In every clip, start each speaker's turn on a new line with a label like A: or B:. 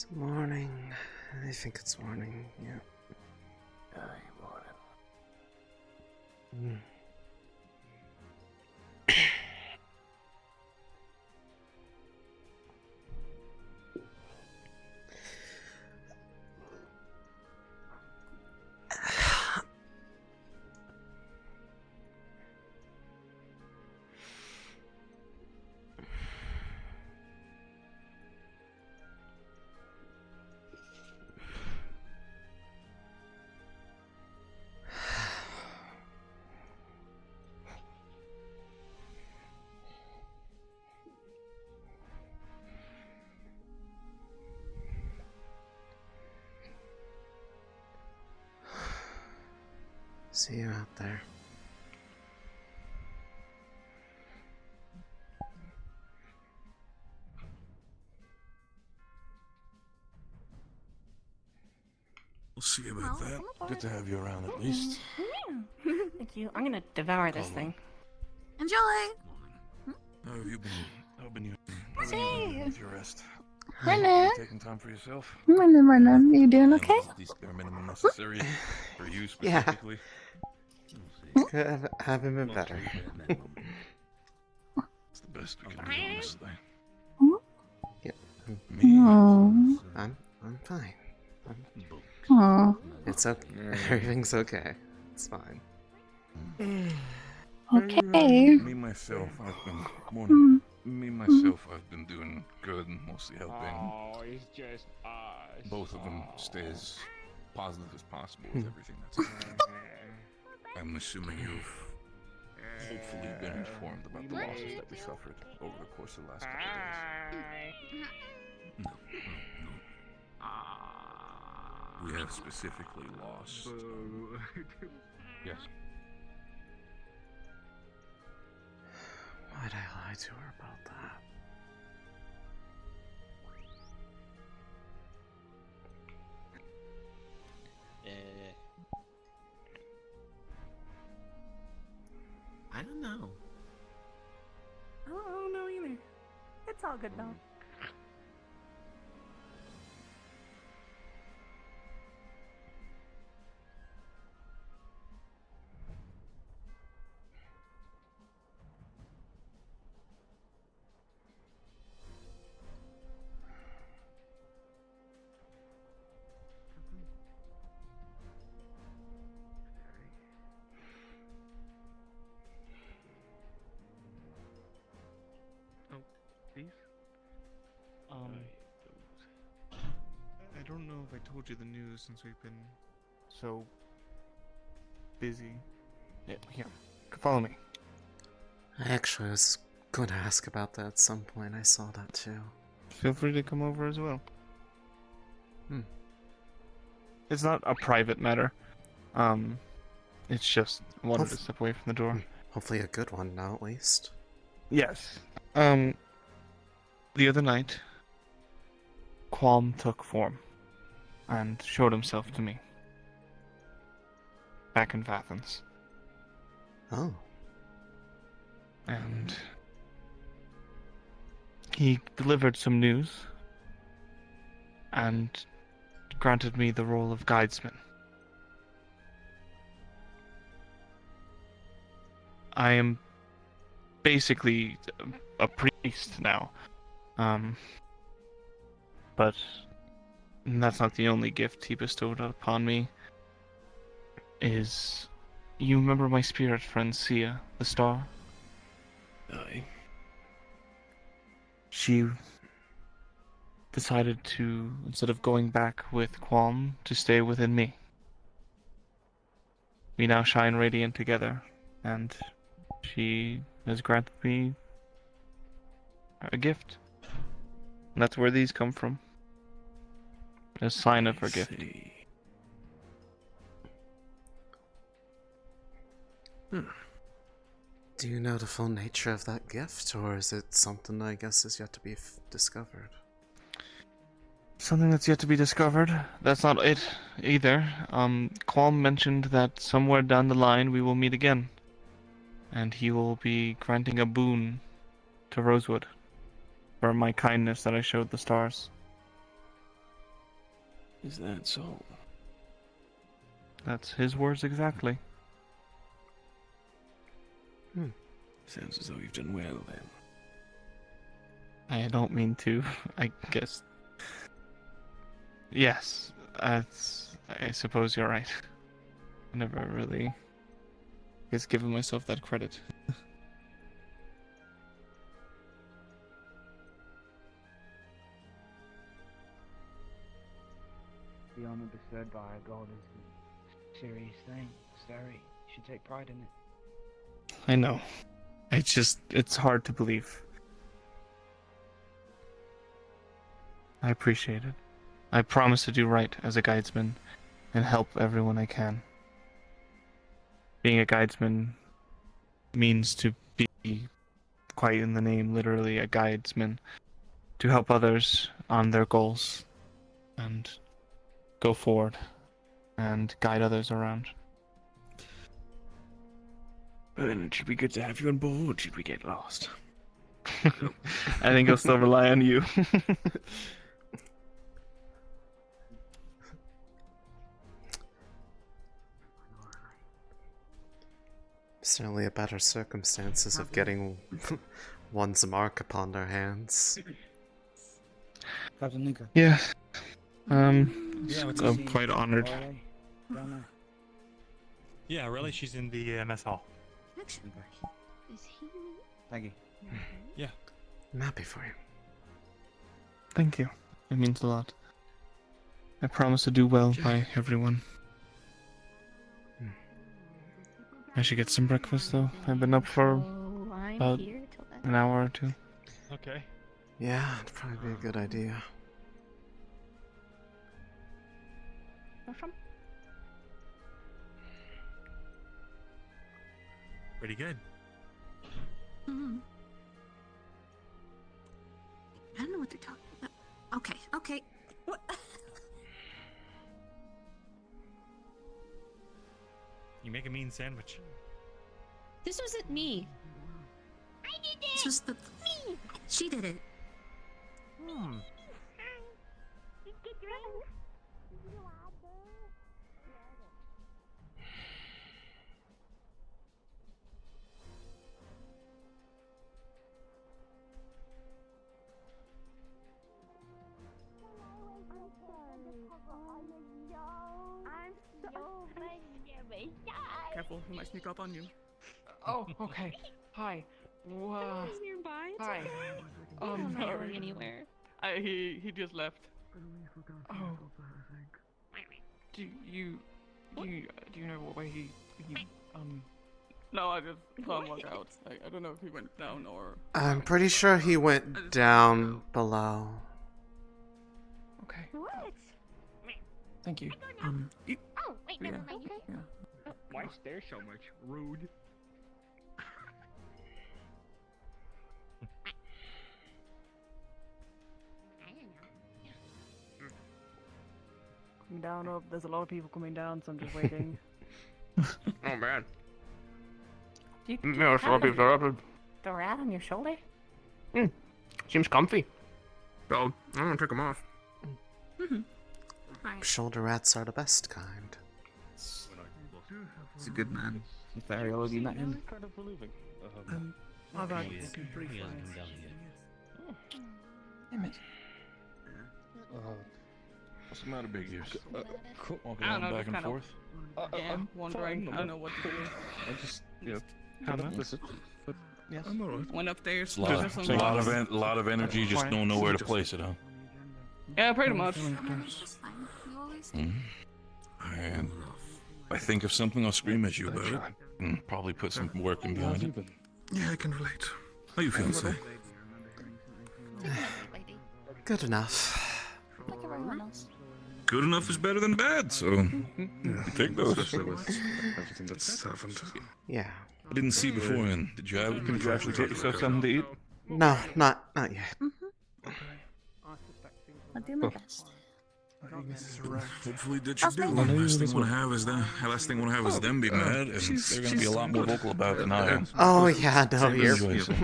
A: It's morning. I think it's morning, yeah.
B: Aye, morning.
A: See you out there.
B: We'll see about that. Good to have you around at least.
C: Thank you. I'm gonna devour this thing.
D: Enjoy!
B: How have you been? How have you been with your rest?
D: Morning.
B: You taking time for yourself?
D: Morning. You doing okay?
B: These bare minimum necessary for you
A: Yeah.
B: specifically.
A: Haven't been better.
B: It's the best we can do, honestly.
A: Yep.
B: Me?
A: I'm fine.
D: Aww.
A: It's okay. Everything's okay. It's fine.
D: Okay.
B: Me myself, I've been morning. Me myself, I've been doing good, mostly helping
E: Oh, it's just us.
B: both of them stay as positive as possible with everything that's happening. I'm assuming you've hopefully been informed about the losses that we suffered over the course of the last couple days. No. We have specifically lost. Yes.
A: Why'd I lie to her about that?
F: I don't know.
C: I don't know either. It's all good though.
E: These? I don't know if I told you the news since we've been so busy. Yeah, here. Follow me.
A: I actually was going to ask about that at some point. I saw that too.
E: Feel free to come over as well.
A: Hmm.
E: It's not a private matter. It's just wanted to step away from the door.
A: Hopefully a good one now, at least.
E: Yes. The other night, Qualm took form and showed himself to me. Back in Athens.
A: Oh.
E: And he delivered some news and granted me the role of guidesman. I am basically a priest now. But that's not the only gift he bestowed upon me. You remember my spirit friend Sia, the star?
B: Aye.
E: She decided to, instead of going back with Qualm, to stay within me. We now shine radiant together, and she has granted me a gift. And that's where these come from. A sign of her gift.
A: Do you know the full nature of that gift, or is it something that I guess is yet to be discovered?
E: Something that's yet to be discovered. That's not it either. Qualm mentioned that somewhere down the line we will meet again. And he will be granting a boon to Rosewood for my kindness that I showed the stars.
G: Is that so?
E: That's his words exactly.
G: Sounds as though you've done well then.
E: I don't mean to, I guess. Yes, I suppose you're right. I never really, given myself that credit.
H: The honor bestowed by our God is a serious thing. Sorry, you should take pride in it.
E: I know. It's hard to believe. I appreciate it. I promise to do right as a guidesman and help everyone I can. Being a guidesman means to be, quite in the name, literally a guidesman, to help others on their goals and go forward and guide others around.
G: Well, then it should be good to have you on board should we get lost.
E: I think I'll still rely on you.
A: Certainly a better circumstances of getting one's mark upon their hands.
H: Captain Luca.
E: Yeah.
I: Yeah, what's
E: I'm quite honored.
I: Yeah, really? She's in the mess hall.
J: Actually, is he?
H: Thank you.
I: Yeah.
A: I'm happy for you.
E: Thank you. It means a lot. I promise to do well by everyone. I should get some breakfast though. I've been up for about an hour or two.
I: Okay.
A: Yeah, it'd probably be a good idea.
I: Pretty good.
J: I don't know what they're talking about. Okay, okay. What?
I: You make a mean sandwich.
J: This wasn't me. I did it. This was the me. She did it.
C: Careful, he might sneak up on you.
K: Oh, okay. Hi.
C: Nearby.
K: Hi.
C: I'm not
K: going
C: anywhere.
K: He just left. Oh. Do you know what way he No, I just saw him walk out. I don't know if he went down or.
A: I'm pretty sure he went down below.
K: Okay.
J: What?
K: Thank you.
J: Oh, wait, never mind.
K: Yeah.
H: Why stare so much? Rude.
K: Coming down up. There's a lot of people coming down, so I'm just waiting.
G: Oh man.
C: Do you
G: Yeah, it's a lot of people are up.
C: the rat on your shoulder?
G: Seems comfy. So, I'm gonna take them off.
A: Shoulder rats are the best kind.
H: He's a good man. If I already met him.
I: Kind of relieving.
K: I've had
B: What's the matter, big ears? Walking
K: I don't
B: around
K: know,
B: back
K: just
B: and
K: kind of-
B: forth?
K: Yeah, wondering. I don't know what to do.
B: I just, you know,
E: How much?
K: Yes.
B: I'm alright.
K: Went upstairs.
B: A lot,
K: there's some-
B: lot of energy, just don't know where to place it, huh?
K: Yeah, pretty much.
B: And I think of something, I'll scream at you about it. And probably put some work in behind it. Yeah, I can relate. How you feeling, Say?
A: Good enough.
D: Like everyone else.
B: Good enough is better than bad, so you take those.
G: Everything that's happened.
A: Yeah.
B: I didn't see beforehand. Did you actually get yourself
E: Something to eat?
A: No, not yet.
D: I'll do my best.
B: Hopefully that you do. Last thing I want to have is them. Last thing I want to have is them be mad, and they're going to be a lot more vocal about it than I am.
A: Oh yeah, no, you're.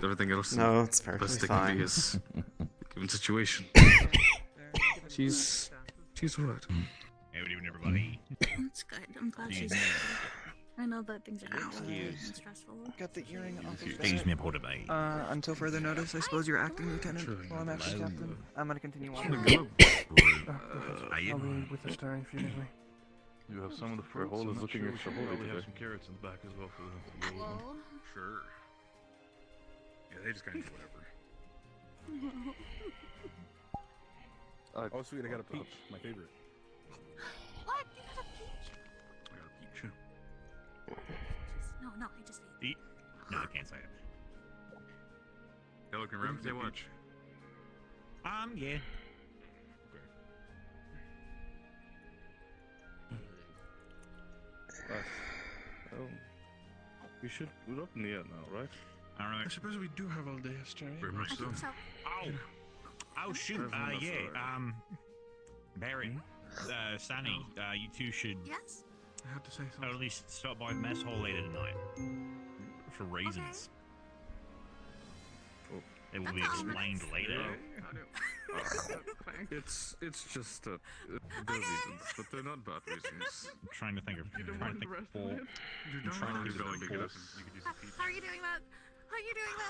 G: Everything else.
A: No, it's perfectly fine.
G: Given situation. She's
B: She's alright.
L: Hey, good evening, everybody.
D: That's good. I'm glad she's okay. I know that things are really and stressful.
M: Got the earring off of
L: Excuse me, Porter Bay.
M: Until further notice, I suppose you're acting, Lieutenant. While I'm acting, Captain. I'm gonna continue on.
L: Are you?
H: I'll be with the stirring if you need me.
B: You have some of the fruits.
N: Hole is
B: I'm
N: looking
B: sure
N: extra
B: we
N: holy
B: probably have
N: today.
B: some carrots in the back as well for the little one.
D: Whoa.
L: Sure. Yeah, they just kind of do whatever.
N: Oh, sweet, I got a peach. My favorite.
D: What? You got a peach?
L: I got a peach.
D: No, I just ate.
L: Eat? No, I can't say it.
B: They're looking around. Say what?
L: Yeah.
N: We should. We're up in the air now, right?
L: All right.
B: I suppose we do have all day, Astrea. Very much so.
L: Oh shoot. Barrett, Sunny, you two should
D: Yes?
B: I have to say
L: at
B: something.
L: least stop by the mess hall later tonight. For reasons. It will be explained later.
N: It's just good reasons, but they're not bad reasons.
L: I'm trying to think of.
K: You don't
L: I'm trying
K: want
L: to
K: the
L: think
K: rest
L: of
K: of
L: four.
K: it?
B: You're
L: I'm trying to think of
B: going.
L: four.
B: You could use a peach.
D: How are you doing that? How are you doing that?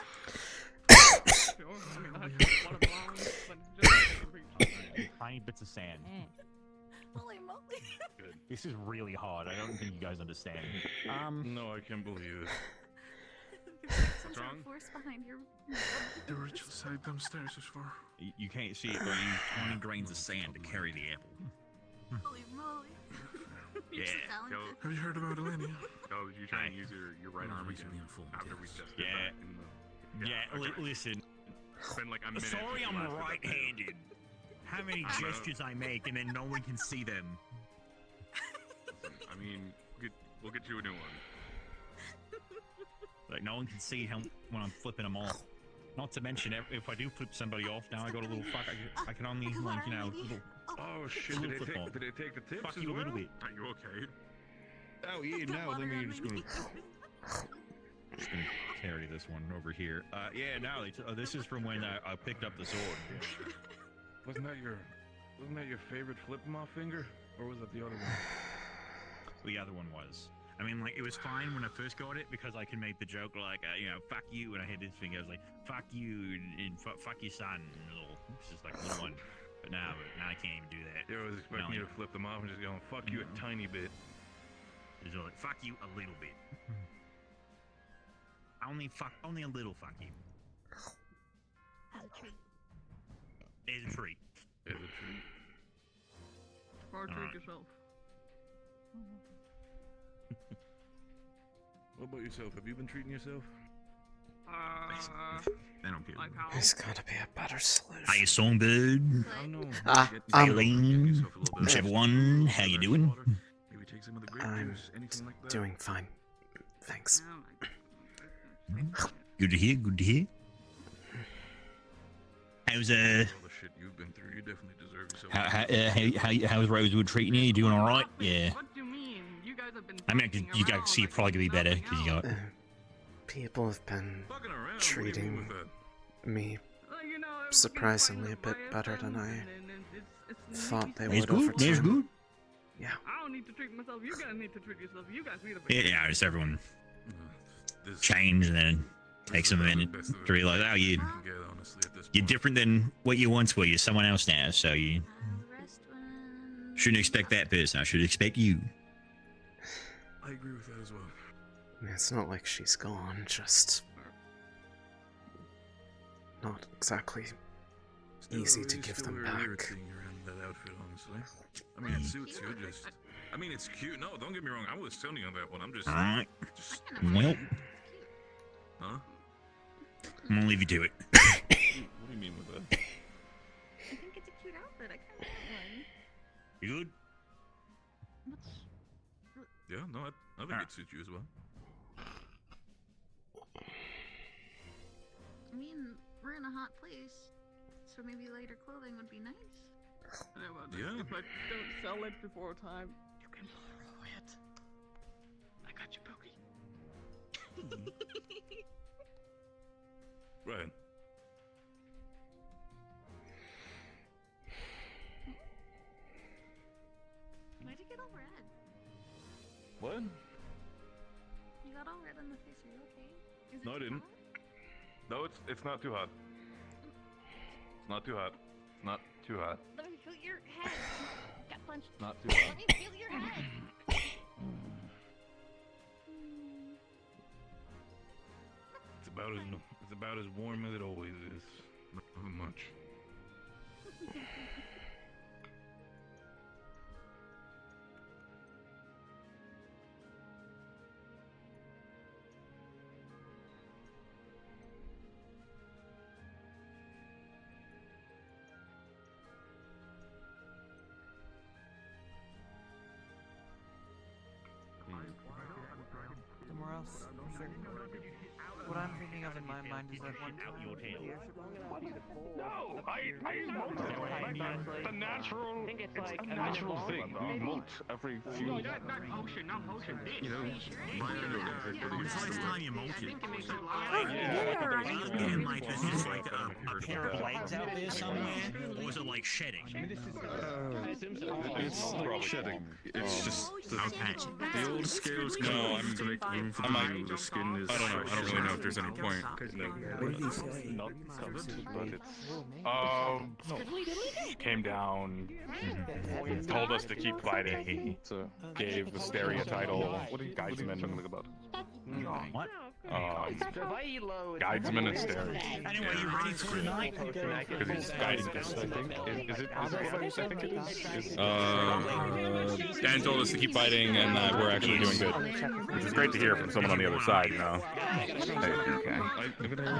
K: Sure, I mean, I have a lot of allowance, but just
L: Tiny bits of sand.
D: Holy moly.
L: Good. This is really hard. I don't think you guys understand.
N: No, I can't believe it.
D: Some sort of force behind your...
B: The ritual side downstairs is for.
L: You can't see it, but you use 20 grains of sand to carry the apple.
D: Holy moly. You're
L: Yeah.
D: so talented.
B: Have you heard about Elenia?
N: Oh, did you try and use your right arm again after we just did
L: Yeah.
N: that in the...
L: Listen.
N: Spend like a minute.
L: Sorry, I'm right-handed. How many gestures I make and then no one can see them?
N: I mean, we'll get you a new one.
L: Like no one can see how when I'm flipping them off. Not to mention, if I do flip somebody off, now I got a little fuck. I can only like little.
N: Oh shit!
L: Little
N: Did
L: flip off.
N: they take the tips
L: Fuck
N: as
L: you a
N: well?
L: little bit.
N: Are you okay?
L: Oh yeah, no. Let me just gonna carry this one over here. Yeah, no. This is from when I picked up the sword.
N: Wasn't that your favorite flip 'em off finger, or was that the other one?
L: The other one was. I mean, like, it was fine when I first got it because I can make the joke like, fuck you, and I hit this finger. I was like, fuck you, and fuck your son. It's just like a little one. But now I can't even do that.
N: Yeah, I was expecting you to flip them off and just go, fuck you a tiny bit.
L: It's like, fuck you a little bit. Only a little fuck you.
D: As a treat.
L: There's a treat.
N: There's a treat.
K: or treat yourself.
N: What about yourself? Have you been treating yourself?
L: They don't care.
A: There's gotta be a better solution.
L: Hiya, Songbird. Eileen. Whichever one. How you doing?
N: Maybe take some of the grape
A: I'm
N: juice, anything like that.
A: doing fine. Thanks.
L: Good to hear. Good to hear. How's
N: All the shit you've been through, you definitely deserve yourself.
L: how's Rosewood treating you? You doing all right? Yeah.
K: What do you mean? You guys have been.
L: I mean, you guys see it probably could be better because you got.
A: People have been
N: Fucking around,
A: treating
N: what do you mean
A: me surprisingly a bit better than I thought they would
L: That's
A: over
L: good. That's
A: time.
L: good.
A: Yeah.
K: I don't need to treat myself. You guys need to treat yourself. You guys need a
L: Yeah, just everyone change and then takes a minute to realize, oh, you're different than what you once were. You're someone else now, so you shouldn't expect that person. I should expect you.
N: I agree with that as well.
A: I mean, it's not like she's gone, just not exactly easy to give them back.
N: Seeing you around that outfit, honestly. I mean, it suits you. I mean, it's cute. No, don't get me wrong. I was Tony on that one. I'm just.
L: All right.
N: Well.
L: Well,
N: Huh?
L: I'm gonna leave you to it.
N: What do you mean with that?
D: I think it's a cute outfit. I kind of want one.
L: You good?
N: Yeah, no, I think it suits you as well.
D: I mean, we're in a hot place, so maybe lighter clothing would be nice.
N: Yeah.
K: If I don't sell it before time, you can borrow it. I got you, Pokey.
N: Right.
D: all red.
B: What?
D: You got all red on the face. Are you okay? Is it
B: No, I
D: too
B: didn't.
D: hot?
B: No, it's not too hot. It's not too hot. It's not too hot.
J: Let me feel your head. Got punched.
B: Not too hot.
J: Let me feel your head.
B: It's about as warm as it always is. Not much.
M: Somewhere else. What I'm thinking of in my mind is that one
O: out your tail.
G: No, the natural. It's a natural thing. You molt every few. No, not potion, not potion.
B: You know,
L: When's the last time you molted?
G: Yeah,
L: And like, is this like a pair of legs out there somewhere? Or is it like shedding?
N: It's shedding. It's just the old scales come
B: No,
N: off to make room for the new. The skin is.
B: I don't really know if there's any point.
H: What did he say?
G: not covered, but it's came down, told us to keep fighting, gave Astrea title guidesman.
L: What?
G: Guidesman and Astrea.
L: Anyway, you ready for tonight?
G: Because he's guiding us, I think. Is it what I think it is?
B: Dan told us to keep fighting, and we're actually doing good.
G: Which is great to hear from someone on the other side, you know.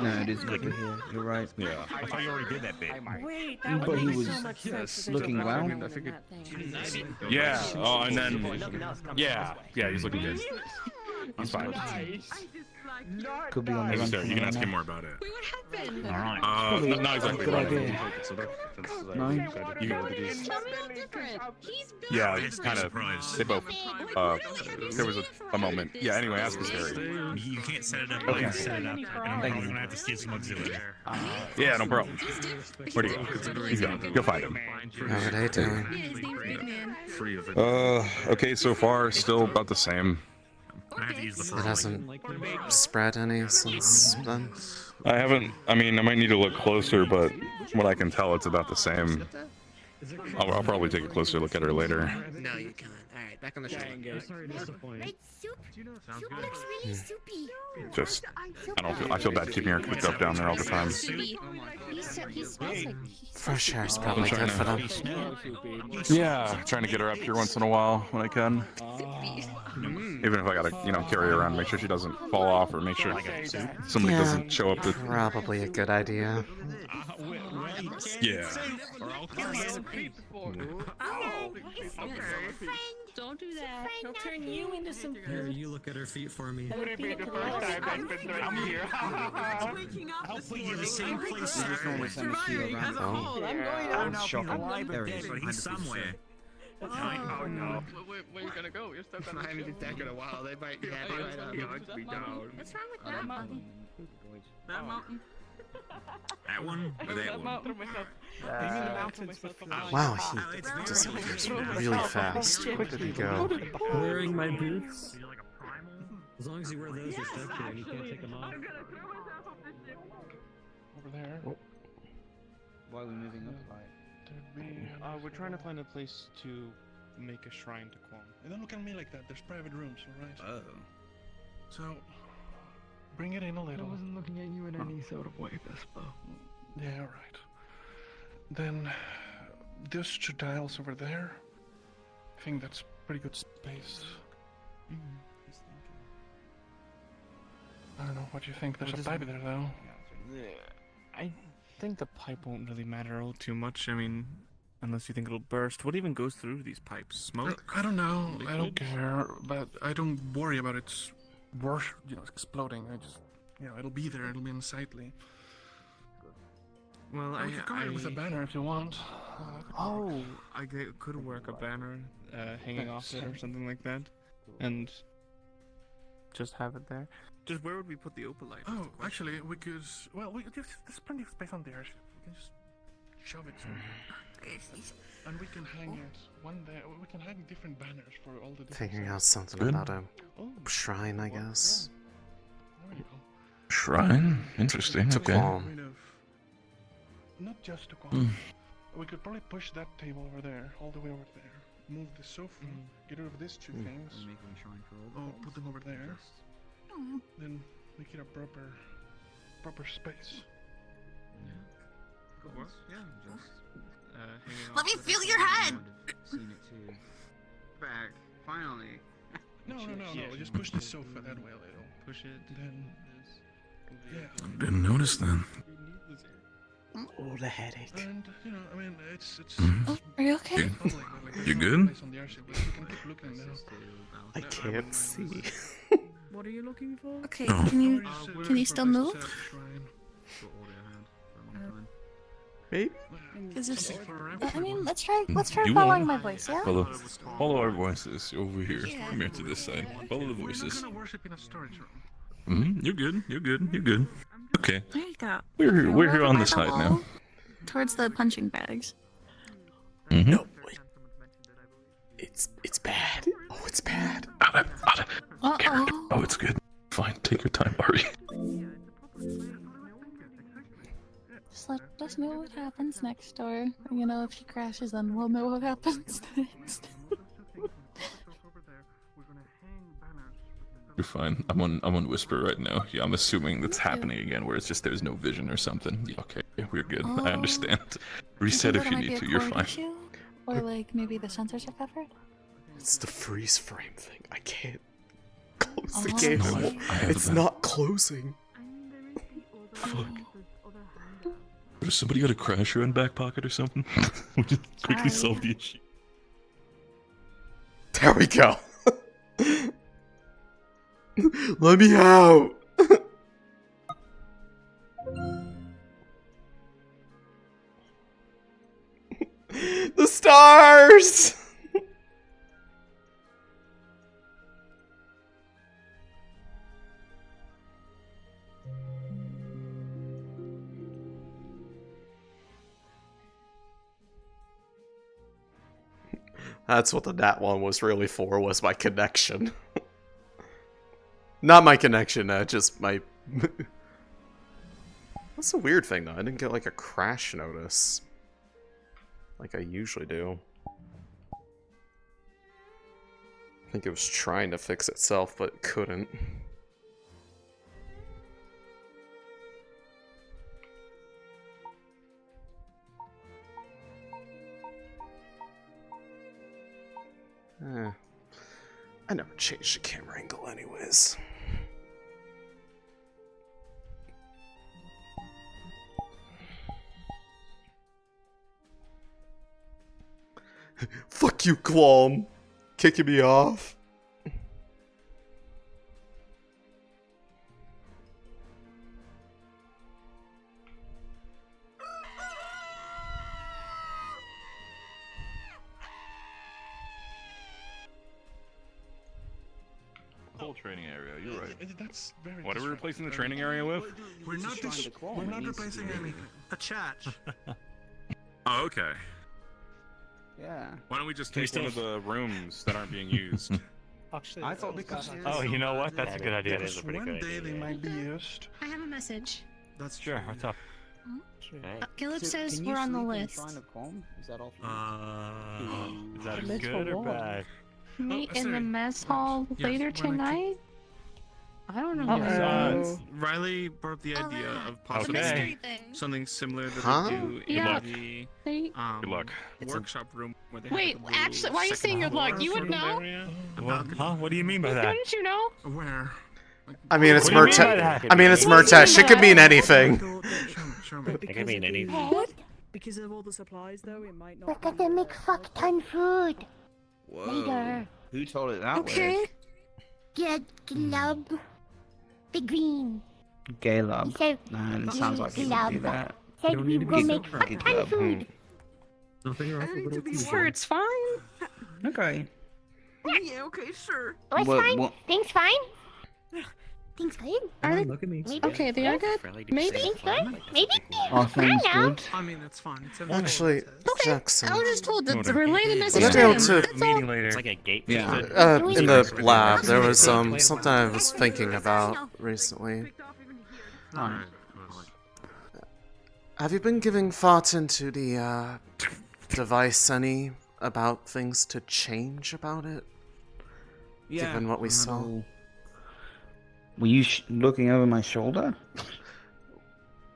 H: No, it is good to hear. You're right.
G: Yeah.
L: I thought you already did that bit.
J: Wait, that
H: But
J: would
H: he
J: make
H: was
J: so much sense.
H: looking well.
G: Yeah. Oh, and then yeah, he's looking good. He's fine.
H: Could be on the run.
B: Sorry, you can ask him more about it.
J: Wait, what happened?
G: Alright. Not exactly.
H: Good idea. No?
J: Tell me all different. He's been
G: Yeah, it's kind of. They both. There was a moment. Yeah. Anyway, ask Astrea.
L: You can't set it up.
G: Okay.
L: You set it up. And I'm gonna have to steal some auxiliary.
G: Yeah, no problem. Where do you go? He's gone. You'll find him.
A: How are they doing?
J: Yeah, his name's Big Man.
N: Free of it.
G: Okay, so far, still about the same.
L: I have to use the
A: It
L: frog.
A: hasn't spread any since then.
G: I haven't. I mean, I might need to look closer, but what I can tell, it's about the same. I'll probably take a closer look at her later.
F: No, you can't. Alright, back on the show.
O: Sorry to disappoint.
J: Red soup. Soup looks really soupy.
G: Just, I feel bad keeping her cooped up down there all the time.
J: Soupy. He smells like.
A: Fresh air's probably good for them.
G: Yeah, trying to get her up here once in a while when I can. Even if I gotta, carry her around, make sure she doesn't fall off, or make sure somebody
A: Yeah,
G: doesn't show up.
A: Probably a good idea.
G: Yeah.
J: Don't do that. He'll turn you into some
O: Here,
J: food.
O: you look at her feet for me.
G: Would it be the first time I've been through here?
L: I'll put you in the same place.
A: Oh,
H: I'm shocking. There he is.
L: But he's somewhere.
G: Oh no.
K: Where you gonna go? You're stuck on
F: I haven't been back in a while. They might have me right up. Me down.
J: What's wrong with that mountain?
K: That mountain.
L: That one or that one?
A: wow, he disappears really fast. Where did he go?
O: Wearing my boots. As long as you wear those, you're stuck here and you can't take them off.
E: Over there.
H: Why are we moving up?
E: We're trying to find a place to make a shrine to Kwon.
I: And don't look at me like that. There's private rooms, alright?
L: Oh.
I: So, bring it in a
H: I
I: little.
H: wasn't looking at you in any sort of way, Vespa.
I: Yeah, right. Then, those two tiles over there. I think that's pretty good space. I don't know what you think. There's a pipe there, though.
E: I think the pipe won't really matter all too much. I mean, unless you think it'll burst. What even goes through these pipes? Smoke?
I: I don't know. I don't care, but I don't worry about its exploding. I just, it'll be there. It'll be unsightly.
E: Well,
I: I could cover it with a banner if you want.
E: I could work a banner hanging off it or something like that, and just have it there. Just where would we put the opalite?
I: Oh, actually, we could. Well, there's plenty of space on there. We can just shove it. And we can hang it one day. We can hang different banners for all the different
A: Figuring out
I: sites.
A: something about a shrine, I guess.
I: There you go.
G: Shrine? Interesting.
A: To
G: Okay.
A: Qualm.
I: Not just to Qualm. We could probably push that table over there, all the way over there. Move the sofa, get rid of these two things. Put them over there. Then make it a proper space.
F: Could work, yeah. Just hanging
D: Let
F: off
D: me
F: the
D: feel
F: desk
D: your
F: and
D: head!
F: Seen it too. Back, finally.
I: No, just push the sofa that way a little.
F: Push it.
I: Then, yeah.
N: Didn't notice then.
A: Oh, the headache.
I: And, you know, I mean, it's
L: Mm-hmm.
D: Oh, are you okay?
N: You good?
A: I can't see.
C: What are you looking for?
D: Okay,
N: Oh.
D: can you still move?
A: Maybe?
D: Is this, I mean, let's try
G: You
D: following
G: won't.
D: my voice, yeah?
G: Follow our voices over here. Come here to this side. Follow the voices.
I: Worship in a storage room.
G: You're good. You're good. You're good. Okay.
D: There you go.
G: We're here
D: over
G: on
D: by
G: the side now.
D: wall, towards the punching bags.
A: No, wait. It's bad. Oh, it's bad.
D: Uh-oh.
G: Oh, it's good. Fine. Take your time, Ari.
D: Just let us know what happens next door. You know, if she crashes, then we'll know what happens next.
G: You're fine. I'm on whisper right now. Yeah, I'm assuming that's happening again, where it's just there's no vision or something. Yeah, okay, we're good. I understand. Reset if you need to. You're fine.
D: Issue? Or like maybe the sensors are covered?
A: It's the freeze frame thing. I can't close the
D: Oh,
A: game.
D: no,
G: I have
A: It's
G: that.
A: not closing.
G: Fuck. Does somebody got a crasher in back pocket or something? We just quickly solve the issue.
A: There we go. Let me out. The stars. That's what that one was really for, was my connection. Not my connection, just my... That's a weird thing, though. I didn't get, like, a crash notice. Like I usually do. I think it was trying to fix itself, but couldn't. I never changed the camera angle anyways. Fuck you, Qualm! Kicking me off.
G: Whole training area, you're right.
I: That's very.
G: What are we replacing the training area with?
N: We're not replacing anything.
F: A chat.
N: Oh, okay.
F: Yeah.
G: Why don't we just take one of the rooms that aren't being used?
F: Actually, I thought because
O: Oh, you know what? That's a good idea.
I: Because one day they might be used.
J: I have a message.
F: That's
O: Sure, what's up?
J: Caleb says we're on the list.
F: Is that all?
O: Is that good or bad?
J: Meet in the mess hall later tonight? I don't know.
F: Riley brought up the idea of possibly
O: Okay.
F: something similar that
A: Huh?
F: they do in
J: Yeah.
F: the
G: Good luck.
F: workshop room where they
J: Wait,
F: have the blue
J: actually, why are you
F: second
J: saying good luck?
F: floor
J: You would
F: sort of
J: know?
F: area.
O: What? Huh? What do you mean by that?
J: Didn't you know?
F: Where?
A: I mean, it's
O: What do you mean by
A: Murtash.
O: that?
A: I mean, it's
J: What do you
A: Murtash.
J: mean
A: It could
J: by
A: mean
J: that?
A: anything.
F: Show me.
O: It could mean anything.
C: What? Because of all the supplies, though, it might not.
P: We're gonna make fuck ton food.
F: Whoa.
P: Later.
F: Who told it that
J: Okay.
P: Get glub. The green.
F: Caleb.
P: He said,
F: It sounds like he would do that.
P: said we will make fuck ton food.
J: To be sure, it's fine.
F: Okay.
C: Yeah, okay, sure.
P: What's fine? Things fine? Things good?
O: Look at me.
D: Okay, they are good. Maybe.
P: Things good? Maybe?
D: All things
P: I know.
D: good.
F: I mean, that's fine. It's
A: Actually, Jackson.
D: I was just told that the related message.
A: Would I be able to
E: Meeting later.
Q: It's like a gate.
A: in the lab, there was something I was thinking about recently. Have you been giving thought into the device any about things to change about it?
R: Yeah.
A: Given what we saw.
R: Were you looking over my shoulder?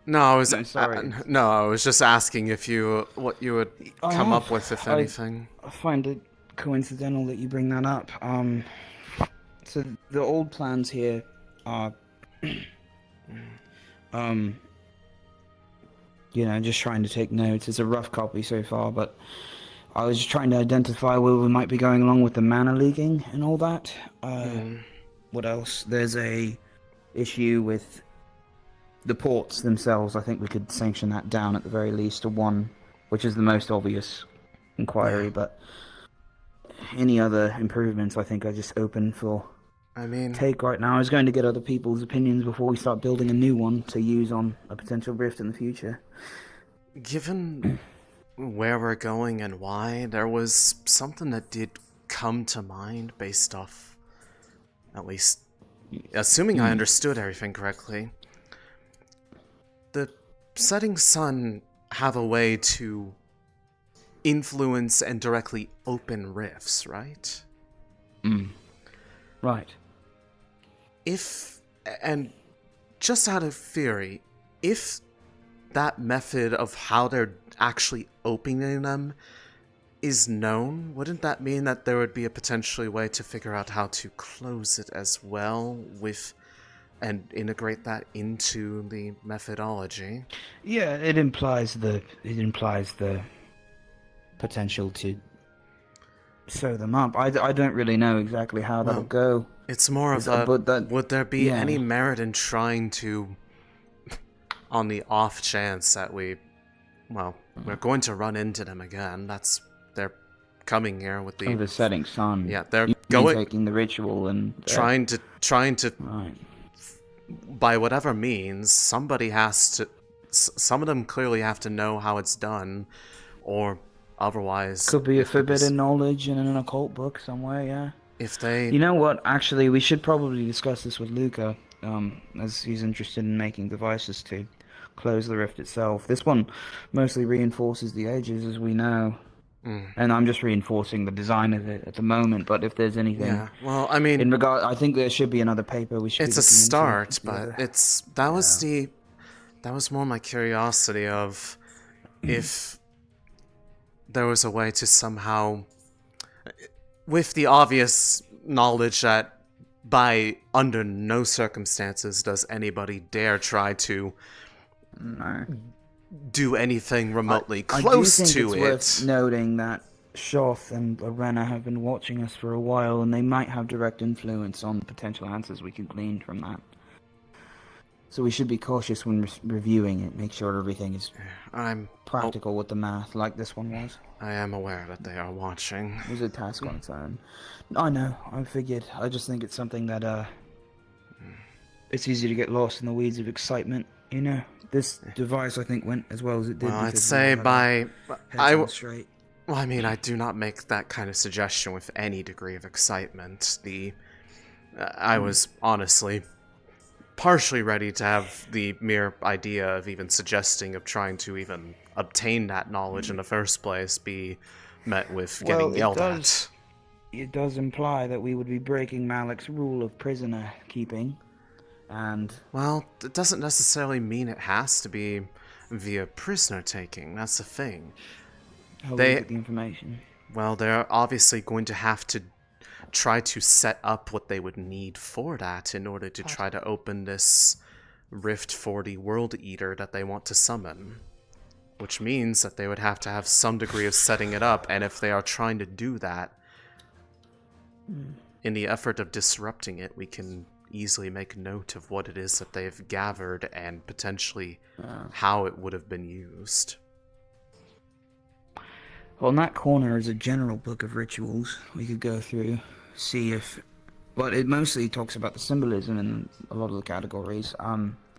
A: No, I was
R: sorry.
A: no, I was just asking if you what you would come up with, if anything.
R: I find it coincidental that you bring that up. So the old plans here are, you know, just trying to take notes. It's a rough copy so far, but I was just trying to identify where we might be going along with the mana leaking and all that. What else? There's a issue with the ports themselves. I think we could sanction that down at the very least to 1, which is the most obvious inquiry, but any other improvements I think are just open for take right now. I was going to get other people's opinions before we start building a new one to use on a potential rift in the future.
A: Given where we're going and why, there was something that did come to mind based off, at least, assuming I understood everything correctly. The setting sun have a way to influence and directly open rifts, right?
R: Right.
A: If, and just out of theory, if that method of how they're actually opening them is known, wouldn't that mean that there would be a potentially way to figure out how to close it as well with and integrate that into the methodology?
R: Yeah, it implies the potential to sew them up. I don't really know exactly how that'll go.
A: It's more of would there be any merit in trying to, on the off chance that we're going to run into them again, they're coming here with
R: the setting sun.
A: Yeah, they're
R: taking the ritual and
A: trying to by whatever means, somebody has to. Some of them clearly have to know how it's done, or otherwise
R: could be a forbidden knowledge in an occult book somewhere. Yeah.
A: If they,
R: you know what? Actually, we should probably discuss this with Luca, as he's interested in making devices to close the rift itself. This one mostly reinforces the edges, as we know. And I'm just reinforcing the design of it at the moment. But if there's anything,
A: well, I mean,
R: in regard, I think there should be another paper we should.
A: It's a start, but that was more my curiosity of if there was a way to somehow, with the obvious knowledge that by under no circumstances does anybody dare try to do anything remotely close
R: I do think
A: to
R: it's worth noting that Shoth and Arena have been watching us for a while, and they might have direct influence on potential answers we can glean from that. So we should be cautious when reviewing it. Make sure everything is practical with the math, like this one was.
A: I am aware that they are watching.
R: It was a task on its own. I know. I figured. I just think it's something that it's easy to get lost in the weeds of excitement. You know, this device I think went as well as it did.
A: Well, I'd say straight. Well, I mean, I do not make that kind of suggestion with any degree of excitement. I was honestly partially ready to have the mere idea of even suggesting of trying to even obtain that knowledge in the first place be met with getting yelled at.
R: It does imply that we would be breaking Malik's rule of prisoner keeping. And
A: well, it doesn't necessarily mean it has to be via prisoner taking. That's the thing.
R: How do you get the information?
A: Well, they're obviously going to have to try to set up what they would need for that in order to try to open this Rift 40 World Eater that they want to summon. Which means that they would have to have some degree of setting it up, and if they are trying to do that, in the effort of disrupting it, we can easily make note of what it is that they've gathered and potentially how it would have been used.
R: Well, in that corner is a general book of rituals we could go through, see if but it mostly talks about the symbolism in a lot of the categories.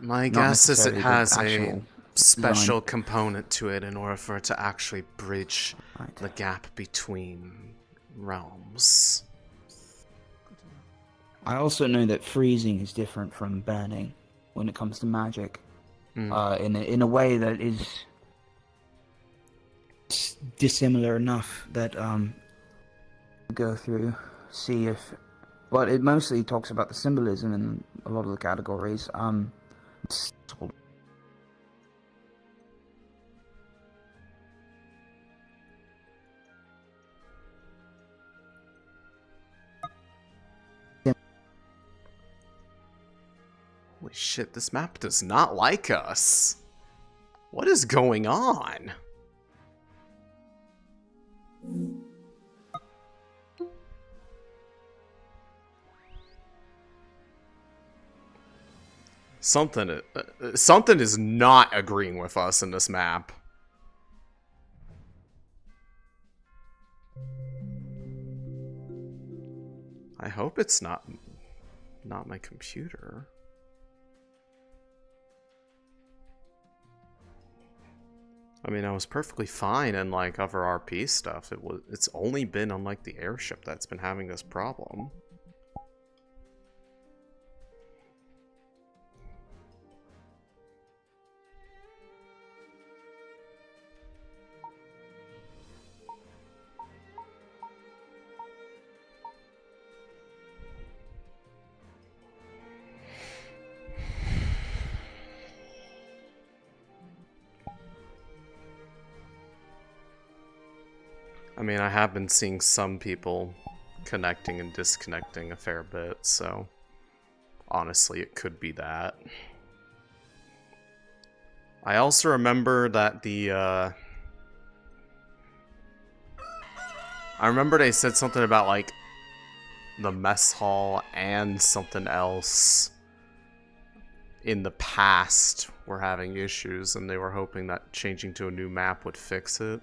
A: My
R: not
A: guess is it
R: necessarily the
A: has a
R: actual
A: special
R: design.
A: component to it in order for it to actually bridge the gap between realms.
R: I also know that freezing is different from burning when it comes to magic, in a way that is dissimilar enough that go through, see if. But it mostly talks about the symbolism in a lot of the categories.
A: Holy shit, this map does not like us. What is going on? Something is not agreeing with us in this map. I hope it's not my computer. I mean, I was perfectly fine in like other RP stuff. It's only been on like the airship that's been having this problem. I mean, I have been seeing some people connecting and disconnecting a fair bit, so honestly, it could be that. I also remember that I remember they said something about, like, the mess hall and something else in the past were having issues, and they were hoping that changing to a new map would fix it.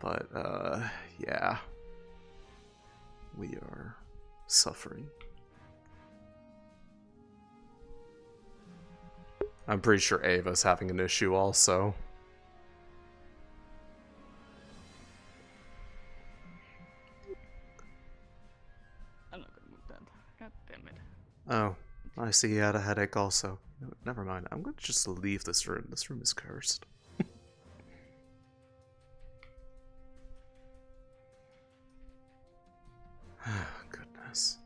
A: But, yeah. We are suffering. I'm pretty sure Ava's having an issue also.
K: I'm not gonna move that. God damn it.
A: Oh, I see you had a headache also. Never mind, I'm gonna just leave this room. This room is cursed. Goodness.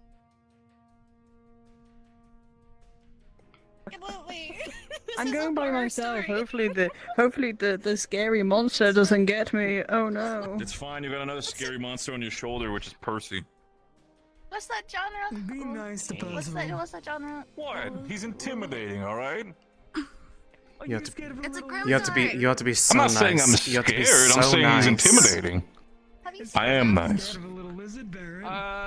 K: I'm going by myself. Hopefully the scary monster doesn't get me. Oh no.
G: It's fine. You got another scary monster on your shoulder, which is Percy.
D: What's that genre?
O: Be nice to
D: What's that genre?
G: What? He's intimidating, all right?
A: You have to,
D: It's a
A: you have to be so
G: I'm not
A: nice.
G: saying I'm
A: You have to be
G: scared.
A: so
G: I'm saying
A: nice.
G: he's intimidating. I am nice.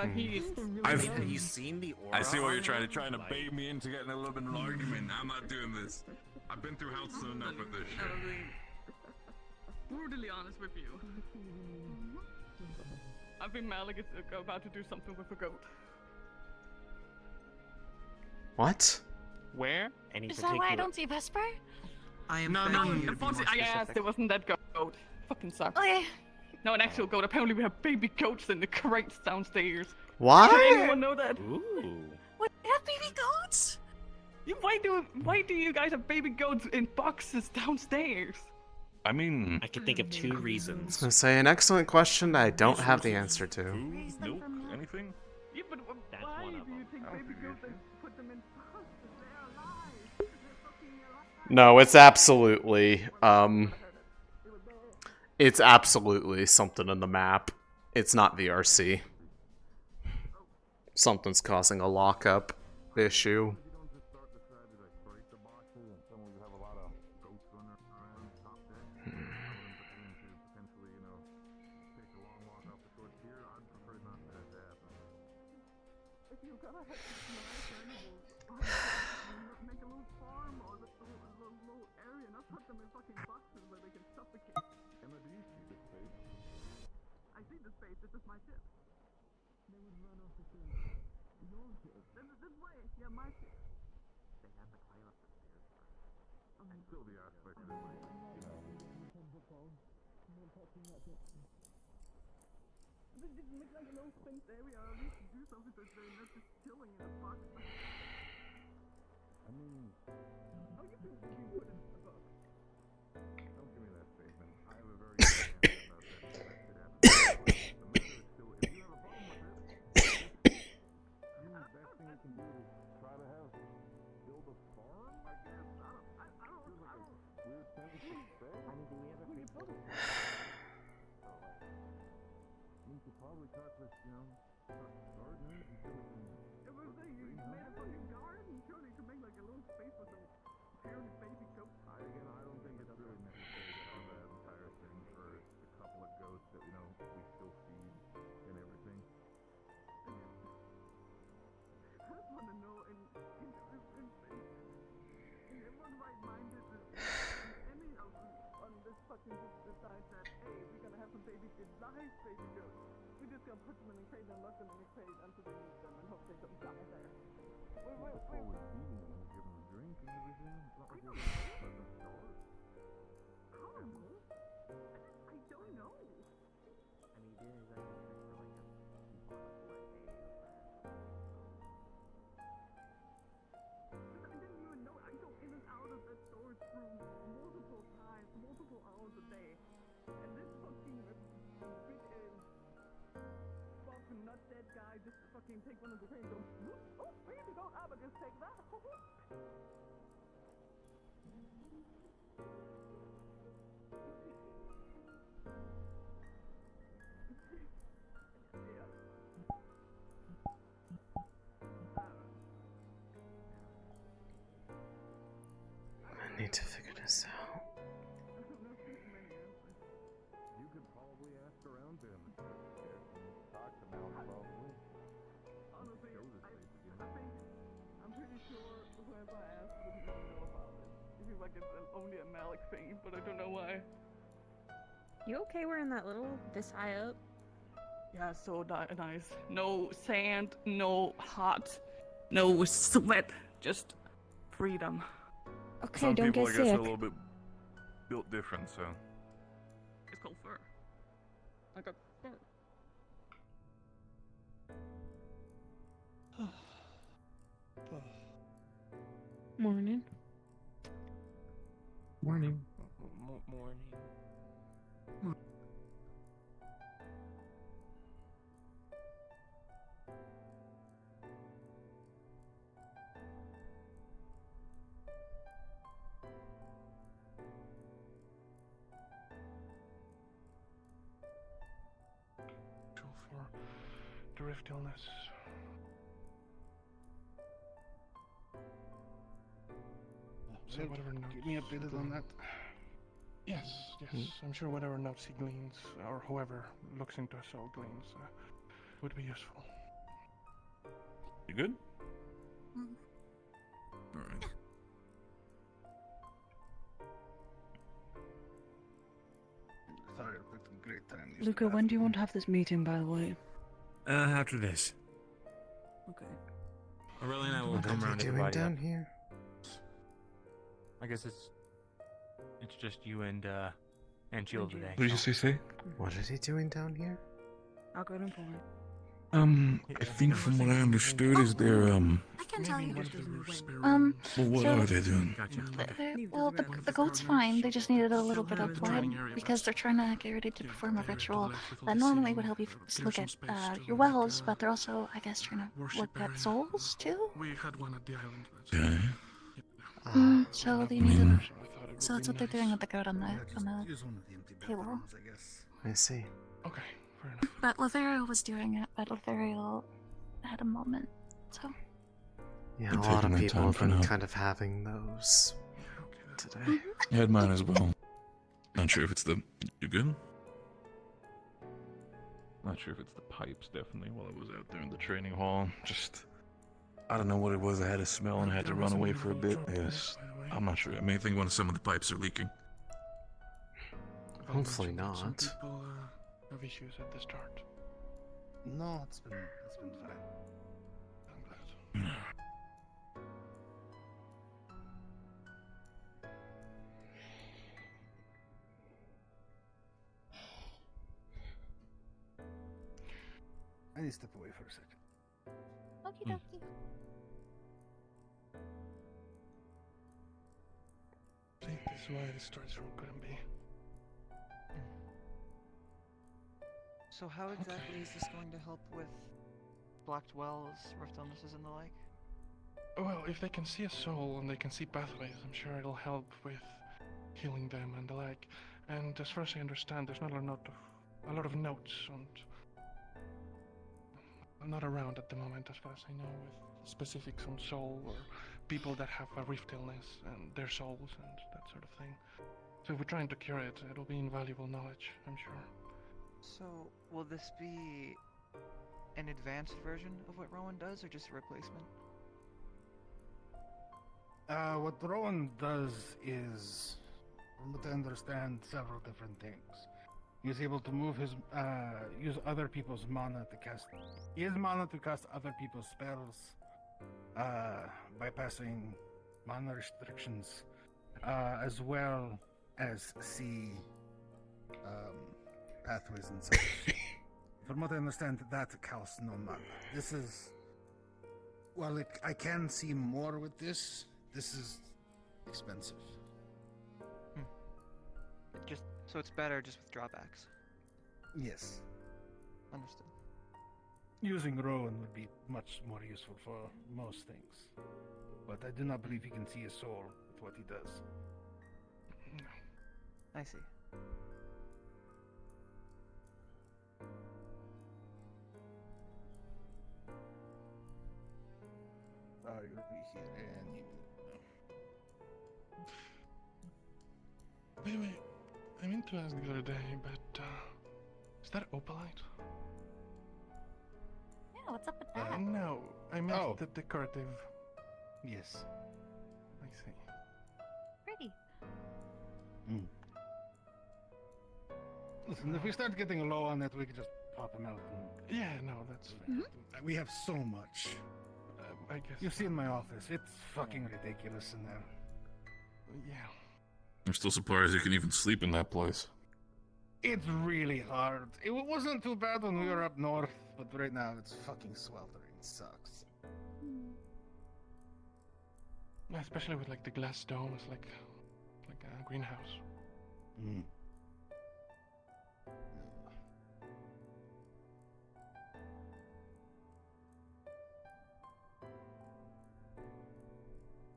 N: Have you seen the aura? I see what you're trying to bait me into getting a little bit of an argument. I'm not doing this. I've been through hell soon enough with this shit.
K: Brutally honest with you. I think Malik is about to do something with a goat.
A: What?
E: Where?
D: Is that why I don't see Vesper?
H: I am
K: No,
H: begging you to be
K: Fonzie,
H: more
K: I asked.
H: specific.
K: It wasn't that goat. Fucking sucks.
D: Okay.
K: No, an actual goat. Apparently we have baby goats in the crates downstairs.
A: What?
K: Did anyone know that?
N: Ooh.
D: What? They have baby goats?
K: Why do you guys have baby goats in boxes downstairs?
G: I mean,
Q: I can think of two reasons.
A: I was gonna say, an excellent question that I don't have the answer to.
G: food, milk, anything?
K: Yeah, but
Q: That's
K: why
Q: one of
K: do you
Q: them.
K: take baby goats and put them in boxes? They're alive. They're fucking alive.
A: No, it's absolutely something in the map. It's not VRC. Something's causing a lockup issue.
K: Make a little farm or a little area, not put them in fucking boxes where they can suffocate. I see the space. This is my ship. This way. Yeah, my shit.
N: They have to climb up the stairs first. And still the aspect that, like, you know.
K: This just makes like a little fenced area. At least do something so they're not just chilling in a box.
N: I mean,
K: Oh, you can put it in a box.
N: don't give me that statement. I have a very good answer about that. That shit happens. The matter is still, if you have a problem with it, the best thing you can do is try to build a farm, I guess. I don't weird sentence to say. I mean, do we ever fix it? So, like, you could probably talk with, gardeners and do some.
K: It was like you made a fucking garden. Surely you could make like a little space for some apparently basic goats.
N: I don't think it's really necessary to have that entire thing for a couple of goats that, we still feed and everything.
K: I just want to know, in everyone right-minded, any of them on this fucking just decide that, hey, we're gonna have some baby good nice baby goats. We're just gonna put them in a crate and lock them in a crate until we need them and hope they don't die there.
N: Always feeding them and give them a drink and everything. It's not like you're gonna let them starve.
K: I don't know. I don't know.
N: I mean, there is actually telling them people on the floor, hey,
K: I didn't even know. I go in and out of that storage room multiple times, multiple hours a day. And this fucking big fucking nut dead guy just fucking take one of the cranes and go, oh, baby goat, I would just take that.
A: I need to figure this out.
N: you could probably ask around to him. Talk to Mal, probably.
K: Honestly,
N: Show this place again.
K: I think, I'm pretty sure whoever asked wouldn't even know about it. It seems like it's only a Malik thing, but I don't know why.
Q: You okay wearing that this high up?
K: Yeah, so nice. No sand, no hot, no sweat, just freedom.
Q: Okay,
G: Some
Q: don't
G: people,
Q: get
G: I guess,
Q: sick.
G: are a little bit built different, so.
K: It's called fur. I got fur.
Q: Morning.
O: Morning.
F: Morning.
I: For the rift illness. So whatever notes. Keep me updated on that. Yes, I'm sure whatever notes he gleans, or whoever looks into us all gleans, would be useful.
G: You good?
B: Alright.
I: Sorry, I picked a great time.
S: Luca, when do you want to have this meeting, by the way?
F: After this.
S: Okay.
F: Aurelia and I will
A: What
F: come
A: are
F: around
A: you
F: to
A: doing
F: divide
A: down
F: up.
A: here?
F: I guess it's just you and Sheila today.
I: What did you say?
A: What are you doing down here?
S: I'll go and inform.
B: I think from what I understood is they're,
J: I can tell you.
B: well, what
D: So-
B: are they doing?
D: Well, the goat's fine. They just needed a little bit of blood because they're trying to get ready to perform a ritual that normally would help you look at your wells, but they're also, I guess, trying to look at souls too.
I: We had one at the island.
B: Okay.
D: So they needed. So that's what they're doing with the goat on the table.
A: I see.
I: Okay.
D: But Lothario was doing it. But Lothario had a moment. So.
A: Yeah,
B: Been
A: a lot
B: taking
A: of
B: my
A: people
B: time
A: have
B: for
A: been
B: now.
A: kind of having those today.
B: I had mine as well. Not sure if it's the. You good?
G: Not sure if it's the pipes, definitely, while I was out there in the training hall. Just, I don't know what it was. I had a smell and I had to run away for a bit. Yes.
B: I'm not sure. I may think one of some of the pipes are leaking.
A: Hopefully
I: Some
A: not.
I: people have issues at the start. No, it's been fine. I'm glad. I need to step away for a second.
D: Okie dokie.
I: See, this is why the storage room couldn't be.
M: So how exactly is this going to help with blocked wells, rift illnesses, and the like?
I: Well, if they can see a soul and they can see pathways, I'm sure it'll help with healing them and the like. And as far as I understand, there's not a lot of notes and not around at the moment, as far as I know, with specifics on soul or people that have a rift illness and their souls and that sort of thing. So if we're trying to cure it, it'll be invaluable knowledge, I'm sure.
M: So, will this be an advanced version of what Rowan does, or just a replacement?
I: What Rowan does is, from what I understand, several different things. He's able to move his, use other people's mana to cast. He has mana to cast other people's spells, bypassing mana restrictions, as well as see, pathways and such. From what I understand, that costs no mana. This is, well, I can see more with this. This is expensive.
M: Just so it's better, just with drawbacks.
I: Yes.
M: Understood.
I: Using Rowan would be much more useful for most things. But I do not believe he can see a soul with what he does.
M: I see.
I: Oh, you'll be here any minute. Wait. I meant to ask the other day, but is that opalite?
D: Yeah, what's up with that?
I: No, I meant the decorative. Yes. I see.
D: Pretty.
I: Listen, if we start getting low on it, we can just pop them out. Yeah, no, that's fine. We have so much. I guess. You've seen my office. It's fucking ridiculous in there. Yeah.
B: I'm still surprised you can even sleep in that place.
I: It's really hard. It wasn't too bad when we were up north, but right now it's fucking sweltering. It sucks. Especially with like the glass dome, it's like a greenhouse.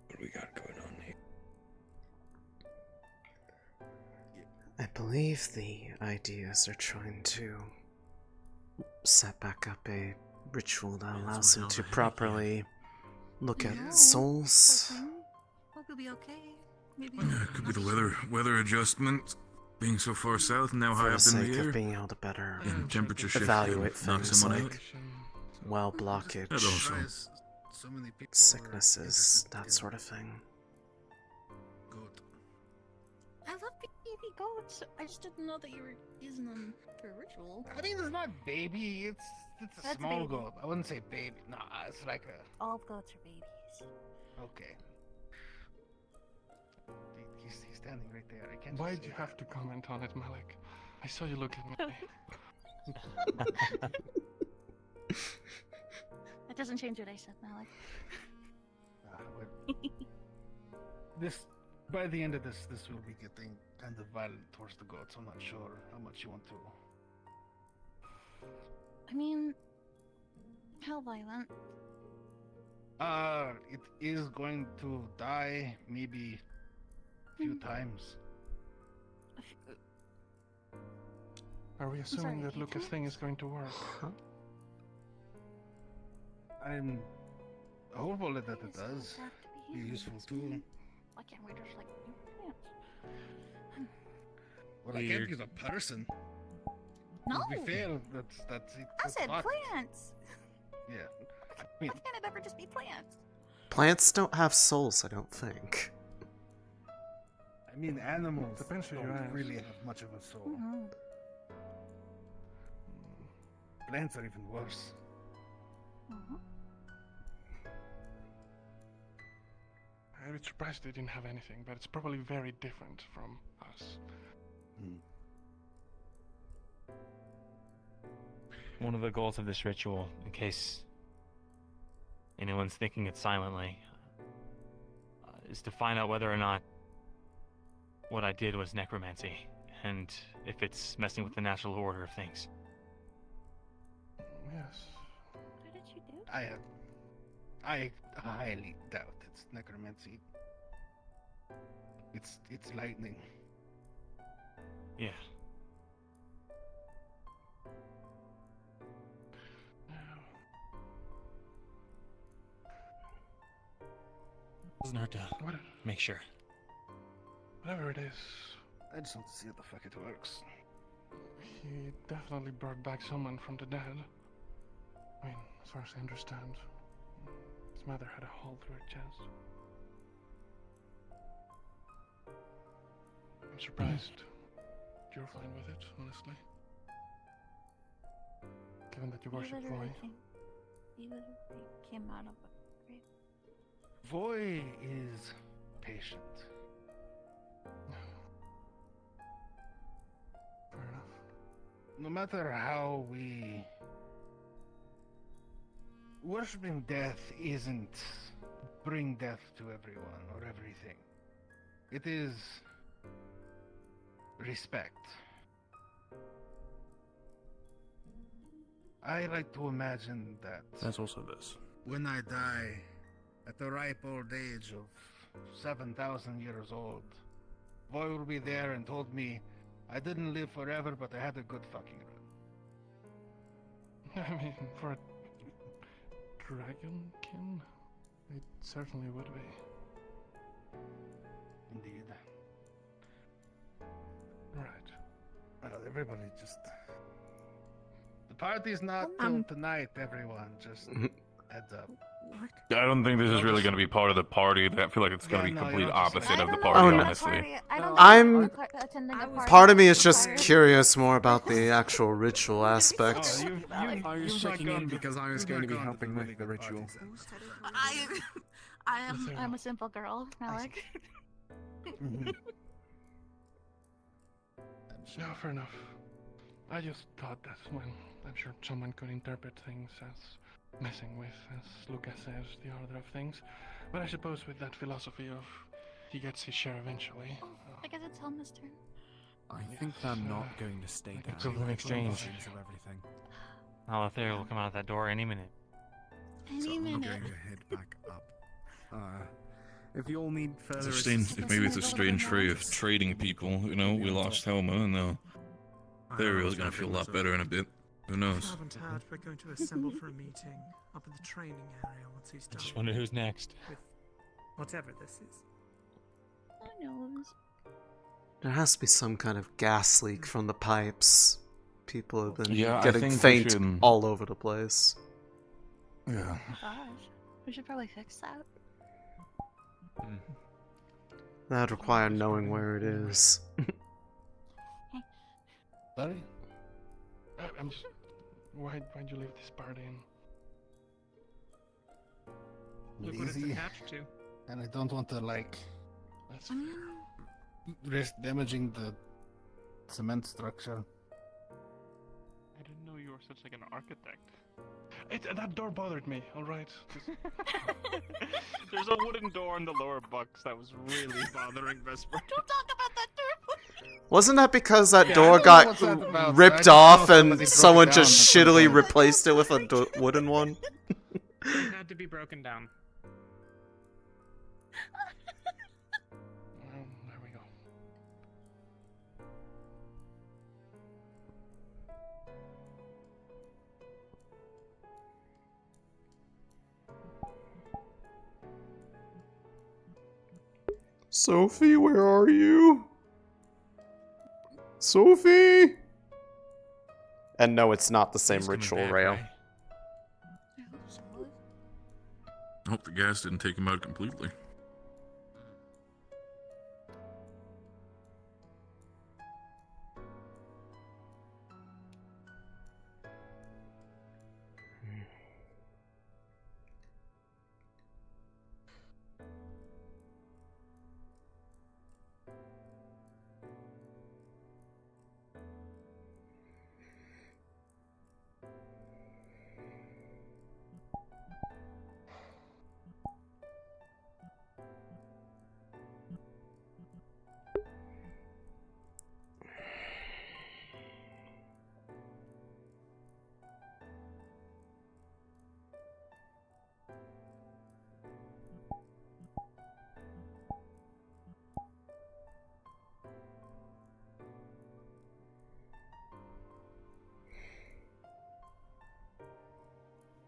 B: What do we got going on here?
A: I believe the ideas are trying to set back up a ritual that allows him to properly look at souls.
J: Hope you'll be okay. Maybe.
B: Yeah, it could be the weather adjustment, being so far south and now high
A: For the
B: up in
A: sake
B: the air.
A: of being able to better
B: And temperature shift
A: evaluate
B: could knock
A: things
B: someone
A: like
B: out.
A: well blockage,
B: That also.
A: sicknesses, that sort of thing.
J: I love baby goats. I just didn't know that you were using them for a ritual.
I: I mean, it's not baby. It's a
D: That's
I: small
D: baby.
I: goat. I wouldn't say baby. Nah, it's like a.
D: All goats are babies.
I: Okay. He's standing right there. I can't. Why did you have to comment on it, Malik? I saw you look at me.
D: That doesn't change what I said, Malik.
I: This, by the end of this will be getting kind of violent towards the goats. I'm not sure how much you want to.
D: I mean, how violent?
I: It is going to die maybe a few times. Are we assuming that Lucas thing is going to work? I'm hopeful that it does. Be a useful tool.
D: Why can't we just like do plants?
I: Well, I can't use a person.
D: No.
I: If we fail, that's it.
D: I said
I: fucked.
D: plants.
I: Yeah.
D: Why can't it ever just be plants?
A: Plants don't have souls, I don't think.
I: I mean, animals don't really have much of a soul.
H: plants are even worse.
I: I'm a bit surprised they didn't have anything, but it's probably very different from us.
T: One of the goals of this ritual, in case anyone's thinking it silently, is to find out whether or not what I did was necromancy, and if it's messing with the natural order of things.
I: Yes.
D: What did you do?
H: I highly doubt it's necromancy. It's lightning.
T: Yeah. Doesn't hurt to make sure.
I: Whatever it is,
H: I just want to see how the fuck it works.
I: he definitely brought back someone from the dead. I mean, as far as I understand, his mother had a hole through her chest. I'm surprised you're fine with it, honestly. Given that you worship Voy.
D: He literally came out of a grave.
H: Voy is patient.
I: Fair enough.
H: No matter how we... Worshipping death isn't bring death to everyone or everything. It is respect. I like to imagine that
G: That's also this.
H: when I die at the ripe old age of 7,000 years old, Voy will be there and told me I didn't live forever, but I had a good fucking run.
I: I mean, for a dragonkin, it certainly would be.
H: Indeed.
I: Right.
H: Well, everybody just... The party's not till tonight, everyone. Just heads up.
G: I don't think this is really going to be part of the party. I feel like it's going to be complete opposite of the
A: Oh,
G: party,
A: no.
G: honestly.
A: I'm... Part of me is just curious more about the actual ritual aspect.
U: I was checking in because I was going to be helping with the ritual.
D: I'm a simple girl, Malik.
I: No, fair enough. I just thought that, well, I'm sure someone could interpret things as messing with, as Lucas says, the order of things. But I suppose with that philosophy of he gets his share eventually.
D: I guess it's Helma's turn.
U: I think they're not going to stay down.
T: Equivalent exchange.
U: Of everything.
T: Alea will come out that door any minute.
D: Any
U: I'm
D: minute.
U: going to head back up. If you all need further
B: It's a strange, maybe it's a strange way of trading people, you know, we lost Helma and now Theriel's gonna feel a lot better in a bit. Who
V: I
B: knows?
V: haven't heard we're going to assemble for a meeting up in the training area once he's
T: I
V: done.
T: just wonder who's next.
V: With whatever this is.
D: Who knows?
A: There has to be some kind of gas leak from the pipes. People have been
G: Yeah, I
A: getting
G: think we
A: faint
G: should-
A: all over the place.
G: Yeah.
D: Gosh, we should probably fix that.
A: That'd require knowing where it is.
H: Sorry?
I: I'm just... Why'd you leave this party in?
H: Look what it's attached to. And I don't want to, like, risk damaging the cement structure.
I: I didn't know you were such like an architect. That door bothered me, alright?
T: There's a wooden door in the lower box that was really bothering Vesper.
D: Don't talk about that door.
A: Wasn't that because that
H: Yeah, I
A: door
H: don't know
A: got
H: what's that about. I
A: ripped
H: just know
A: off
H: somebody
A: and
H: broke it
A: someone
H: down
A: just
H: at some
A: shittily
H: point.
A: replaced it with a wooden one?
U: It had to be broken down.
I: There we go.
A: Sophie, where are you? Sophie! And no, it's not the same ritual rail.
B: I hope the gas didn't take him out completely.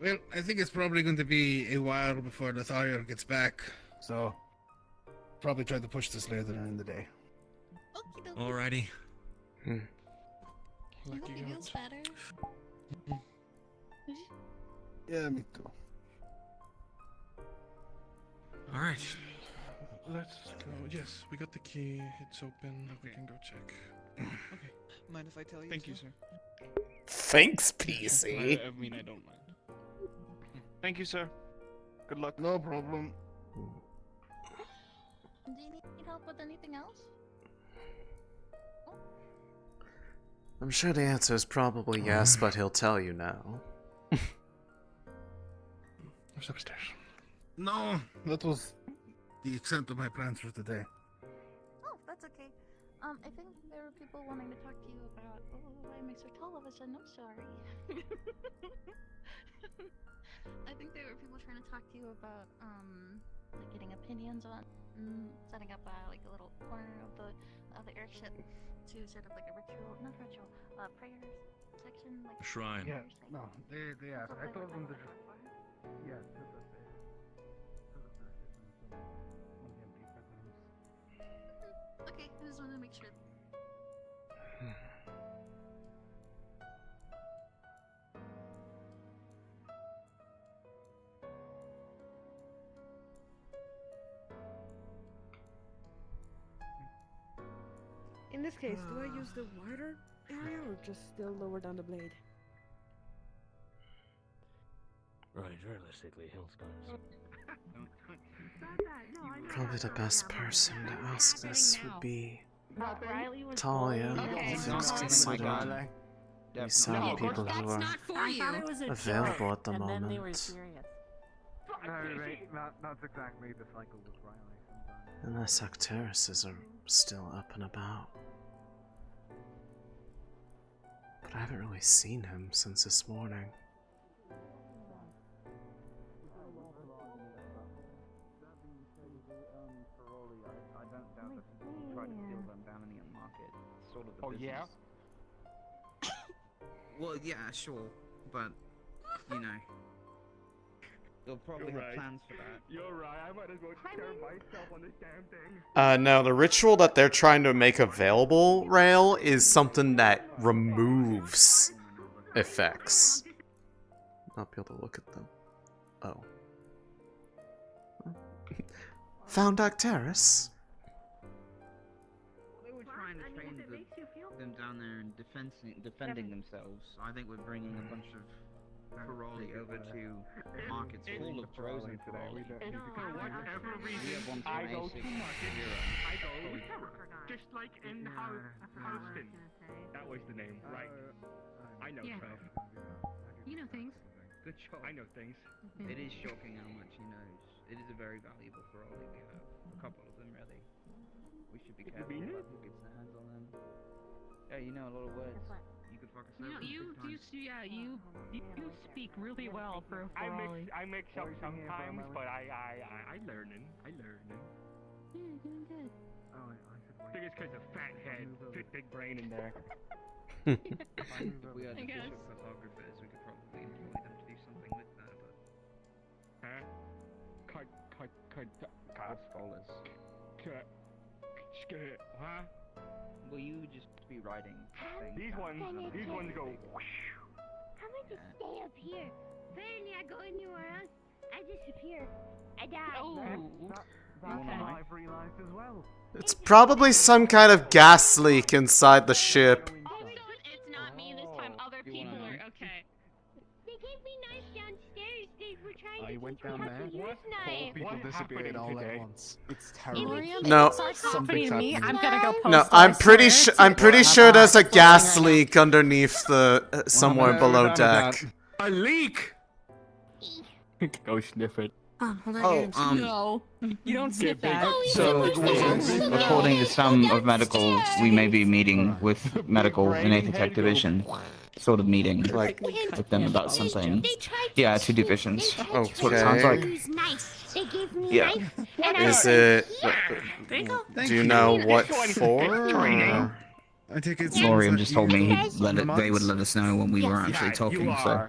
H: Well, I think it's probably going to be a while before the Thayer gets back, so probably try to push this later in the day.
C: Alrighty.
D: I hope he feels better.
H: Yeah, me too.
C: Alright.
I: Let's go. Yes, we got the key. It's open. We can go check.
M: Okay. Mind if I tell you?
I: Thank you, sir.
A: Thanks, PC.
I: I mean, I don't mind.
E: Thank you, sir. Good luck.
H: No problem.
D: Do you need help with anything else?
A: I'm sure the answer is probably yes, but he'll tell you no.
I: What's upstairs?
H: No, that was the extent of my plans for today.
D: Oh, that's okay. I think there were people wanting to talk to you about. Oh, why am I so tall all of a sudden? I'm sorry. I think there were people trying to talk to you about like getting opinions on setting up like a little corner of the airship to set up like a ritual, not ritual, prayer section, like
C: Shrine.
H: Yeah, no, they asked. I told them to just. Yeah,
D: okay, I just wanted to make sure.
S: In this case, do I use the wider area or just still lower down the blade?
O: Right, realistically, Hillstones.
A: Probably the best person to ask this would be Talia, all things considered. We saw people who are available at the moment.
K: That's exactly the cycle with Riley sometimes.
A: Unless Acteruses are still up and about. But I haven't really seen him since this morning.
R: Oh yeah. Well, yeah, sure, but you know, they'll probably have plans for that.
K: You're right. I might as well scare myself on this damn thing.
A: No, the ritual that they're trying to make available, Rail, is something that removes effects. Not be able to look at them. Oh. Found Acterus?
R: They were trying to train them down there and defending themselves. I think we're bringing a bunch of Feroli over to markets full of Droza Feroli.
K: For whatever reason, I go to market. I go just like in Houston. That was the name, right? I know stuff.
J: You know things.
R: Good job.
K: I know things.
R: It is shocking how much he knows. It is a very valuable Feroli we have. A couple of them, really. We should be careful about who gets their hands on them. Yeah, you know a lot of words. You could fuck us over.
J: You speak really well for a Feroli.
K: I mix up sometimes, but I learning.
J: Yeah, doing good.
K: I think it's because of fat head, big brain in there.
R: If we had the bishop photographers, we could probably employ them to do something with that, but...
K: Huh?
R: Cut scholars.
K: Huh?
R: Will you just be writing things?
K: These ones go whoosh.
P: How about to stay up here? Then I go anywhere else, I disappear. I die.
K: I've realized as well.
A: It's probably some kind of gas leak inside the ship.
J: It's not me this time. Other people are okay.
P: They gave me knives downstairs. They were trying to
K: went
P: teach me
K: down
P: how
K: there.
P: to use knives.
K: People disappeared all at once.
O: It's terrible.
A: No.
Q: Something's me. I'm gonna go post.
A: No, I'm pretty sure there's a gas leak underneath the somewhere below deck.
K: A leak.
O: Go sniff it.
Q: No, you don't skip that.
R: So, according to some of medical, we may be meeting with medical in 8th Tech Division. Sort of meeting, like, with them about something. Yeah, 2 divisions. That's what it sounds like.
P: They gave me
R: Yeah.
A: Is it... Do you know what for?
H: I think it's...
R: Lorium just told me they would let us know when we were actually talking, so...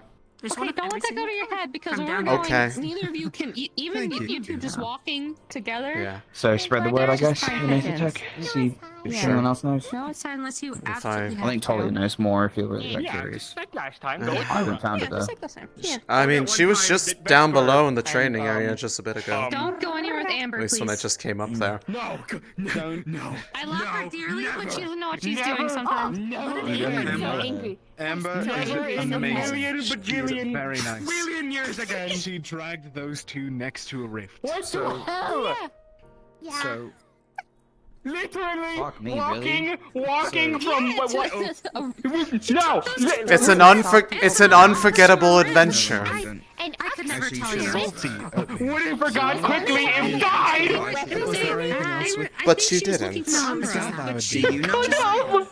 J: Okay, don't let that go to your head because
Q: From
J: we're
Q: down
J: going.
A: Okay.
J: Neither of you can, even
U: Thank
J: if
U: you.
J: you two just walking together.
A: Yeah.
R: So spread the word, I guess.
J: Just
R: The nature
J: seconds.
R: check. See if
J: Yeah.
R: anyone else knows.
J: No, it's fine unless you
A: I-
J: absolutely
R: I
J: have
R: think
J: to.
R: Talia knows more if you're really that
E: Yeah,
R: curious.
E: just like last time.
A: I
E: Go
R: I haven't found
J: Yeah,
R: it though.
J: just like the same. Yeah.
A: I mean, she was just down below in the
E: and,
A: training area just a bit ago.
J: Don't go anywhere with Amber,
A: At least
J: please.
A: when I just came up there.
E: No, no.
J: I love her dearly, but she doesn't know what she's
E: Never.
J: doing sometimes.
U: Amber
E: Never
U: is
E: in a
U: amazing.
E: million bajillion,
U: Very nice.
E: million years again.
U: She dragged those two next to a rift.
E: What
U: so,
E: the hell?
P: Yeah.
U: So,
E: Literally
R: Fuck me,
E: walking from
J: Yeah,
E: what?
J: it's
E: No,
A: It's an unforgettable adventure.
P: And
J: I could never tell you.
U: salty.
E: would have forgot quickly and died.
U: Was there anything else we
A: But you didn't.
U: Do you know?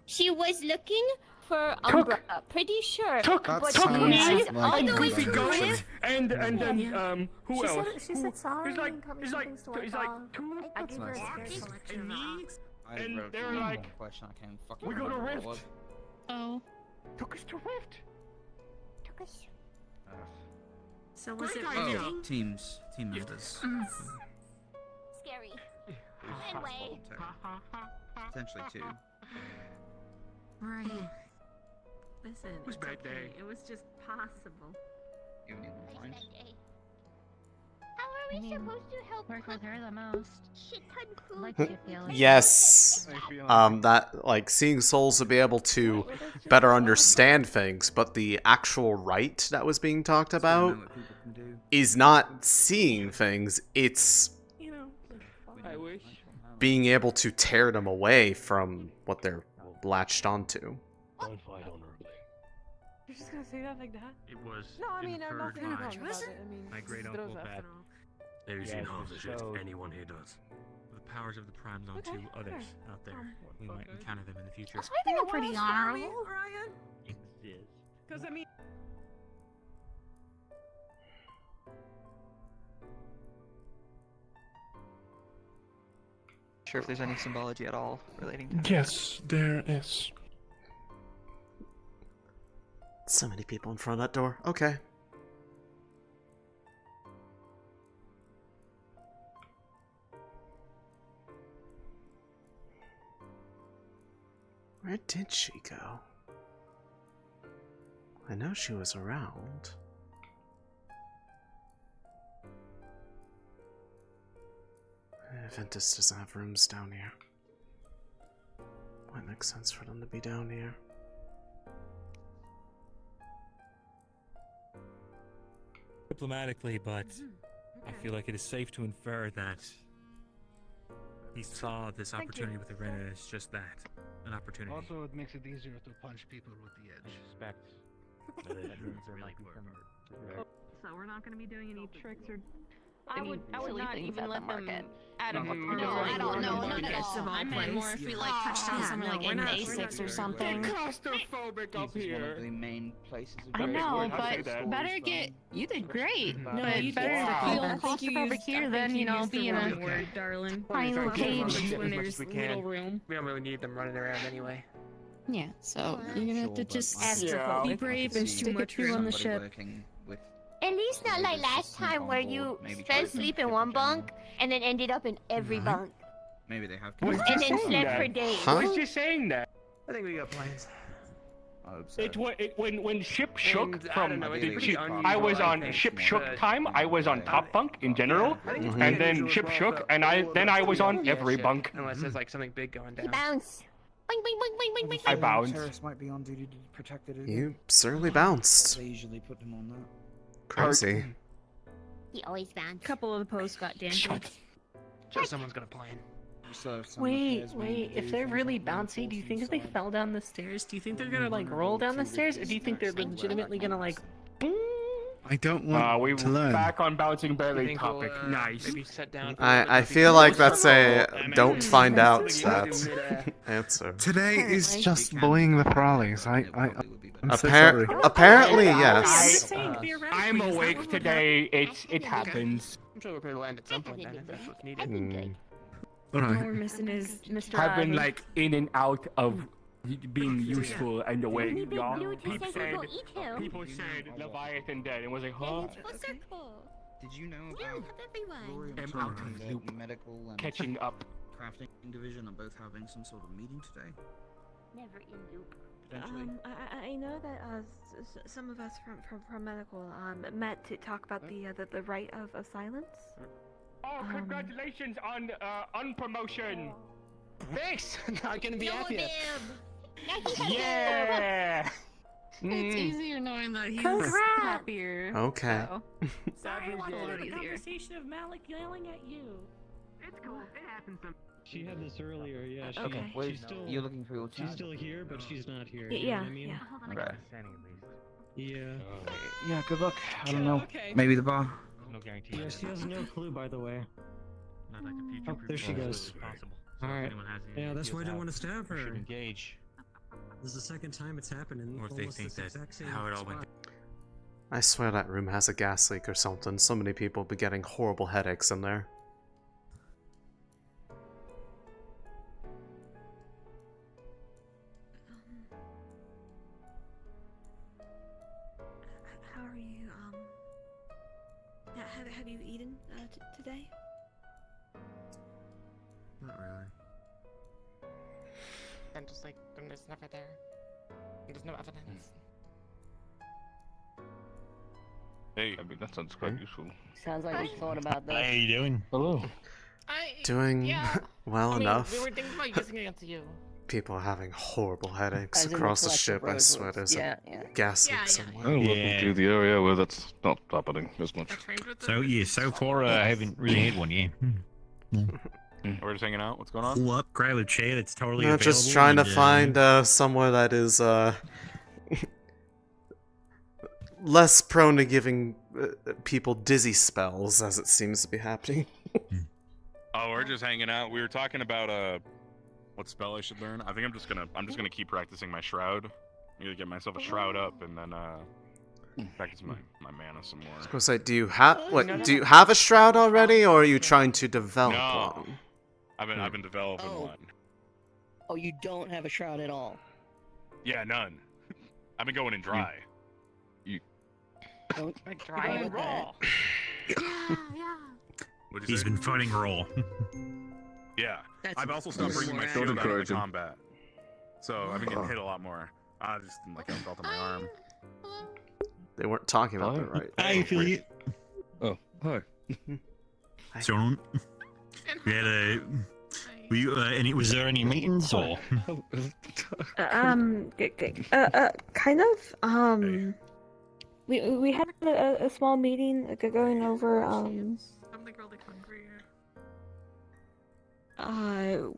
P: she was looking for Umbra, pretty sure.
E: Took
P: but
E: me
P: she was all
E: and
P: the way
E: Goofy
P: to
E: Ghost
P: Cliff.
E: and then who
Q: She
E: else?
Q: said, she said sorry
E: He's like
Q: and got me
E: he's
Q: some
E: like
Q: things to work
E: he's like
Q: on.
E: two
Q: I gave her a
U: nice.
Q: scary collection
E: and
Q: of
E: me
Q: rocks.
E: and they were like we go to Rift.
J: Oh.
E: Took us to Rift.
Q: So was it
E: Great idea.
Q: raining?
U: Team members.
P: Scary. Anyway.
U: Potentially two.
Q: Right. Listen,
E: Whose
Q: it's
E: birthday?
Q: okay. It was just possible.
P: How are we supposed to help
J: Work with her the most.
P: shit ton food?
J: Like you feel.
A: Yes. That, like, seeing souls to be able to better understand things, but the actual right that was being talked about is not seeing things, it's
E: I wish.
A: being able to tear them away from what they're latched onto.
O: Don't fight honorably.
M: You're just gonna say that like that?
O: It was
M: No, I mean, I'm not
O: inferred
M: gonna
O: by
M: talk about it. I mean,
O: my
M: this
O: great
M: is
O: uncle
M: Droza,
O: that
M: after all.
O: there's
C: Yeah,
O: knows the shit
C: so-
O: anyone here does.
C: The powers of the primes onto
M: Okay,
C: others
M: okay.
C: out there. We might encounter them in the future.
J: I think I'm pretty honorable.
M: Ryan?
C: Exist.
M: Because I mean, sure if there's any symbology at all relating to
I: Yes, there is.
A: So many people in front of that door. Okay. Where did she go? I know she was around. Ventus doesn't have rooms down here. Might make sense for them to be down here.
C: Diplomatically, but I feel like it is safe to infer that he saw this opportunity with Arena as just that, an opportunity.
H: Also, it makes it easier to punch people with the edge.
C: Respect.
Q: so we're not gonna be doing any tricks or.
J: I would
Q: silly
J: not
Q: things
J: even
Q: at
J: let
Q: the
J: them
Q: market.
J: out of a
Q: No,
J: no, I don't know, not at
Q: markets of
J: all.
Q: all
J: I meant more if we like touched on something like in Asix or something.
E: Claustrophobic up here.
R: The main places.
J: I know,
E: I'd say
J: but
E: that.
J: better get. You did great.
Q: No,
J: But
Q: you
J: better
Q: did.
J: to feel
Q: I think you
J: claustrophobic
Q: used-
J: here
Q: I
J: than,
Q: think
J: you know,
Q: used the
J: be in
Q: wrong
J: a
Q: word, darling.
J: tiny little cage.
Q: When there's little room.
F: We don't really need them running around anyway.
J: Yeah, so you're gonna have to just
Q: Be brave. There's too much room on the ship.
P: At least not like last time where you fell asleep in one bunk and then ended up in every bunk.
R: Maybe they have.
E: Was
P: And
E: just
P: then
E: saying
P: slept
E: that.
P: for days.
A: Huh?
E: Was just saying that.
F: I think we got plans.
E: When ship shook
F: And, I
E: from
F: don't know, I
E: the
F: think
E: ship,
F: it's
E: I was
F: unusual, I
E: on
F: think,
E: ship
F: but-
E: shook time. I was on top bunk in general,
F: I think it's
E: and then
F: unusual
E: ship
F: as well,
E: shook,
F: but
E: and I
F: we'll
E: then I was on
F: investigate
E: every
F: shit,
E: bunk.
F: Unless there's like something big going
P: He
F: down.
P: bounced. Boing, boing, boing, boing, boing, boing.
E: I bowed.
R: Terrorists might be on duty to protect it.
A: You certainly bounced.
R: They usually put them on that.
A: Crazy.
P: He always bounced.
Q: A couple of the posts got damaged.
F: Just someone's gonna plan.
L: Wait, if they're really bouncy, do you think if they fell down the stairs, do you think they're gonna like roll down the stairs, or do you think they're legitimately gonna like
U: I don't want
E: We
U: to learn.
E: back on bouncing barely
F: think we'll,
E: topic. Nice.
F: Maybe sit down.
A: I feel like that's a don't find out that answer.
U: Today is just bullying the Thrallies. I'm so sorry.
A: Apparently, yes.
E: I'm awake today. It happens.
F: I'm sure we're gonna land at some point then if that's what's needed.
Q: All we're missing is Mr.
E: I've been
Q: Ivan.
E: like in and out of
N: being useful in the way,
P: Any big
N: y'all.
P: blue
N: People
P: says
N: said,
P: we'll eat him.
N: people said Leviathan dead, and was like, huh?
V: Did you know about Rory and
N: I'm
V: Tom
N: out
V: and
N: of
V: the
N: loop.
V: medical and
N: Catching up.
V: crafting division are both having some sort of meeting today?
P: Never in loop.
V: Potentially.
Q: I know that some of us from medical met to talk about the right of silence.
N: Oh, congratulations on unpromotion.
L: Thanks. Not gonna be happy.
N: Yeah.
W: It's easier knowing that he's
D: Congrats!
W: happier.
A: Okay.
L: Sorry,
W: a little bit easier.
L: conversation of Malik yelling at you.
W: It's cool. It happens.
O: She had this earlier, yeah. She,
R: Okay, wait,
O: she's still,
R: you're looking for your
O: she's
R: chat?
O: still here, but she's not here.
Q: Yeah,
O: you know what I mean?
Q: yeah.
R: Okay.
O: Yeah.
R: Yeah, good luck. I don't know.
L: Okay.
R: Maybe the bar.
T: No guarantee.
O: Yeah, she has no clue, by the way.
T: Not like a future
O: Oh, there she
T: proof
O: goes.
T: possible.
O: All right.
T: If anyone has any
O: Yeah, that's
T: ideas
O: why I didn't
T: how
O: want to stab
T: we
O: her.
T: should engage,
O: This is the second time it's happened.
T: or if they think that how it all went.
A: I swear that room has a gas leak or something. So many people be getting horrible headaches in there.
Q: How are you? Have you eaten today?
V: Not really.
L: And just like, there's never there. There's no evidence.
G: Hey, I mean, that sounds quite useful.
L: Sounds like we thought about that.
T: How you doing?
G: Hello.
A: Doing
L: Yeah.
A: well
L: I mean,
A: enough.
L: we were thinking about using it against you.
A: People are having horrible headaches
L: As in the
A: across the
L: collective
A: ship. I swear
L: Rosewood.
A: there's
L: Yeah,
A: a
L: yeah.
A: gas
L: Yeah,
A: leak
L: yeah.
A: somewhere.
G: Oh, welcome to the area where that's not happening as much.
T: So yeah, so far I haven't really had one yet.
G: We're just hanging out. What's going on?
T: Pull up, grab a chair that's totally
A: No,
T: available.
A: just trying to
T: and,
A: find somewhere that is less prone to giving people dizzy spells, as it seems to be happening.
G: Oh, we're just hanging out. We were talking about what spell I should learn. I think I'm just gonna keep practicing my shroud. I'm gonna get myself a shroud up and then practice my mana some more.
A: I was gonna say, do you have a shroud already, or are you trying to develop
G: No.
A: one?
G: I've been developing one.
L: Oh, you don't have a shroud at all.
G: Yeah, none. I've been going in dry.
L: Don't try with that.
G: What'd you
T: He's
G: say?
T: been fighting roll.
G: Yeah.
L: That's
G: I've also stopped bringing my
L: more
G: shield out
L: accurate.
G: into combat. So I've been getting hit a lot more. I just didn't like how it felt on my arm.
A: They weren't talking about that, right?
T: I feel you.
G: Oh, hi.
T: So, we had a. Was there any meetings or?
Q: Kind of. We had a small meeting going over
W: I'm like really hungry.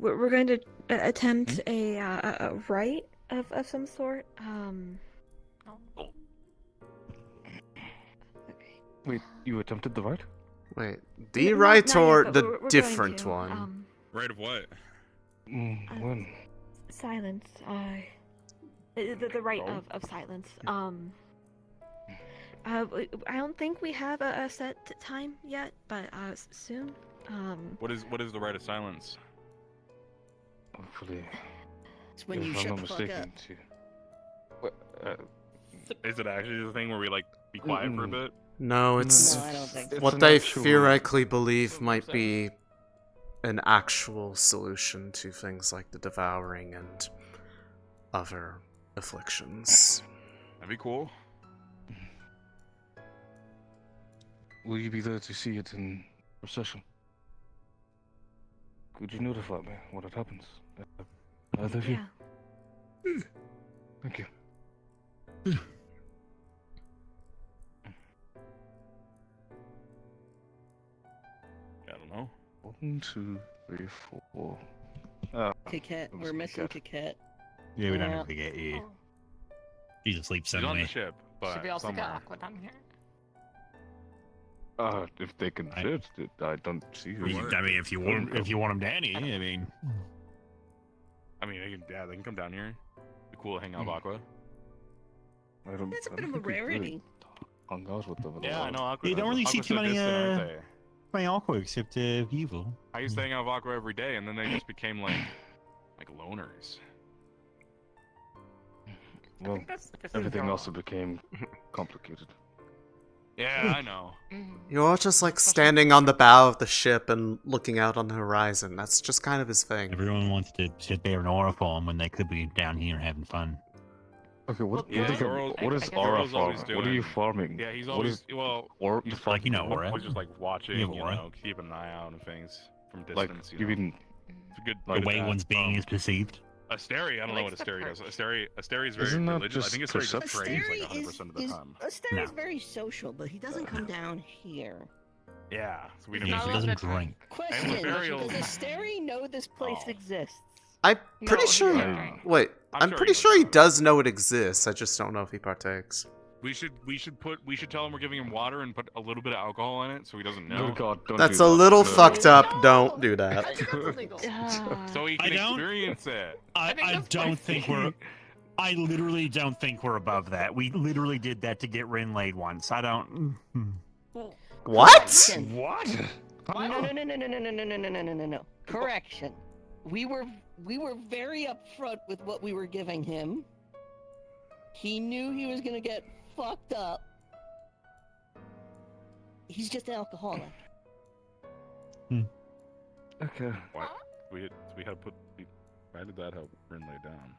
Q: we're going to attempt a rite of some sort.
G: Wait, you attempted the right?
A: Wait, the
Q: Not
A: right
Q: yet,
A: or
Q: but
A: the
Q: we're going
A: different
Q: to,
A: one?
G: Right of what? When?
Q: Silence. The rite of silence. I don't think we have a set time yet, but soon.
G: What is the right of silence?
V: Hopefully.
L: It's when you
G: if I'm
L: shut
G: not
L: the fuck
G: mistaken,
L: up.
G: is it actually the thing where we like be quiet for a bit?
A: No, it's
L: No, I don't think so.
A: what
V: It's
A: they
V: an actual-
A: theoretically believe might be an actual solution to things like the devouring and other afflictions.
G: That'd be cool.
V: Will you be there to see it in procession? Could you notify me when it happens? Either of you?
Q: Yeah.
V: Thank you.
G: I don't know.
V: 1, 2, 3, 4.
L: Kit, we're missing Kit.
T: Yeah, we don't
L: Yeah.
T: have to get you. He's asleep
G: He's on
T: somewhere.
G: the ship, but
L: Should we also get
G: somewhere.
L: Aqua down here?
V: If they can fit, I don't see who.
T: I mean, if you want him down here, I mean.
G: I mean, they can come down here. Be cool to hang out with Aqua.
V: I don't.
L: That's a
V: I
L: bit
V: don't
L: of a
V: think we've really
L: rarity.
V: hung out with them. at
G: Yeah,
V: all.
G: I know Aqua.
T: You don't really see
G: Aqua's
T: too
G: so
T: many
G: distant, aren't they?
T: Aqua except evil.
G: I used to hang out with Aqua every day, and then they just became like loners.
V: Well, everything also became complicated.
G: Yeah, I know.
A: You're all just like standing on the bow of the ship and looking out on the horizon. That's just kind of his thing.
B: Everyone wants to sit there in aura form when they could be down here having fun.
V: Okay, what
G: Yeah,
V: is
G: Zoro-
V: what is
G: Zoro's
V: aura
G: always
V: farm? What are you
G: doing-
V: farming?
G: Yeah, he's
V: What
G: always
V: is-
G: well.
V: or
G: he's
V: like, you know,
B: aura.
G: He's just like watching,
B: You
G: you,
B: have aura.
G: know, keep an eye out on things from
V: Like,
G: distance.
V: you mean
G: it's a good
B: The
G: good
B: way
G: at
B: one's
G: that.
B: being is perceived.
G: Astrea, I don't know what Astrea does. Astrea is very
V: Isn't that
G: religious. I
V: just
G: think Astrea just
V: perception?
G: prays like 100% of the time.
K: Astrea is very social, but he doesn't come down here.
G: Yeah, so we
B: Yeah,
G: don't
B: he doesn't drink.
K: Question:
G: Ethereal-
K: Does Astrea know this place exists?
A: I'm pretty
K: No,
A: sure.
K: he doesn't.
A: Wait, I'm
G: sure
A: pretty
G: he
A: sure he does know it exists. I just don't know if he partakes.
G: We should tell him we're giving him water and put a little bit of alcohol in it so he doesn't know.
V: Oh God, don't
A: That's
V: do
A: a
V: that.
A: little
V: No.
A: fucked up. Don't do that.
G: So he
B: I
G: can
B: don't-
G: experience it.
B: I don't think we're. I literally don't think we're above that. We literally did that to get Rin laid once. I don't.
A: What?
V: What?
K: No. Correction. We were very upfront with what we were giving him. He knew he was gonna get fucked up. He's just an alcoholic.
V: Okay.
G: What? We had to put. Why did that help Rin lay down?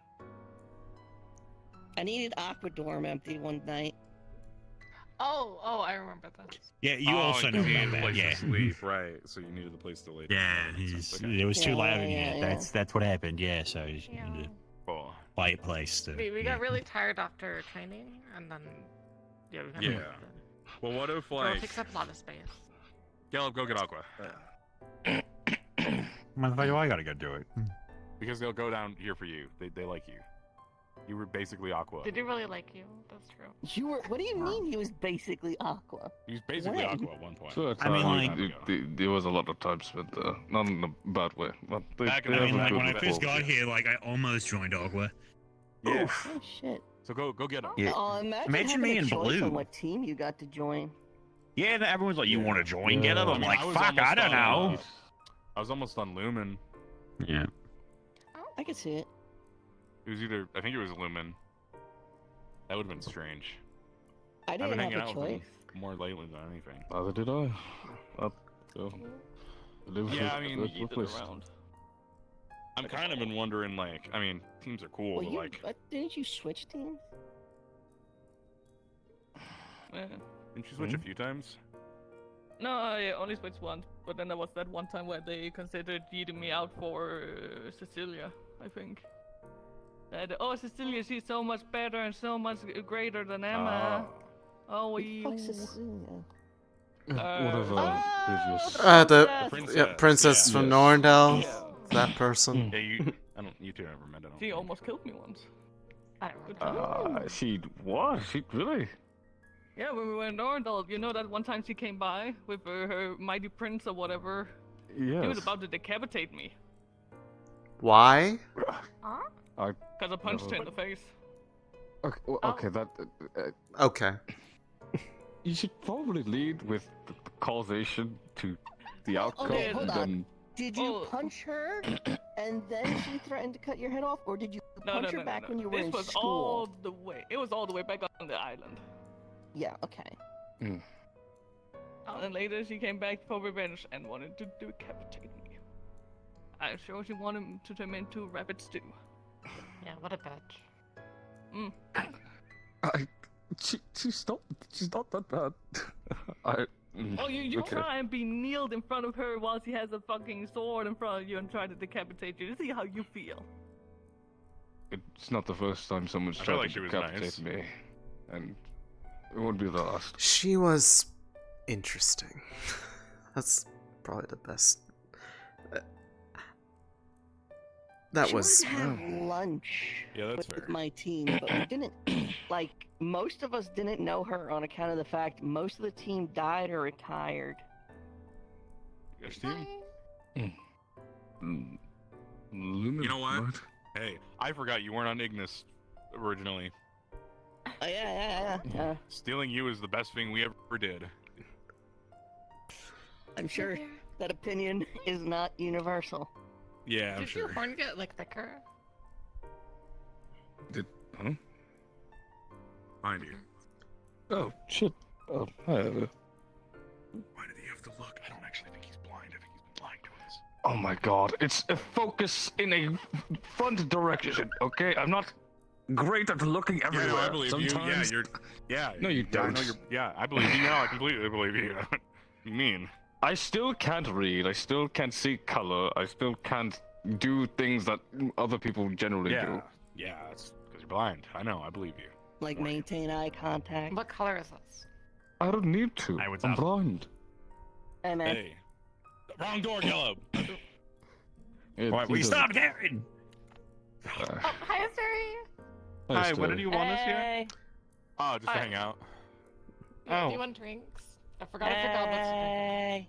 K: I needed Aquadorm empty one night.
W: Oh, I remember that.
B: Yeah, you also know
G: you
B: about
G: needed a
B: that.
G: place
B: Yeah.
G: to sleep, right? So you needed a place to lay.
B: Yeah,
G: down.
B: it was too loud in here.
K: Yeah.
B: That's what happened. Yeah, so you need to
G: Oh.
B: buy a place. To,
W: We
B: yeah.
W: got really tired after training, and then we had
G: Yeah. Well, what if
W: Girl
G: like
W: takes up a lot of space.
G: Caleb, go get Aqua?
B: Motherfucker, I gotta go do it.
G: Because they'll go down here for you. They like you. You were basically Aqua.
W: Did he really like you? That's true.
K: You were. What do you mean he was basically Aqua?
G: He was basically
K: When?
G: Aqua at one point.
V: So
B: I mean,
V: there was a lot of time spent there. Not in a bad way. But they,
G: Back in
V: they
G: the
V: have a
B: Like
V: good
B: when I first
V: rapport.
B: got here, like I almost joined Agua.
G: Yeah.
K: Oh shit.
G: So go get him.
B: Yeah.
K: Oh, imagine
B: Imagine me
K: having a
B: in
K: choice
B: blue.
K: on what team you got to join.
B: Yeah, everyone's like, "You want to join? Get up!" I'm like,
G: was
B: "Fuck, I
G: almost
B: don't
G: on,
B: know."
G: I was almost on Lumen.
B: Yeah.
K: I can see it.
G: It was either I think it was Lumen. That would have been strange.
K: I
G: I've been
K: didn't
G: hanging
K: have a
G: out with
K: choice.
G: him more lately than anything.
V: Neither did I. So,
G: Yeah, I mean,
V: that's replaced.
G: I'm kind of been wondering, like, I mean, teams are cool,
K: Well,
G: but
K: you
G: like,
K: didn't you switch teams?
G: didn't you switch a few times?
S: No, I only switched once, but then there was that one time where they considered yeeting me out for Cecilia, I think. That, oh, Cecilia, she's so much better and so much greater than Emma. Oh, you.
K: Fuck Cecilia.
V: Whatever previous.
A: The princess from Norndel. That person.
G: Yeah, you. I don't. You two never met. I don't.
S: She almost killed me once. I don't
V: She what? She really?
S: Yeah, when we were in Norndal, you know that one time she came by with her mighty prince or whatever. He was
V: Yes.
S: about to decapitate me.
A: Why?
V: I.
S: Because I punched her in the face.
V: Okay, well, okay that.
A: Okay.
V: You should probably lead with the causation to the outcome.
K: Okay, hold
V: then
K: on. Did you punch her and then she threatened to cut your head off, or did you punch her back when you were
S: This
K: in
S: was
K: school?
S: all the way. It was all the way back on the island.
K: Yeah. Okay.
S: And then later she came back for revenge and wanted to decapitate me. I'm sure she wanted to turn me into rabbit stew.
W: Yeah, what a bitch.
V: She's not that bad.
S: Oh, you
V: okay.
S: try and be kneeled in front of her while she has a fucking sword in front of you and try to decapitate you to see how you feel.
V: It's not the first time someone's
G: I feel
V: tried
G: like
V: to
G: she was
V: decapitate
G: nice.
V: me, and it won't be the last.
A: She was interesting. That's probably the best. That
K: She
A: was.
K: wanted to have lunch
G: Yeah, that's
K: with
G: fair.
K: my team, but we didn't. Like most of us didn't know her on account of the fact most of the team died or retired.
G: Which team?
V: Lumen,
G: You know what? Hey, I forgot you weren't on Ignis originally.
K: Yeah.
G: Stealing you is the best thing we ever did.
K: I'm sure that opinion is not universal.
G: Yeah, I'm
W: Did
G: sure.
W: your horn get like thicker?
V: Huh?
G: Behind you.
V: Oh shit. Oh, hi.
G: Why did he have to look? I don't actually think he's blind. I think he's been lying to us.
V: Oh my god, it's a focus in a front direction, okay? I'm not great at looking everywhere.
G: Yeah, no, I believe
V: Sometimes...
G: you. Yeah,
V: No, you
G: yeah, I
V: don't.
G: know you're. I believe you. No, I completely believe you. What do you mean?
V: I still can't read, I still can't see color, I still can't do things that other people generally do.
G: Yeah, it's because you're blind. I know. I believe you.
K: Like maintain eye contact.
W: What color is this?
V: I don't need to.
T: Hey, what's
V: I'm
T: up?
V: blind.
K: Hey, man.
G: Hey, wrong door, yellow.
T: Why, we stop, Karen!
W: Oh, hi, Astrea.
E: Hi, what did you want us here?
G: Oh, just to hang out.
W: Do you want drinks? I forgot if your goblets to drink.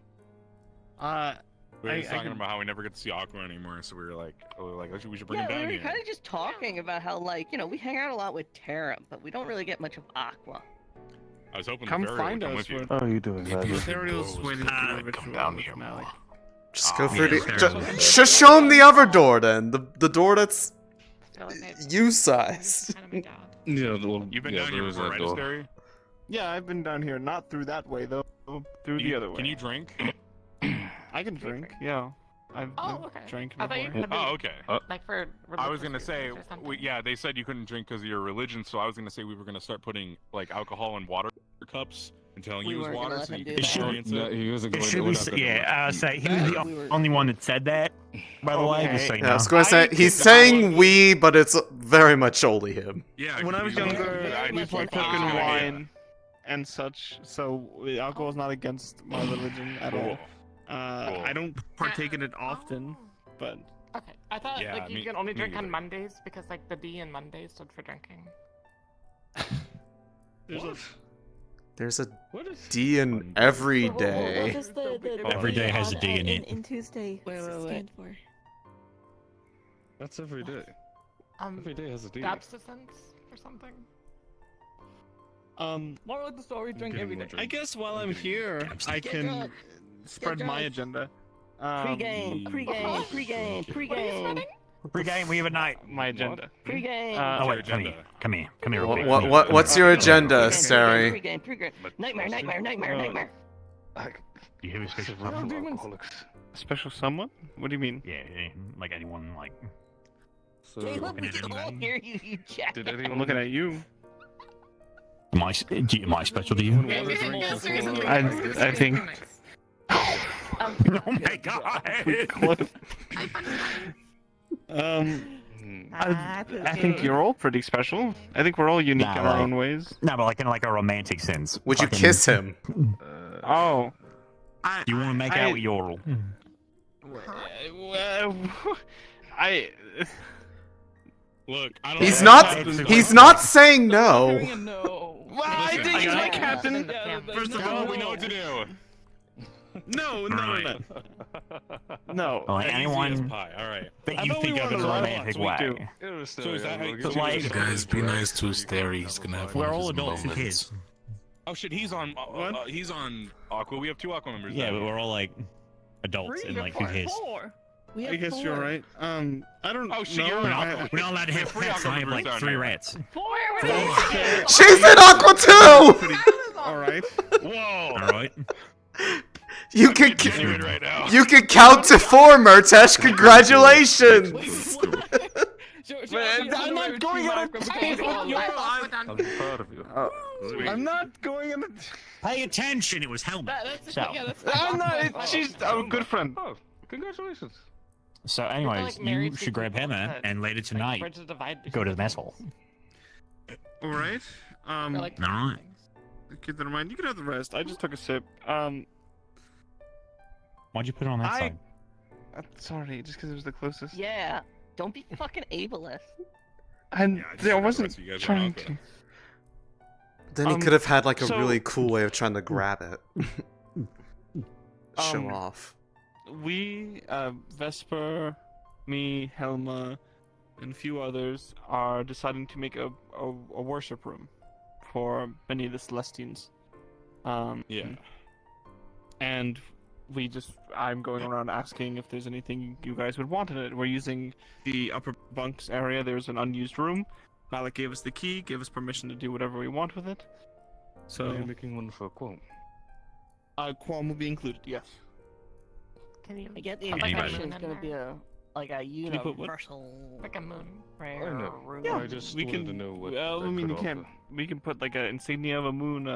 G: We were just talking about how we never get to see Aqua anymore, so we were like, we should bring him
K: Yeah,
G: down
K: we
G: here.
K: were kind of just talking about how, like, you know, we hang out a lot with Terra, but we don't really get much of Aqua.
G: I was hoping
C: Come
G: the Fevira
C: find
G: would come
C: us.
G: with you.
V: How are you doing,
C: Ethereal's waiting for the
G: come
C: ritual
G: down
C: with
G: here,
C: Malik.
A: Just go through the. Just show him the other door then. The door that's you sized.
V: Yeah, well,
G: You've been
V: yeah,
G: down here
V: there is
G: before,
V: that
G: right,
V: door.
G: Astrea?
C: Yeah, I've been down here, not through that way though. Through the other way.
G: Can you drink?
C: I can drink. Yeah, I've
W: okay.
C: drank
W: I thought you
C: before.
W: could be,
G: Oh, okay.
W: like for
G: I was
W: religious
G: gonna say,
W: reasons or something.
G: yeah, they said you couldn't drink because of your religion, so I was gonna say we were gonna start putting like alcohol in water cups and telling
K: We
G: you it was
K: weren't gonna
G: water
K: let
G: so
K: him
G: you
K: do
G: could
K: that.
G: experience
V: No,
G: it.
V: he wasn't
T: It
V: going
T: should
V: we're
T: be,
V: not gonna
T: yeah, say he was the
K: We were-
T: only one that said that. By the way, just so you
A: Yeah, I
T: know.
A: was going to say he's saying we, but it's very much only him.
G: Yeah.
C: When I was younger,
G: I
C: we
G: just
C: partook
G: thought it
C: in
G: was a good idea.
C: wine and such, so alcohol is not against my religion at all.
G: Cool.
C: I don't partake in it often, but
W: Okay, I thought
G: Yeah,
W: like you
G: me-
W: can only
G: me
W: drink on
G: neither.
W: Mondays because like the D in Monday stood for drinking.
A: There's a
V: What is...
A: D in every
Q: What
A: day.
Q: does the
T: Every day has a D in it.
Q: in Tuesday stand for?
V: That's every day. Every day has a D.
W: Abstinence or something. More like the story, drink
V: Give
W: every
V: him a
W: day.
C: I guess while I'm here, I
K: Get
C: can
K: drunk.
C: spread my agenda.
K: Pre-game, pre-game, pre-game, pre-game,
T: Pre-game, we have a night.
C: My agenda.
K: pre-game.
T: Oh wait, come here, come here, come here. real quick.
A: What's your agenda, Stary?
K: Pre-game, pre-game. Nightmare, nightmare, nightmare, nightmare.
T: Do you have a special
V: Run
T: someone?
V: from alcoholics.
C: Special someone? What do you mean?
T: Yeah, like anyone, like.
V: So,
K: Caleb, we can all hear you, you jack.
V: did
C: I'm
V: anyone
C: looking at you.
T: Am I special to you?
V: want to drink before?
C: I think.
T: Oh my god!
C: I think you're all pretty special. I think we're all unique
T: Nah,
C: in our
T: right.
C: own ways.
T: No, but like in like a romantic sense.
A: Would you
T: Fucking-
A: kiss him?
C: Oh.
T: You want to make out with Yorl?
C: I.
G: Look, I don't
A: He's
G: know.
A: not. He's not saying no.
W: No.
C: Well, I
G: Listen,
C: think he's
G: I
C: my
G: got-
C: captain.
W: First
C: of
G: No,
C: all,
G: we know what to do.
C: No.
T: Right.
C: No.
T: Like
G: Easy as
T: anyone
G: pie. All right.
T: that
C: I
T: you
C: thought we
T: think of
C: were
T: in a
C: on the
T: romantic
C: robots, we
T: way.
C: do.
G: So is that how you
T: But like,
H: Guys, be nice to Astrea. He's gonna have
T: we're
H: one of
T: all
H: his
T: adults. Who
H: moments.
T: cares?
G: Oh shit, he's on. He's on Aqua. We have 2 Aqua members.
T: Yeah,
G: now.
T: but we're all like adults and like who cares?
K: We have
C: I guess you're
K: 4.
C: right. I don't
G: Oh shit,
C: know.
G: you're an
C: I-
G: Aqua.
T: We're not allowed to have
G: Three
T: pets.
G: Aqua
T: I have
G: members
T: like
G: down
T: 3
G: here.
T: rats.
A: She's in Aqua too.
C: All right.
G: Whoa.
T: All right.
A: You can
G: Genuine right now.
A: you can count to 4, Murtesh. Congratulations.
C: I'm not going on a date with you.
V: I'm proud of you.
C: I'm not going on a.
T: Pay attention. It was Helmet. So,
C: I'm not. She's a good friend.
V: Oh, congratulations.
T: so anyways,
W: like married
T: you
W: to
T: should grab
W: people
T: Hannah
W: that,
T: and later tonight
W: bridges divide
T: go to the mess hall.
C: All right.
W: Or, like,
T: All right.
C: Keep that in mind. You can have the rest. I just took a sip.
T: Why'd you put it on that side?
C: Sorry, just because it was the closest.
K: Yeah. Don't be fucking ableist.
C: And
G: Yeah, I just
C: I
G: forgot
C: wasn't
G: the rest of you guys were
C: trying
G: Aqua.
C: to.
A: Then he could have had like a
C: so-
A: really cool way of trying to grab it. Show
C: Um,
A: off.
C: We, Vesper, me, Helma, and a few others are deciding to make a worship room for many of the Celestians.
G: Yeah.
C: And I'm going around asking if there's anything you guys would want in it. We're using the upper bunks area. There's an unused room.
E: Malik gave us the key, gave us permission to do whatever we want with it. So
V: you're making one for Qualm.
E: Qualm will be included, yes.
K: I get the
V: Can you
K: impression
V: imagine?
K: it's gonna be a
E: you put what?
K: universal
W: Like a moon
V: I
W: prayer
V: know.
W: or
E: Yeah,
V: I just
E: we
V: wanted
E: can.
V: to know what
E: Well,
V: I
E: I mean,
V: could
E: you can.
V: offer.
E: We can put like an insignia of a moon,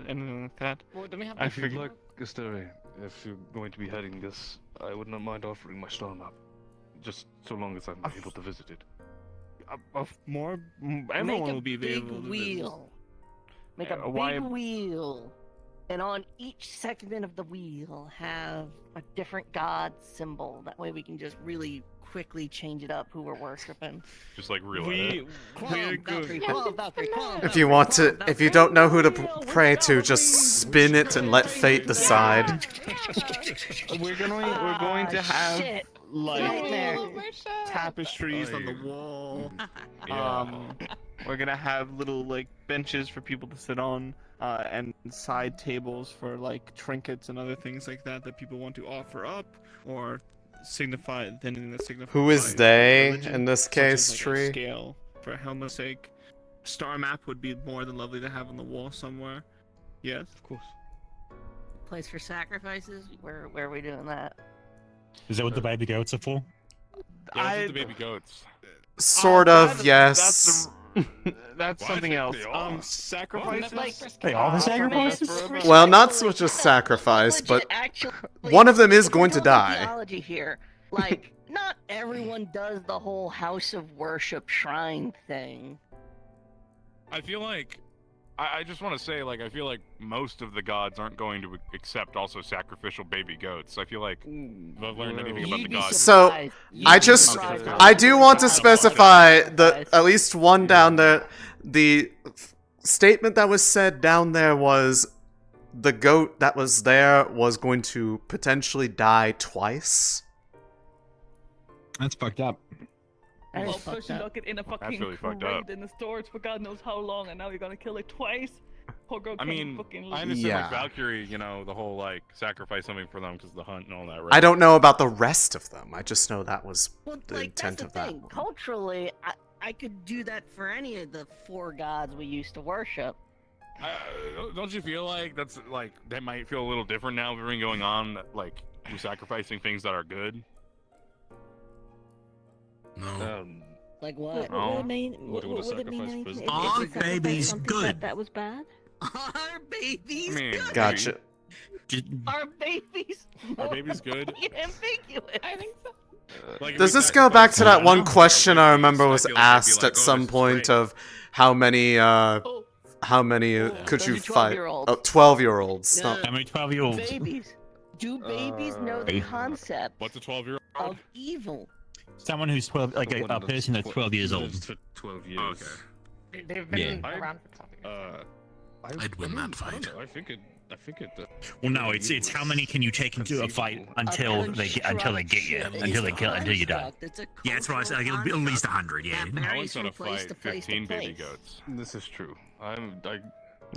E: anything like that.
W: Well, do we have
E: I
V: If you'd
E: figured.
V: like, Astrea, if you're going to be heading this, I would not mind offering my star map. Just so long as I'm able to visit it.
E: Everyone
K: Make a
E: will be
K: big
E: able to
K: wheel. Make a
E: why-
K: big wheel, and on each segment of the wheel have a different god symbol. That way we can just really quickly change it up who we're worshiping.
G: Just like real
E: We're
K: Valkyrie, Qualm, Valkyrie, Qualm,
A: If you want to, if you don't know who to pray to, just spin it and let fate decide.
E: We're going to have
K: shit.
E: like
K: Nightmare.
E: tapestries on the wall. We're gonna have little like benches for people to sit on, and side tables for like trinkets and other things like that that people want to offer up or signify anything that signifies.
A: Who is they
E: religion,
A: in this
E: such
A: case,
E: as, like, a
A: Tree?
E: scale for Helma's sake. Star map would be more than lovely to have on the wall somewhere. Yes, of course.
K: Place for sacrifices. Where are we doing that?
B: Is that what the baby goats are for?
G: Yeah, those are the baby goats.
A: Sort of, yes.
E: That's
G: What?
E: something else.
G: They are.
E: Sacrifices.
B: They are the sacrifices?
A: Well, not so much a sacrifice, but
K: Actually,
A: one of them is
K: if we're
A: going to
K: doing
A: die.
K: Theology here, like not everyone does the whole house of worship shrine thing.
G: I feel like I just want to say, like, I feel like most of the gods aren't going to accept also sacrificial baby goats. I feel like if I've learned anything about the gods.
A: So, I do want to specify that at least one down there, the statement that was said down there was the goat that was there was going to potentially die twice.
I: That's fucked up.
S: Well, first you lock it in a fucking
G: really fucked up.
S: crate in the storage for God knows how long, and now you're gonna kill it twice. Poor girl
G: I
S: can't
G: mean,
S: fucking
G: I
S: live.
G: understand
A: Yeah.
G: like Valkyrie, you know, the whole like sacrifice something for them because the hunt and all that. Right?
A: I don't know about the rest of them. I just know that was
K: Well,
A: the
K: like
A: intent
K: that's
A: of
K: the
A: that.
K: thing. Culturally, I could do that for any of the 4 gods we used to worship.
G: Don't you feel like that's like that might feel a little different now? With everything going on, like we're sacrificing things that are good.
H: No.
K: Like what?
V: What would it mean? What would it mean anything?
I: Our
V: we sacrificed
I: baby's
V: something
I: good.
V: That was bad.
K: Our baby's
G: I mean,
K: good.
A: Gotcha.
K: Our baby's
G: Our baby's good.
K: ambiguous. I think so.
G: Like, if
A: Does
G: we
A: this go back to
G: sacrifice
A: that one
G: something,
A: question I remember was
G: speculate, they'd be
A: asked
G: like,
A: at
G: "Oh,
A: some
G: this is
A: point
G: great."
A: of how many could
K: Those
A: you
K: are
A: fight?
K: 12-year-olds.
A: Oh, 12-year-olds.
K: Yeah.
B: How many 12-year-olds?
K: Babies. Do babies know the concept
G: What's a 12-year-old?
K: of evil?
B: Someone who's 12, like a person that's 12 years old.
V: For 12 years.
W: They've been
B: Yeah.
W: around for 12 years.
I: I'd win that fight.
V: I think it.
B: Well, no, it's how many can you take into a fight until they get you, until you die. Yeah, that's right. So like, it'll be at least 100. Yeah.
G: I once got to fight 15 baby goats.
V: This is true.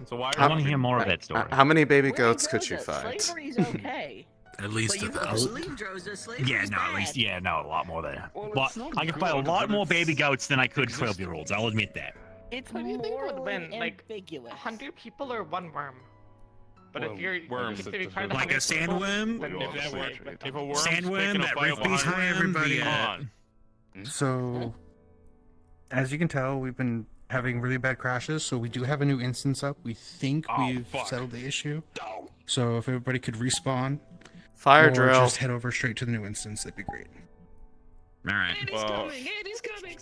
G: So why?
B: I want to hear more of that story.
A: How many baby goats could you fight?
K: Slavery's okay.
I: At least
K: But you won't
I: 1,000.
K: believe, Droza, slavery's
B: Yeah, no, at
K: bad.
B: least, yeah, no, a lot more there.
K: Well,
B: But
K: it's not
B: I could fight a
K: good,
B: lot
K: but
B: more
K: it's-
B: baby goats than I could 12-year-olds. I'll admit that.
K: It's
W: What do you think would win?
K: morally
W: Like
K: ambiguous.
W: 100 people or one worm? But
V: Well,
W: if you're
V: worms
W: if
V: are
W: you're trying to
B: Like a sandworm?
G: If a worm's
B: Sandworm
G: picking a
B: that
G: fight
B: rips
G: behind
B: high
G: you,
B: everybody
G: come
B: up.
G: on.
I: So, as you can tell, we've been having really bad crashes, so we do have a new instance up. We think we've settled the issue. So if everybody could respawn,
A: Fire
I: or
A: drill.
I: just head over straight to the new instance, that'd be great.
B: All right.
K: Andy's coming! Andy's coming!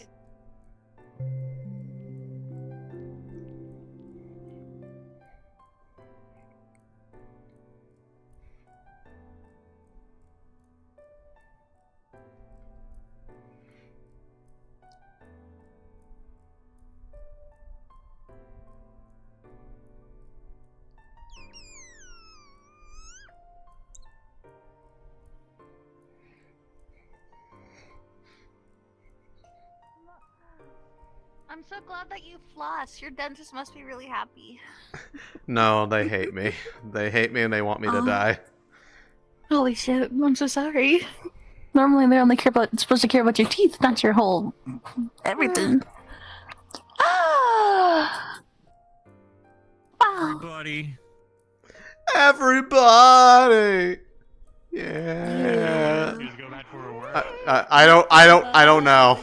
D: I'm so glad that you floss. Your dentist must be really happy.
A: No, they hate me. They hate me and they want me to
D: Oh.
A: die.
D: Holy shit, I'm so sorry. Normally they only supposed to care about your teeth, not your whole everything.
B: everybody.
A: Everybody. Yeah. I don't know.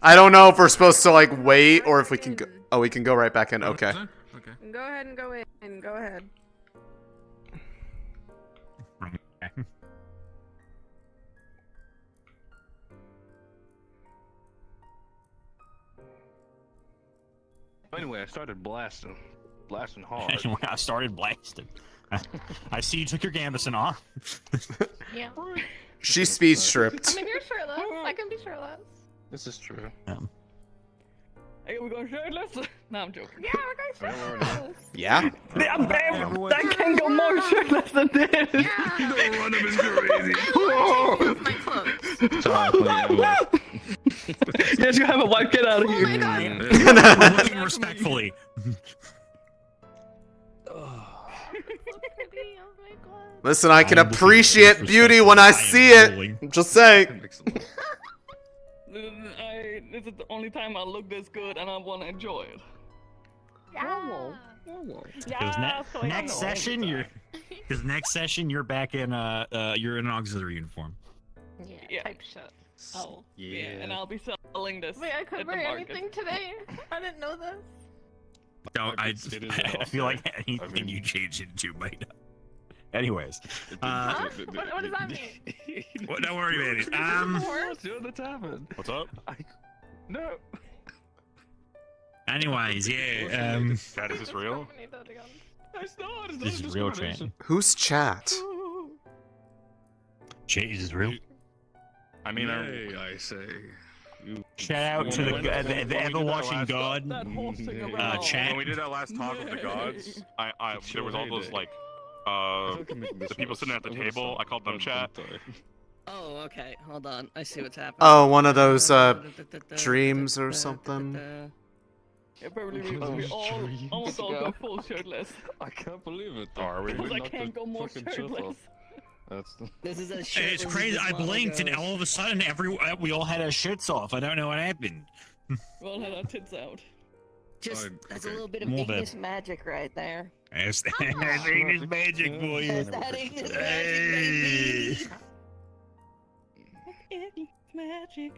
A: I don't know if we're supposed to like wait or if we can go. Oh, we can go right back in. Okay.
J: Go ahead and go in. Go ahead.
V: Anyway, I started blasting hard.
B: Anyway, I started blasting. I see you took your gambeson off.
J: Yeah.
A: She's speed stripped.
J: I mean, you're shirtless. I can be shirtless.
V: This is true.
S: Hey, we going shirtless? No, I'm joking.
J: Yeah, we're going shirtless.
A: Yeah.
S: Damn, that can go more shirtless than this.
J: Yeah.
V: Don't run him crazy.
J: Oh, my clothes.
S: Yes, you have a wife. Get out of here.
B: We're looking respectfully.
A: Listen, I can appreciate beauty when I see it. I'm just saying.
S: This is the only time I look this good, and I want to enjoy it.
J: Yeah.
B: Because next session you're back in you're in an auxiliary uniform.
J: Yeah. Type shit.
S: Oh. Yeah. And I'll be selling this.
J: Wait, I
S: at
J: couldn't
S: the
J: wear
S: market.
J: anything today. I didn't know this.
B: No, I feel like anything you change it into might not. Anyways,
J: Huh? What does that mean?
B: well, don't worry about it.
V: What's happened?
G: What's up?
V: No.
B: Anyways, yeah.
G: God, is this real?
V: It's not.
B: This is real chat.
A: Who's chat?
B: Chat is real.
G: I mean,
V: I say.
B: Shout out to the ever-watching god. Chat.
G: When we did that last talk with the gods, there was all those like the people sitting at the table. I called them chat.
K: Oh, okay. Hold on. I see what's happening.
A: Oh, one of those dreams or something.
S: Apparently we all almost all go full shirtless.
V: I can't believe it.
G: Are we?
S: Because I can't go more shirtless.
K: This is a
B: It's crazy. I blinked and all of a sudden we all had our shirts off. I don't know what happened.
S: We all had our tits out.
K: Just that's a little bit of
B: More than-
K: Ignis magic right there.
B: That's Ignis magic, boy.
K: That's that Ignis magic,
B: Hey.
K: baby.
S: Magic.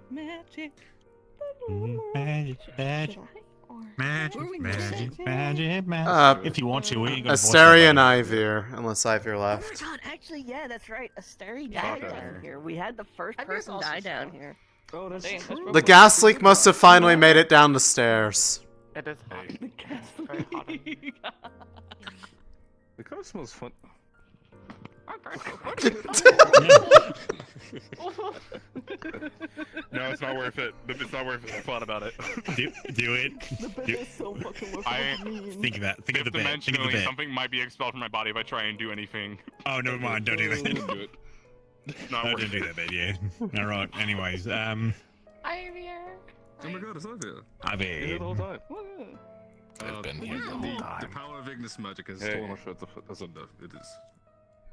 B: Magic, magic. If you want to, we can go to
A: Astrea and Ivir, unless Ivir
K: Oh
A: left.
K: my god, actually, yeah, that's right. Astrea died down here. We had the first person die down here.
V: Oh, that's true.
A: The gas leak must have finally made it down the stairs.
J: It is hot.
S: The gas
J: Very hot.
V: It kind of smells fun.
G: No, it's not worth it. It's not worth it. I thought about it.
B: Do it.
S: The bed is so fucking worth
B: Think of that. Think of the bed. Think of the
G: Dimensionally,
B: bed.
G: something might be expelled from my body if I try and do anything.
B: Oh, never mind. Don't do that.
G: Do it. Not
B: No,
G: worth
B: don't do
G: it.
B: that, bed. Yeah. All right. Anyways,
J: I'm here.
V: Oh my god, it's Ivir.
B: I've
V: Been here the whole time.
H: I've been here the whole
V: The
H: time.
V: power of Ignis magic has
G: Hey.
V: stolen our shirts. It is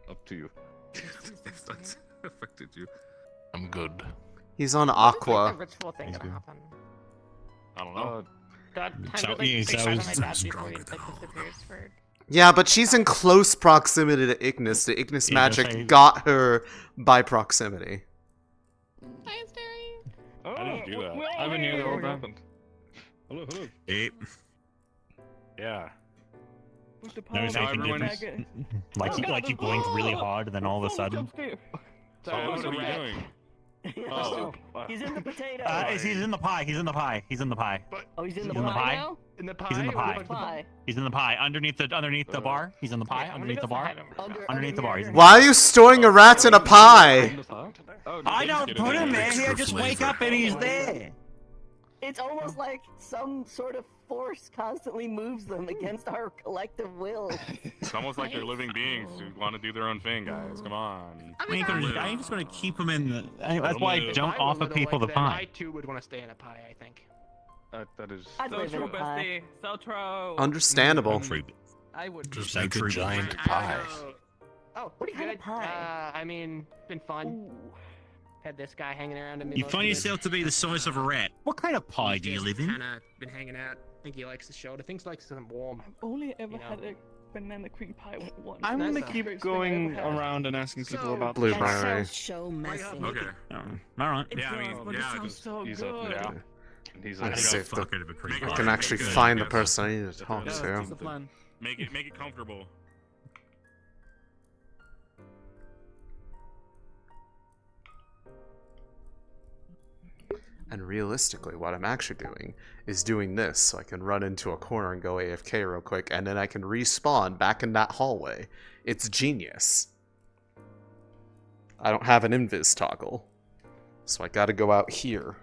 V: up to you. If that's affected you.
H: I'm good.
A: He's on
J: The
A: Aqua.
J: ritual thing gonna happen.
G: I don't know.
J: God, time
B: So-
J: to like
B: yeah,
J: fix
B: so
J: out
B: it's
J: of my dad before he
H: stronger
J: like
H: than all
J: disappears for.
A: Yeah, but she's in close proximity to Ignis. The Ignis
B: Yeah,
A: magic
B: that's right.
A: got her by proximity.
J: Hi, Astrea.
V: Oh,
G: How did you do that?
V: I've been here the whole time. Hello, hello.
B: Hey.
G: Yeah.
S: With the
B: No,
S: power
B: it's
S: of
B: anything
S: the
B: different.
S: maggot.
B: Like you blinked really hard, and then all of a sudden.
G: So what are we doing? Oh.
K: He's in the potato.
B: He's in the pie. He's in the pie. He's in the pie.
K: Oh, he's in the
B: He's in the
K: pie
B: pie.
K: now?
V: In the pie?
B: He's in the
K: Or
B: pie.
K: pie?
B: He's in the pie. Underneath the bar. He's in the pie.
J: Yeah,
B: Underneath the bar. Underneath the bar. He's in
A: Why are you storing a rat in a pie?
B: I don't put him there. He'll just wake up and he's there.
K: It's almost like some sort of force constantly moves them against our collective will.
G: It's almost like they're living beings who want to do their own thing, guys. Come on.
B: I ain't just gonna keep him in the. That's why I don't offer people the
N: I
B: pie.
N: too would want to stay in a pie, I think.
V: That is.
K: I'd
S: So
K: live in
S: true,
K: a pie.
S: bestie. So true.
A: Understandable.
S: I would.
H: Just
B: So
H: make a
B: true.
H: giant
N: I
H: pie.
N: don't know. Oh, pretty
K: kind of
N: good.
K: pie?
N: I mean, been fun. Had this guy hanging around him.
B: You find yourself to be the size of a rat. What kind of pie do you live in?
N: Kind of been hanging out. Think he likes the shoulder. Thinks likes something warm.
S: Only ever
N: You know.
S: had a banana cream pie once.
E: I'm
S: That's
E: gonna
S: the
E: keep
S: first thing I
E: going
S: ever had.
E: around and asking people about
A: Blueberry.
K: So messy.
G: Okay.
B: All right.
S: It
G: Yeah, I
S: does,
G: mean,
S: but it
G: yeah,
S: sounds
G: just
S: so
V: he's
S: good.
V: up now. And he's
A: Let's
V: like,
A: see if the-
B: Fuck it, a cream
A: I
B: pie.
A: can actually
G: Good.
A: find the
G: Yeah,
A: person I need to talk
V: that's
A: to.
E: the plan.
G: Make it comfortable.
A: And realistically, what I'm actually doing is doing this so I can run into a corner and go AFK real quick, and then I can respawn back in that hallway. It's genius. I don't have an invis toggle, so I gotta go out here.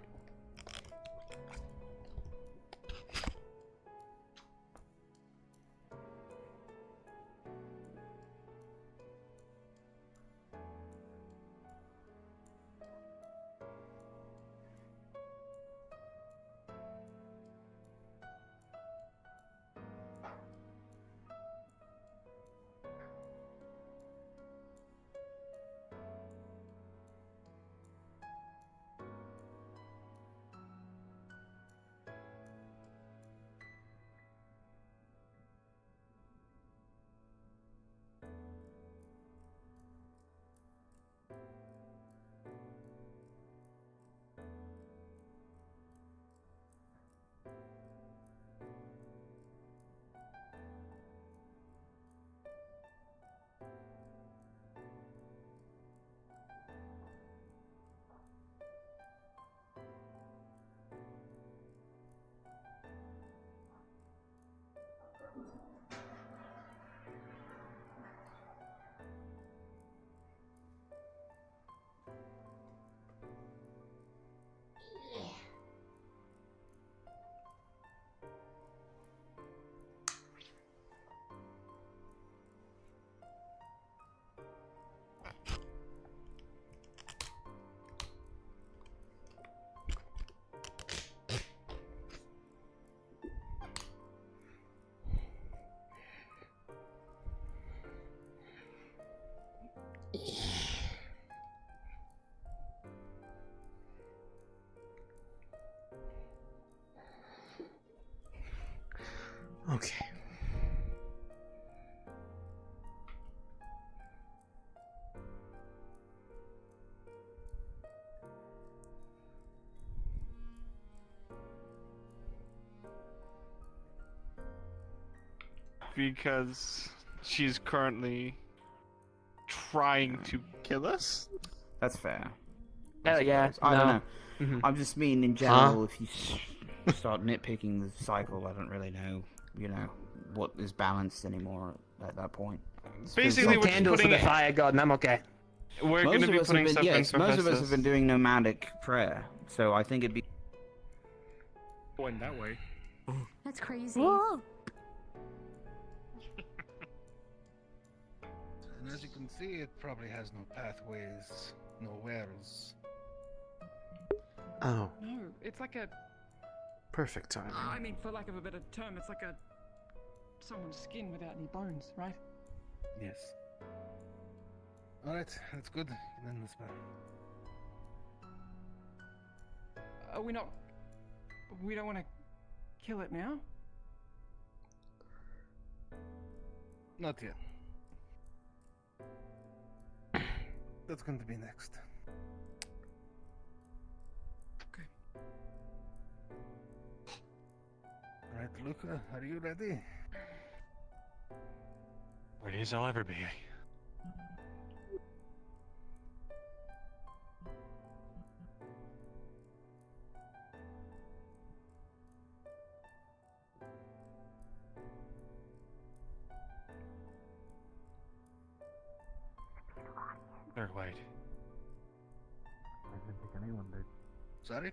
A: Okay.
E: Because she's currently trying to kill us?
R: That's fair.
N: Hell yeah.
R: I don't
N: no.
R: know.
N: Mhm.
R: I'm just mean in general, if you start nitpicking the cycle, I don't really know, what is balanced anymore at that point.
E: Basically, we're just
N: Candle for
E: putting
N: the fire god, and I'm okay.
E: We're going to be putting stuff in
R: most of us have been doing nomadic prayer, so I think it'd be.
C: Going that way.
P: That's crazy.
I: And as you can see, it probably has no pathways, no wells.
A: Oh,
O: No, it's like a.
A: perfect timing.
O: I mean, for lack of a better term, it's like a. someone's skin without any bones, right?
I: Yes. Alright, that's good. Then this man.
O: Are we not. We don't want to kill it now?
I: Not yet. That's going to be next.
O: Okay.
I: Alright, Luca, are you ready?
T: Ready as I'll ever be. Third wait.
E: I didn't think anyone did.
I: Sorry?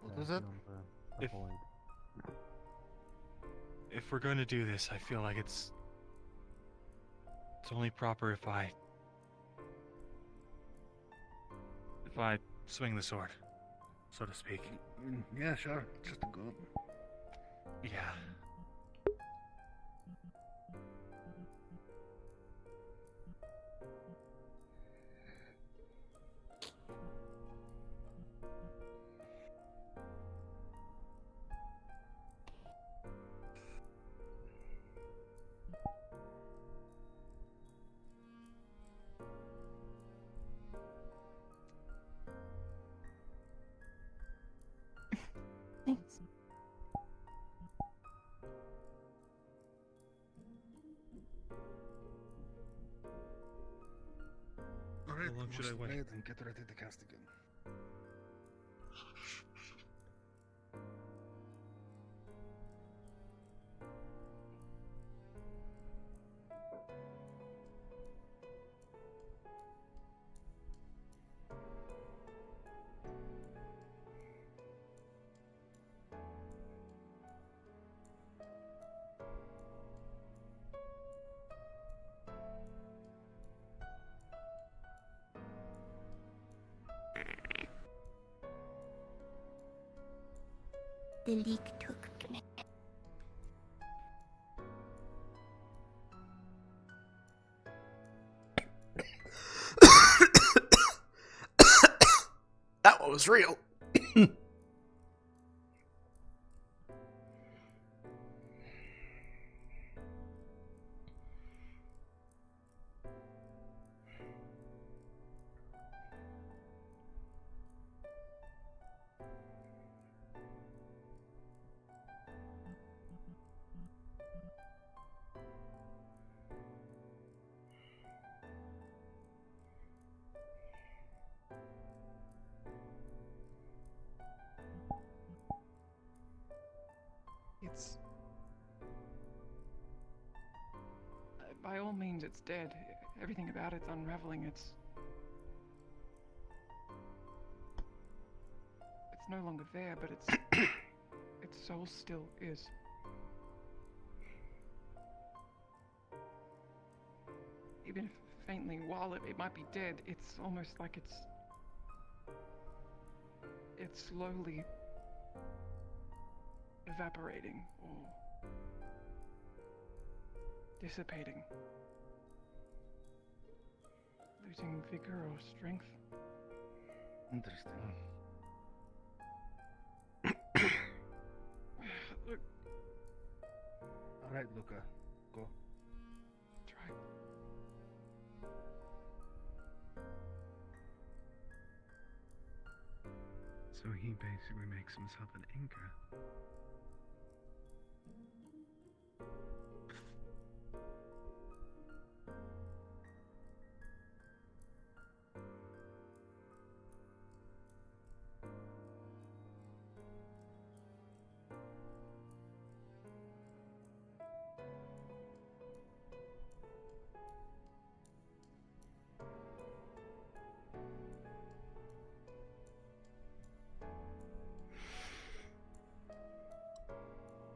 I: What was that?
T: If we're going to do this, I feel like it's only proper if I swing the sword, so to speak.
I: Yeah, sure. Just a go.
T: Yeah.
C: Should I wait?
I: And get ready to cast again.
P: The leak took me.
A: That one was real.
F: It's... by all means, it's dead. Everything about it's unraveling. It's no longer there, but its soul still is. Even if faintly, while it might be dead, it's almost like it's slowly evaporating or dissipating, losing vigor or strength.
I: Interesting.
F: Look.
I: All right, Luca, go.
F: Try.
C: So he basically makes himself an anchor.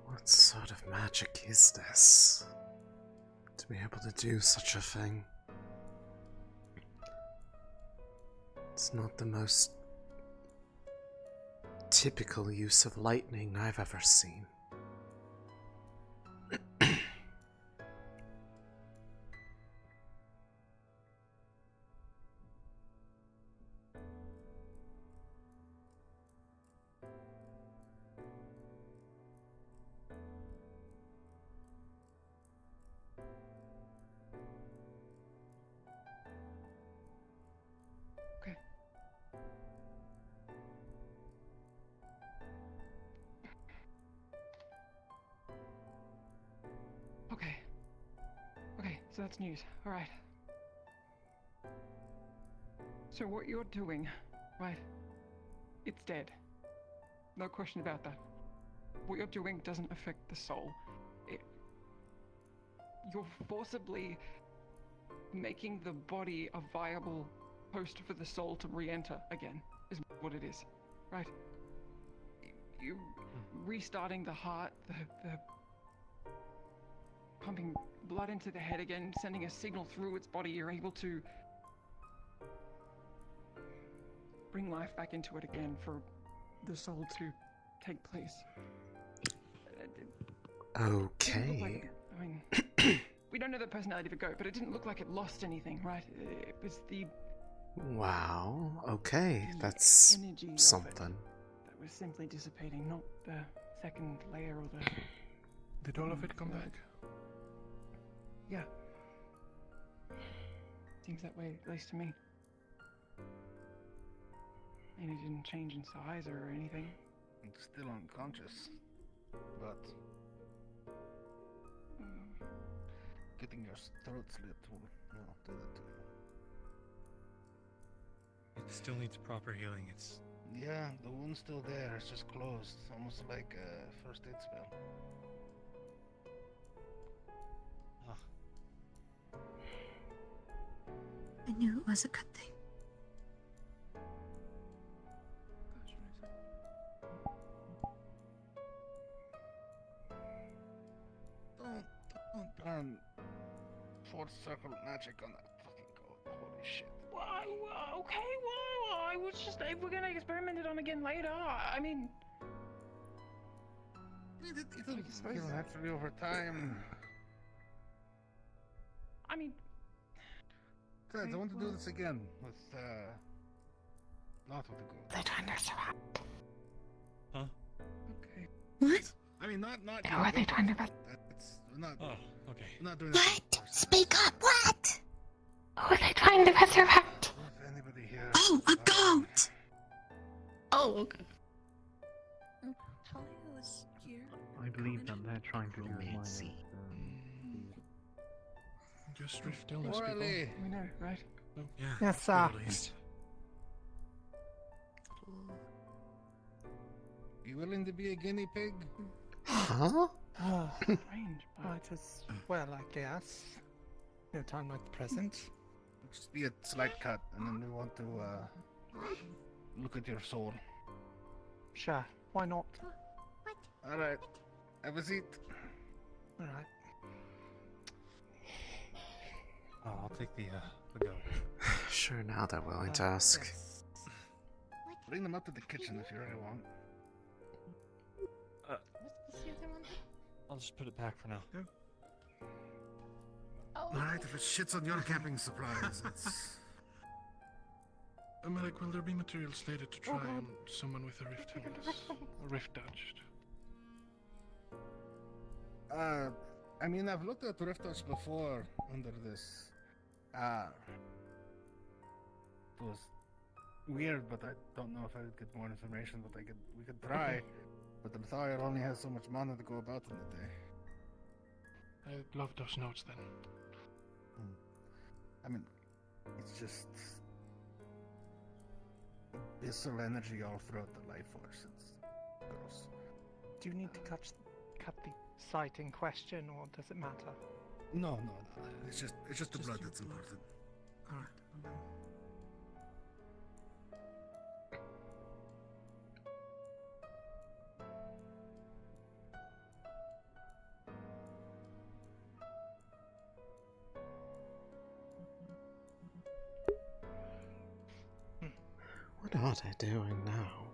A: What sort of magic is this? To be able to do such a thing. It's not the most typical use of lightning I've ever seen.
F: Okay, so that's news. Alright. So what you're doing, right? It's dead. No question about that. What you're doing doesn't affect the soul. You're forcibly making the body a viable host for the soul to re-enter again, is what it is, right? You restarting the heart, the pumping blood into the head again, sending a signal through its body. You're able to bring life back into it again for the soul to take place.
A: Okay.
F: I mean, we don't know the personality of a goat, but it didn't look like it lost anything, right? It was the...
A: Wow, okay, that's
F: energy of
A: something.
F: it that was simply dissipating, not the second layer or the...
I: Did all of it come back?
F: Yeah. Seems that way, at least to me. And it didn't change in size or anything.
I: It's still unconscious, but getting your throat slit will, do that to you.
C: It still needs proper healing. It's
I: Yeah, the wound's still there. It's just closed. Almost like a first aid spell.
Q: I knew it was a good thing.
I: Don't burn fourth circle magic on that fucking goat. Holy shit.
F: Okay, well, I was just, we're gonna experiment it on again later. I mean,
I: It'll heal naturally over time.
F: I mean,
I: Guys, I want to do this again with, not with the goat.
Q: They're trying to survive.
C: Huh?
I: Okay.
Q: What?
I: I mean, not.
Q: Who are they trying to?
I: It's not.
C: Oh, okay.
I: We're not doing
Q: What? Speak up! What? Who are they trying to resurrect?
I: If anybody here.
Q: Oh, a goat!
K: Oh, okay.
Q: Talia was here.
E: I believe that they're trying to do
V: Just drift illness,
I: Morally.
F: We know, right?
C: Yeah.
N: Yes, sir.
C: At least.
I: You willing to be a guinea pig?
A: Huh?
F: Strange,
N: Might as well, I guess. No time like the present.
I: Just be a slight cut, and then we want to look at your soul.
N: Sure, why not?
I: All right, have a seat.
N: All right.
C: Oh, I'll take the goat.
A: Sure, now they're willing to ask.
I: Bring them up to the kitchen if you really want.
C: I'll just put it back for now.
I: All right, if it shits on your camping supplies, it's.
V: Medic, will there be materials needed to try on someone with a rift illness? A rift dodged?
I: I mean, I've looked at rift touch before under this. It was weird, but I don't know if I could get more information. But we could try. But the Thire only has so much mana to go about in the day.
V: I'd love those notes then.
I: I mean, it's just visceral energy all throughout the life force. It's gross.
N: Do you need to cut the site in question, or does it matter?
I: No. It's just the blood that's important.
N: All right.
A: What are they doing now?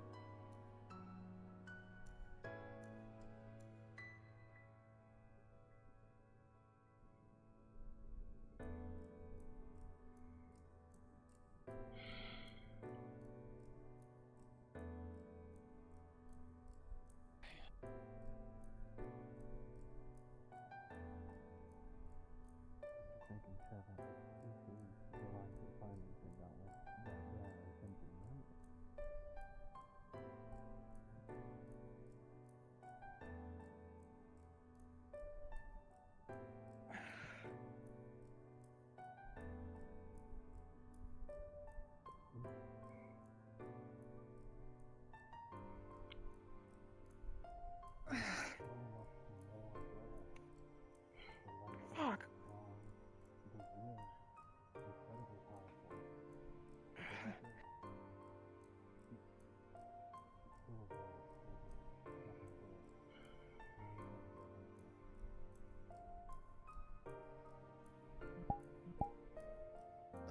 N: Fuck.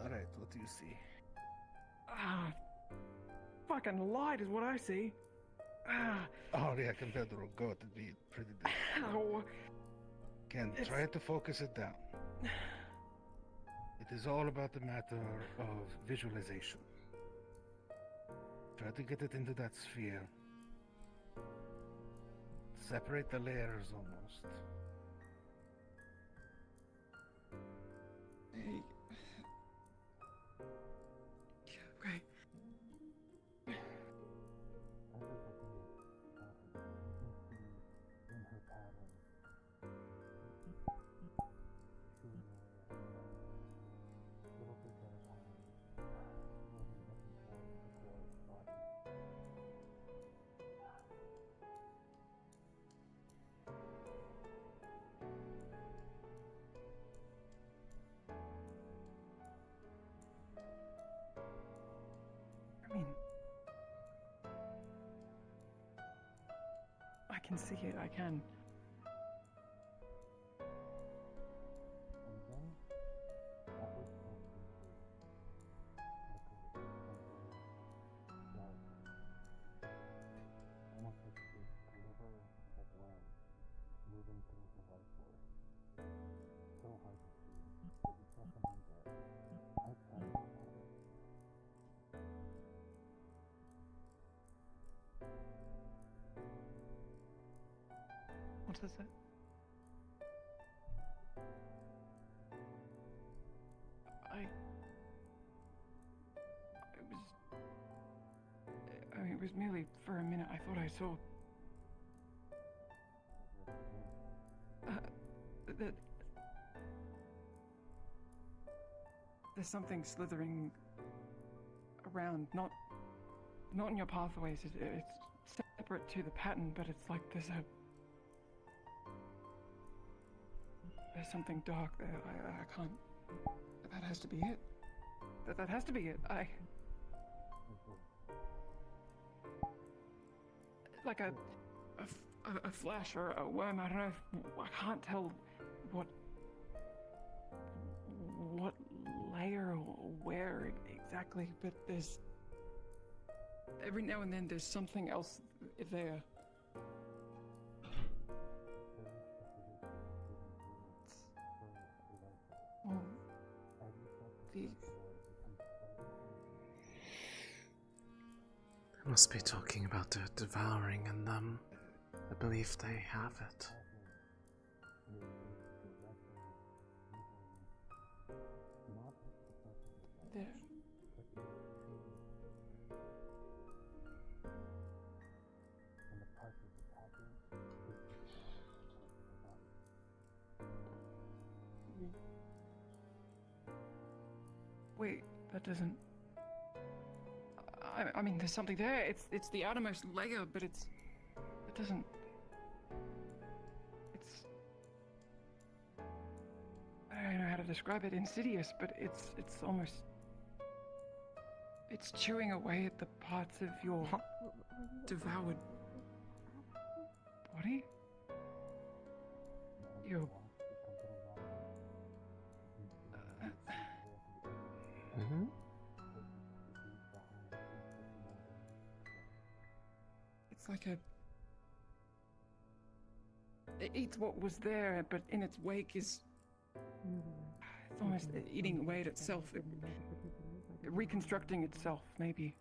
I: Alright, what do you see?
F: Fucking light is what I see.
I: Oh yeah, compared to a goat, it'd be pretty different.
F: Ow.
I: Again, try to focus it down. It is all about the matter of visualization. Try to get it into that sphere. Separate the layers almost.
F: Okay. can see it. I can.
N: What is it?
F: It was merely for a minute. I thought I saw. There's something slithering around, not in your pathways. It's separate to the pattern, but it's like there's something dark there. I can't. That has to be it. That has to be it. Like a flash or a worm. I don't know. I can't tell what layer or where exactly, but there's every now and then there's something else there.
A: They must be talking about the devouring in them. I believe they have it.
F: There. Wait, that doesn't. I mean, there's something there. It's the outermost layer, but it doesn't. It's. I don't know how to describe it. Insidious, but it's almost. It's chewing away at the parts of your devoured body. Your.
A: Mm-hmm.
F: It's like a. It eats what was there, but in its wake is. It's almost eating away at itself. Reconstructing itself, maybe.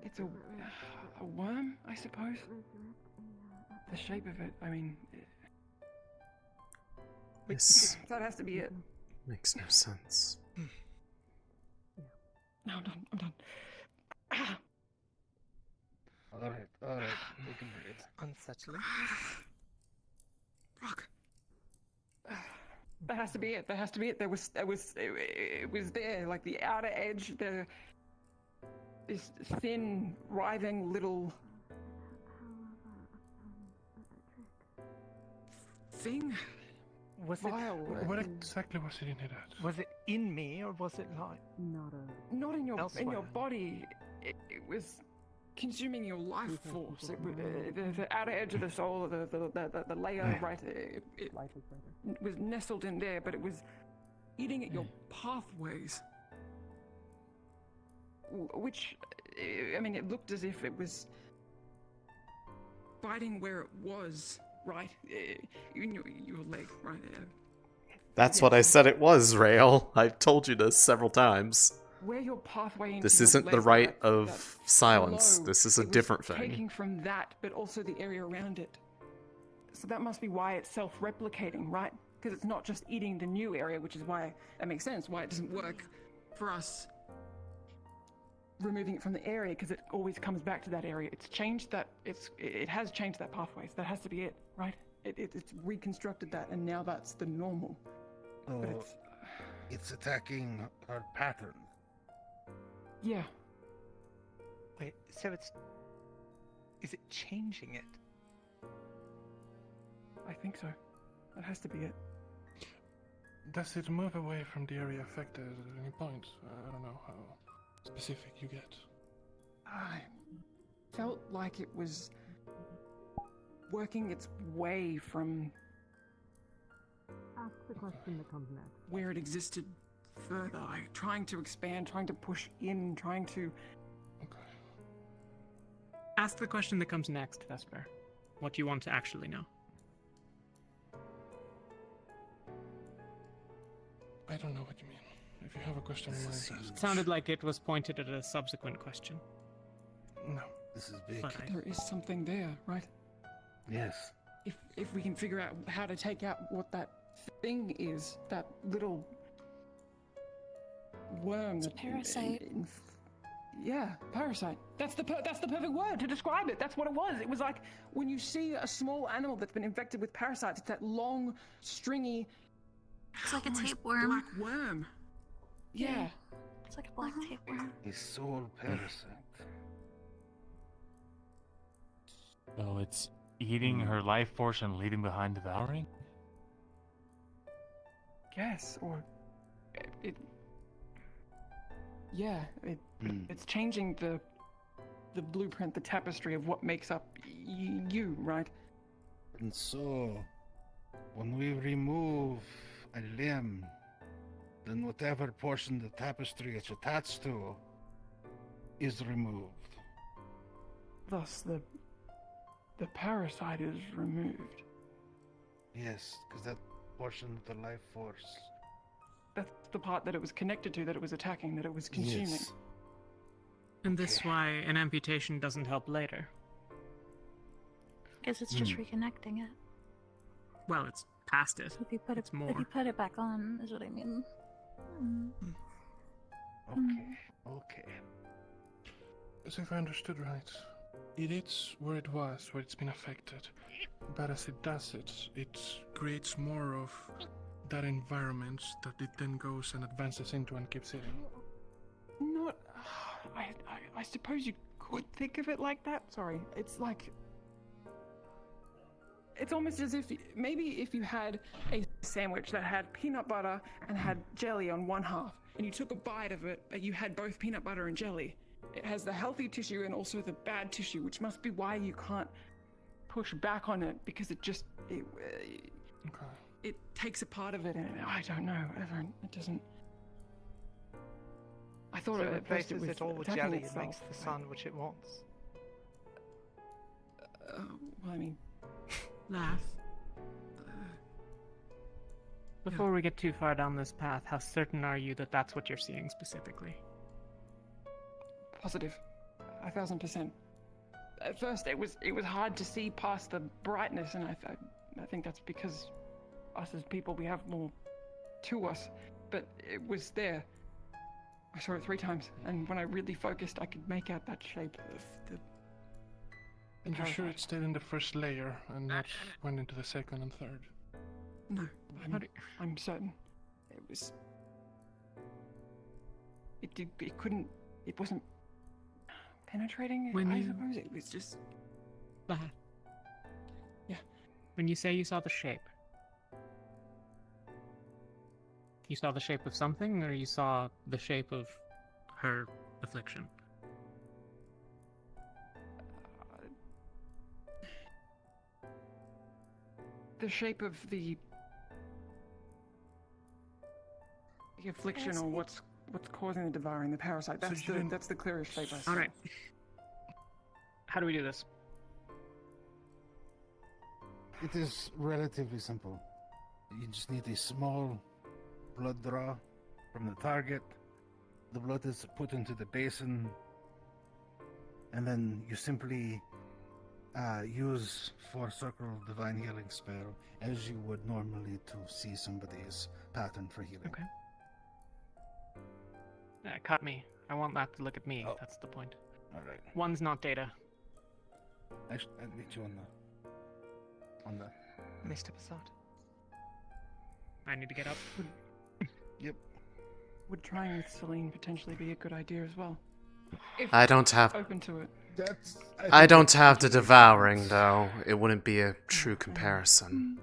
F: It's a worm, I suppose. The shape of it, I mean.
A: This
F: That has to be it.
A: makes no sense.
F: No, I'm done. I'm done.
N: Alright, we can breathe. Unsettling.
F: Fuck. That has to be it. That has to be it. It was there, like the outer edge, this thin, writhing little thing.
N: Was
F: Vile.
N: What exactly was it in it at? Was it in me, or was it like
F: Not in your
N: elsewhere?
F: body. It was consuming your life force. It, the outer edge of the soul, the layer, right? It was nestled in there, but it was eating at your pathways. Which, I mean, it looked as if it was biting where it was, right? In your leg, right?
A: That's what I said it was, Rail. I've told you this several times.
F: Where your pathway into
A: This
F: your
A: isn't the
F: leg,
A: right
F: that
A: of silence.
F: flow,
A: This is a
F: it was
A: different thing.
F: Taking from that, but also the area around it. So that must be why it's self-replicating, right? Because it's not just eating the new area, which is why that makes sense. Why it doesn't work for us removing it from the area, because it always comes back to that area. It's changed that. It has changed that pathway. So that has to be it, right? It's reconstructed that, and now that's the normal.
I: Oh,
F: But
I: it's attacking our pattern.
F: Yeah.
N: Wait, so is it changing it?
F: I think so. That has to be it.
L: Does it move away from the area affected at any point? I don't know how specific you get.
F: I felt like it was working its way from
O: Ask the question that comes next.
F: where it existed further, like trying to expand, trying to push in, trying to.
M: Ask the question that comes next, Vesper. What do you want to actually know?
L: I don't know what you mean. If you have a question in mind,
M: It sounded like it was pointed at a subsequent question.
L: no.
I: This is big.
M: But
F: There is something there, right?
I: Yes.
F: If we can figure out how to take out what that thing is, that little worm.
D: It's a parasite.
F: Yeah, parasite. That's the perfect word to describe it. That's what it was. It was like when you see a small animal that's been infected with parasites. It's that long, stringy.
D: It's like a
F: almost
D: tapeworm.
F: Black worm. Yeah.
D: It's like a black tapeworm.
I: A soul parasite.
T: So it's eating her life force and leaving behind devouring?
F: Yes, or it. Yeah, it's changing the blueprint, the tapestry of what makes up you, right?
I: And so, when we remove a limb, then whatever portion the tapestry it's attached to is removed.
F: Thus, the parasite is removed.
I: Yes, because that portion of the life force.
F: That's the part that it was connected to, that it was attacking, that it was consuming.
I: Yes.
M: And this why an amputation doesn't help later.
D: Guess it's just reconnecting it.
M: Well, it's past it.
D: If you put
M: It's
D: it,
M: more.
D: if you put it back on, is what I mean.
I: Okay.
L: So if I understood right, it is where it was, where it's been affected. But as it does it creates more of that environment that it then goes and advances into and keeps eating.
F: Not. I suppose you could think of it like that. Sorry, it's like. It's almost as if maybe if you had a sandwich that had peanut butter and had jelly on one half, and you took a bite of it, but you had both peanut butter and jelly. It has the healthy tissue and also the bad tissue, which must be why you can't push back on it, because it just it takes a part of it, and I don't know. It doesn't. I thought
N: So it
F: at first
N: replaces
F: was
N: it all with
F: attacking
N: jelly and
F: itself.
N: makes the sun which it wants.
F: Well, I mean,
M: Laugh. Before we get too far down this path, how certain are you that that's what you're seeing specifically?
F: positive, 1,000%. At first, it was hard to see past the brightness, and I think that's because us as people, we have more to us. But it was there. I saw it 3 times, and when I really focused, I could make out that shape of the.
L: And you're sure it stayed in the first layer and not went into the second and third?
F: No, I'm certain. It was. It couldn't. It wasn't penetrating.
M: When
F: I
M: you-
F: suppose it was just.
M: Yeah. When you say you saw the shape, you saw the shape of something, or you saw the shape of her affliction?
F: The shape of the affliction, or what's causing the devouring, the parasite. That's the clearest shape I saw.
M: All right. How do we do this?
I: It is relatively simple. You just need a small blood draw from the target. The blood is put into the basin, and then you simply use 4 circle divine healing spell as you would normally to see somebody's pattern for healing.
M: Okay. Cut me. I want that to look at me. That's the point.
I: All right.
M: One's not data.
I: Actually, I need you on the.
N: Let me step aside.
M: I need to get up.
I: Yep.
F: Would trying with Celine potentially be a good idea as well? If
A: I don't have.
F: open to it.
A: I don't have the devouring, though. It wouldn't be a true comparison.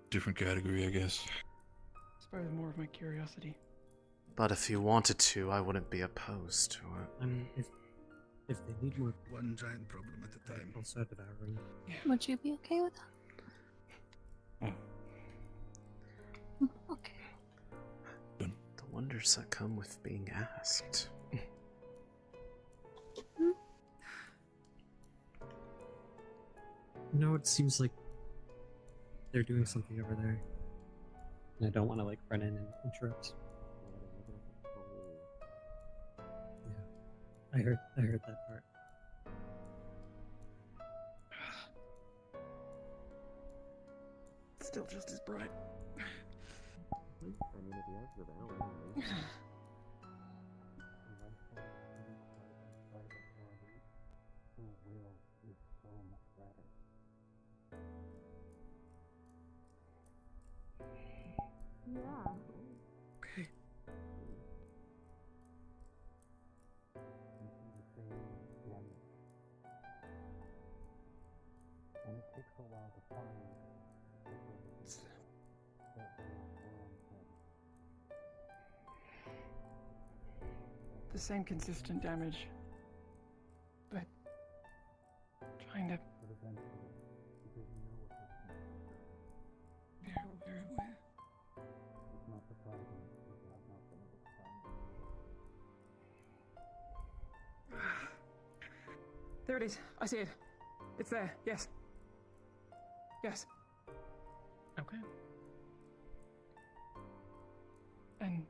L: Different category, I guess.
F: I suppose more of my curiosity.
A: But if you wanted to, I wouldn't be opposed to it.
O: If they need more,
I: one giant problem at a time.
O: I'll start devouring.
D: Would you be okay with that? Okay.
A: The wonders that come with being asked.
O: No, it seems like they're doing something over there. And I don't want to like run in and interrupt. Yeah, I heard that part.
F: Still just as bright.
Q: Yeah.
F: Okay.
I: And it takes a while to find.
F: The same consistent damage, but trying to. Very aware.
I: It's not surprising people have not been able to find it.
F: There it is. I see it. It's there. Yes. Yes.
M: Okay.
F: And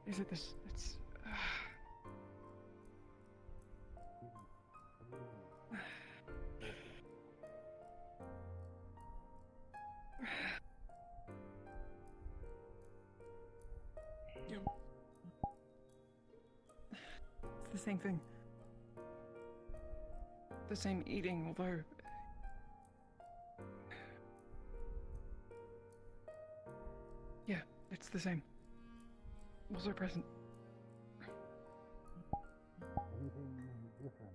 F: is it this? It's. It's the same thing. The same eating, although. Yeah, it's the same. Also present.
I: Anything different?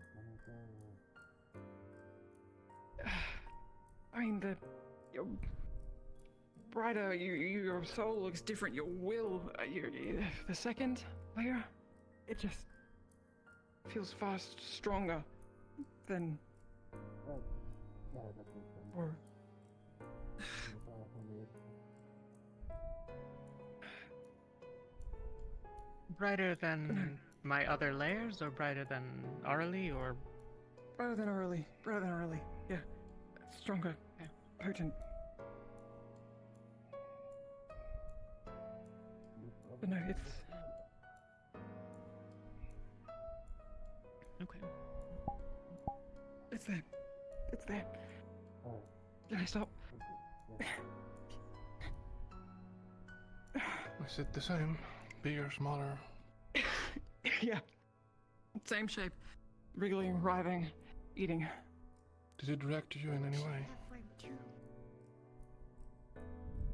F: I mean, your brighter, your soul looks different. Your will, the second layer, it just feels far stronger than. Or.
M: Brighter than my other layers, or brighter than orally, or
F: Brighter than early. Brighter than early. Yeah. Stronger. Yeah. Potent. But no, it's.
M: okay.
F: It's there. It's there. Can I stop?
L: Is it the same? Bigger, smaller?
F: Yeah. Same shape. Wriggling, writhing, eating.
L: Did it react to you in any way?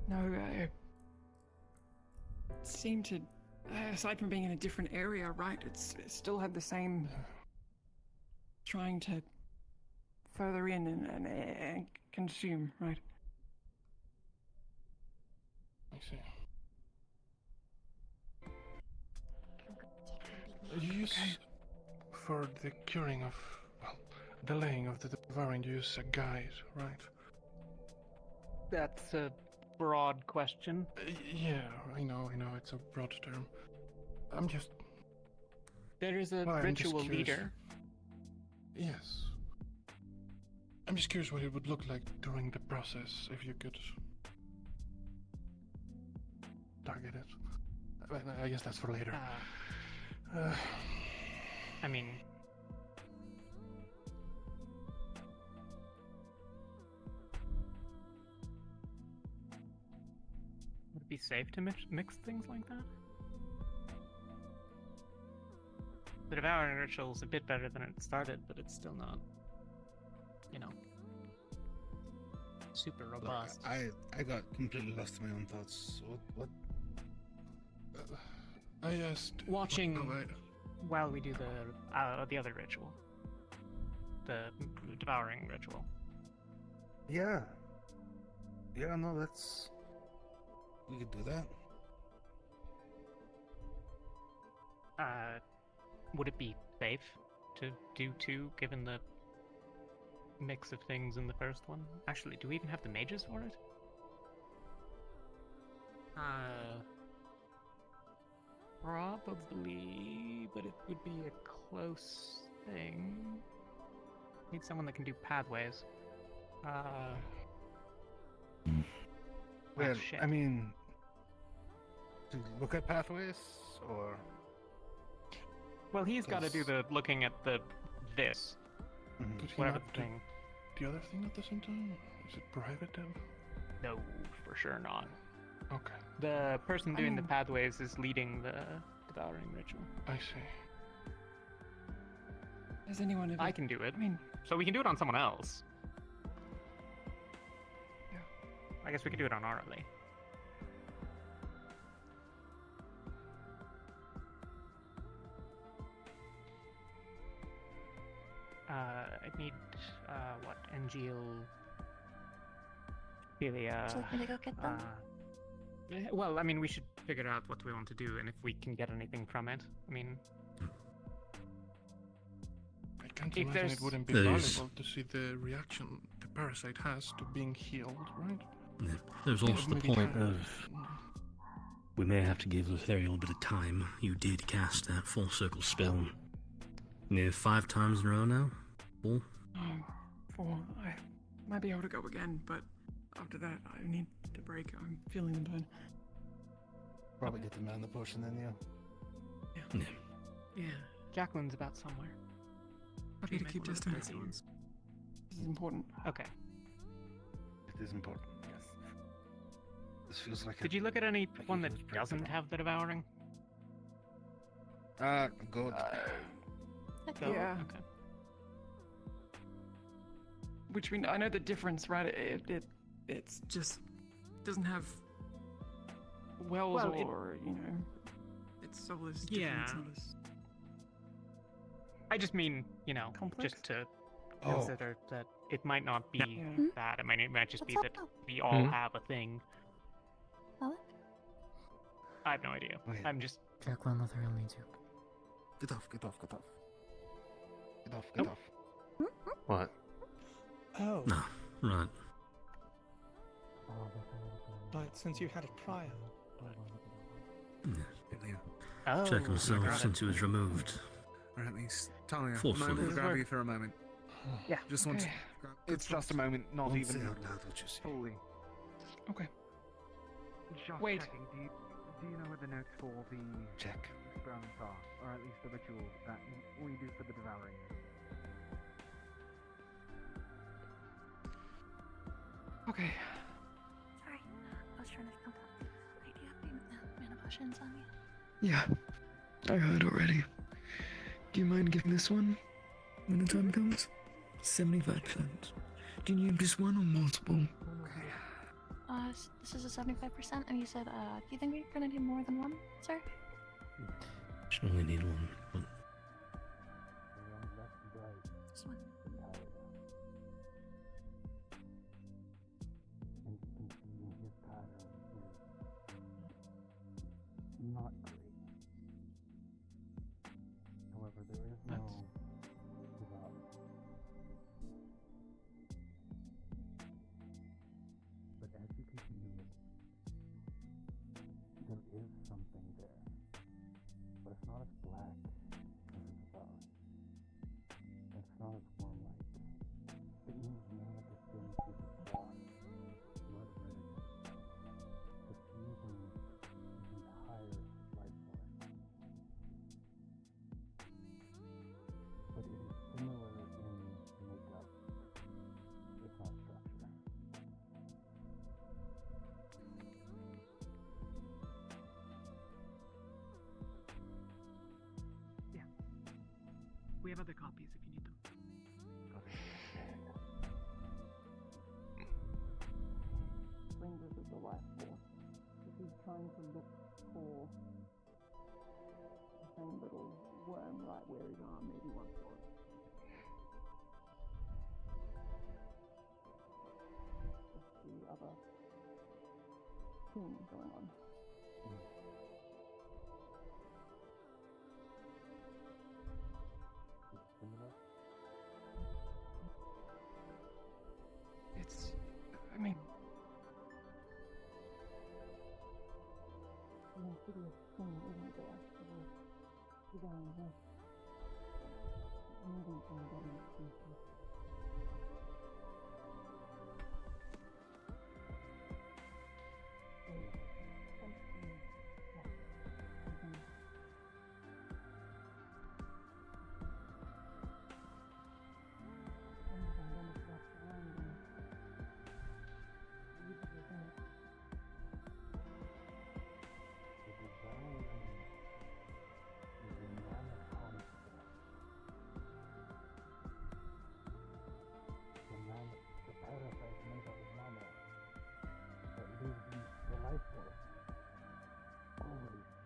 F: No, it seemed to. Aside from being in a different area, right? It still had the same. Trying to further in and consume, right?
L: I see. You use for the curing of, well, delaying of the devouring, you use a guide, right?
M: That's a broad question.
L: Yeah, I know, it's a broad term. I'm just.
M: There is a
L: Well, I'm just
M: ritual
L: curious.
M: leader.
L: Yes. I'm just curious what it would look like during the process, if you could target it. Well, I guess that's for later.
M: I mean, would it be safe to mix things like that? The devouring ritual is a bit better than it started, but it's still not, super robust.
I: I got completely lost in my own thoughts. What?
L: I asked.
M: Watching
L: Oh,
M: while we do the other ritual, the devouring ritual.
I: Yeah. Yeah, no, that's. We could do that.
M: would it be safe to do two, given the mix of things in the first one? Actually, do we even have the mages for it? Probably, but it would be a close thing. Need someone that can do pathways.
I: Well,
M: shit.
I: I mean, to look at pathways, or
M: Well, he's got to do the looking at this.
L: Could he
M: Whatever
L: not
M: the
L: do
M: thing.
L: the other thing at the same time? Is it prohibitive?
M: No, for sure not.
L: Okay.
M: The person doing the
L: mean-
M: pathways is leading the devouring ritual.
L: I see.
F: Has anyone ever?
M: I can do it.
F: I mean,
M: so we can do it on someone else.
F: Yeah.
M: I guess we could do it on Arlie. I need what? Angeal. Celia.
D: Would you like me to go get them?
M: Well, I mean, we should figure out what we want to do and if we can get anything from it. I mean,
L: I can't
M: If
L: imagine
M: there's-
L: it wouldn't be
H: There's-
L: valuable to see the reaction the parasite has to being healed, right?
H: Yeah. There's
L: Yeah,
H: also the
L: maybe
H: point
L: try-
H: of we may have to give Harry a little bit of time. You did cast that full circle spell 5 times in a row now. 4.
F: 4. I might be able to go again, but after that, I need to break. I'm feeling the burn.
I: probably get the mana potion then, yeah.
F: Yeah.
M: Jacqueline's about somewhere.
F: I
M: She's
F: need to
M: made
F: keep
M: one of the
F: distance.
M: fancy ones.
F: This is important.
M: Okay.
I: It is important, yes. This feels like
M: Did you look at anyone that doesn't have the devouring?
I: Good.
M: Go?
F: Yeah.
M: Okay.
F: Which I know the difference, right? It's just doesn't have wells
M: Well,
F: or it's soulless.
M: Yeah.
F: Soulless.
M: I just mean,
F: Complex?
M: just to
I: Oh.
M: consider that it might not be
F: Yeah.
M: that. It might just be
D: What's up,
M: that
D: though?
M: we all
H: Hmm?
M: have a thing.
D: Alec?
M: I have no idea.
I: Okay.
M: I'm just.
O: Jacqueline Lothario needs you.
I: Get off, get off, get off. Get off, get
M: Nope.
I: off.
A: What?
O: Oh.
H: No, right.
N: But since you had it prior.
M: Oh,
H: Check himself since he was removed.
J: Or at least, Talia,
H: Forcefully.
J: moment to grab you for a moment.
M: Yeah.
J: Just want to.
L: Okay.
J: grab-
L: It's just a moment, not
J: Won't
L: even
J: say out loud what you see.
L: fully. Okay.
U: Just
F: Wait.
U: checking, do you know where the notes for the
I: Check.
U: experiments are? Or at least the ritual that we do for the devouring?
F: Okay.
D: Sorry, I was trying to come up. Wait, do you have any mana potions on you?
W: Yeah, I heard already. Do you mind giving this one when the time comes? 75%. Do you need just one or multiple?
D: This is a 75%, and you said, do you think we're gonna need more than one, sir?
H: Should only need one. But
D: This one.
O: Not great. However, there is no devouring. But as you continue looking, there is something there. But it's not as black as the devouring. It's not as worm-like. It moves more like a thin piece of cloth, blood red, diffusing the entire life force. But it is similar in makeup, if not structure.
M: Yeah. We have other copies if you need them.
F: Fingers of the life force. If he's trying to look for the same little worm right where his arm maybe once was. Just the other thing going on.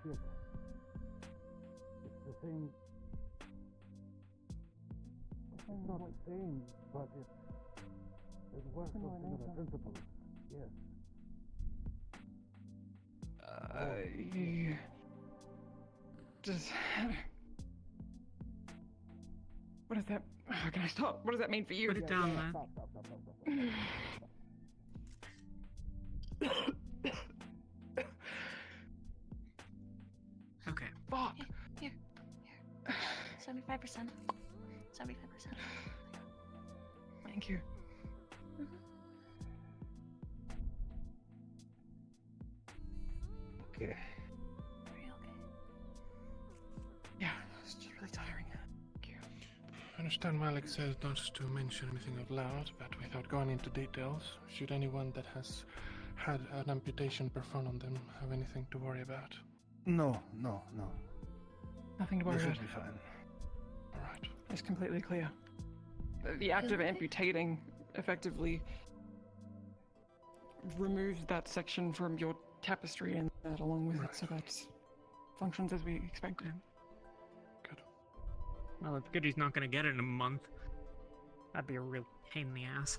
O: Shit. It's the same. It's not the same, but it works on similar principles. Yes.
F: Just. What does that? Oh, can I stop? What does that mean for you?
M: Put it down, man.
O: Stop.
M: Okay.
F: Fuck.
D: Here. 75%. 75%.
F: Thank you.
O: Okay.
D: Are you okay?
F: Yeah, it's just really tiring. Thank you.
L: I understand Malik says not to mention anything out loud, but without going into details, should anyone that has had an amputation performed on them have anything to worry about?
O: No.
F: Nothing to worry
O: This will
F: about.
O: be fine.
L: Alright.
F: It's completely clear. The act of amputating effectively removes that section from your tapestry and that along with it, so that functions as we expected.
M: Well, it's good he's not going to get it in a month. That'd be a real pain in the ass.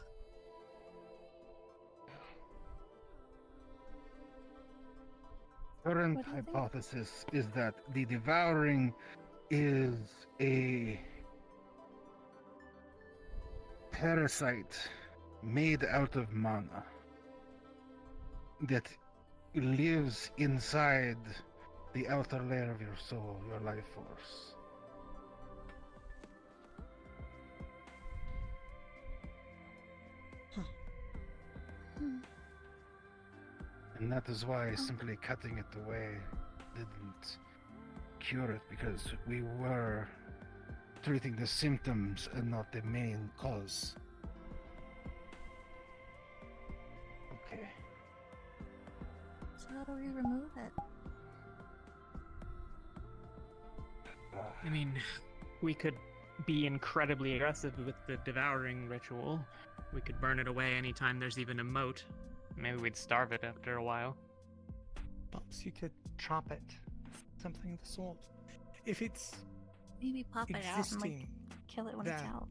O: Current
D: What do you think?
O: hypothesis is that the devouring is a parasite made out of mana that lives inside the outer layer of your soul, your life force. And that is why simply cutting it away didn't cure it, because we were treating the symptoms and not the main cause. Okay.
D: So how do we remove it?
M: I mean, we could be incredibly aggressive with the devouring ritual. We could burn it away anytime there's even a moat. Maybe we'd starve it after a while.
N: Perhaps you could trap it, something of the sort. If it's
D: Maybe pop it out and like
N: existing
D: kill it when it's
N: there,
D: out.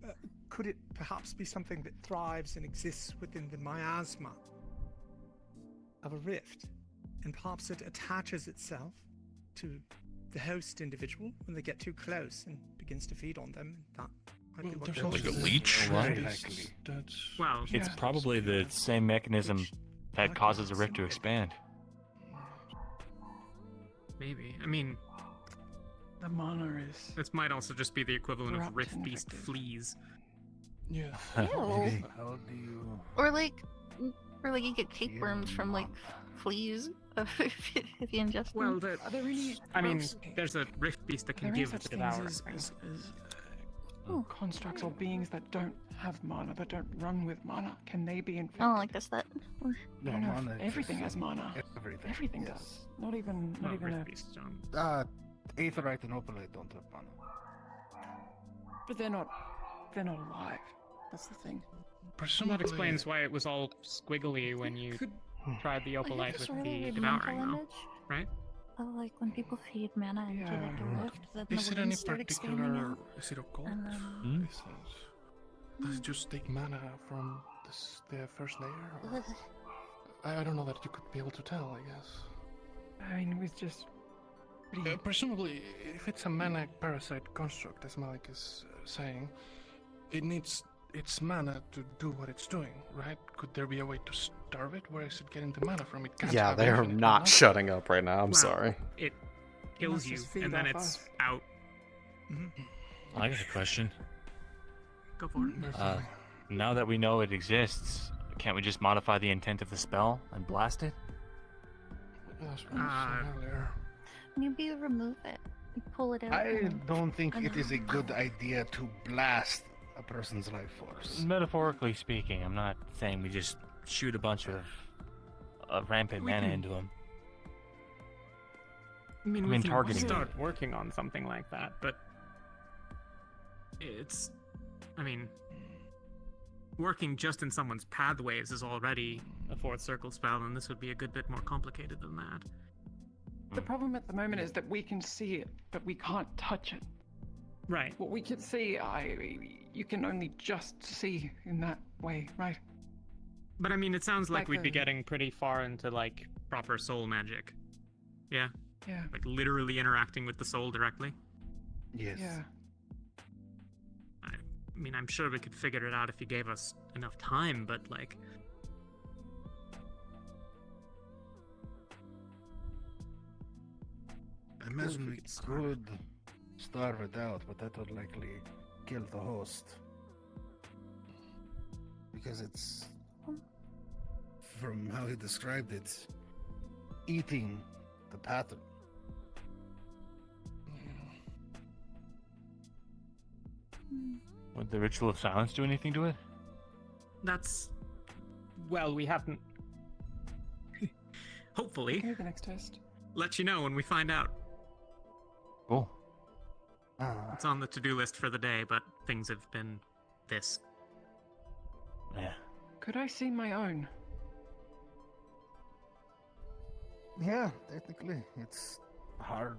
N: could it perhaps be something that thrives and exists within the miasma of a rift, and perhaps it attaches itself to the host individual when they get too close and begins to feed on them? That might be what
L: there's
N: they're
L: also
N: doing.
L: the
T: leech?
L: Brightest that's
M: Well,
T: It's probably the same mechanism that causes a rift to expand.
M: maybe. I mean,
F: The mana is.
M: this might also just be the equivalent
F: Corrupt
M: of Rift
F: and
M: Beast
F: effective.
M: fleas.
L: yeah.
D: Ew.
O: How do you...
D: Or like you get tapeworms from like fleas if you ingest them.
M: Well,
F: Are there any?
M: I mean, there's a Rift Beast that
F: Are
M: can
F: there any
M: give
F: such
M: the
F: things
M: devouring.
F: as constructs or beings that don't have mana, that don't run with mana? Can they be infected?
D: Oh, like this, that.
F: I don't know if
O: mana
F: everything
O: exists
F: has mana.
O: Everything.
F: Everything
O: yes.
F: does. Not even
M: Well,
F: a.
M: Rift Beasts don't.
O: Aetherite and opalite don't have mana.
F: But they're not alive. That's the thing.
M: That explains why it was all squiggly when you tried the
D: Like,
M: opalite
D: it's
M: with
D: really
M: the
D: a
M: devouring,
D: mental
M: though,
D: image
M: right?
D: of like when people feed mana into like a rift, then
L: Is
D: the
L: it any
D: wounds start expanding
L: particular?
D: out.
L: Is it occult?
D: And
L: Is it, does it just take mana from the first layer? Or? I don't know that you could be able to tell, I guess.
F: I mean, it was just.
L: Presumably, if it's a mana parasite construct, as Malik is saying, it needs its mana to do what it's doing, right? Could there be a way to starve it? Where is it getting the mana from? It can't
A: Yeah,
L: have
A: they are
L: infinite
A: not
L: mana.
A: shutting up right now. I'm
M: Well,
A: sorry.
M: It kills
N: Must
M: you,
N: just feed
M: and then
N: off
M: it's
N: us.
M: out
C: I got a question.
M: Go for it.
T: Now that we know it exists, can't we just modify the intent of the spell and blast it?
L: That's what I was saying earlier.
D: Maybe remove it. And pull it out.
I: I don't think it is a good idea to blast a person's life force.
T: Metaphorically speaking, I'm not saying we just shoot a bunch of rampant mana into him.
M: I mean, we
T: mean,
M: can
T: targeting
M: start working on something like that, but it's, I mean, working just in someone's pathways is already a fourth circle spell, and this would be a good bit more complicated than that.
F: The problem at the moment is that we can see it, but we can't touch it.
M: Right.
F: What we can see, you can only just see in that way, right?
M: But I mean, it sounds like we'd be
F: a-
M: getting pretty far into like proper soul magic. Yeah.
F: Yeah.
M: Like literally interacting with the soul directly.
I: Yes.
F: Yeah.
M: I mean, I'm sure we could figure it out if you gave us enough time, but like.
I: I imagine we could starve it out, but that would likely kill the host. Because it's, from how he described it, eating the pattern.
T: Would the ritual of silence do anything to it?
M: That's. Well, we haven't. Hopefully.
F: Okay, the next test.
M: Let you know when we find out.
T: Cool.
M: It's on the to-do list for the day, but things have been this.
T: Yeah.
F: Could I see my own?
I: Yeah, technically, it's hard.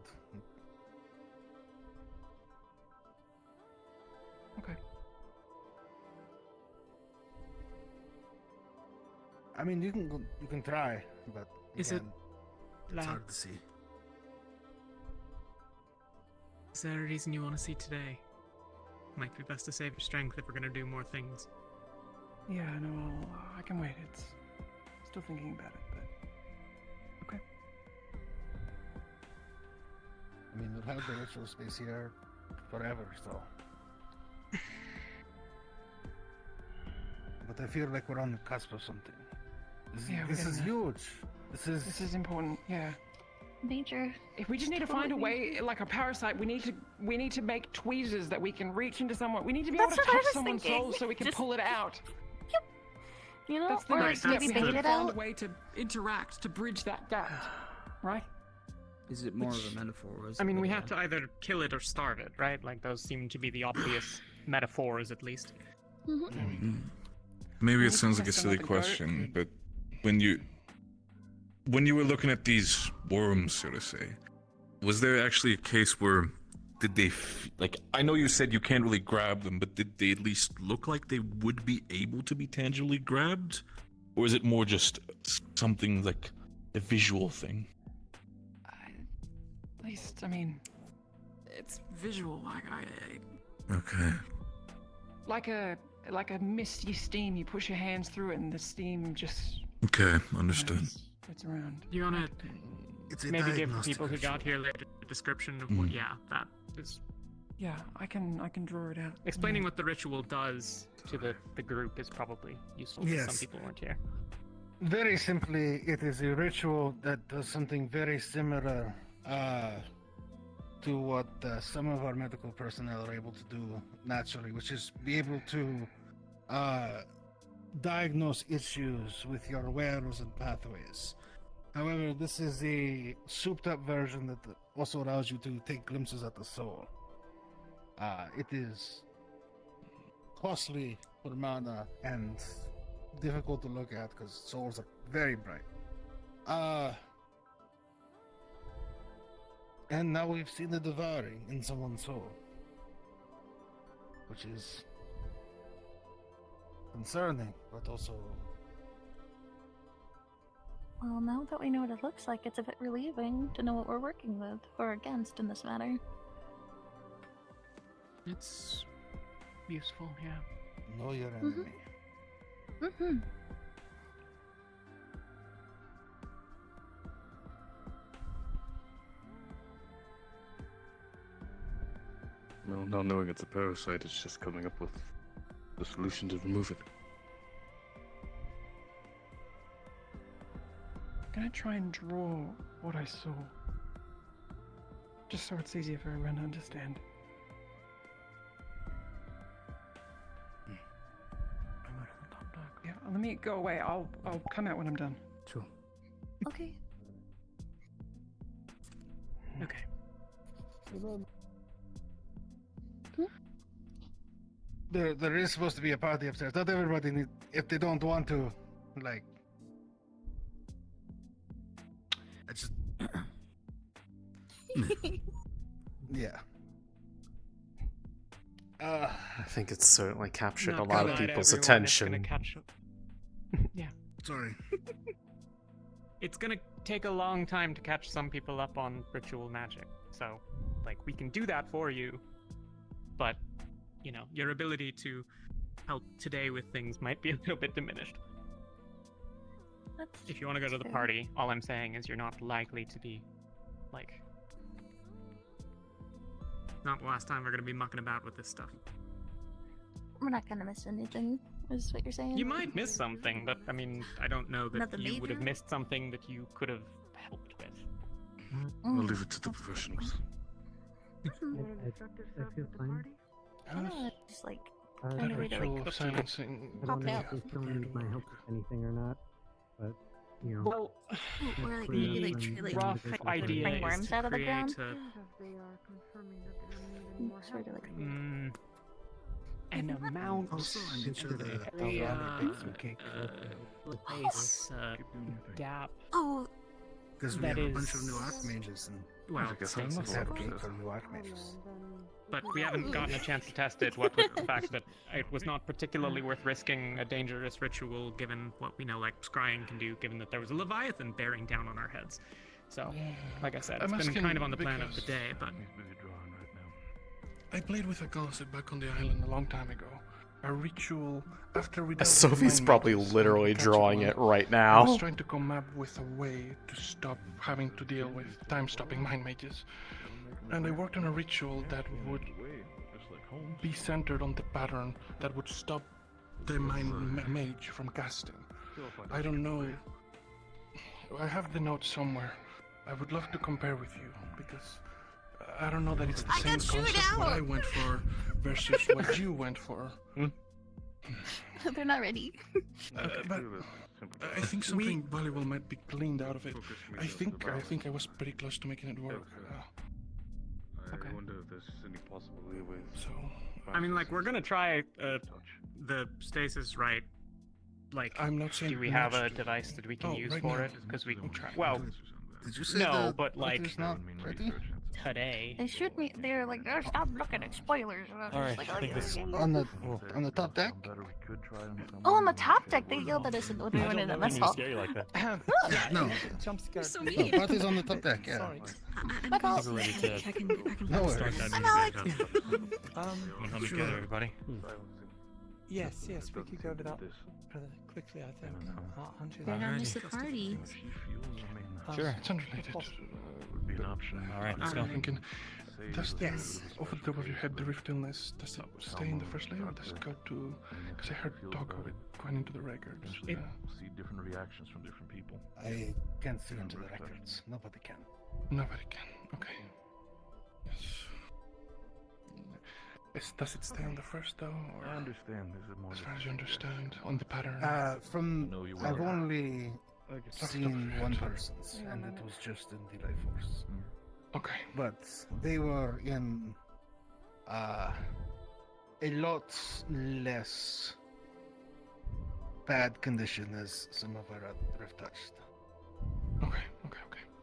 F: Okay.
I: I mean, you can try, but
M: Is it
I: again, it's hard to see.
M: Is there a reason you want to see today? Might be best to save your strength if we're gonna do more things.
F: Yeah, no, I can wait. It's still thinking about it, but okay.
I: I mean, we'll have the ritual space here forever, so. But I feel like we're on the cusp of something. This is huge. This is
F: important. Yeah.
D: Major.
F: If we just need to find a way, like a parasite, we need to make tweezers that we can reach into someone. We need to be able to
D: That's what I
F: touch
D: was
F: someone's
D: thinking.
F: soul so we can
D: Just-
F: pull it out.
D: You know,
F: That's the
D: or
F: next step.
D: maybe
F: We
D: bait
F: have to
D: it
F: find
D: out.
F: a way to interact, to bridge that gap, right?
R: Is it more of a metaphor? Or is
M: I
R: it
M: mean, we
R: like
M: have to either kill it or starve it, right? Like, those seem to be the obvious metaphors, at least.
B: Maybe it sounds like a silly question, but when you were looking at these worms, so to say, was there actually a case where did they like? I know you said you can't really grab them, but did they at least look like they would be able to be tangibly grabbed, or is it more just something like a visual thing?
F: At least, I mean, it's visual.
B: Okay.
F: Like a misty steam. You push your hands through it, and the steam just
B: Okay, understood.
F: gets around.
M: Do you wanna
I: a
M: maybe give the
I: diagnostic
M: people who got here later a description of what? Yeah, that is.
F: Yeah, I can draw it out.
M: Explaining what the ritual does to the group is probably useful. 'Cause
I: Yes.
M: Some people weren't here.
I: Very simply, it is a ritual that does something very similar to what some of our medical personnel are able to do naturally, which is be able to diagnose issues with your wares and pathways. However, this is a souped-up version that also allows you to take glimpses at the soul. It is costly for mana and difficult to look at because souls are very bright. And now we've seen the devouring in someone's soul, which is concerning, but also
D: Well, now that we know what it looks like, it's a bit relieving to know what we're working with or against in this matter.
M: It's useful, yeah.
I: know your enemy.
D: Mm-hmm.
V: Well, not knowing it's a parasite, it's just coming up with the solution to remove it.
F: Can I try and draw what I saw? Just so it's easier for everyone to understand. Yeah, let me go away. I'll come out when I'm done.
H: Sure.
D: Okay.
F: Okay.
I: There is supposed to be a party upstairs. Not everybody need, if they don't want to, like. I just. Yeah.
A: I think it's certainly captured a
M: Not
A: lot
M: gonna
A: of
M: lie to
A: people's
M: everyone, it's
A: attention.
M: gonna catch up. Yeah.
I: Sorry.
M: It's gonna take a long time to catch some people up on ritual magic. So, like, we can do that for you. But, you know, your ability to help today with things might be a little bit diminished. If you want to go to the
D: fair.
M: party, all I'm saying is you're not likely to be, like... Not the last time we're gonna be mucking about with this stuff.
D: We're not gonna miss anything, is what you're saying?
M: You might miss something, but I mean, I don't know that
D: Nothing
M: you would have
D: major?
M: missed something that you could have helped with.
V: We'll leave it to the professionals.
H: I feel fine.
D: Yeah, just like
L: That
D: find a way to
L: ritual
D: like
L: of silencing.
H: I don't know if they still need my help with anything or not, but, you know.
M: Well,
D: or like
H: the
D: maybe like try like
M: rough
D: cut-
M: idea
D: bring
M: is
D: worms
M: to
D: out of the
M: create
D: ground. Sort of like
M: an amount
I: Also, I mentioned that
M: area,
I: I'll bake some cake.
M: place, gap.
D: Oh,
I: Because we
M: that
I: have a bunch
M: is-
I: of new archmages and
M: Well,
I: we
M: stasis.
I: have cake for new archmages.
M: But we haven't gotten a chance to test it, what with the fact that it was not particularly worth risking a dangerous ritual given what we know like scrying can do, given that there was a Leviathan bearing down on our heads. So, like I said, it's
L: I'm
M: been
L: asking
M: kind of on the plan of the
L: because-
M: day, but...
L: I played with a gossip back on the island a long time ago. A ritual after we dealt with
A: Sophie's
L: mind
A: probably
L: mages and
A: literally
L: catch
A: drawing
L: one,
A: it right
L: I
A: now.
L: was trying to come up with a way to stop having to deal with time-stopping mind mages. And I worked on a ritual that would be centered on the pattern that would stop the mage from casting. I don't know. I have the notes somewhere. I would love to compare with you because I don't know that it's the
D: I
L: same
D: got chewed
L: concept what
D: out.
L: I went for versus what you went for.
D: they're not ready.
L: But I think something valuable might be gleaned out of it. I think I was pretty close to making it work.
V: I wonder if there's any possible leeway.
L: So,
M: I mean, like, we're gonna try the stasis, right? Like,
L: I'm not saying
M: do we have a
L: much.
M: device that we can
L: Oh,
M: use
L: right
M: for
L: now.
M: it? Because we can try. Well,
I: Did you say
M: no,
I: the
M: but like
I: letter's not ready?
M: today.
D: They shoot me. They're like, oh, stop looking at spoilers. And I'm just
I: Alright,
D: like,
I: I
D: oh,
I: think
D: yeah,
I: this-
D: yeah.
I: on the top deck.
D: Oh, on the top deck, they yelled at us when we went in the mess hall.
T: Scary like that.
I: Yeah, no.
F: Jump scare.
D: So
I: No,
D: mean.
I: party's on the top deck. Yeah.
F: Sorry.
D: But
T: I think we're ready to
I: No
T: start
I: worries.
T: that
D: I'm
T: music.
D: Alex.
T: Wanna help me
I: Sure.
T: together, everybody?
F: Yes, we could go over that rather quickly, I think. Aren't you?
Q: They're gonna miss the party.
T: Sure.
L: It's unrelated.
V: Would be an option.
T: All right, let's go.
L: I'm thinking, does the,
F: Yes.
L: off the top of your head, the rift illness, does it stay in the first layer or does it go to... Because I heard talk of it going into the records.
F: It-
V: See different reactions from different people.
I: I can't see into the records. Nobody can.
L: Nobody can. Okay. Yes. Does it stay on the first though? Or
V: I understand. This is more
L: as far as you understand, on the pattern?
I: From
V: No, you
I: I've
V: were.
I: only
L: Off the top of
I: seen
L: your
I: one
L: head.
I: person's, and it was just in the life force.
L: Okay.
I: But they were in a lot less bad condition as some of our other touched.
L: Okay.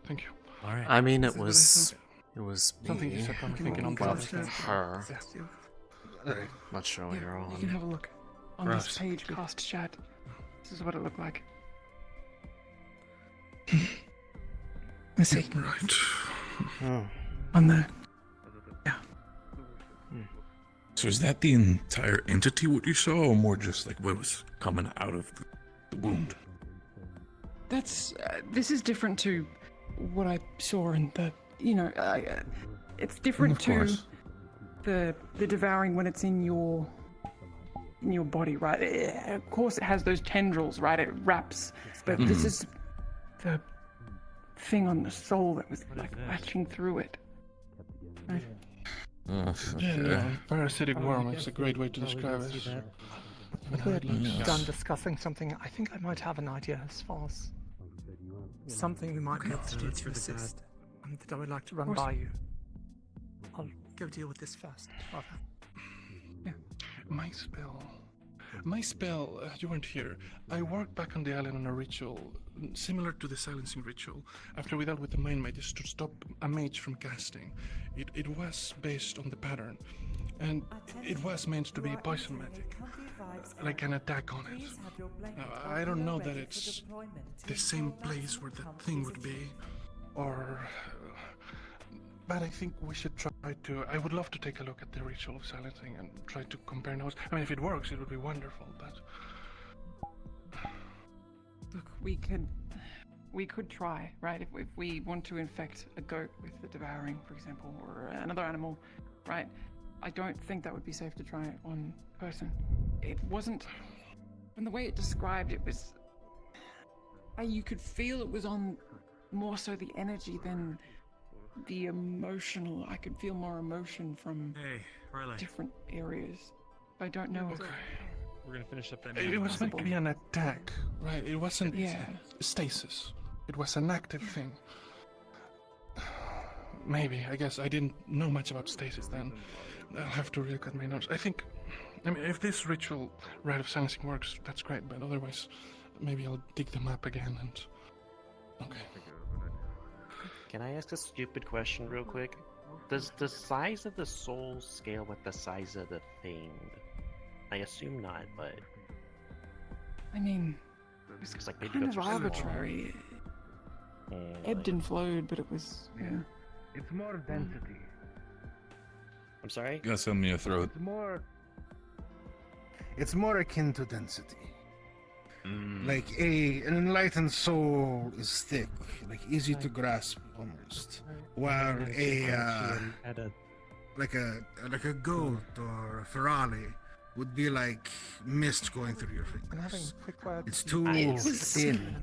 L: Thank you.
T: All right.
A: I mean,
L: This
A: it
L: is what I
A: was
L: thought.
A: it was
L: Something you
A: me.
L: said got me thinking on
A: Well,
L: the
A: her.
I: Alright.
A: Not sure what you're
F: You can
A: on.
F: have a look. On
A: Gross.
F: this page, cast chat. This is what it looked like. Let's see.
L: Right.
A: Oh.
F: On there.
B: So is that the entire entity what you saw, or more just like what was coming out of the wound?
F: That's this is different to what I saw in the. You know, it's different
B: Of
F: to.
B: course.
F: the devouring when it's in your body, right? Of course, it has those tendrils, right? It wraps, but this is the thing on the soul that was like latching through it. Right?
L: Yeah, parasitic worm is a great way to describe it.
N: If we're done discussing something, I think I might have an idea as far as something we might be able to do to assist, that I would like to run by you. I'll go deal with this first. Rather.
L: Yeah. My spell, you weren't here. I worked back on the island on a ritual, similar to the silencing ritual, after we dealt with the mind mages to stop a mage from casting. It was based on the pattern, and it was meant to be poison-matic, like an attack on it. Now, I don't know that it's the same place where that thing would be, or... But I think we should try to... I would love to take a look at the ritual of silencing and try to compare notes. I mean, if it works, it would be wonderful, but...
F: Look, we could try, right? If we want to infect a goat with the devouring, for example, or another animal, right? I don't think that would be safe to try it on a person. It wasn't... From the way it described, it was... You could feel it was on more so the energy than the emotional. I could feel more emotion from different areas. I don't know.
L: Okay.
C: We're gonna finish up that.
L: It was meant to be an attack, right? It wasn't stasis. It was an active thing. Maybe. I guess I didn't know much about stasis then. I'll have to relook at my notes. I mean, if this ritual rite of silencing works, that's great. But otherwise, maybe I'll dig them up again and. Okay.
G: Can I ask a stupid question real quick? Does the size of the soul scale with the size of the thing? I assume not, but...
F: I mean, it was
G: like
F: kind of arbitrary. Ebbed and flowed, but it was... Yeah.
O: It's more density.
G: I'm sorry?
B: You got something in your throat.
I: It's more akin to density. Like an enlightened soul is thick, like easy to grasp almost, while like a goat or a ferrari would be like mist going through your fingers. It's too thin.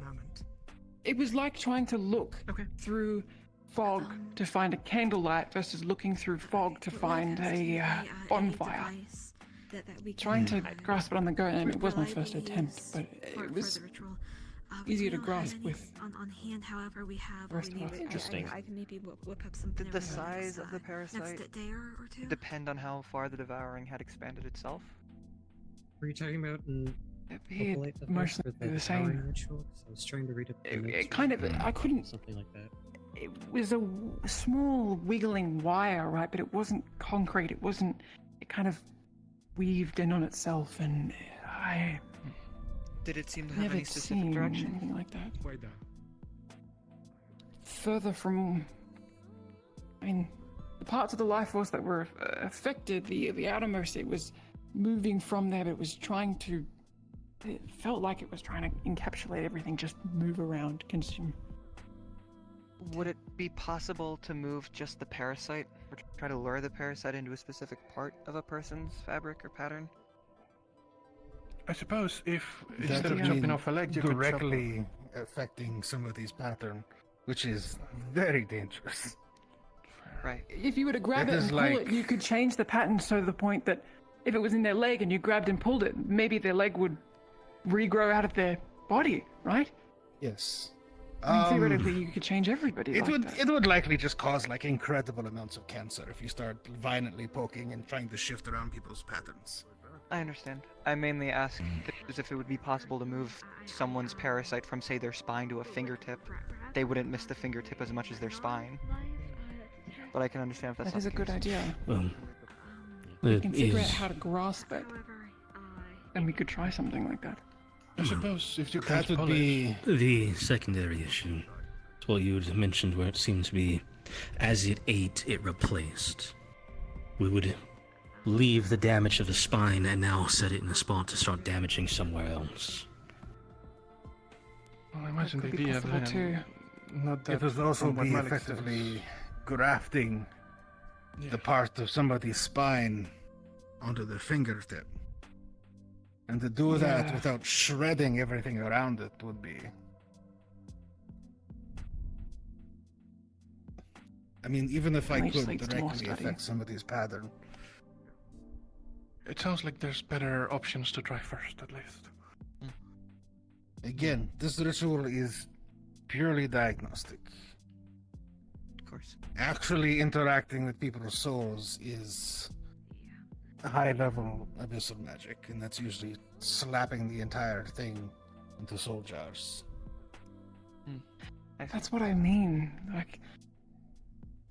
F: It was like trying to look through fog to find a candlelight versus looking through fog to find a bonfire. Trying to grasp it on the go, and it was my first attempt, but it was easier to grasp with.
Q: On hand, however, we have.
E: Interesting.
Q: I can maybe whip up something.
E: Did the size of the parasite
Q: next day or two
E: depend on how far the devouring had expanded itself?
P: Were you talking about
F: appeared mostly the same.
P: Ritual? I was trying to read up.
F: It kind of. I couldn't.
P: Something like that.
F: It was a small wiggling wire, right? But it wasn't concrete. It wasn't. It kind of weaved in on itself, and I
E: did it seem to have
F: never
E: any specific
F: seen
E: direction?
F: Anything like that. Further from, I mean, the parts of the life force that were affected, the outermost, it was moving from there, but it was trying to. It felt like it was trying to encapsulate everything, just move around, consume.
E: Would it be possible to move just the parasite, or try to lure the parasite into a specific part of a person's fabric or pattern?
L: I suppose if
I: That
L: instead of
I: would
L: chopping
I: mean
L: off a leg, you
I: directly affecting somebody's pattern, which is very dangerous.
E: Right.
F: If you were to grab
I: It
F: it
I: is
F: and pull
I: like-
F: it, you could change the pattern so to the point that if it was in their leg and you grabbed and pulled it, maybe their leg would regrow out of their body, right?
I: Yes.
F: I mean, theoretically, you could change everybody.
I: It
F: like
I: would.
F: that.
I: It would likely just cause like incredible amounts of cancer if you start violently poking and trying to shift around people's patterns.
E: I understand. I mainly asked as if it would be possible to move someone's parasite from, say, their spine to a fingertip. They wouldn't miss the fingertip as much as their spine. But I can understand if that's
F: That is a good idea.
H: Well,
F: We can figure out how to grasp it, and we could try something like that.
L: I suppose if you
I: That would be
H: the secondary issue. It's what you had mentioned, where it seemed to be, as it ate, it replaced. We would leave the damage to the spine and now set it in a spot to start damaging somewhere else.
L: Well, I imagine the
F: Could be
L: idea
F: possible too.
L: not that
I: It would also
L: from what
I: be
L: Malik
I: effectively grafting the part of somebody's spine onto their fingertip. And to do that
L: Yeah.
I: without shredding everything around it would be... I mean, even if I
F: Which
I: could
F: leads to more
I: directly
F: study.
I: affect somebody's pattern.
L: It sounds like there's better options to try first, at least.
I: Again, this ritual is purely diagnostic.
P: Of course.
I: Actually interacting with people's souls is high-level abyssal magic, and that's usually slapping the entire thing into soul jars.
F: That's what I mean. Like,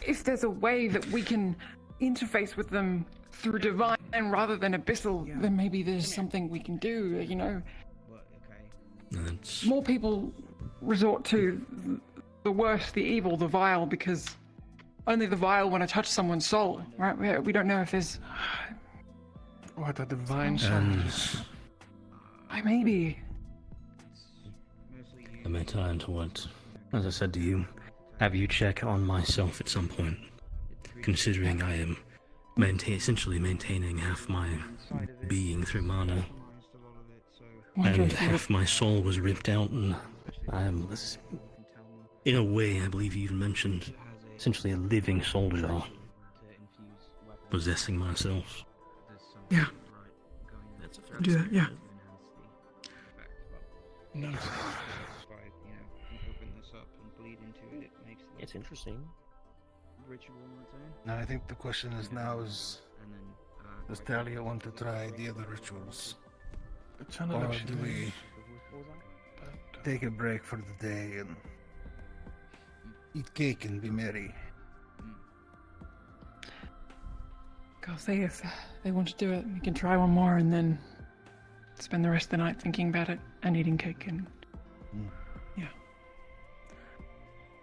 F: if there's a way that we can interface with them through divine rather than abyssal, then maybe there's something we can do, you know? More people resort to the worse, the evil, the vile, because only the vile want to touch someone's soul, right? We don't know if there's...
L: What, a divine soul?
F: Maybe.
H: I may tie into what, as I said to you, have you check on myself at some point, considering I am essentially maintaining half my being through mana, and half my soul was ripped out, and I am, in a way, I believe you even mentioned, essentially a living soul jar, possessing myself.
F: Yeah. Do that, yeah.
L: No.
G: It's interesting.
I: Now I think the question is now is, does Talia want to try the other rituals?
L: It's an
I: Or
L: option.
I: do we take a break for the day and eat cake and be merry?
F: I'll say if they want to do it, we can try one more and then spend the rest of the night thinking about it and eating cake and... Yeah.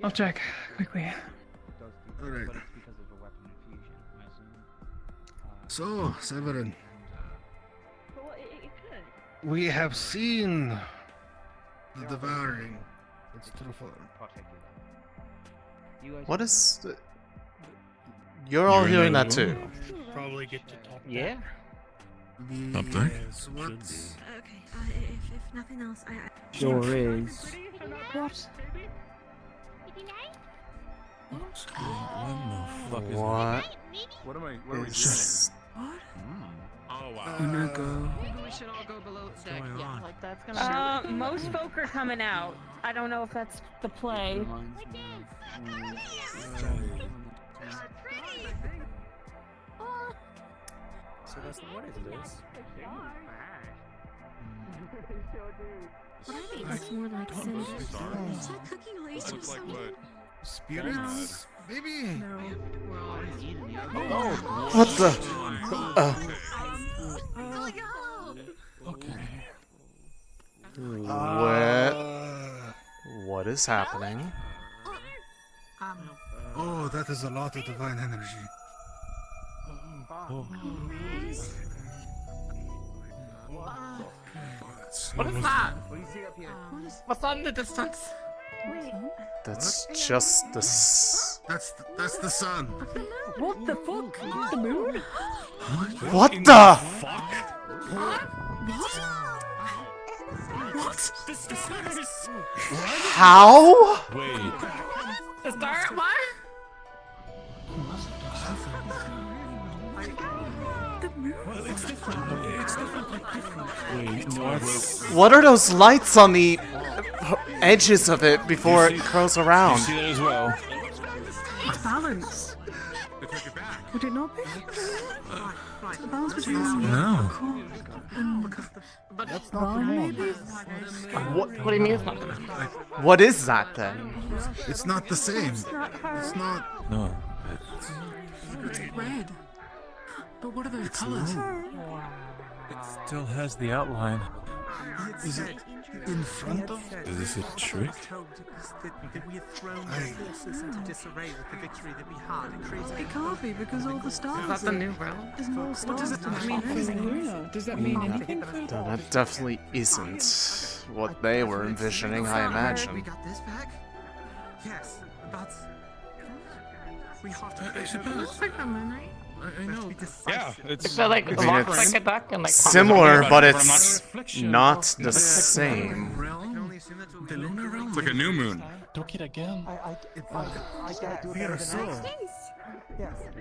F: I'll check quickly.
I: Alright. So, Severin, we have seen the devouring. It's true for...
A: What is... You're all hearing that too?
C: Probably get to talk.
G: Yeah.
B: Up there?
I: Yes, what?
Q: Okay, if nothing else, I
R: Sure is.
Q: What?
A: What?
V: What are we doing?
A: Is...
C: Oh wow.
M: Maybe we should all go below deck.
C: going
M: Yeah,
C: on?
M: like that's gonna.
J: Most folk are coming out. I don't know if that's the play.
P: So that's what is this?
Q: What I think it's more like cinders. Is that cooking
V: Looks
Q: lasers?
V: like what?
I: Spirits? Maybe?
A: What the?
L: Okay.
A: What is happening?
I: Oh, that is a lot of divine energy.
M: What is that? What's on the distance?
A: That's just the...
I: That's the sun.
J: What the fuck? The moon?
A: What the?
J: What?
M: The stars.
A: How?
B: Wait.
M: The stars. What?
J: The moon?
C: Well, it's different. It's different. Like different.
B: Wait, what?
A: What are those lights on the edges of it before it curls around?
B: You see that as well?
J: It's balance. Would it not be? The balance between
C: No.
I: That's not the moon.
A: What do you mean it's not the moon? What is that then?
I: It's not the same. It's not...
B: No.
M: It's red. But what are those colors?
C: It still has the outline.
I: Is it in front of...
B: Is this a trick?
N: That we had thrown the forces into disarray with the victory that we had. It creates
J: It can't be because all the stars.
F: Is that the new realm?
J: There's more stars.
F: What does it mean for Luna? Does that mean anything for...
A: No, that definitely isn't what they were envisioning, I
N: We
A: imagine.
N: got this back? Yes, but...
L: We have to.
J: Looks like the moon, right?
L: I know.
B: Yeah, it's
M: So like
A: I mean,
M: walk
A: it's
M: like a duck and like
A: similar, but
B: I'm
A: it's not the same.
L: The lunar realm.
B: It's like a new moon.
O: Took it again.
L: We are so.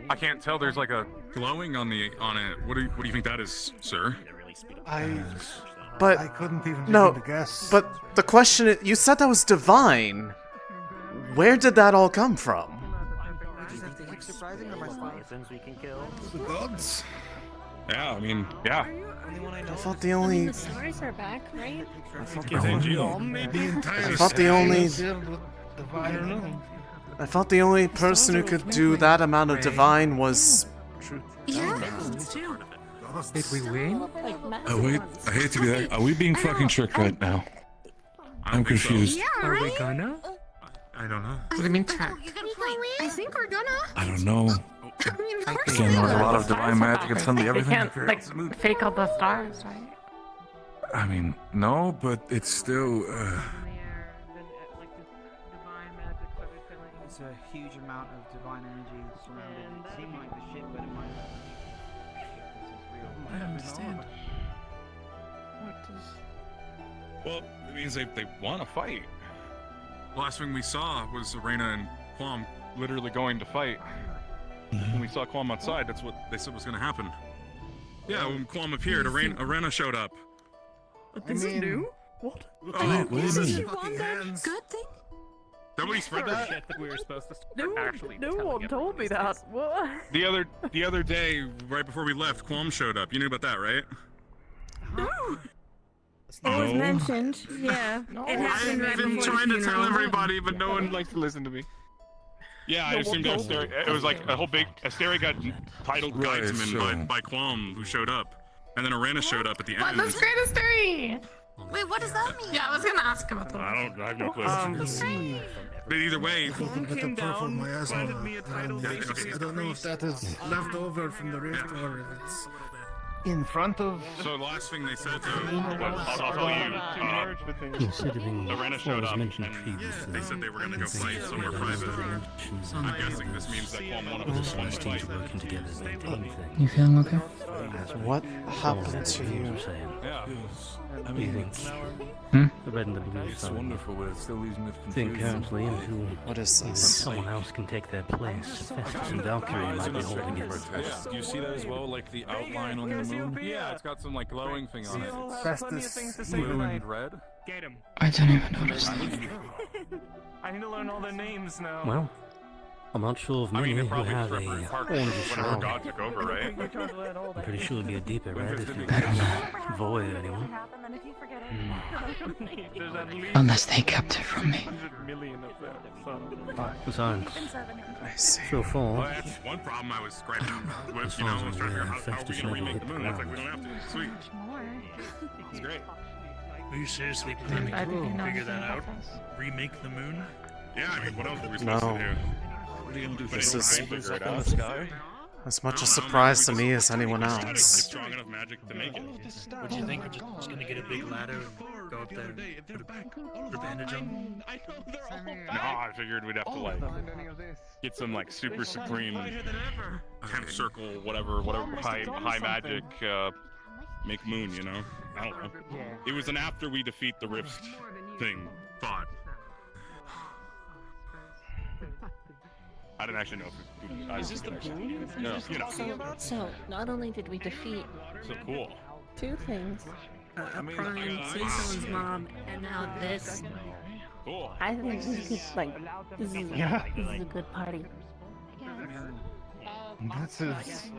B: I can't tell. There's like a glowing on it. What do you think that is, sir?
A: But
I: I couldn't even
A: no,
I: begin to guess.
A: but the question is, you said that was divine. Where did that all come from?
G: We can kill.
I: The gods.
B: Yeah, I mean, yeah.
A: I thought the only.
J: The stars are back, right?
A: I thought
I: The
A: the only person who could do that amount of divine was.
J: Yeah, too.
L: Did we win?
B: Oh wait, I hate to be that. Are we being fucking tricked right now? I'm confused.
J: Yeah,
L: Are we
J: right?
L: gonna?
B: I don't know.
L: What do you mean trick?
J: I think we're gonna.
B: I don't know.
J: I mean, of course
B: Again,
J: we
B: there's a
J: are.
B: lot of divine magic and suddenly
M: They
B: everything.
M: can't like fake out the stars, right?
B: I mean, no, but it's still.
K: It's a huge amount of divine energy surrounding. It seemed like the ship, but it might not.
L: I understand.
B: Well, it means they want to fight. Last thing we saw was Arena and Quam literally going to fight. When we saw Quam outside, that's what they said was going to happen. Yeah, when Quam appeared, Arena showed up.
J: Is it new? What?
B: Oh,
J: What do you want that? Good thing?
B: Nobody spread that?
M: Shit that we were supposed to start
J: No,
M: actually
J: no
M: telling
J: one told me that. What?
B: The other day, right before we left, Quam showed up. You knew about that, right?
J: No.
B: It
J: was mentioned. Yeah. It happened right
B: I've been
J: before
B: trying
J: the
B: to tell
J: funeral.
B: everybody, but no one likes to listen to me. Yeah, I assumed Astrea. It was like a whole big. Astrea got titled guidesman by Quam, who showed up, and then Arena showed up at the end.
J: That's great history. Wait, what does that mean? Yeah, I was gonna ask about that.
B: I have no clue. But either way,
I: With the purple miasma. I don't know if that is left over from the rift or if it's in front of.
B: So the last thing they said to I'll tell you,
H: Considering
B: Arena
H: what
B: showed
H: was
B: up,
H: mentioned
B: and
H: previously,
B: they said they were going to go fight somewhere private. I'm guessing this means that Quam wanted
H: all
B: to fight.
H: teams working together is the important thing.
W: You feeling okay?
A: What happened to you?
B: Yeah.
H: I mean, the red and the blue
B: It's
H: side.
B: wonderful, but it's still leaving it
H: Think currently until
A: What is
H: either
A: this?
H: someone else can take their place. Festus and Valkyrie might be holding it.
B: Yeah. Do you see that as well, like the outline on the moon? Yeah, it's got some like glowing thing on it.
I: Festus,
B: Blue and red.
M: Get him.
W: I don't even notice.
M: I need to learn all their names now.
H: Well, I'm not sure of
B: I
H: many
B: mean, it
H: who
B: probably
H: have a
B: referred part
H: orange
B: whenever
H: shell.
B: God took over, right?
H: I'm pretty sure it'd be a deeper red if you
W: I don't know.
H: void anyone.
W: Unless they kept it from me.
M: 100 million of them. So.
H: Besides,
A: I see.
H: so far,
B: Well, that's one problem I was griping with, you know, I was trying to figure out how are we going to remake the moon? It's like, we don't have to. Sweet. It's great.
L: Are you seriously planning to figure that out? Remake the moon?
B: Yeah, I mean, what else were we supposed to do?
L: What are you gonna do?
A: This is
B: Figure it out.
A: as much a surprise to me as anyone else.
B: Strong enough magic to make it.
L: What do you think? We're just gonna get a big ladder and go up there and put a bandage on?
B: No, I figured we'd have to like get some like super supreme 10th circle, whatever high magic make moon, you know? I don't know. It was an after we defeat the rift thing thought. I didn't actually know if it
J: Is this the moon?
B: No, you know.
J: So, not only did we defeat
B: So cool.
J: two things, a prime citizen's mom, and now this.
B: Cool.
J: I think this is like, this is a good party.
I: This is.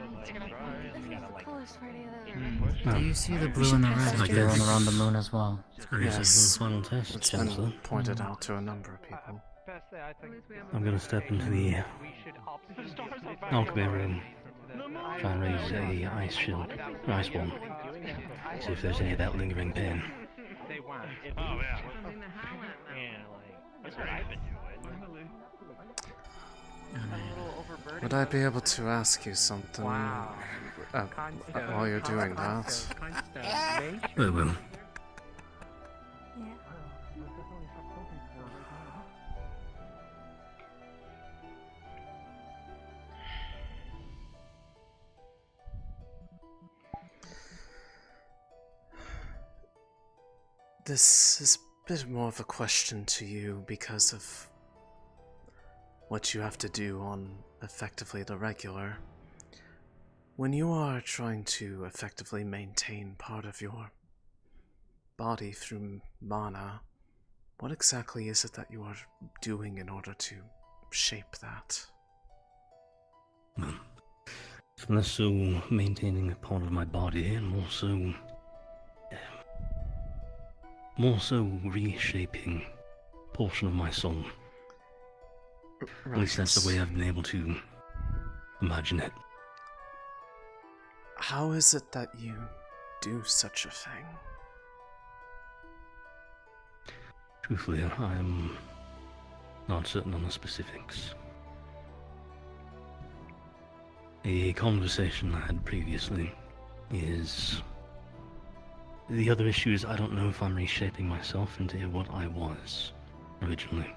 O: Do you see the blue and the red
H: I
O: going
H: guess.
O: around the moon as well?
A: Yes,
H: Final test,
A: it's
H: Chancellor.
A: been pointed out to a number of people.
H: I'm gonna step into the alchemy room, try and raise a ice shield, ice wall, see if there's any of that lingering pain.
B: Oh yeah.
A: Would I be able to ask you something while you're doing that?
H: I will.
A: This is a bit more of a question to you because of what you have to do on effectively the regular. When you are trying to effectively maintain part of your body through mana, what exactly is it that you are doing in order to shape that?
H: It's less so maintaining a part of my body and more so reshaping a portion of my soul. At least that's the way I've been able to imagine it.
A: How is it that you do such a thing?
H: Truthfully, I'm not certain on the specifics. A conversation I had previously is... The other issue is I don't know if I'm reshaping myself into what I was originally.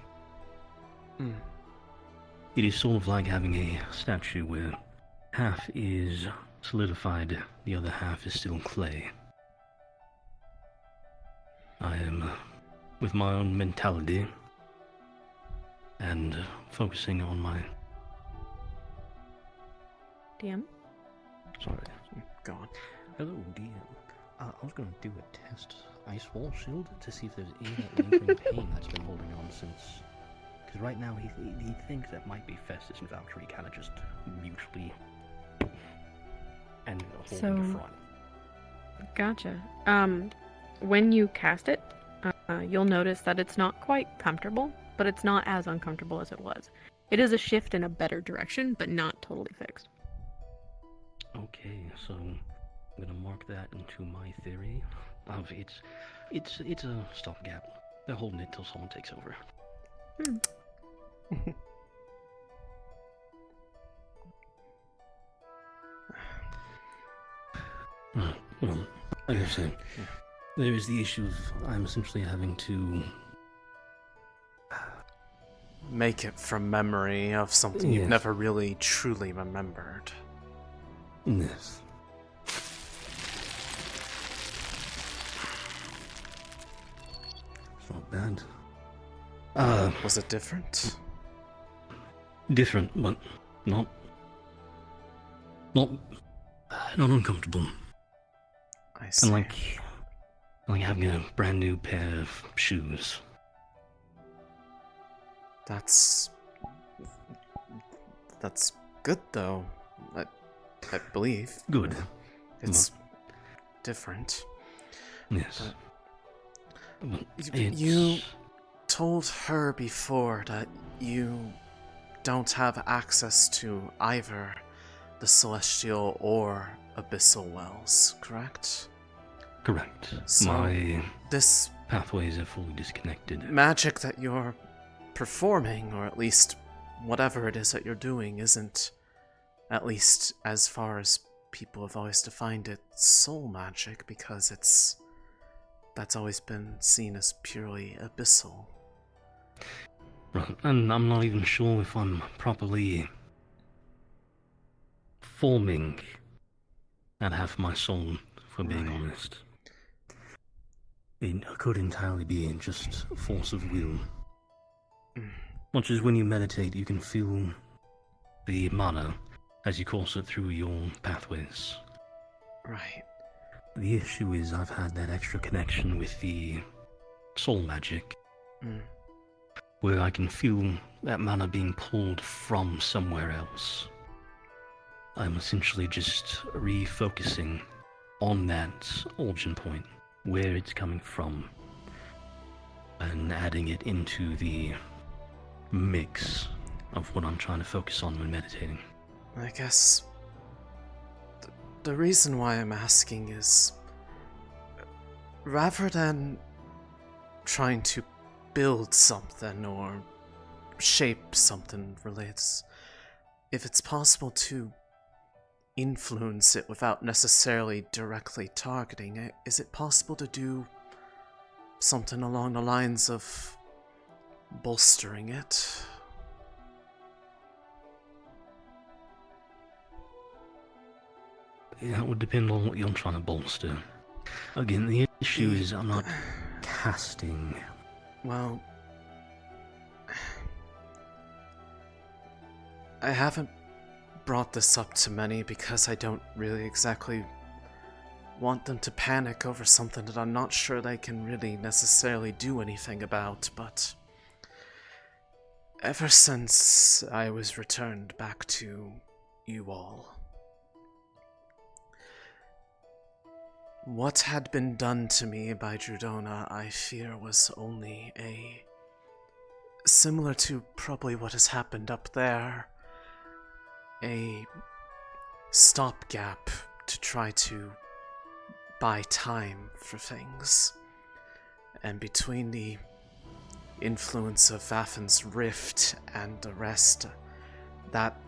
H: It is sort of like having a statue where half is solidified, the other half is still clay. I am, with my own mentality, and focusing on my...
J: DM?
H: Sorry.
A: Go on.
H: Hello, DM. I was going to do a test ice wall shield to see if there's any lingering pain that's been holding on since... Because right now he thinks that might be Festus and Valkyrie kind of just mutually... and holding the front.
J: Gotcha. When you cast it, you'll notice that it's not quite comfortable, but it's not as uncomfortable as it was. It is a shift in a better direction, but not totally fixed.
H: Okay, so I'm gonna mark that into my theory of it's a stopgap. They're holding it till someone takes over. Well, like I said, there is the issue of I'm essentially having to
A: make it from memory of something you've never really truly remembered.
H: Yes. It's not bad.
A: Was it different?
H: Different, but not uncomfortable.
A: I see.
H: And like having a brand new pair of shoes.
A: That's good though. I believe.
H: Good.
A: It's different.
H: Yes.
A: But you told her before that you don't have access to either the celestial or abyssal wells, correct?
H: Correct.
A: So
H: my
A: this
H: pathways are fully disconnected.
A: Magic that you're performing, or at least whatever it is that you're doing, isn't, at least as far as people have always defined it, soul magic, because that's always been seen as purely abyssal.
H: Right, and I'm not even sure if I'm properly forming that half of my soul, for being honest. It could entirely be just force of will. Much as when you meditate, you can feel the mana as you course it through your pathways.
A: Right.
H: The issue is I've had that extra connection with the soul magic, where I can feel that mana being pulled from somewhere else. I'm essentially just refocusing on that origin point, where it's coming from, and adding it into the mix of what I'm trying to focus on when meditating.
A: I guess the reason why I'm asking is, rather than trying to build something or shape something relates, if it's possible to influence it without necessarily directly targeting it, is it possible to do something along the lines of bolstering it?
H: That would depend on what you're trying to bolster. Again, the issue is I'm not casting?
A: Well, I haven't brought this up to many because I don't really exactly want them to panic over something that I'm not sure they can really necessarily do anything about, but ever since I was returned back to you all, what had been done to me by Drudona, I fear, was only similar to probably what has happened up there, a stopgap to try to buy time for things. And between the influence of Vaffin's rift and the rest, that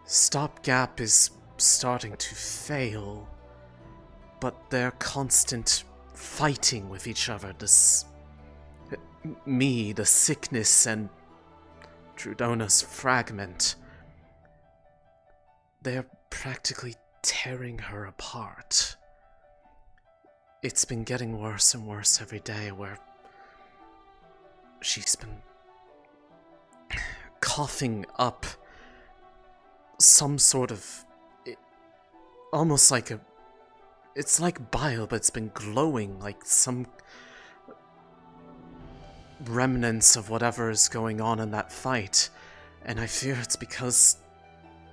A: stopgap is starting to fail, but their constant fighting with each other, me, the sickness, and Drudona's fragment, they're practically tearing her apart. It's been getting worse and worse every day, where she's been coughing up some sort of, almost like it's like bile, but it's been glowing, like some remnants of whatever is going on in that fight. And I fear it's because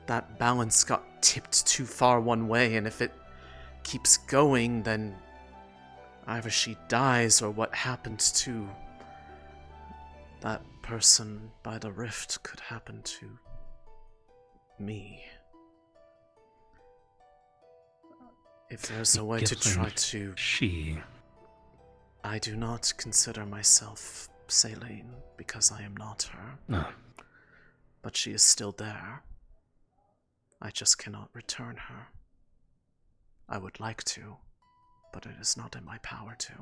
A: that balance got tipped too far one way, and if it keeps going, then either she dies or what happened to that person by the rift could happen to me. If there's a way to try to... I do not consider myself Selene because I am not her.
H: No.
A: But she is still there. I just cannot return her. I would like to, but it is not in my power to.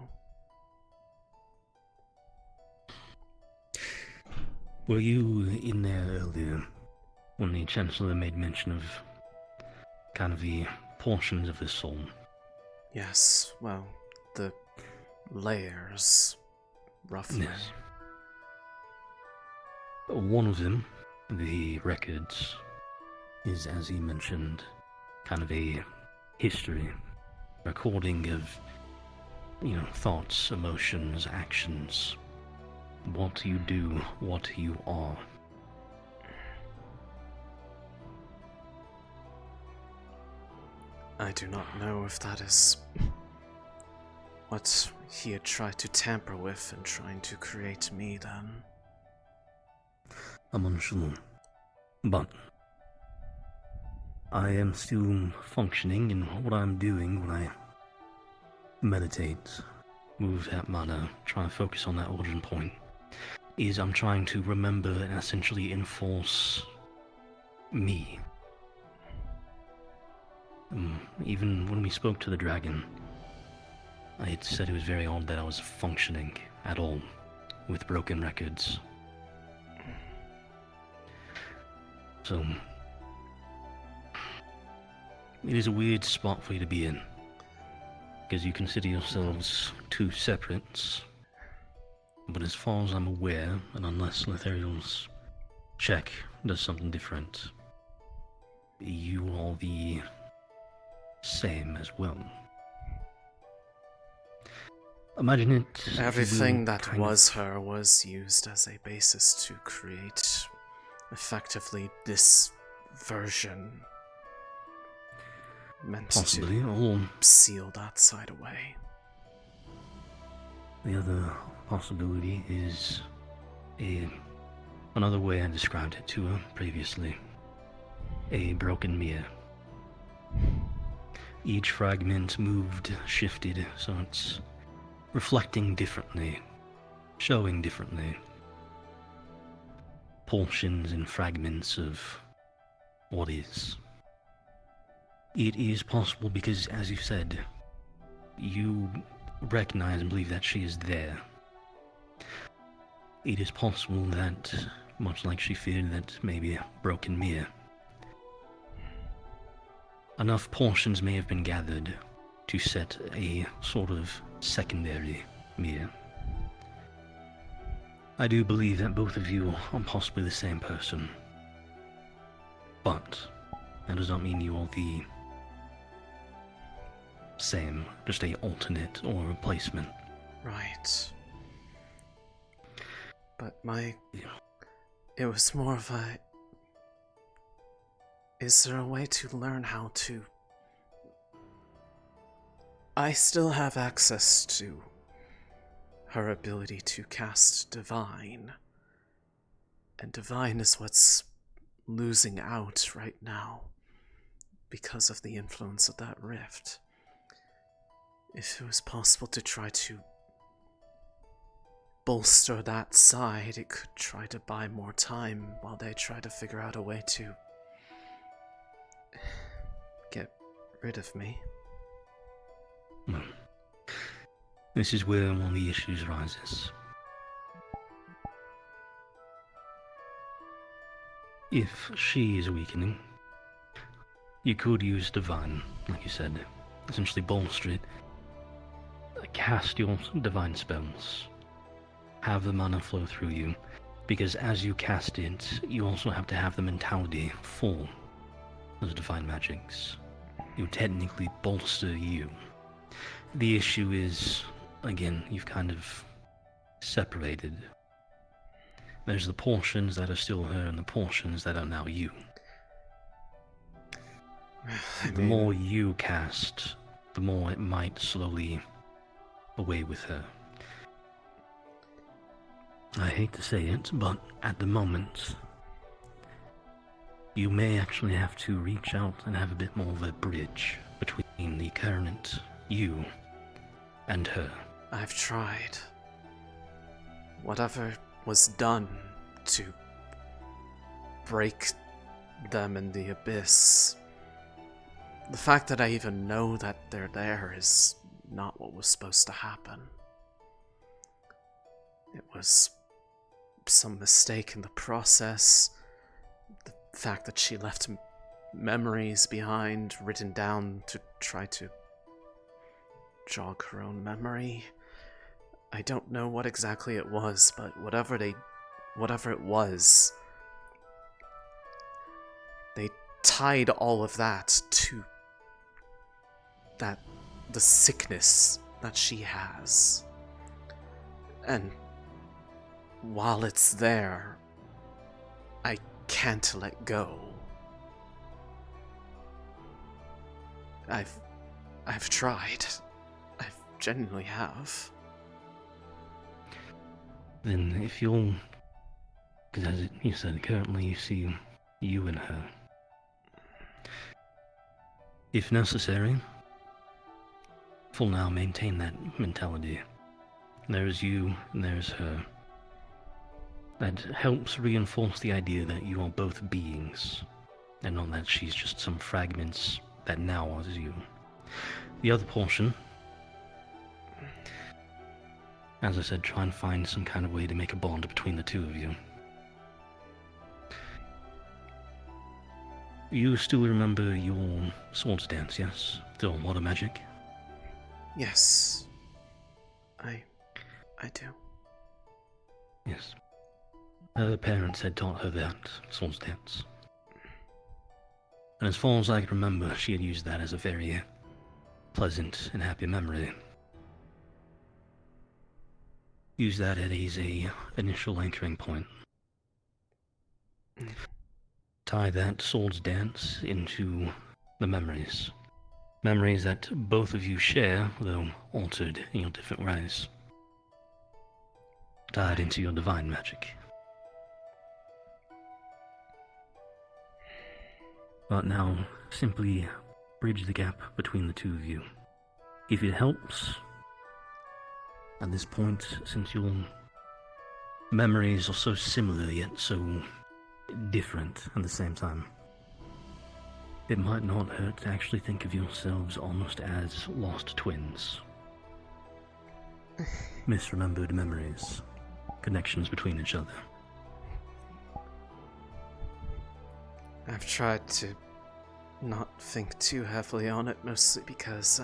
H: Were you in there earlier when the Chancellor made mention of kind of the portions of the soul?
A: Yes, well, the layers, roughly.
H: Yes. One of them, the records, is, as he mentioned, kind of a history, recording of, thoughts, emotions, actions, what you do, what you are.
A: I do not know if that is what he had tried to tamper with in trying to create me then.
H: I'm unsure, but I am still functioning in what I'm doing when I meditate, move that mana, try and focus on that origin point, is I'm trying to remember and essentially enforce me. Even when we spoke to the dragon, I had said it was very odd that I was functioning at all with broken records. So, it is a weird spot for you to be in, because you consider yourselves two separates, but as far as I'm aware, and unless Letheriel's check does something different, you are the same as well. Imagine it...
A: Everything that was her was used as a basis to create, effectively, this version. Meant
H: possibly,
A: to
H: or
A: seal that side away.
H: The other possibility is another way I described it to her previously. A broken mirror. Each fragment moved, shifted, so it's reflecting differently, showing differently. Portions and fragments of what is. It is possible because, as you said, you recognize and believe that she is there. It is possible that, much like she feared that maybe a broken mirror, enough portions may have been gathered to set a sort of secondary Mia. I do believe that both of you are possibly the same person. But that does not mean you are the same, just a alternate or replacement.
A: Right. But it was more of a... Is there a way to learn how to... I still have access to her ability to cast Divine. And Divine is what's losing out right now because of the influence of that rift. If it was possible to try to bolster that side, it could try to buy more time while they try to figure out a way to get rid of me.
H: Well, this is where one of the issues rises. If she is weakening, you could use Divine, like you said, essentially bolster it, cast your Divine spells, have the mana flow through you, because as you cast it, you also have to have the mentality for those Divine magics. You technically bolster you. The issue is, again, you've kind of separated. There's the portions that are still her and the portions that are now you. The more you cast, the more it might slowly away with her. I hate to say it, but at the moment, you may actually have to reach out and have a bit more of a bridge between the current you and her.
A: I've tried. Whatever was done to break them in the abyss, the fact that I even know that they're there is not what was supposed to happen. It was some mistake in the process. The fact that she left memories behind, written down to try to jog her own memory. I don't know what exactly it was, but whatever it was, they tied all of that to the sickness that she has. And while it's there, I can't let go. I've tried. I genuinely have.
H: Then if you'll... Because as you said, currently you see you and her. If necessary, for now maintain that mentality. There's you and there's her. That helps reinforce the idea that you are both beings, and not that she's just some fragments that now are you. The other portion, as I said, try and find some kind of way to make a bond between the two of you. You still remember your swords dance, yes? The water magic?
A: Yes. I do.
H: Yes. Her parents had taught her that swords dance. And as far as I can remember, she had used that as a very pleasant and happy memory. Use that as a initial anchoring point. Tie that swords dance into the memories. Memories that both of you share, though altered in your different ways. Tied into your divine magic. But now, simply bridge the gap between the two of you. If it helps, at this point, since your memories are so similar yet so different at the same time, it might not hurt to actually think of yourselves almost as lost twins. Misremembered memories, connections between each other.
A: I've tried to not think too heavily on it, mostly because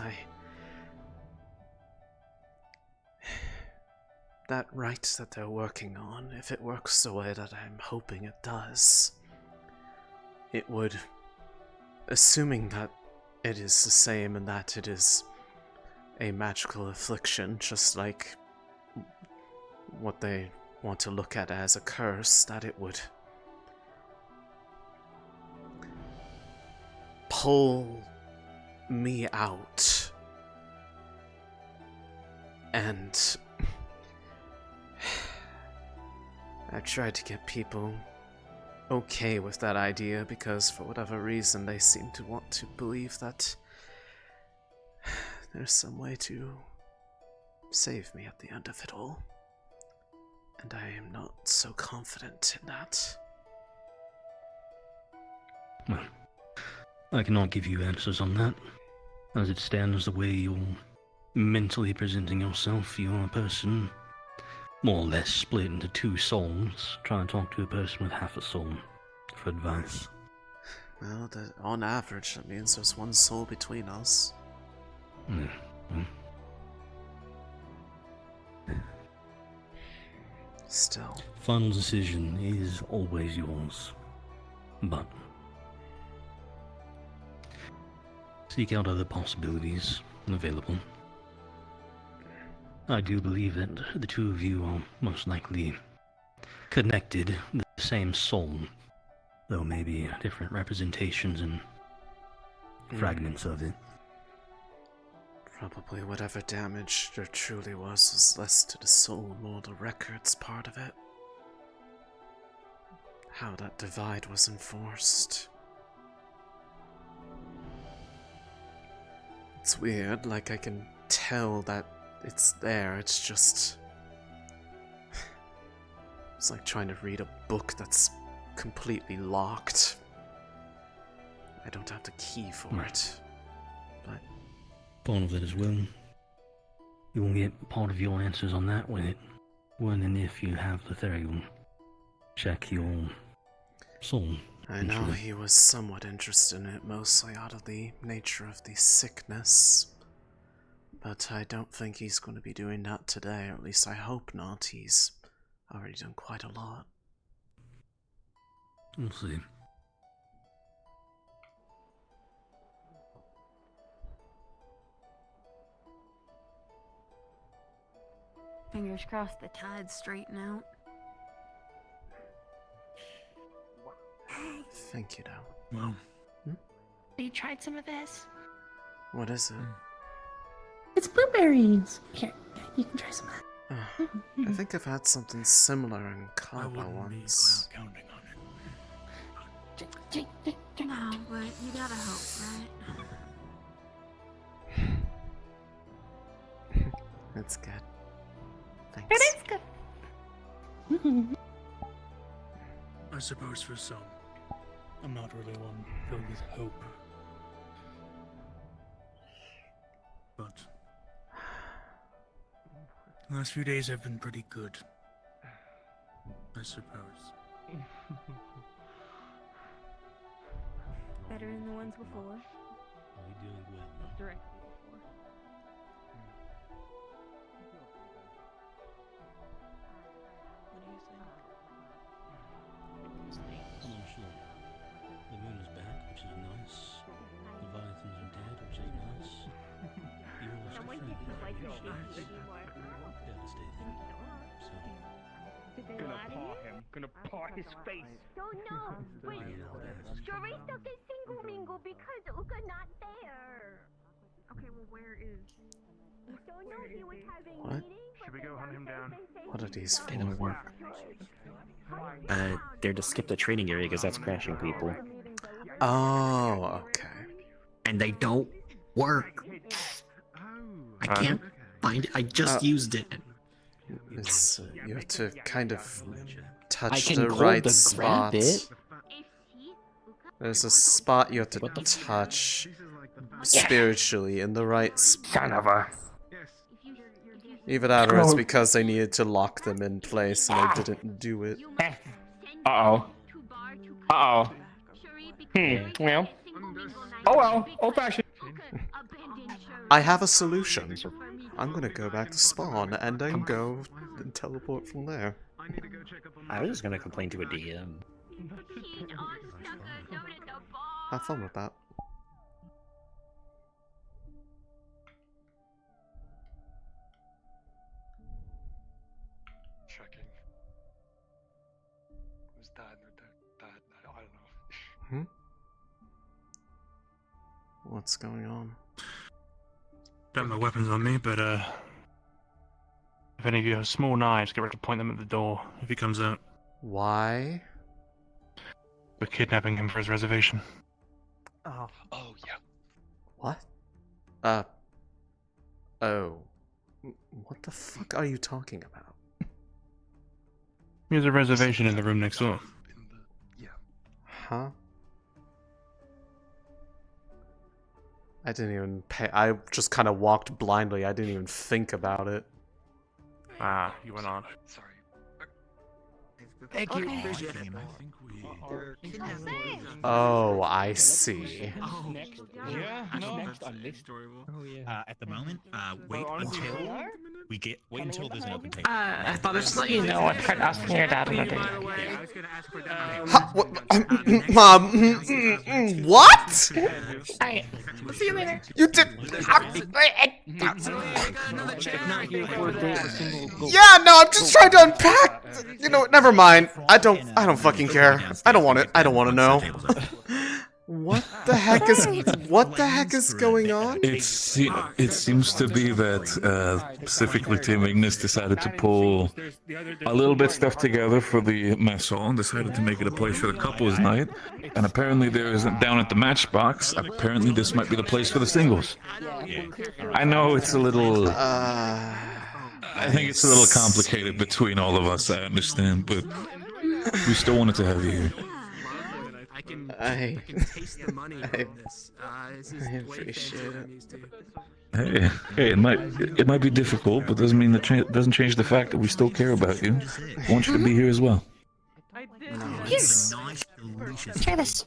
A: that rite that they're working on, if it works the way that I'm hoping it does, it would, assuming that it is the same and that it is a magical affliction, just like what they want to look at as a curse, that it would pull me out. And I tried to get people okay with that idea because for whatever reason they seem to want to believe that there's some way to save me at the end of it all. And I am not so confident in that.
H: Well, I cannot give you answers on that. As it stands, the way you're mentally presenting yourself, you're a person more or less split into two souls. Try and talk to a person with half a soul for advice.
A: Well, on average, that means there's one soul between us. Still.
H: Final decision is always yours. But seek out other possibilities available. I do believe that the two of you are most likely connected, the same soul, though maybe different representations and fragments of it.
A: Probably whatever damage there truly was less to the soul, more the records part of it. How that divide was enforced. It's weird, like I can tell that it's there, it's just... It's like trying to read a book that's completely locked. I don't have the key for it, but...
H: Part of that as well. You will get part of your answers on that when and if you have the Therial check your soul.
A: I know he was somewhat interested in it, mostly out of the nature of the sickness. But I don't think he's going to be doing that today, or at least I hope not. He's already done quite a lot.
H: We'll see.
D: Fingers crossed the tides straighten out.
A: Thank you, though.
H: Well.
D: Have you tried some of this?
A: What is it?
S: It's blueberries. Here, you can try some of that.
A: I think I've had something similar in Kaba once.
D: No, but you gotta hope, right?
A: That's good. Thanks.
D: It is good.
U: I suppose for some, I'm not really one filled with hope. But the last few days have been pretty good, I suppose.
D: Better than the ones before.
H: Are you doing well?
D: Directly before.
H: I'm sure. The moon is back, which is nice. Leviathans are dead, which is nice. You lost a friend, which is devastating.
X: Gonna paw his face.
Y: Don't know. Wait, Chorizo can single mingle because Uka not there.
J: Okay, well, where is...
Y: Don't know he was having
A: What?
X: Should we go hunt him down?
A: What are these
G: They don't
A: for?
G: work. They're to skip the training area because that's crashing people.
A: Oh, okay.
G: And they don't work. I can't find it. I just used it.
A: It's, you have to kind of touch
G: I can
A: the
G: hold
A: right
G: the
A: spot.
G: grab it.
A: There's a spot you have to touch spiritually in the right spot.
G: Son of a...
A: Either that or it's because they needed to lock them in place and they didn't do it.
G: Uh-oh. Uh-oh. Well. Oh well. Old-fashioned.
A: I have a solution. I'm gonna go back to spawn and then go then teleport from there.
G: I was just gonna complain to a DM.
A: Have fun with that.
V: Checking. Was that? I don't know.
A: Hmm? What's going on?
U: Don't have my weapons on me, but if any of you have small knives, get ready to point them at the door if he comes out.
A: Why?
U: We're kidnapping him for his reservation.
V: Oh yeah.
A: What? Oh. What the fuck are you talking about?
U: He has a reservation in the room next door.
A: Huh? I didn't even pay. I just kind of walked blindly. I didn't even think about it.
U: Ah, you went on.
V: Sorry.
M: Thank you.
A: Oh, I see.
E: Yeah, next on this. At the moment, wait until there's an open table.
S: I thought I'd just let you know I tried asking your dad on a date.
A: What?
S: Alright, see you later.
A: You did.
S: Yeah,
A: no, I'm just trying to unpack. You know what? Never mind. I don't fucking care. I don't want it. I don't want to know. What the heck is going on?
B: It seems to be that specifically Tim Ignis decided to pull a little bit stuff together for the maison, decided to make it a place for the couples night, and apparently there isn't down at the Matchbox. Apparently this might be the place for the singles. I know it's a little. I think it's a little complicated between all of us. I understand, but we still wanted to have you here.
A: I
C: taste the money in this.
A: I appreciate
B: Hey, it might be difficult, but doesn't mean that doesn't change the fact that we still care about you. I want you to be here as well.
S: Here. Try this.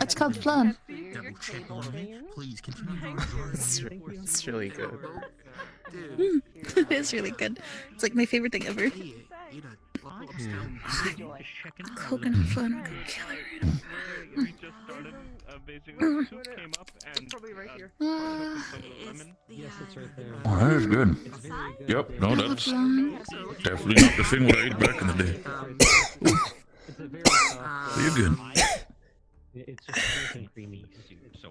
S: It's called flan.
A: It's really good.
S: It is really good. It's like my favorite thing ever. Coconut flan killer.
B: Oh, that is good. Yep, no, that's definitely not the thing what I ate back in the day. You're good.
E: It's just a creamy soup, so.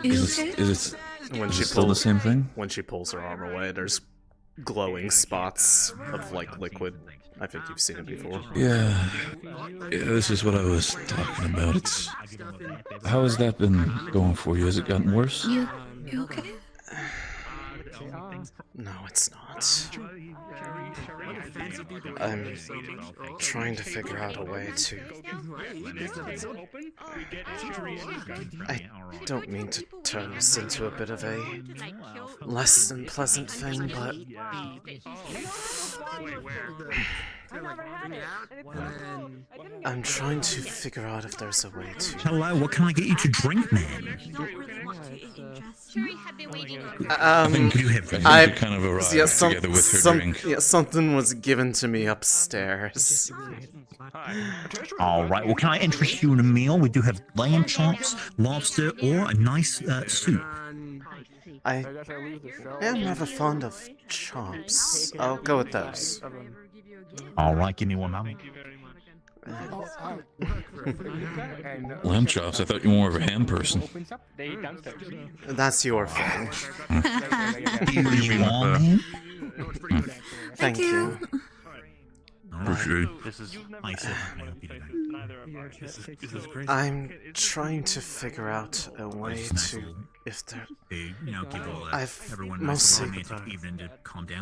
B: Is it
A: when
B: is
A: she
B: it still the
A: pulls
B: same thing?
A: when she pulls her arm away, there's glowing spots of like liquid. I think you've seen it before.
B: Yeah, this is what I was talking about. How has that been going for you? Has it gotten worse?
S: You okay?
A: No, it's not. I'm trying to figure out a way to. I don't mean to turn this into a bit of a less than pleasant thing, but I'm trying to figure out if there's a way to.
E: Hello, what can I get you to drink, man?
B: I think you kind of arrived together with her drink.
A: Yeah, something was given to me upstairs.
E: Alright, well, can I interest you in a meal? We do have lamb chops, lobster, or a nice soup.
A: I am rather fond of chops. I'll go with those.
E: Alright, give me one moment.
B: Lamb chops? I thought you were more of a ham person.
A: That's your thing. Thank you.
B: Appreciate it.
A: I'm trying to figure out a way to, if there. I've mostly.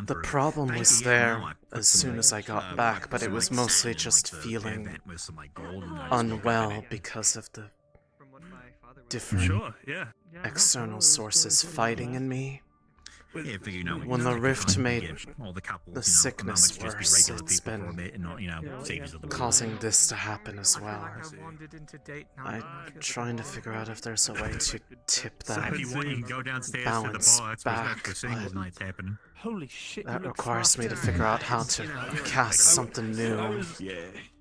A: The problem was there as soon as I got back, but it was mostly just feeling unwell because of the different external sources fighting in me.
E: Yeah, figure, you know,
A: when the
E: it's like
A: rift
E: you
A: made
E: give all the couples,
A: the
E: you know,
A: sickness
E: moments just be
A: worse,
E: regular
A: it's
E: people for a
A: been
E: bit and not, you know, saviors of the world.
A: causing this to happen as well. I'm trying to figure out if there's a way to tip that
E: If you want, you can go downstairs to the
A: balance
E: bar. That's where
A: back,
E: the singles
A: but
E: night's happening.
K: Holy shit!
A: that requires me to figure out how to cast something new.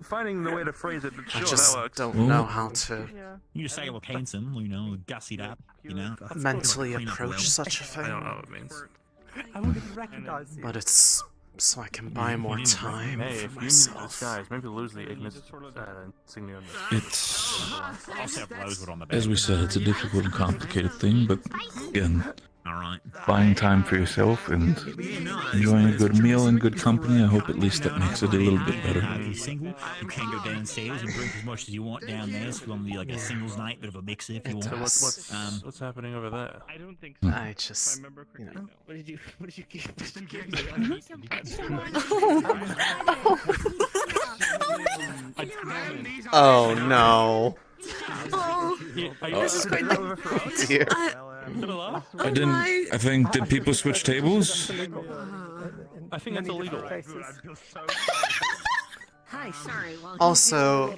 X: Finding the way to phrase it.
A: I
X: Sure,
A: just
X: that works.
A: don't know how to
E: You just say it look handsome, you know, gussied up, you know.
A: mentally
E: Clean up well.
A: approach such a thing.
X: I don't know what it means.
K: I wouldn't recognize you.
A: But it's so I can buy more time
X: Hey,
A: for
X: if you need
A: myself.
X: disguise, maybe lose the ignis insignia on
U: It's,
E: I'll set Rosewood on the back.
U: as we said, it's a difficult and complicated thing, but again,
E: Alright.
U: buying time for yourself and enjoying a good meal and good company, I hope at least that makes it a little bit better.
E: If you're single, you can go downstairs and drink as much as you want down there. It's going to be like a singles night, bit of a mix if you want.
X: What's happening over there?
K: I don't think so.
A: I just, you know.
K: What did you give?
A: Oh no.
S: This is quite the...
A: Dear.
U: I didn't. I think, did people switch tables?
X: I think that's illegal.
D: Hi, sorry. Well,
A: Also,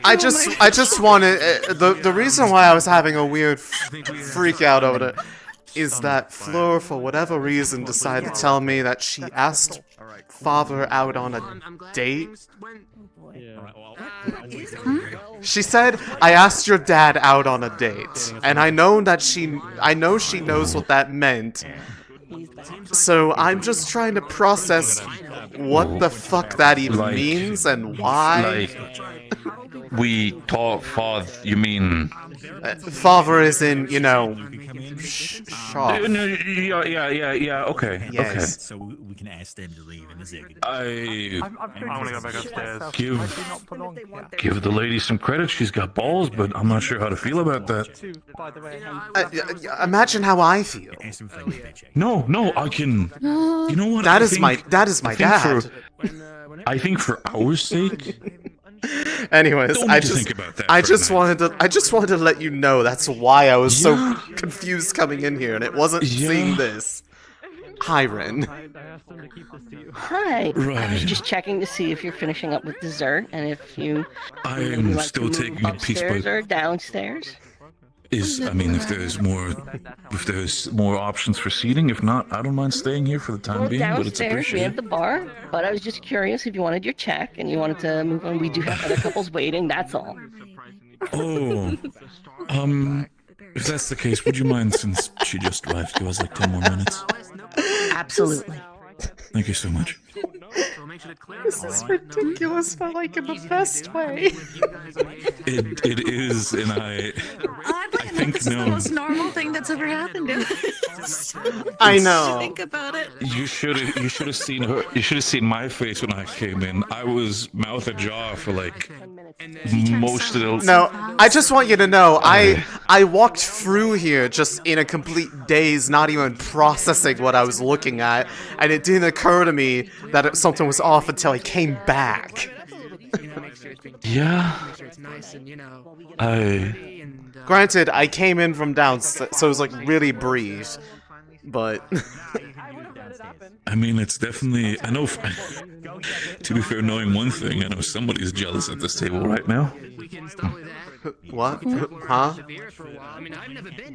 D: I
A: I just wanted the reason why I was having a weird freak out over it is that Fleur, for whatever reason, decided to tell me that she asked father out on a date. She said, "I asked your dad out on a date," and I know she knows what that meant. So I'm just trying to process what the fuck that even means and why.
U: Like, we taught father, you mean...
A: Father is in, you know, shock.
U: Yeah, okay,
A: Yes.
E: So we can ask them to leave in a second.
X: I want to go back upstairs.
U: Give the lady some credit, she's got balls, but I'm not sure how to feel about that.
A: Imagine how I feel.
U: No, I can... You know what?
A: That is my dad.
U: I think for our sake...
A: Anyways,
U: Don't
A: I
U: need to
A: just
U: think about that
A: I
U: for a
A: just
U: minute.
A: wanted to let you know that's why I was so confused coming in here, and it wasn't seeing this. Hi, Ren.
F: Hi.
U: Right.
F: I was just checking to see if you're finishing up with dessert and if you
U: I
F: would
U: am
F: like
U: still
F: to
U: taking
F: move
U: it piece by...
F: upstairs or downstairs.
U: I mean, if there's more options for seating, if not, I don't mind staying here for the time
F: Well,
U: being, but it's
F: downstairs we
U: appreciated.
F: have the bar, but I was just curious if you wanted your check and you wanted to move on. We do have other couples waiting, that's all.
U: Oh, if that's the case, would you mind, since she just left, give us like 10 more minutes?
F: Absolutely.
U: Thank you so much.
A: This is ridiculous, but like in the best way.
U: It is, and I think
S: This is the most normal thing that's ever happened in this.
A: I know.
S: Think about it.
U: You should have seen her. You should have seen my face when I came in. I was mouth ajar for like most of the.
A: No, I just want you to know, I walked through here just in a complete daze, not even processing what I was looking at, and it didn't occur to me that something was off until I came back.
U: Yeah.
A: Granted, I came in from downstairs, so it was like really brief, but.
U: I mean, it's definitely. I know. To be fair, knowing one thing, I know somebody's jealous at this table right now.
A: What? Huh?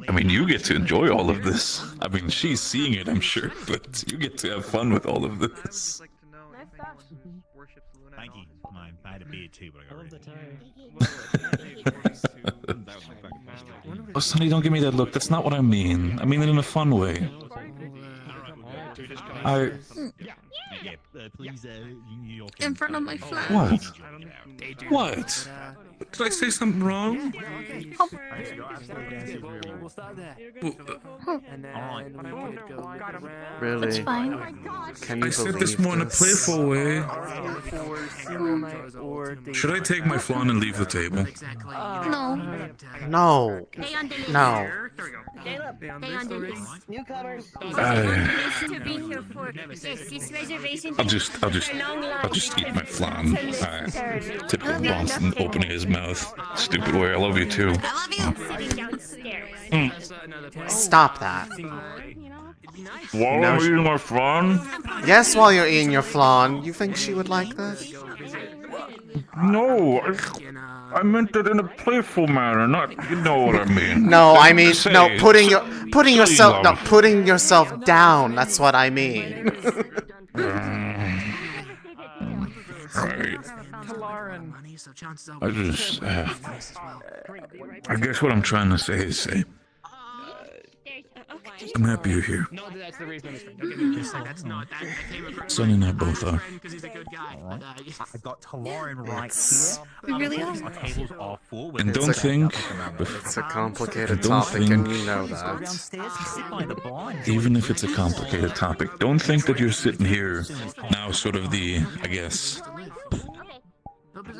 U: I mean, you get to enjoy all of this. I mean, she's seeing it, I'm sure, but you get to have fun with all of this.
E: Thank you. I had a beer too, but I got rid
U: Oh, Sonny, don't give me that look. That's not what I mean. I mean it in a fun way.
E: Please,
S: In front of my flat.
U: What? What? Did I say something wrong?
A: Really?
S: It's fine.
A: Can you
U: I said
A: believe
U: this more in a
A: this?
U: playful way. Should I take my flan and leave the table?
S: No.
A: No. No.
F: Newcomers.
U: I'll just eat my flan. Typical Bronson opening his mouth.
B: stupid way. I love you too.
A: Stop that.
B: While I'm eating my flan?
A: Yes, while you're eating your flan. You think she would like that?
B: No, I meant it in a playful manner, not, you know what I mean.
A: No, I mean, no, putting
B: yourself
A: down. That's what I mean.
B: Right. I guess what I'm trying to say is I'm happy you're here. Sonny and I both are.
E: I got Talaran right
J: We really
E: here.
J: are.
E: Our tables are full.
B: And don't think...
A: It's a complicated topic, and you know that.
B: Even if it's a complicated topic, don't think that you're sitting here now sort of the, I guess,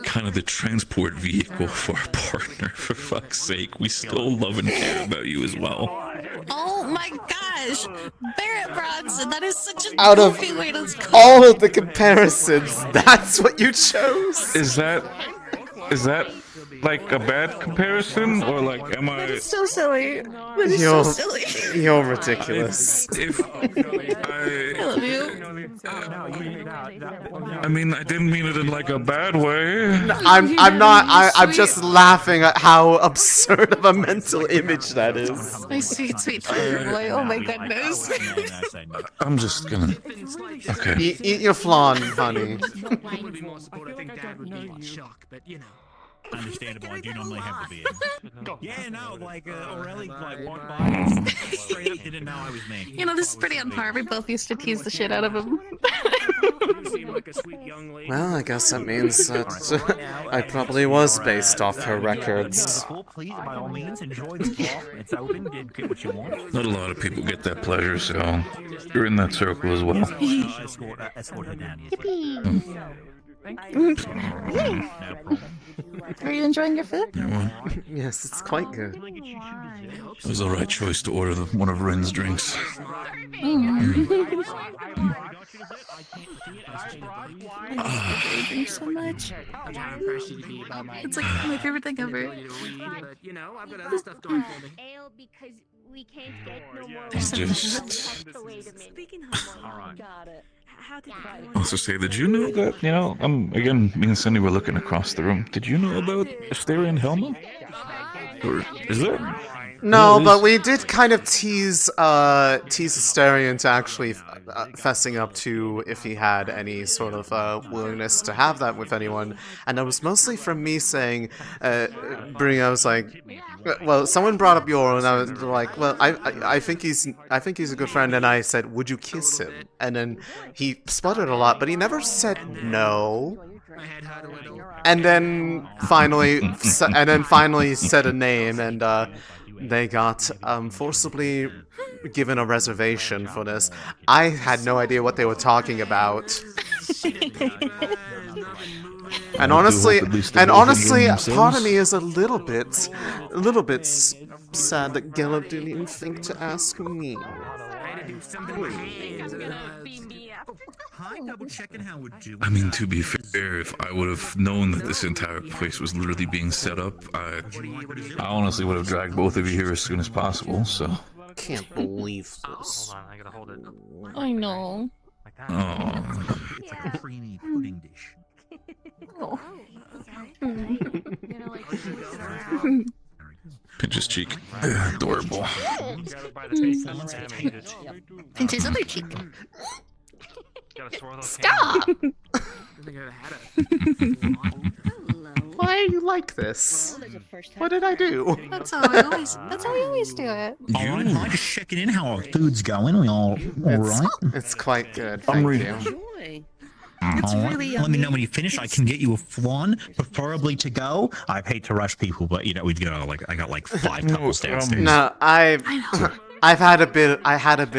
B: kind of the transport vehicle for our partner. For fuck's sake, we still love and care about you as well.
S: Oh my gosh! Barrett Bronson, that is such a
A: Out of
S: goofy way to
A: all of the comparisons, that's what you chose?
B: Is that like a bad comparison, or like am I?
S: That is so silly. That is so silly.
A: You're ridiculous.
B: If
S: I love you.
B: I mean, I didn't mean it in like a bad way.
A: I'm not. I'm just laughing at how absurd of a mental image that is.
S: My sweet, sweet baby boy. Oh my goodness.
B: I'm just gonna. Okay.
A: Eat your flan, honey.
E: Understandable. I do normally have the beard. Yeah, no, like Aurelie, like walked by, straight up didn't know I was me.
S: You know, this is pretty on par. We both used to tease the shit out of him.
A: Well, I guess that means that I probably was based off her records.
E: Please, by all means, enjoy the bar. It's open. Get what you want.
B: Not a lot of people get that pleasure, so you're in that circle as well.
E: Escort her down.
S: Are you enjoying your food?
A: Yes, it's quite good.
B: It was the right choice to order one of Rin's drinks.
S: Thank you so much. It's like my favorite thing ever.
B: It's just... Also say, did you know that, you know, again, me and Cindy were looking across the room. Did you know about Astrea and Helma? Or is there?
A: No, but we did kind of tease Astrea into actually fessing up to if he had any sort of willingness to have that with anyone, and it was mostly from me saying, I was like, well, someone brought up Yoro, and I was like, well, I think he's a good friend, and I said, would you kiss him? And then he sputtered a lot, but he never said no. And then finally said a name, and they got forcibly given a reservation for this. I had no idea what they were talking about. And honestly, part of me is a little bit sad that Gellup didn't even think to ask me.
B: I mean, to be fair, if I would have known that this entire place was literally being set up, I honestly would have dragged both of you here as soon as possible, so...
A: Can't believe this.
C: Hold on, I gotta hold it.
S: I know.
B: Oh.
E: It's like a creamy pudding dish.
S: Oh.
B: Pinch his cheek. Adorable.
S: Pinch his other cheek.
A: Stop! Why are you like this? What did I do?
S: That's how we always do it.
E: Alright, hi, just checking in how our food's going. Are we all right?
A: It's quite good, thank you.
S: It's really
E: Let me know when you finish. I can get you a flan, preferably to go. I hate to rush people, but you know we've got I got like 5 couples downstairs.
A: No, I had a bit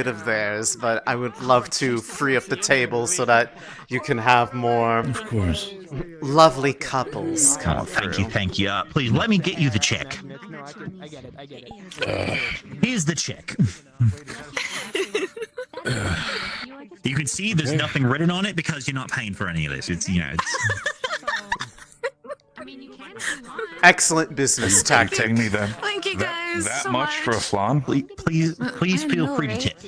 A: of theirs, but I would love to free up the table so that you can have more,
B: of course,
A: lovely couples come
E: through. Thank you. Please let me get you the check. Here's the check. You can see there's nothing written on it because you're not paying for any of this. It's, you know, it's...
D: I mean, you can if you want.
A: Excellent business tactic.
B: Me then.
S: Thank you guys
B: That
S: so
B: much for a flan?
E: Please feel free to tip.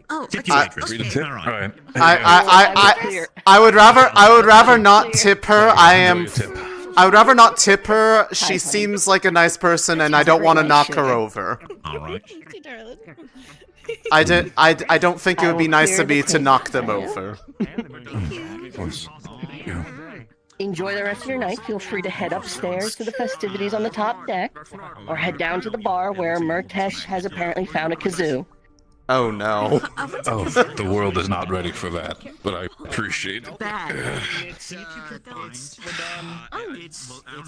S: Oh,
E: Tip
S: okay.
E: your waitress.
B: Free to tip?
E: All right.
B: Alright.
A: I would rather not tip her. I would rather not tip her. She seems like a nice person, and I don't want to knock her over.
E: All right.
A: I don't think it would be nice of me to knock them over.
F: Enjoy the rest of your night. Feel free to head upstairs to the festivities on the top deck, or head down to the bar where Murtesh has apparently found a kazoo.
A: Oh no.
B: Oh, the world is not ready for that, but I appreciate it.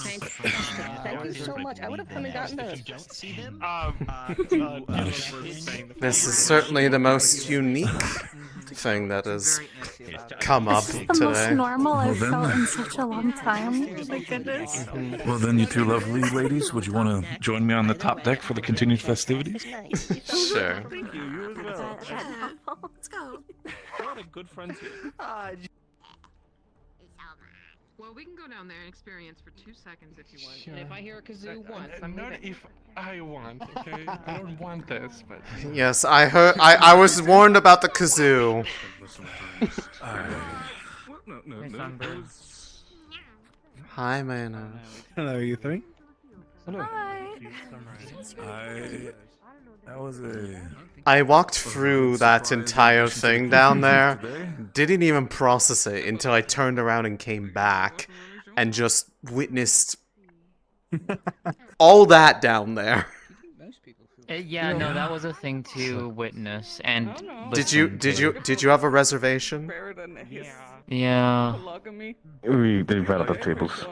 F: Thank you so much. I would have come and gotten those.
A: This is certainly the most unique thing that has come up
S: This is the most
A: today.
S: normal I've felt in such a long time. Oh my goodness.
B: Well then, you two lovely ladies, would you want to join me on the top deck for the continued festivities?
A: Sure.
K: Thank you. You as well.
S: Let's go.
K: What a good friends here.
N: Well, we can go down there and experience for 2 seconds if you want.
L: Sure.
N: And if I hear a kazoo once,
L: Not
N: leaving.
L: if I want, okay? I don't want this, but...
A: Yes, I heard. I was warned about the kazoo. Hi, Mana.
O: Hello, you three.
B: That was a...
A: I walked through that entire thing down there, didn't even process it until I turned around and came back, and just witnessed all that down there.
P: Yeah, no, that was a thing to witness and.
A: Did you have a reservation?
P: Yeah.
V: They ran out of tables.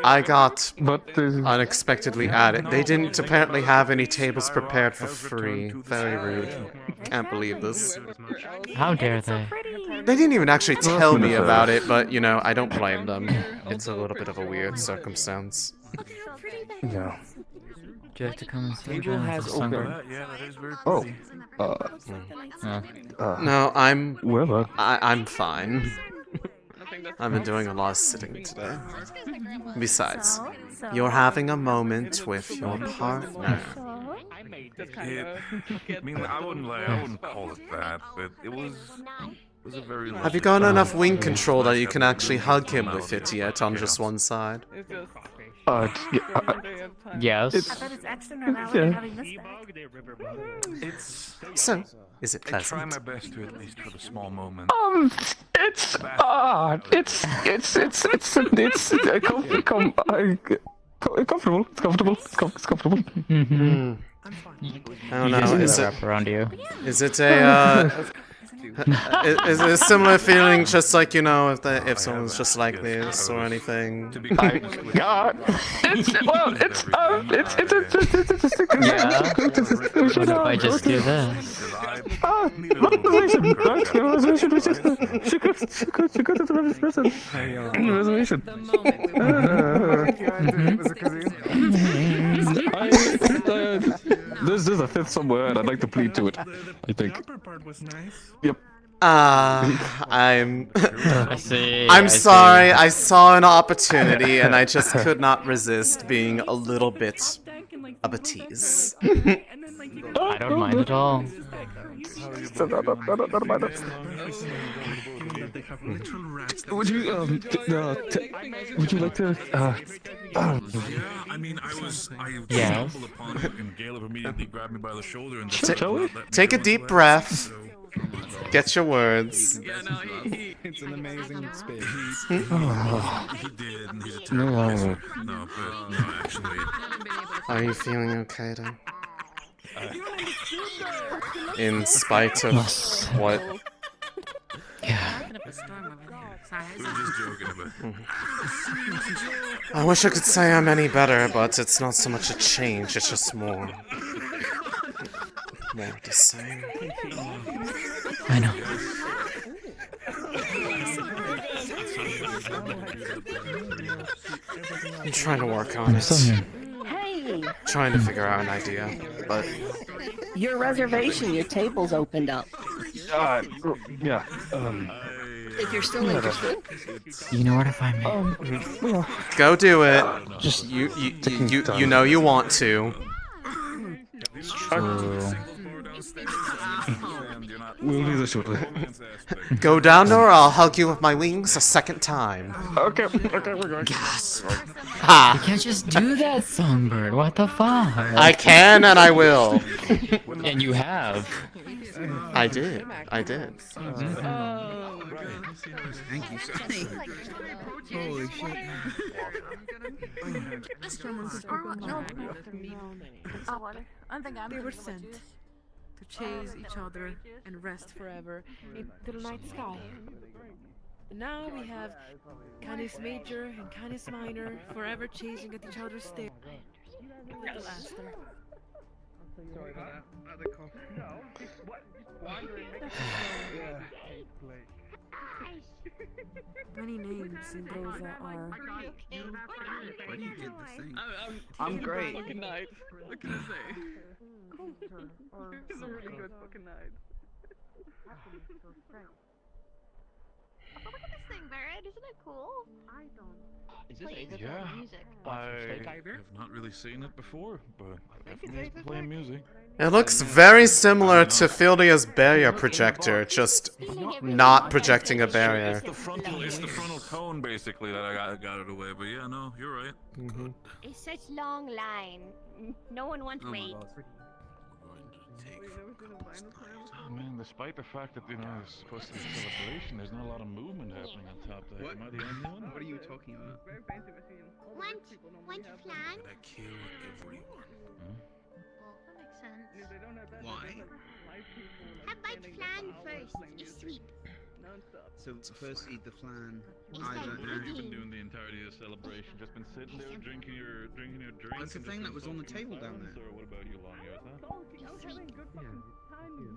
A: I got unexpectedly added. They didn't apparently have any tables prepared for free. Very rude. Can't believe this.
P: How dare they?
A: They didn't even actually tell me about it, but you know, I don't blame them. It's a little bit of a weird circumstance.
V: Yeah.
P: Do you like to come and see
V: Table has
P: Songbird?
V: opened.
B: Yeah, that is very
V: Oh.
A: I'm fine. I've been doing a lot of sitting today. Besides, you're having a moment with your partner.
B: I mean, I wouldn't call it that, but it was a very...
A: Have you gotten enough wing control that you can actually hug him with it yet on just one side?
P: Yes.
S: I bet it's extra normality having this back.
A: So, is it
B: I try
A: pleasant?
B: my best to at least for the small moments.
V: It's comfortable. It's comfortable.
P: Mm-hmm.
A: I don't
P: You just
A: know.
P: need
A: Is
P: to
A: it?
P: wrap around you.
A: Is it a? Is it a similar feeling, just like you know, if someone's just like this or anything?
V: God.
P: Yeah. What if I just do this?
V: Reservation. There's a fifth somewhere, and I'd like to plead to it. I think. Yep.
A: I'm.
P: I see.
A: I'm
P: I
A: sorry.
P: see.
A: I saw an opportunity, and I just could not resist being a little bit of a tease.
P: I don't mind at all.
V: Would you would you like to
B: I mean, I
P: Yes.
B: stumbled upon it, and Caleb immediately grabbed me by the shoulder and
A: Take a deep breath. Get your words.
O: It's an amazing space.
B: He did, and he's a terrible person. No, but no, actually.
A: Are you feeling okay, then? In spite of what?
P: Yeah.
B: We were just joking about
A: I wish I could say I'm any better, but it's not so much a change, it's just more the same.
P: I know.
A: I'm trying to work on it.
F: Hey,
A: Trying to figure out an idea, but
F: your reservation, your table's opened up.
V: yeah.
F: If you're still interested.
P: You know where to find me.
A: Go do it.
V: Just
A: you know you want to.
V: We'll do this shortly.
A: Go down there or I'll hug you with my wings a second time.
V: Okay, we're going.
P: Gasp.
A: Ha!
P: You can't just do that, Songbird. What the fuck?
A: I can and I will.
P: And you have.
A: I did. I did.
K: Thank you, Sonny. Holy shit.
I: They were sent to chase each other and rest forever into the night sky. And now we have Canis Major and Canis Minor forever chasing at each other's tail. Little Aster.
K: Sorry about that. Other cough. No. What?
I: Many names in Droza are.
K: Where do you get this thing? I'm great.
N: Fucking knife. What can I say? It's a really good fucking knife.
Y: Oh, look at this thing, Barrett. Isn't it cool? I don't.
E: Is this Avis?
V: Yeah.
Y: Music.
V: I have not really seen it before, but definitely is playing music.
A: It looks very similar to Fildia's barrier projector, just not projecting a barrier.
B: It's the frontal cone basically that I got it away. But yeah, no, you're right.
Y: It's such long line. No one wants wait.
V: Oh man, despite the fact that it's supposed to be a celebration, there's not a lot of movement happening on top there.
K: What?
V: Am I the only one?
K: What are you talking about?
Y: Want flan?
B: I kill everyone.
K: Why?
Y: Have bite flan first. It's sweet.
K: So first eat the flan.
Y: It's
K: I
Y: like
K: don't know.
V: You've been doing the entirety of the celebration, just been sitting there drinking your drink.
K: That's the thing that was on the table down there.
V: Or what about you, Long Ears, huh?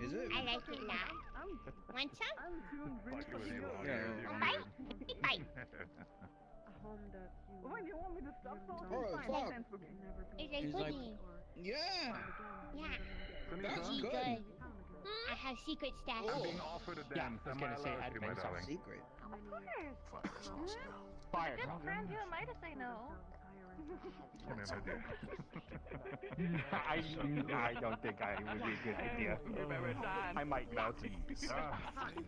K: Is it?
Y: I like it now. Want some?
K: Yeah.
Y: Bite? Bite.
N: When you want me to stop
Y: It's like pudding.
K: Yeah.
Y: Yeah.
K: That's
Y: Pretty
K: good.
Y: good. I have secret stash.
V: I'm being offered a dance. Am I allowed to, my darling?
K: Secret.
Y: Fire.
V: Good
Y: friend, who am I to say no?
E: I don't think I would be a good idea. I might melt.
V: Fine.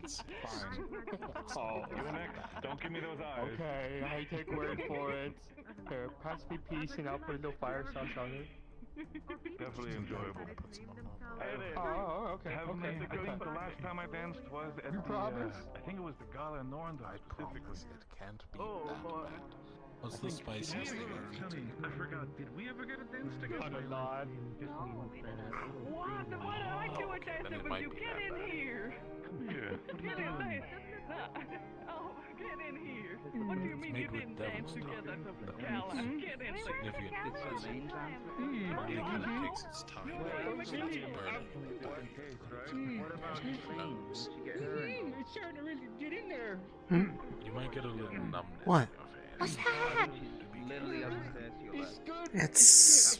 V: Oh, you're next. Don't give me those eyes.
E: Okay, I take word for it. Here, pass me peace and I'll put a little fire sauce on it.
V: Definitely enjoyable.
E: Oh, okay.
V: I think the last time I danced was at I think it was the Gala in Norndal specifically.
O: It can't be that bad. What's the spiciest thing you've eaten?
V: I forgot. Did we ever get a dance together?
E: On a nod.
N: What? Why did I do a dance
O: Then it
N: with
O: might
N: you?
O: be
N: Get
O: that
N: in
O: bad.
N: here.
V: Yeah.
N: Get in there. Oh, get in here. What do you mean you didn't dance together at the gala? Get in there.
O: Significant.
K: It's a main dance.
O: It kind of takes its time. So it's burning. Knows.
E: It's starting to really get in there.
O: You might get a little numbness.
A: What?
Y: What's that?
K: Literally upstairs to your left.
A: It's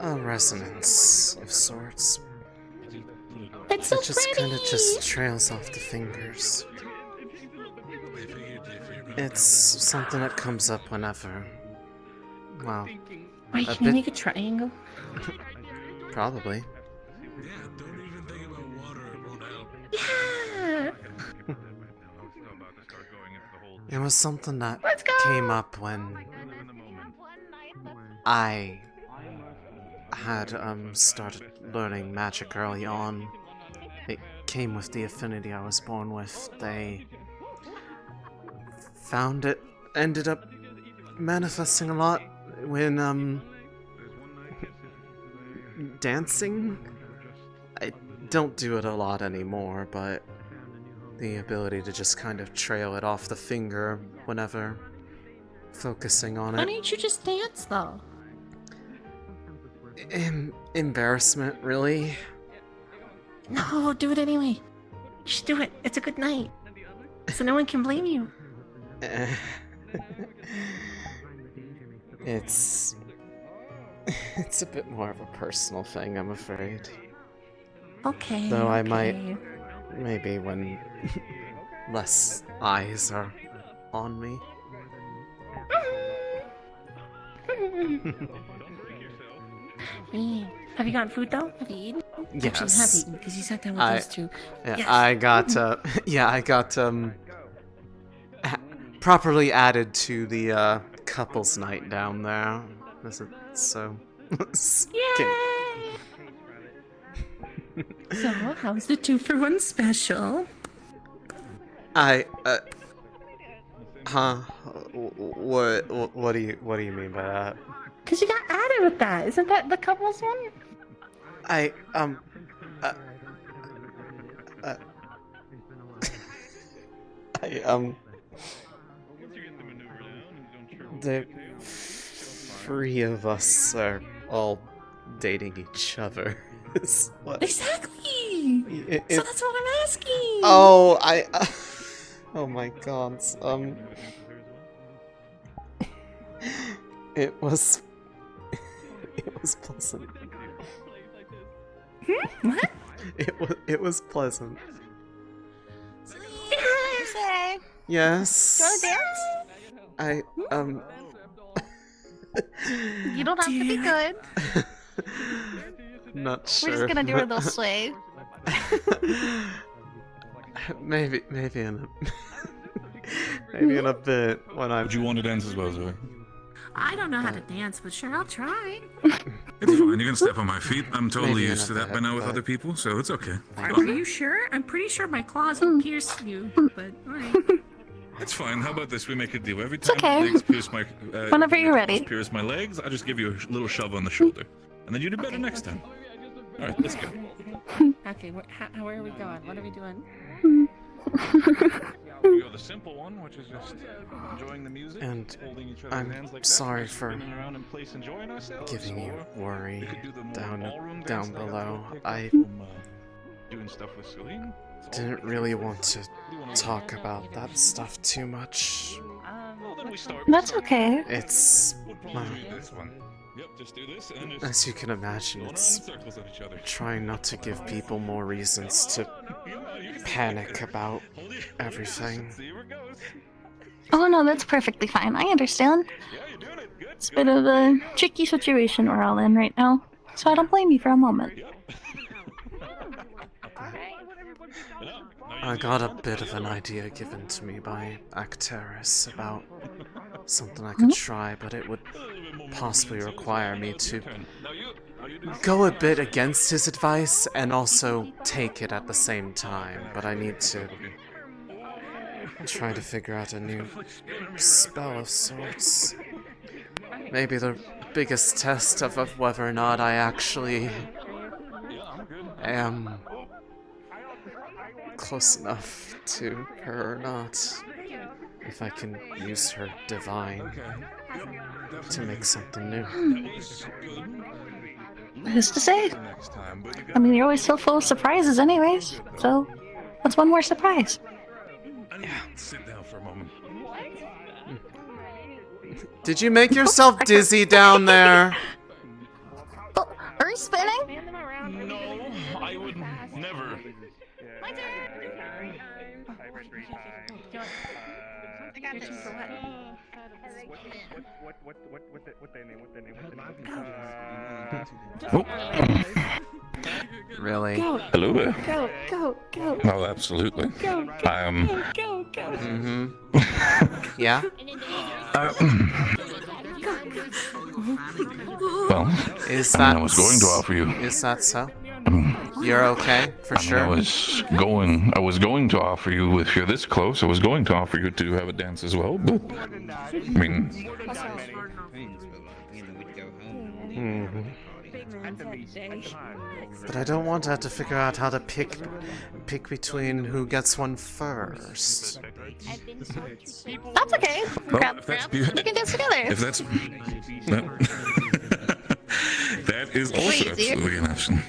A: a resonance of sorts.
S: That's so
A: It just
S: pretty.
A: kind of just trails off the fingers. It's something that comes up whenever. Wow.
S: Wait,
A: A
S: can you
A: bit-
S: make a triangle?
A: Probably.
B: Yeah, don't even think about water. It won't help.
S: Yeah.
A: It was something that
S: Let's go.
A: came up when I had started learning magic early on. It came with the affinity I was born with. They found it, ended up manifesting a lot when dancing. I don't do it a lot anymore, but the ability to just kind of trail it off the finger whenever focusing on
S: Why
A: it.
S: don't you just dance though?
A: Embarrassment, really?
S: No, do it anyway. You should do it. It's a good night. So no one can blame you.
A: It's a bit more of a personal thing, I'm afraid.
S: Okay.
A: Though I
S: okay.
A: might, maybe when less eyes are on me.
S: Have you gotten food though? Have you eaten?
A: Yes.
S: Actually, you have eaten because you sat down with us too.
A: Yeah,
S: Yes.
A: I got properly added to the couples night down there. Is it so?
S: Yay! So, how's the 2-for-1 special?
A: What do you mean by that?
S: Because you got added with that. Isn't that the couples one?
A: The three of us are all dating each other. Is what-
S: Exactly! So that's what I'm asking!
A: Oh, oh my god. It was pleasant.
S: What?
A: It was pleasant.
S: Yes.
A: Yes.
S: Do you wanna dance?
H: You don't have to be good.
A: Not sure.
H: We're just gonna do a little sway.
A: maybe in a bit when I.
B: Would you want to dance as well, Zoe?
S: I don't know how to dance, but sure, I'll try.
B: It's fine. You can step on my feet. I'm totally
A: Maybe in
B: used
A: a
B: to that by
A: bit,
B: now with
A: but-
B: other people, so it's okay.
S: Are you sure? I'm pretty sure my claws will pierce you, but alright.
B: It's fine. How about this? We make a deal. Every time
H: okay.
B: legs pierce my
H: Whenever you're ready.
B: pierce my legs, I just give you a little shove on the shoulder, and then you do better next time. All right, let's go.
S: Okay, where are we going? What are we doing?
V: We go the simple one, which is just enjoying the music,
A: And
V: holding each other's
A: I'm
V: hands like
A: sorry
V: that,
A: for
V: spinning around in place, enjoying ourselves.
A: giving you
V: or
A: worry
V: we could do the more
A: down
V: ballroom dance that I got
A: below.
V: picked
A: I
V: up from, doing stuff with Celine. It's all
A: didn't really want to talk about that stuff too much.
V: Well, then we start.
H: That's okay.
A: It's
B: This one. Yep, just do this and just
A: as you can imagine,
B: going around in
A: it's
B: circles at each other.
A: trying not to give people more reasons to panic about everything.
H: Oh no, that's perfectly fine. I understand. It's a bit of a tricky situation we're all in right now, so I don't blame you for a moment.
A: I got a bit of an idea given to me by Acteris about something I could try, but it would possibly require me to go a bit against his advice and also take it at the same time. But I need to try to figure out a new spell of sorts. Maybe the biggest test of whether or not I actually am close enough to her or not. If I can use her divine to make something new.
H: Who's to say? I mean, you're always so full of surprises anyways, so what's one more surprise?
B: Yeah, sit down for a moment.
A: Did you make yourself dizzy down there?
H: Are you spinning?
V: No, I would never.
S: I got this. For what?
A: Really?
S: Go.
B: Hello there.
S: Go, go, go.
B: Oh, absolutely.
S: Go, go, go, go.
A: Mm-hmm. Yeah?
B: Well,
A: Is
B: I mean,
A: that
B: I was going to offer you.
A: Is that so? You're okay, for
B: I mean,
A: sure?
B: I was going to offer you, if you're this close, I was going to offer you to have a dance as well, but, I mean,
A: But I don't want to have to figure out how to pick between who gets one first.
H: That's okay.
B: well, if that's
H: We can dance together.
B: if that's that is also
H: Wait,
B: absolutely an option.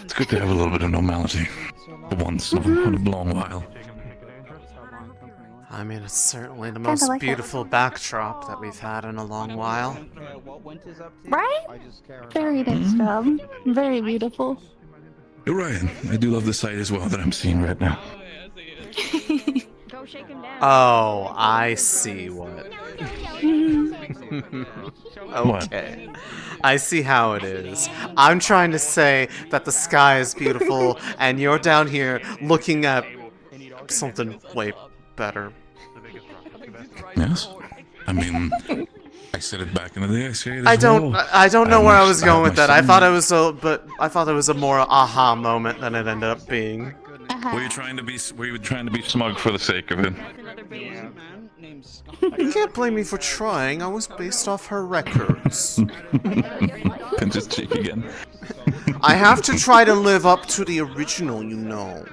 B: It's good to have a little bit of normality for once in a long while.
A: I mean, it's certainly the
H: Kinda
A: most
H: like it.
A: beautiful backdrop that we've had in a long while.
H: Right? Very nice job. Very beautiful.
B: You're right. I do love the sight as well that I'm seeing right now.
D: Go shake him down.
A: Oh, I see what. Okay. I see how it is. I'm trying to say that the sky is beautiful, and you're down here looking at something way better.
B: Yes. I mean, I said it back in the day. I say it as
A: I don't know where I was going with that. I thought it was a more aha moment than it ended up being.
B: Were you trying to be smug for the sake of it?
A: You can't blame me for trying. I was based off her records.
B: Pinch his cheek again.
A: I have to try to live up to the original, you know.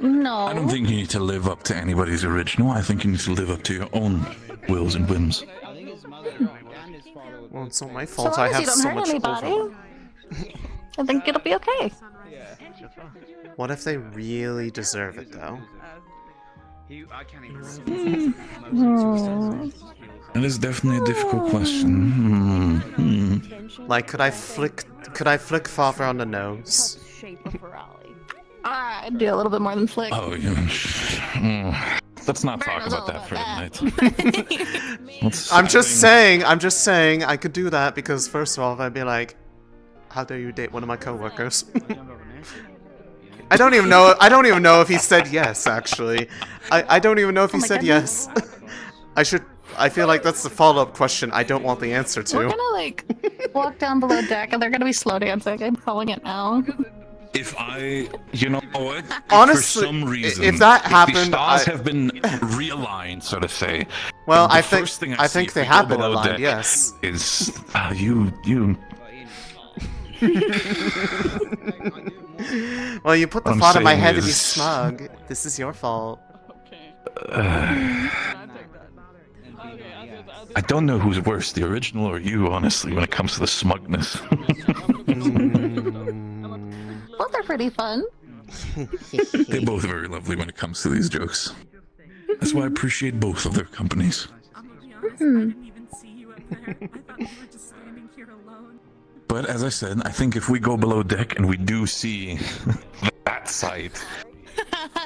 H: No.
B: I don't think you need to live up to anybody's original. I think you need to live up to your own wills and whims.
A: Well, it's not my
H: So
A: fault.
H: long
A: I
H: as
A: have
H: you don't
A: so
H: hurt
A: much
H: anybody,
A: over.
H: I think it'll be okay.
A: What if they really deserve it, though?
B: That is definitely a difficult question.
A: Like, could I flick Father on the nose?
H: I'd do a little bit more than flick.
B: Oh, let's not talk about that for tonight.
A: I'm just saying I could do that because first of all, I'd be like, how dare you date one of my coworkers? I don't even know if he said yes, actually. I don't even know if he said yes. I feel like that's the follow-up question I don't want the answer to.
H: We're gonna like walk down below deck and they're gonna be slow dancing. I'm calling it now.
B: You know what?
A: Honestly,
B: for some reason,
A: if that happened,
B: the stars have been realigned, so to say.
A: Well,
B: the
A: I
B: first thing
A: think
B: see
A: they
B: if we
A: have
B: go
A: been
B: below
A: aligned.
B: deck
A: Yes.
B: Is you.
A: Well, you put the
B: What I'm
A: thought in my
B: saying
A: head to be
B: is-
A: smug. This is your fault.
B: I don't know who's worse, the original or you, honestly, when it comes to the smugness.
H: Both are pretty fun.
B: They're both very lovely when it comes to these jokes. That's why I appreciate both of their companies. But as I said, I think if we go below deck and we do see that sight,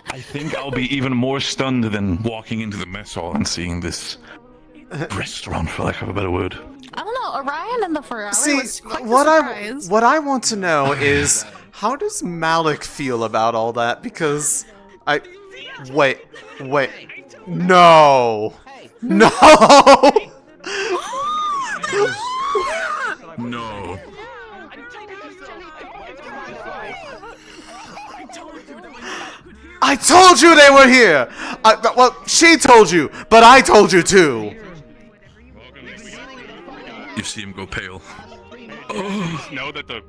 B: I think I'll be even more stunned than walking into the mess hall and seeing this restaurant, for lack of a better word.
H: I don't know. Orion and the Ferrari
A: See,
H: was quite the
A: what
H: surprise.
A: I want to know is how does Malik feel about all that? Because wait, no.
B: No.
A: I told you they were here. Well, she told you, but I told you too.
B: You see him go pale.
V: Oh, know that the. Do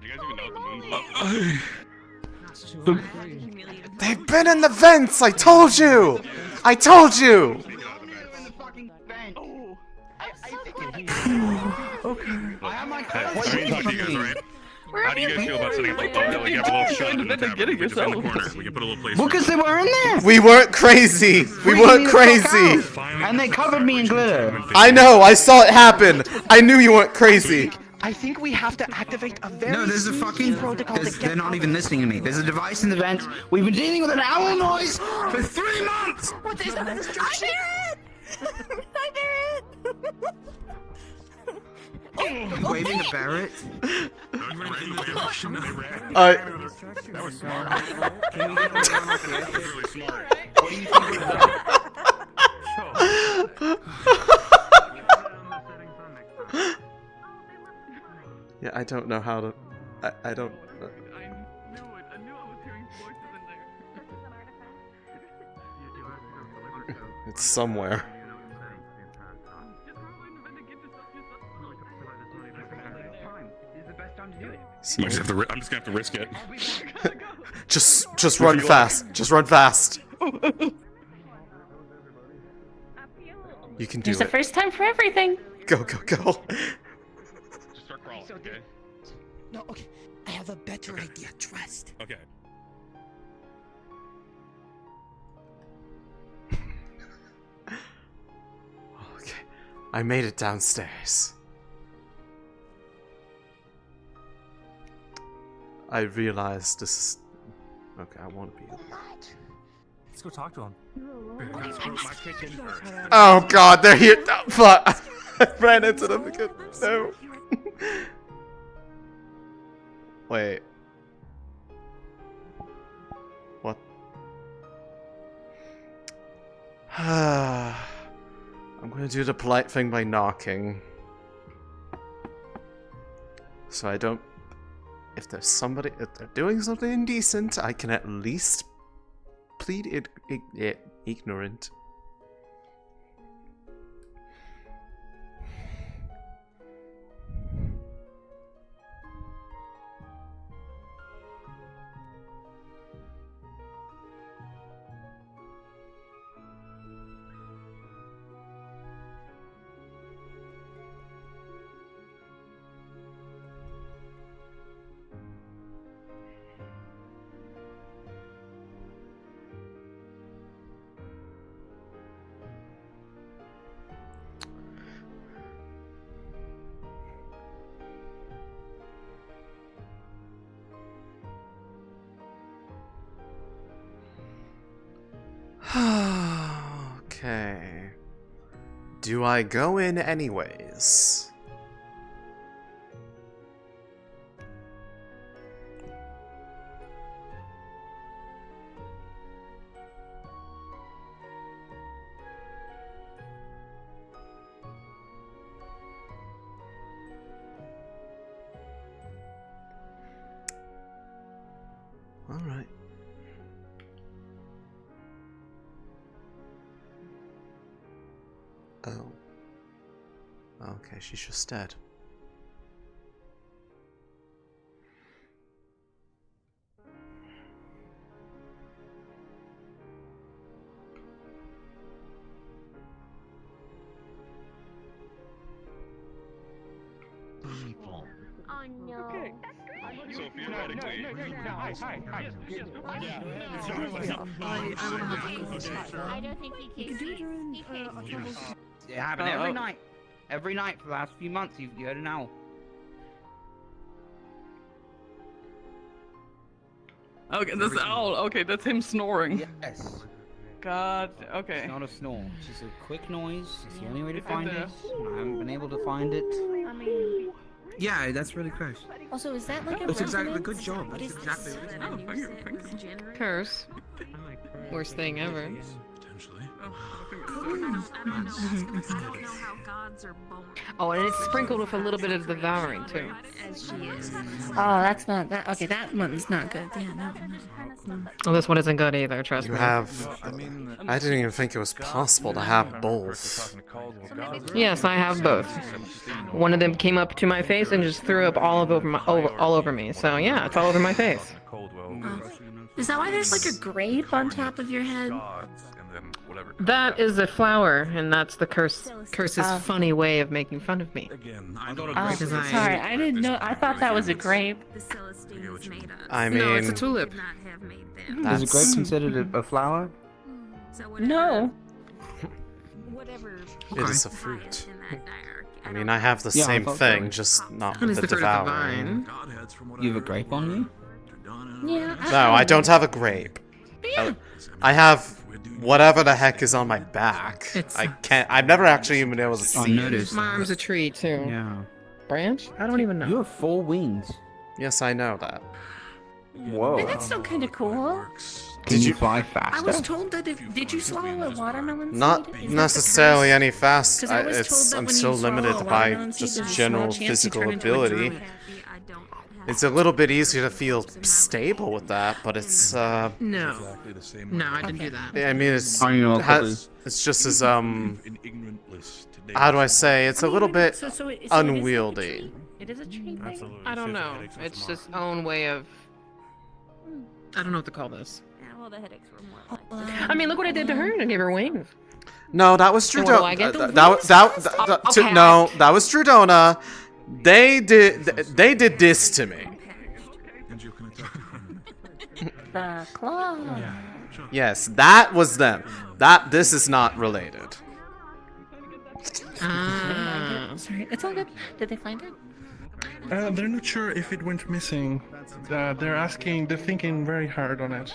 V: you guys even know the moon's
A: They've been in the vents. I told you. I told you.
V: Hey, I mean, talk to you guys, right? How do you guys feel about setting up a photo? You have a little shot in the tavern. We just in the corner. We can put a little place.
K: Well, because they were in there.
A: We weren't crazy. We weren't crazy.
K: And they covered me in glitter.
A: I know. I saw it happen. I knew you weren't crazy.
K: I think we have to activate a very there's a fucking protocol. They're not even listening to me. There's a device in the vent. We've been dealing with an owl noise for 3 months.
H: What is that? I hear it. I hear it.
K: Waving a Barrett.
V: That was smart. Can we get one off here? That was really smart. What do you think of that?
A: Yeah, I don't know how to. I don't. It's somewhere.
V: I'm just gonna have to risk it.
A: Just run fast. Just run fast. You can do
S: There's a
A: it.
S: first time for everything.
A: Go, go, go.
V: Just start crawling, okay?
K: No, okay. I have a better idea. Trust.
V: Okay.
A: I made it downstairs. I realized this is... Okay, I want to be...
C: Let's go talk to him.
A: Oh god, they're here! Oh, fuck! I ran into them again. No. Wait. What? I'm gonna do the polite thing by knocking. So I don't... If there's somebody... If they're doing something indecent, I can at least plead ignorant. Okay. Do I go in anyways? All right. Oh. Okay, she's just dead.
Y: Oh no. Okay.
V: So theoretically,
Y: I don't think he can.
K: It happened every night. Every night for the last few months, you heard an owl.
G: Okay, that's the owl. Okay, that's him snoring.
K: Yes.
G: God, okay.
K: It's not a snore. It's just a quick noise. It's the only way to find it. I haven't been able to find it.
Y: I mean...
K: Yeah, that's really close.
Y: Also, is that like a
K: That's exactly
Y: resonance?
K: good job.
Y: What
K: That's
Y: is
K: exactly
Y: this?
G: Curse. Worst thing ever. Oh, and it's sprinkled with a little bit of devouring too.
S: Oh, that's not that. Okay, that one's not good. Yeah, no.
G: Well, this one isn't good either. Trust
A: You
G: me.
A: have... I didn't even think it was possible to have both.
G: Yes, I have both. One of them came up to my face and just threw up all over me. So yeah, it's all over my face.
S: Is that why there's like a grape on top of your head?
G: That is a flower, and that's the curse's funny way of making fun of me.
S: Oh, sorry, I didn't know. I thought that was a grape.
A: I mean...
G: No, it's a tulip.
K: Is a grape considered a flower?
S: No.
A: It is a fruit. I mean, I have the
K: Yeah, I
A: same
K: thought
A: thing,
K: so.
A: just not
G: What
A: with
G: is
A: the
G: the fruit of the
A: devouring.
K: You have a grape on you?
S: Yeah.
A: No, I don't have a grape. I have whatever the heck is on my back. I can't. I've never actually even been able to see it.
G: My arm's a tree too.
K: Yeah.
G: Branch? I don't even know.
K: You have 4 wings.
A: Yes, I know that.
K: Whoa.
S: Hey, that's still kind of cool.
K: Did you fly faster?
S: I was told that if did you swallow a watermelon seed?
A: Not
S: Is that the
A: necessarily
S: curse?
A: any fast.
S: 'Cause I was told that
A: I'm
S: when
A: still
S: you swallow
A: limited
S: a
A: by
S: watermelon seed,
A: just
S: there's a
A: general
S: small chance you
A: physical
S: turn into a
A: ability.
S: druid.
A: It's a little bit easier to feel stable with that, but it's
G: No. No, I didn't do that.
A: I mean, it's
K: I know,
A: it's just as how do I say? It's a little bit
S: So it is
A: unwieldy.
S: It is a tree thing?
G: I don't know. It's just own way of... I don't know what to call this.
Y: Yeah, well, the headaches were more like...
G: I mean, look what I did to her. I gave her wings.
A: No, that was
G: And what do I get? Okay,
A: no, that was Trudona. They did this to me.
S: The claw.
A: Yes, that was them. This is not related.
S: Sorry, it's all good. Did they find it?
L: They're not sure if it went missing. They're thinking very hard on it.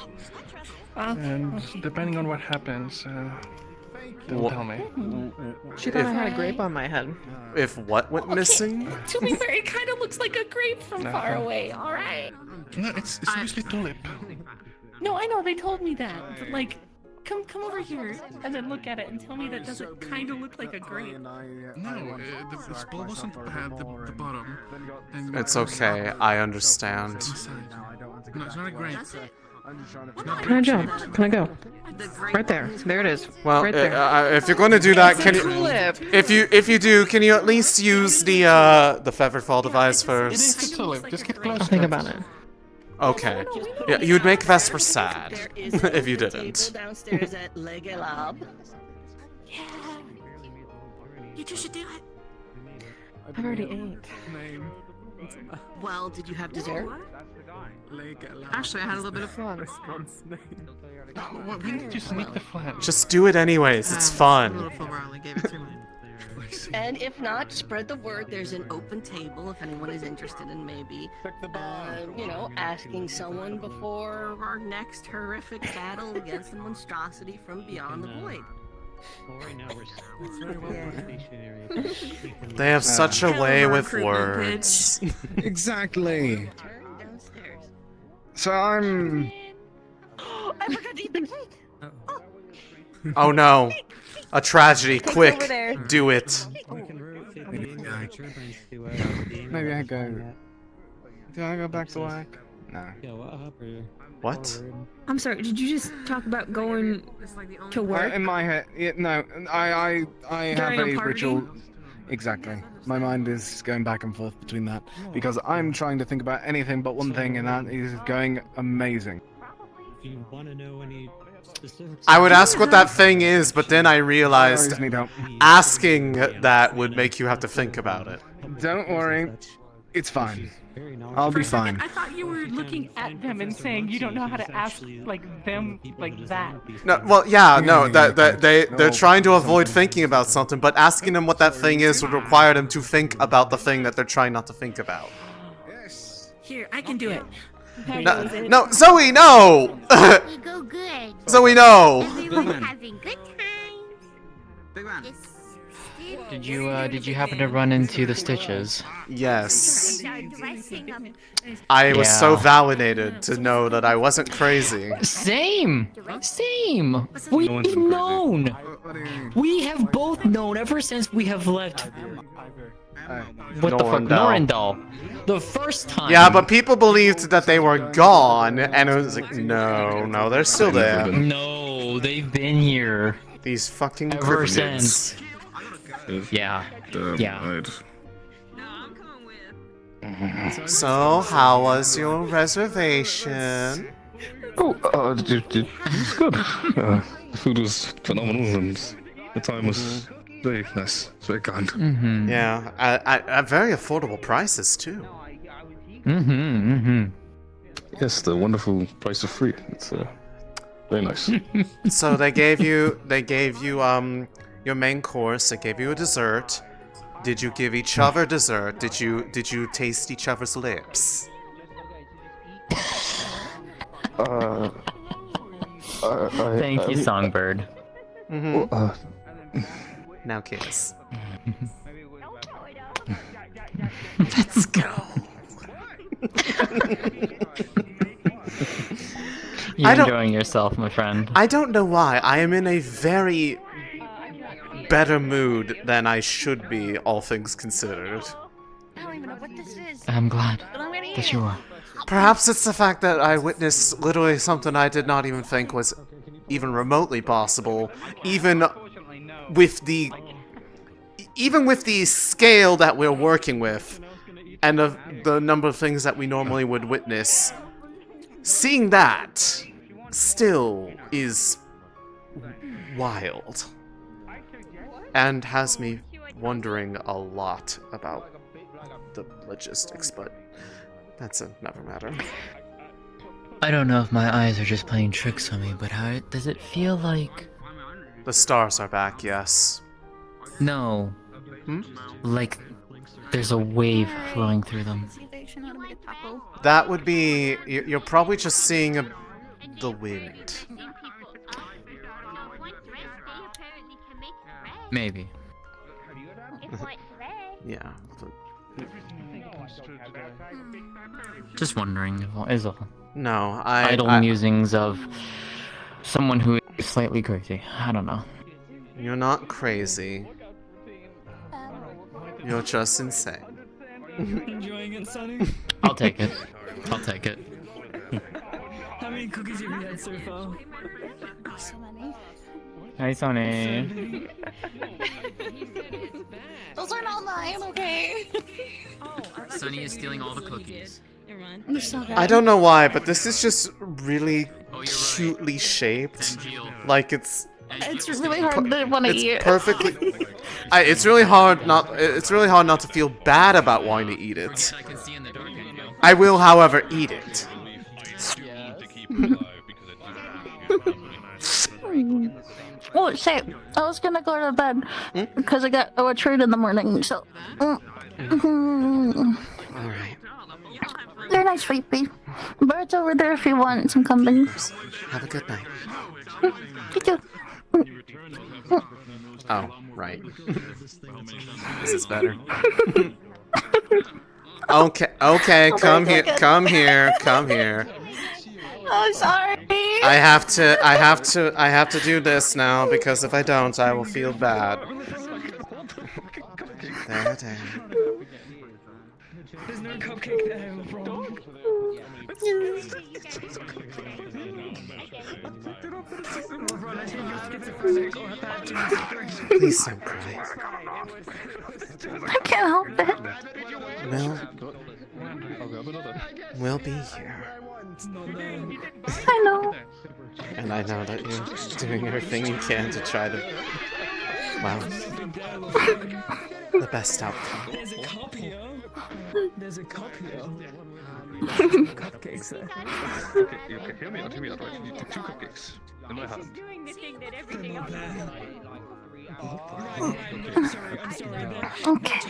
L: And depending on what happens, they'll tell me.
G: She thought I had a grape on my head.
A: If what went missing?
S: To be fair, it kind of looks like a grape from far away. All right.
L: No, it's mostly tulip.
S: No, I know they told me that, but like, come over here and then look at it and tell me that doesn't kind of look like a grape.
L: No, the skull wasn't bad. The bottom.
A: It's okay. I understand.
L: No, it's not a grape.
G: Can I jump? Can I go? Right there. There it is.
A: Well,
G: right there.
A: if you're going to do that, can you?
G: Tulip.
A: If you do, can you at least use the feather fall device first?
L: It is a tulip. Just get close.
G: I'll think about it.
A: Okay. Yeah, you'd make Vesper sad if you didn't.
F: Downstairs at Lega Lab.
S: Yeah. You two should do it.
G: I've already ate.
F: Well, did you have dessert?
G: Actually, I had a little bit of fun.
L: We need to sneak the flan.
A: Just do it anyways. It's fun.
F: And if not, spread the word. There's an open table if anyone is interested in maybe, asking someone before our next horrific battle against the monstrosity from beyond the void.
A: They have such a way with words.
K: Exactly. So I'm.
F: I forgot to eat the cake.
A: Oh no. A tragedy.
F: Cake's
A: Quick.
F: over there.
A: Do it.
K: Maybe I go. Do I go back to work? No.
A: What?
J: I'm sorry, did you just talk about going to work?
K: In my head, no. I have
J: During a
K: a
J: party?
K: ritual. Exactly. My mind is going back and forth between that because I'm trying to think about anything but one thing, and that is going amazing.
M: If you want to know any specifics,
A: I would ask what that thing is, but then I realized
K: Worries me, don't.
A: asking that would make you have to think about it.
K: Don't worry, it's fine. I'll be fine.
S: I thought you were looking at them and saying you don't know how to ask like them like that.
A: No, well, yeah, no, they're trying to avoid thinking about something, but asking them what that thing is would require them to think about the thing that they're trying not to think about.
S: Here, I can do it.
A: No, Zoe, no!
Y: We go good.
A: Zoe, no!
Y: Everyone having good times.
P: Did you happen to run into the stitches?
A: Yes. I was so validated to know that I wasn't crazy.
P: Same! We've known! We have both known ever since we have left. What the fuck? Norendal. The first time.
A: Yeah, but people believed that they were gone, and it was like, no, they're still there.
P: No, they've been here.
A: These fucking
P: ever
A: cryptids.
P: since. Yeah.
A: So, how was your reservation?
V: Oh, it's good. The food was phenomenal, and the time was very nice. It's very kind.
A: Yeah, at very affordable prices too.
V: Yes, the wonderful price of free. It's very nice.
A: So they gave you your main course. They gave you a dessert. Did you give each other dessert? Did you taste each other's lips?
P: Thank you, Songbird.
A: Now kiss. Let's go.
P: You're enjoying yourself, my friend.
A: I don't know why. I am in a very better mood than I should be, all things considered.
Y: I don't even know what this is.
P: I'm glad that you are.
A: Perhaps it's the fact that I witnessed literally something I did not even think was even remotely possible, even with the scale that we're working with, and the number of things that we normally would witness. Seeing that still is wild, and has me wondering a lot about the logistics, but that's another matter.
P: I don't know if my eyes are just playing tricks on me, but how does it feel like?
A: The stars are back, yes.
P: No. Like, there's a wave flowing through them.
A: That would be... You're probably just seeing the wind.
P: Maybe.
A: Yeah.
P: Just wondering, is all.
A: No,
P: Idle musings of someone who is slightly crazy. I don't know.
A: You're not crazy. You're just insane.
S: Enjoying it, Sonny?
P: I'll take it. I'll take it.
S: How many cookies have you had so far?
H: So many.
P: Hi, Sonny.
H: Those are not mine, okay?
P: Sonny is stealing all the cookies.
H: You're so good.
A: I don't know why, but this is just really cutely shaped. Like it's
H: really hard to want to eat.
A: It's perfectly. It's really hard not. It's really hard not to feel bad about wanting to eat it. I will, however, eat it.
H: Oh shit! I was gonna go to bed because I got a treat in the morning. So.
A: Alright.
H: They're nice, sleepy. Bird's over there if you want some company.
A: Have a good night.
H: You too.
A: Oh, right. This is better. Okay, come here, come here, come here.
H: Oh, sorry.
A: I have to do this now because if I don't, I will feel bad. There.
S: There's no cupcake there, bro.
A: Please don't cry.
H: I can't help it.
A: We'll be here.
H: I know.
A: And I know that you're doing everything you can to try to, well, the best outcome.
S: There's a cup here. There's a cup here. Cupcakes there.
V: You can hear me on TV, otherwise you took 2 cupcakes in my hand.
Y: Doing the thing that everything else
S: I'm sorry.
H: Okay.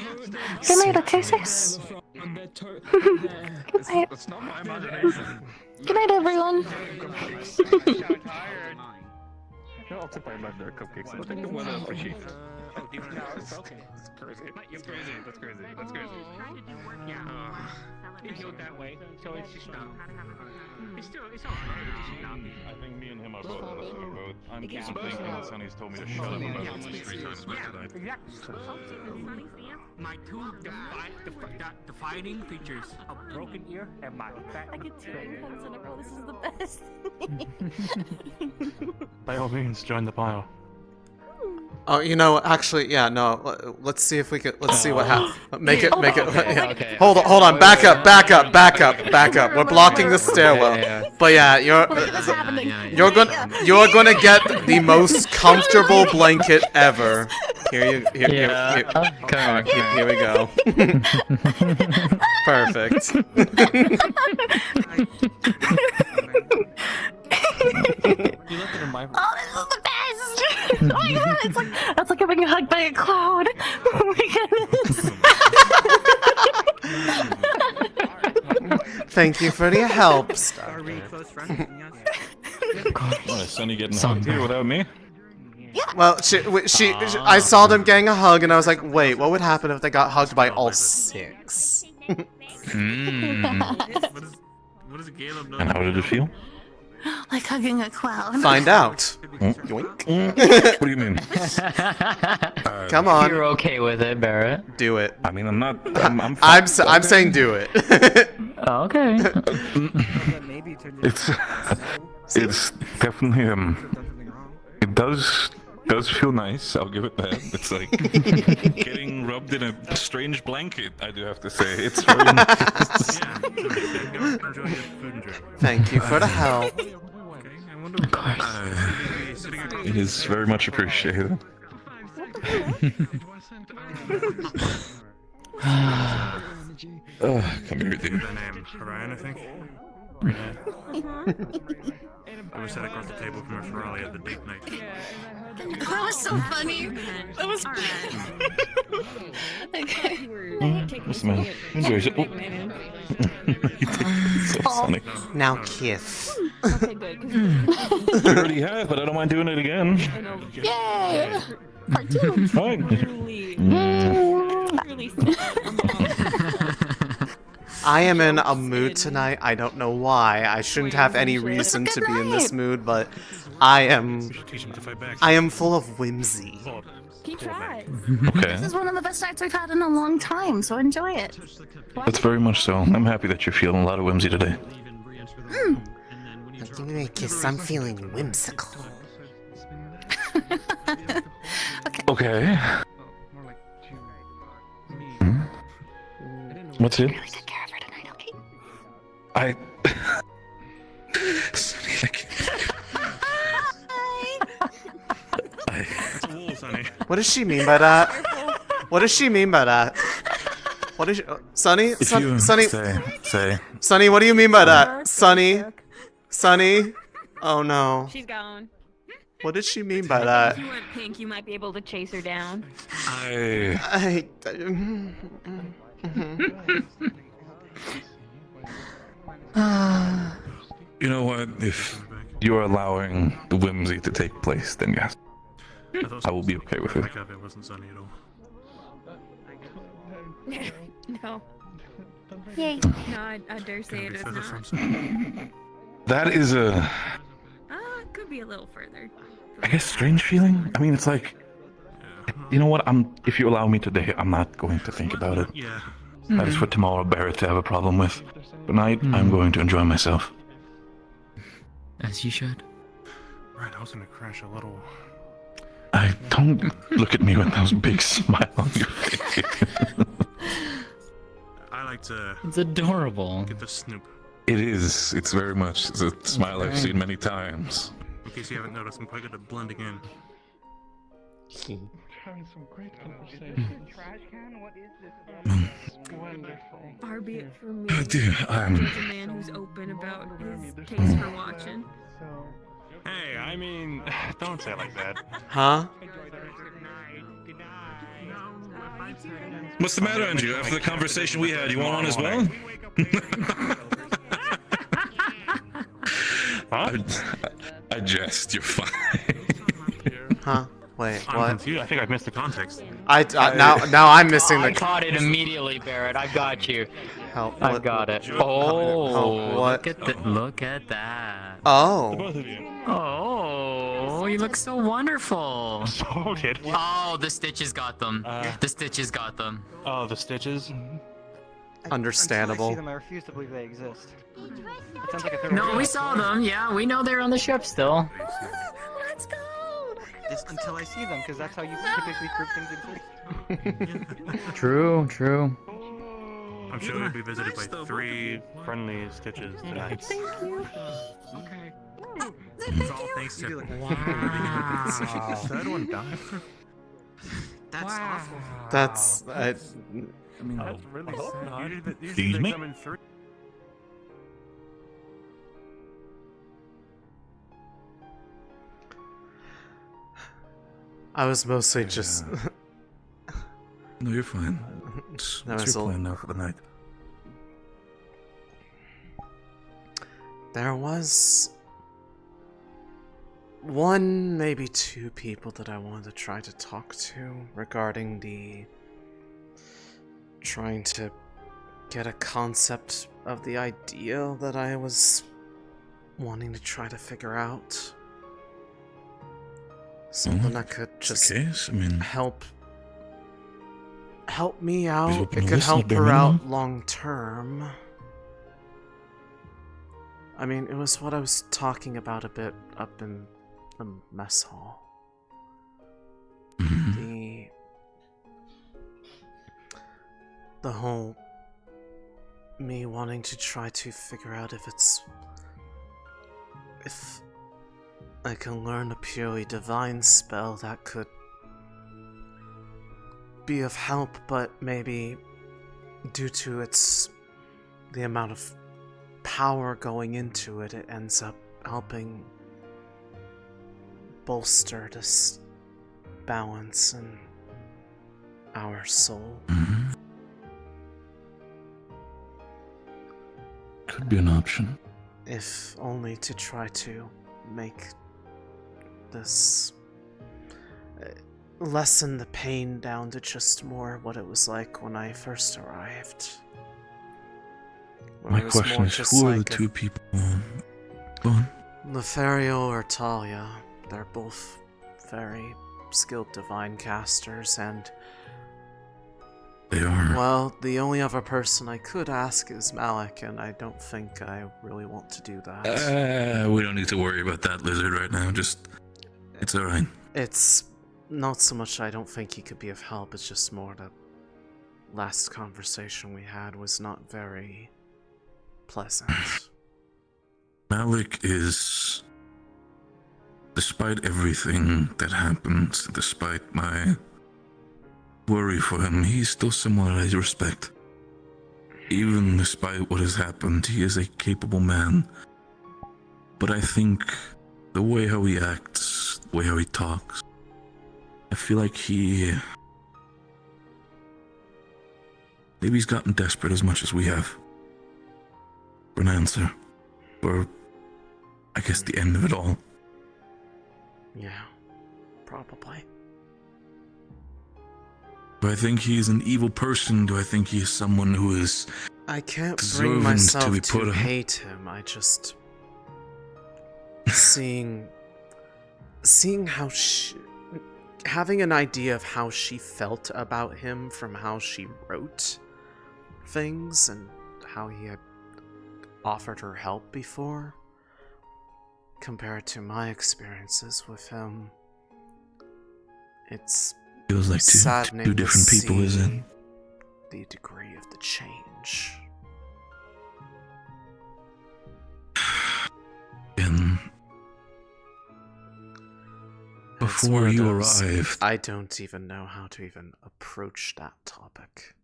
H: Good night, okay, sis? Good night.
V: That's not my imagination.
H: Good night, everyone.
V: I'll tip my imaginary cupcakes. I'll take the one I appreciate. That's crazy. You're crazy. That's crazy. That's crazy.
N: It goes that way, so it's just not. It's all right.
V: I think me and him are both on the same boat. I'm thinking that Sonny's told me to shut up about it 3 times by tonight.
N: My two defining features: a broken ear and my fat.
H: I get 2 incomes in a row. This is the best.
U: By all means, join the pile.
A: Oh, you know, actually, yeah, no. Let's see if we can. Let's see what happens. Make it. Yeah.
P: Okay.
A: Hold on. Back up. We're blocking the stairwell. But yeah, you're gonna get the most comfortable blanket ever. Here we go. Perfect.
H: Oh, this is the best! Oh my god, it's like being hugged by a cloud. Oh my goodness.
A: Thank you for your help,
N: Are we close friends?
V: What, is Sonny getting hugged here without me?
A: Well, I saw them getting a hug, and I was like, wait, what would happen if they got hugged by all 6?
N: What is Caleb doing?
V: And how did it feel?
H: Like hugging a cloud.
A: Find out. Yoink.
V: What do you mean?
A: Come on.
P: You're okay with it, Barrett?
A: Do it.
V: I mean, I'm not.
A: I'm saying do it.
P: Okay.
V: It's definitely it does feel nice. I'll give it that. It's like getting rubbed in a strange blanket. I do have to say, it's very nice.
A: Thank you for the help.
P: Of course.
V: It is very much appreciated.
U: Come
V: here, dude.
U: Orion, I think. I was sat across the table from her Ferrari at the date night.
F: That was so funny. That was okay.
V: Listen, man. Enjoy it. So funny.
A: Now kiss.
H: Okay, good.
V: You already have, but I don't mind doing it again.
H: Yay! Part 2.
V: Fine.
A: I am in a mood tonight. I don't know why. I shouldn't have any reason to be in this mood, but I am full of whimsy.
H: Keep trying.
V: Okay.
H: This is one of the best nights we've had in a long time, so enjoy it.
V: That's very much so. I'm happy that you're feeling a lot of whimsy today.
A: Give me a kiss. I'm feeling whimsical.
V: Okay. What's it? I.
A: What does she mean by that? What does she mean by that? What is Sonny? Sonny?
V: Say.
A: Sonny, what do you mean by that? Sonny? Sonny? Oh no.
J: She's gone.
A: What did she mean by that?
J: If you went pink, you might be able to chase her down.
V: You know what? If you're allowing the whimsy to take place, then yes. I will be okay with it.
U: It wasn't sunny at all.
J: No.
H: Yay.
J: No, I dare say it is not.
V: That is a,
J: It could be a little further.
V: I guess, strange feeling. I mean, it's like, you know what? If you allow me today, I'm not going to think about it.
U: Yeah.
V: That is for tomorrow Barrett to have a problem with. Tonight, I'm going to enjoy myself.
P: As you should.
U: Right, I was gonna crash a little.
V: Don't look at me with those big smile on your face.
U: I like to.
P: It's adorable.
U: Get the snoop.
V: It is. It's very much. It's a smile I've seen many times.
U: In case you haven't noticed, I'm quite good at blending in.
L: Having some great conversation.
Y: Trash can? What is this?
L: Wonderful.
J: Far be it from me
V: Oh, dear,
J: to judge a man who's open about his taste for watching.
U: Hey, I mean, don't say it like that.
A: Huh?
B: What's the matter, Andrew? After the conversation we had, you want one as well? I jest. You're fine.
A: Huh? Wait,
U: I'm
A: what?
U: confused. I think I've missed the context.
A: Now I'm missing the.
P: I caught it immediately, Barrett. I got you.
A: Help!
P: I got it. Oh,
A: what?
P: Look at that.
A: Oh.
U: Both of you.
P: Oh, you look so wonderful.
U: So did.
P: Oh, the stitches got them. The stitches got them.
U: Oh, the stitches.
A: Understandable.
Q: Until I see them, I refuse to believe they exist. It sounds like a
P: No, we saw them. Yeah, we know they're on the ship still.
F: Let's go.
Q: Just until I see them, because that's how you typically prove things exist.
P: True, true.
U: I'm sure we'll be visited by 3 friendly stitches tonight.
F: Thank you.
U: Okay. It's all thanks to.
P: Wow.
U: The third one died.
Q: That's awful.
A: That's.
U: I mean, that's really sad. Usually
V: Excuse
U: they
V: me?
U: come in 3.
A: I was mostly just.
V: No, you're fine. What's your plan now for the night?
A: There was one, maybe 2 people that I wanted to try to talk to regarding the trying to get a concept of the idea that I was wanting to try to figure out. Something that could just help me out. It could help her out long term. I mean, it was what I was talking about a bit up in the mess hall. The whole me wanting to try to figure out if I can learn a purely divine spell that could be of help, but maybe due to the amount of power going into it, it ends up helping bolster this balance in our soul.
V: Could be an option.
A: If only to try to make this lessen the pain down to just more what it was like when I first arrived.
V: My question is, who are the two people? Go on.
A: Lothario or Talia, they're both very skilled divine casters, and
V: they are.
A: Well, the only other person I could ask is Malik, and I don't think I really want to do that.
V: We don't need to worry about that lizard right now. Just, it's alright.
A: It's not so much I don't think he could be of help, it's just more that last conversation we had was not very pleasant.
V: Malik is, despite everything that happens, despite my worry for him, he's still someone I respect. Even despite what has happened, he is a capable man. But I think the way how he acts, the way how he talks, I feel like maybe he's gotten desperate as much as we have. For an answer. Or, I guess, the end of it all.
A: Yeah, probably.
V: Do I think he is an evil person? Do I think he is someone who is
A: I can't bring myself to
V: put
A: hate him. I just seeing how having an idea of how she felt about him from how she wrote things and how he had offered her help before, compared to my experiences with him, it's
V: feels like two different people, isn't it?
A: The degree of the change.
V: And before you arrived,
A: I don't even know how to even approach that topic.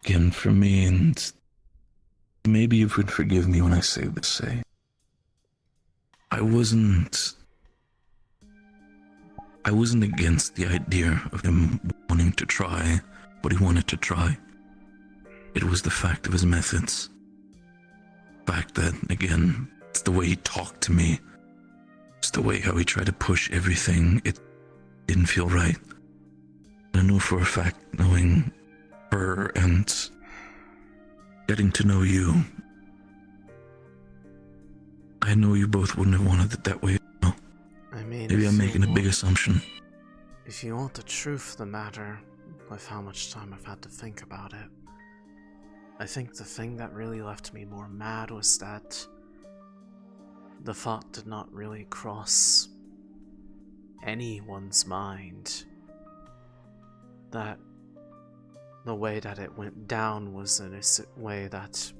V: Again, for me, and maybe you would forgive me when I say this, I wasn't against the idea of him wanting to try what he wanted to try. It was the fact of his methods. The fact that, again, it's the way he talked to me. It's the way how he tried to push everything. It didn't feel right. I know for a fact, knowing her and getting to know you, I know you both wouldn't have wanted it that way. No.
A: I mean,
V: maybe I'm making a big assumption.
A: If you want the truth of the matter, with how much time I've had to think about it, I think the thing that really left me more mad was that the thought did not really cross anyone's mind that the way that it went down was in a way that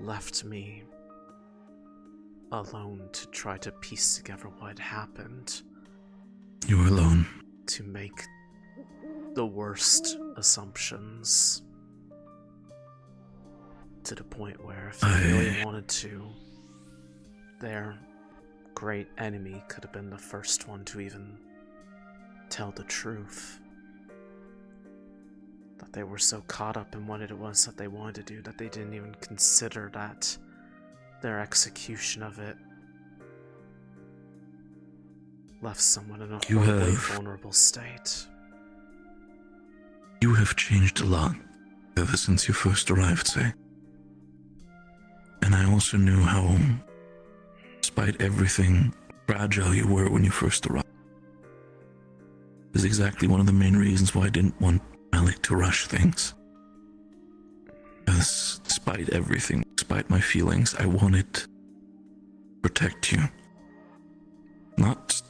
A: left me alone to try to piece together what had happened.
V: You were alone.
A: To make the worst assumptions. To the point where if they really wanted to, their great enemy could have been the first one to even tell the truth. That they were so caught up in what it was that they wanted to do that they didn't even consider that their execution of it left someone in a horribly vulnerable state.
V: You have changed a lot ever since you first arrived, say. And I also knew how, despite everything, fragile you were when you first arrived. This is exactly one of the main reasons why I didn't want Malik to rush things. Because despite everything, despite my feelings, I wanted to protect you. Not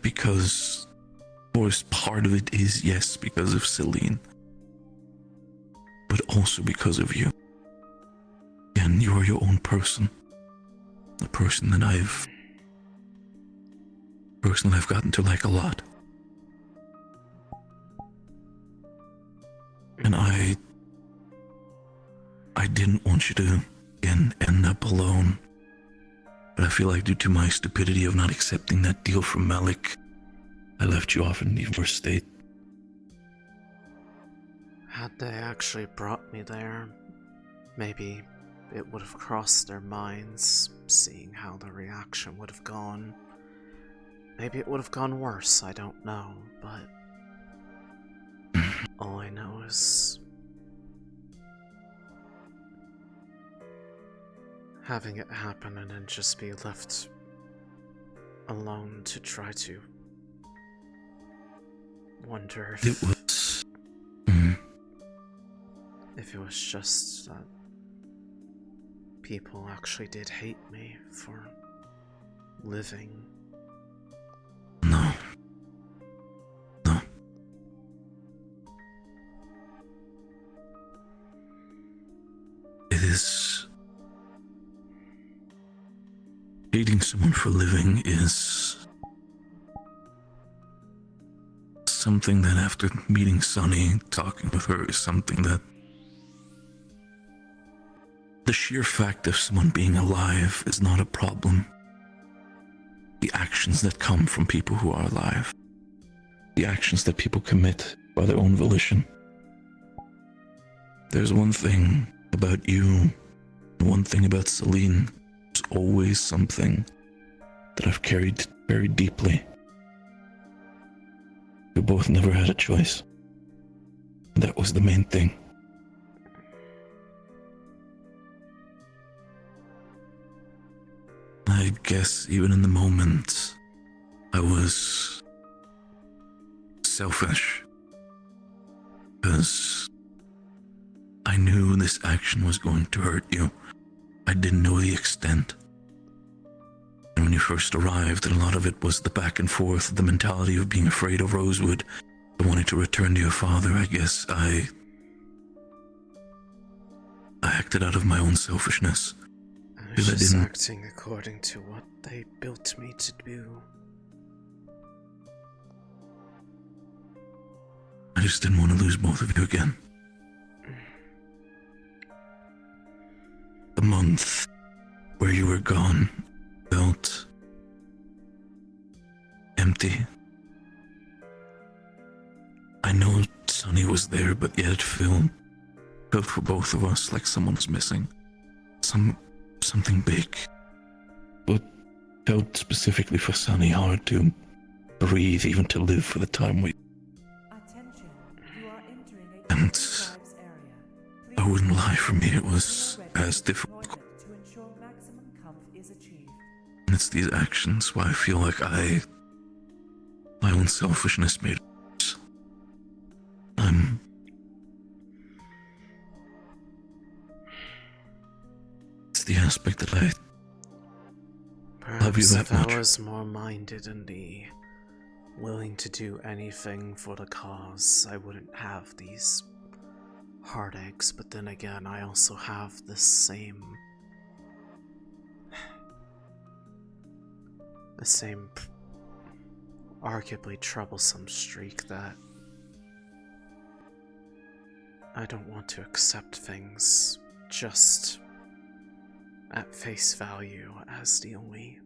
V: because, of course, part of it is, yes, because of Celine. But also because of you. Again, you are your own person. The person that I've gotten to like a lot. And I didn't want you to end up alone. But I feel like due to my stupidity of not accepting that deal from Malik, I left you off in the worst state.
A: Had they actually brought me there, maybe it would have crossed their minds, seeing how the reaction would have gone. Maybe it would have gone worse, I don't know, but all I know is having it happen and then just be left alone to try to wonder if it was just that people actually did hate me for living.
V: No. It is... Hating someone for living is something that after meeting Sunny, talking with her, is something that the sheer fact of someone being alive is not a problem. The actions that come from people who are alive, the actions that people commit by their own volition. There's one thing about you, and one thing about Celine. There's always something that I've carried very deeply. We both never had a choice. That was the main thing. I guess even in the moment, I was selfish. Because I knew this action was going to hurt you. I didn't know the extent. And when you first arrived, a lot of it was the back and forth, the mentality of being afraid of Rosewood, the wanting to return to your father. I guess I acted out of my own selfishness.
A: I was just acting according to what they built me to do.
V: I just didn't want to lose both of you again. The month where you were gone felt empty. I know Sunny was there, but yet it felt for both of us like someone was missing. Something big. But felt specifically for Sunny hard to breathe, even to live for the time we... And I wouldn't lie, for me it was as difficult. And it's these actions why I feel like my own selfishness made it worse. It's the aspect that I love you that much.
A: If I was more minded and willing to do anything for the cause, I wouldn't have these heartaches, but then again, I also have the same arguably troublesome streak that I don't want to accept things just at face value as the only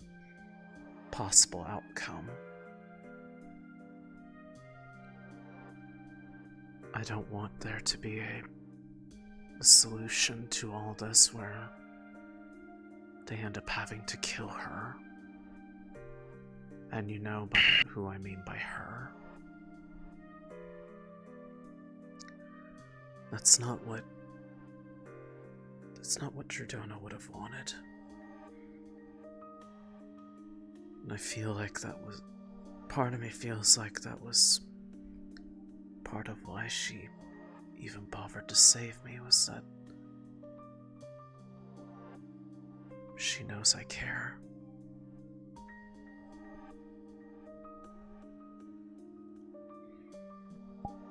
A: possible outcome. I don't want there to be a solution to all this where they end up having to kill her. And you know who I mean by her. That's not what Dredona would have wanted. And I feel like that was... part of me feels like that was part of why she even bothered to save me, was that she knows I care.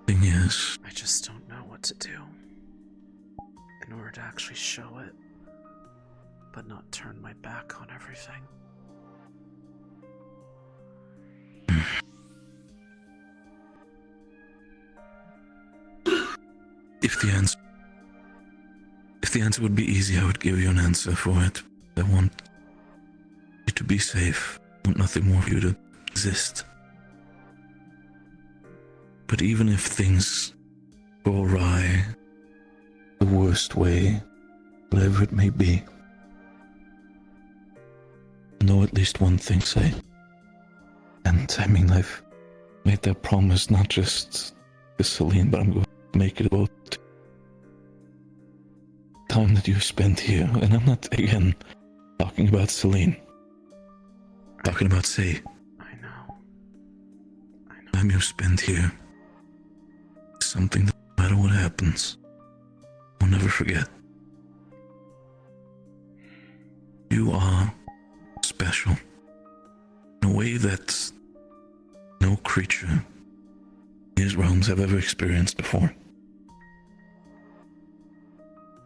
V: Thing is,
A: I just don't know what to do in order to actually show it, but not turn my back on everything.
V: If the answer would be easy, I would give you an answer for it. I want you to be safe. I want nothing more for you to exist. But even if things go awry, the worst way, whatever it may be, I know at least one thing, say. And I mean, I've made that promise not just to Celine, but I'm going to make it about time that you spent here. And I'm not, again, talking about Celine. Talking about Say.
A: I know.
V: Time you spend here is something that no matter what happens, I'll never forget. You are special in a way that no creature in these realms have ever experienced before.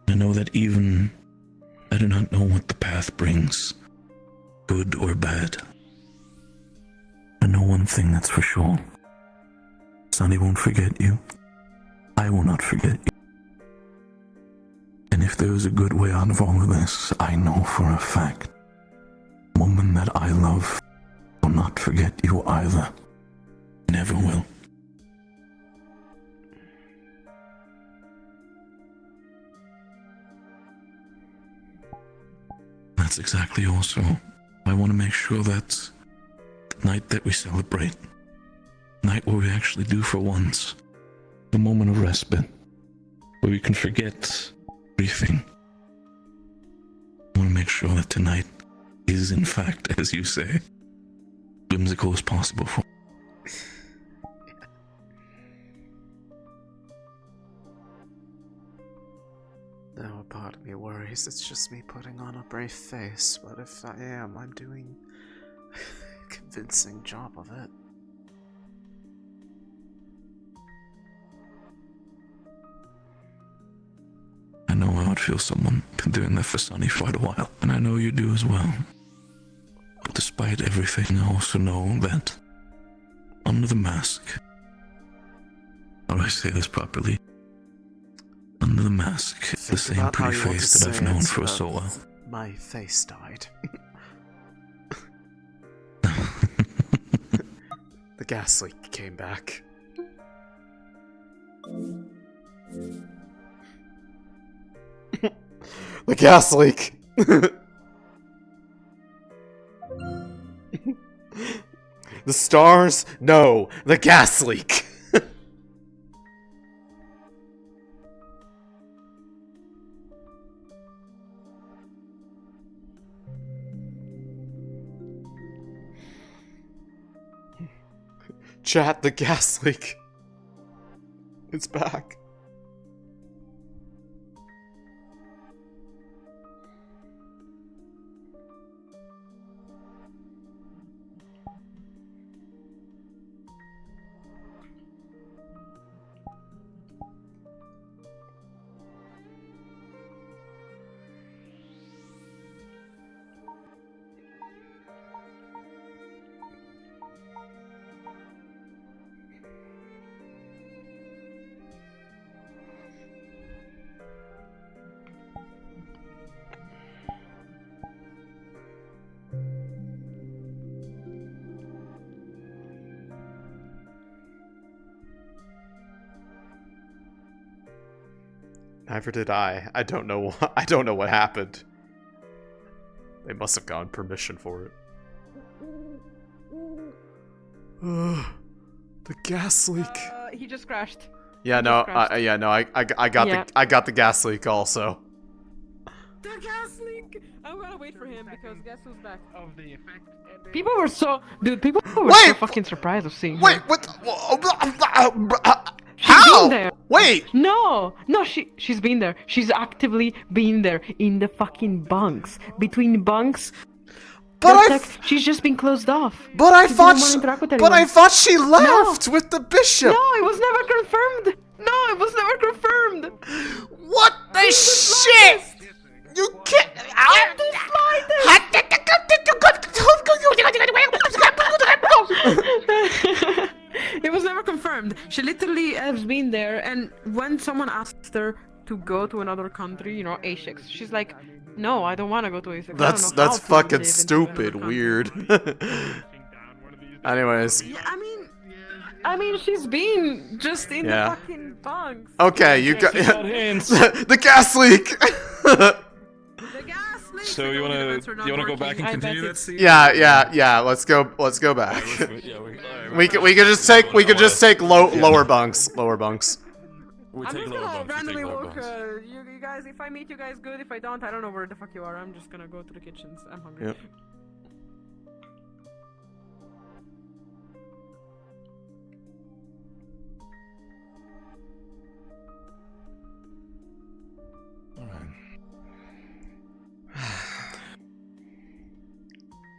V: I know that even I do not know what the path brings, good or bad. I know one thing that's for sure. Sunny won't forget you. I will not forget you. And if there is a good way out of all of this, I know for a fact, the woman that I love will not forget you either. Never will. That's exactly also, I want to make sure that the night that we celebrate, the night where we actually do for once, the moment of respite, where we can forget everything. I want to make sure that tonight is in fact, as you say, whimsical as possible for
A: Now a part of me worries it's just me putting on a brave face, but if I am, I'm doing a convincing job of it.
V: I know how it feels. Someone been doing that for Sunny for quite a while, and I know you do as well. But despite everything, I also know that under the mask, how do I say this properly? Under the mask, the same pretty face that I've known for so long.
A: My face died. The gas leak came back. The gas leak! The stars? No, the gas leak! Chat, the gas leak. It's back. Neither did I. I don't know what happened. They must have gotten permission for it. The gas leak.
G: He just crashed.
A: Yeah, I got the gas leak also.
G: The gas leak! I'm gonna wait for him because guess who's back?
Q: Of the effect.
G: People were so so fucking surprised of seeing her.
A: Wait, what?
G: She's
A: How?
G: been there.
A: Wait.
G: No, she's been there. She's actively been there in the fucking bunks. Between bunks.
A: But
G: she's just been closed off.
A: But I
G: She
A: thought
G: didn't wanna interact with
A: but
G: anyone.
A: I thought she left with the bishop.
G: No, it was never confirmed. No, it was never confirmed.
A: What the shit? You can't.
G: It was never confirmed. She literally has been there,
J: And when someone asked her to go to another country, you know, Asix, she's like, "No, I don't want to go to Asix."
A: That's fucking stupid weird. Anyways.
J: Yeah, I mean, she's been just in the fucking bunks.
A: Okay, you got the gas leak.
B: So you wanna go back and continue that scene?
A: Yeah. Let's go back. We could just take lower bunks.
B: We
J: I'm
B: take
J: just
B: lower
J: gonna
B: bunks.
J: randomly
B: lower
J: walk.
B: bunks.
J: You guys, if I meet you guys, good. If I don't, I don't know where the fuck you are. I'm just gonna go to the kitchens. I'm hungry.
A: Yep.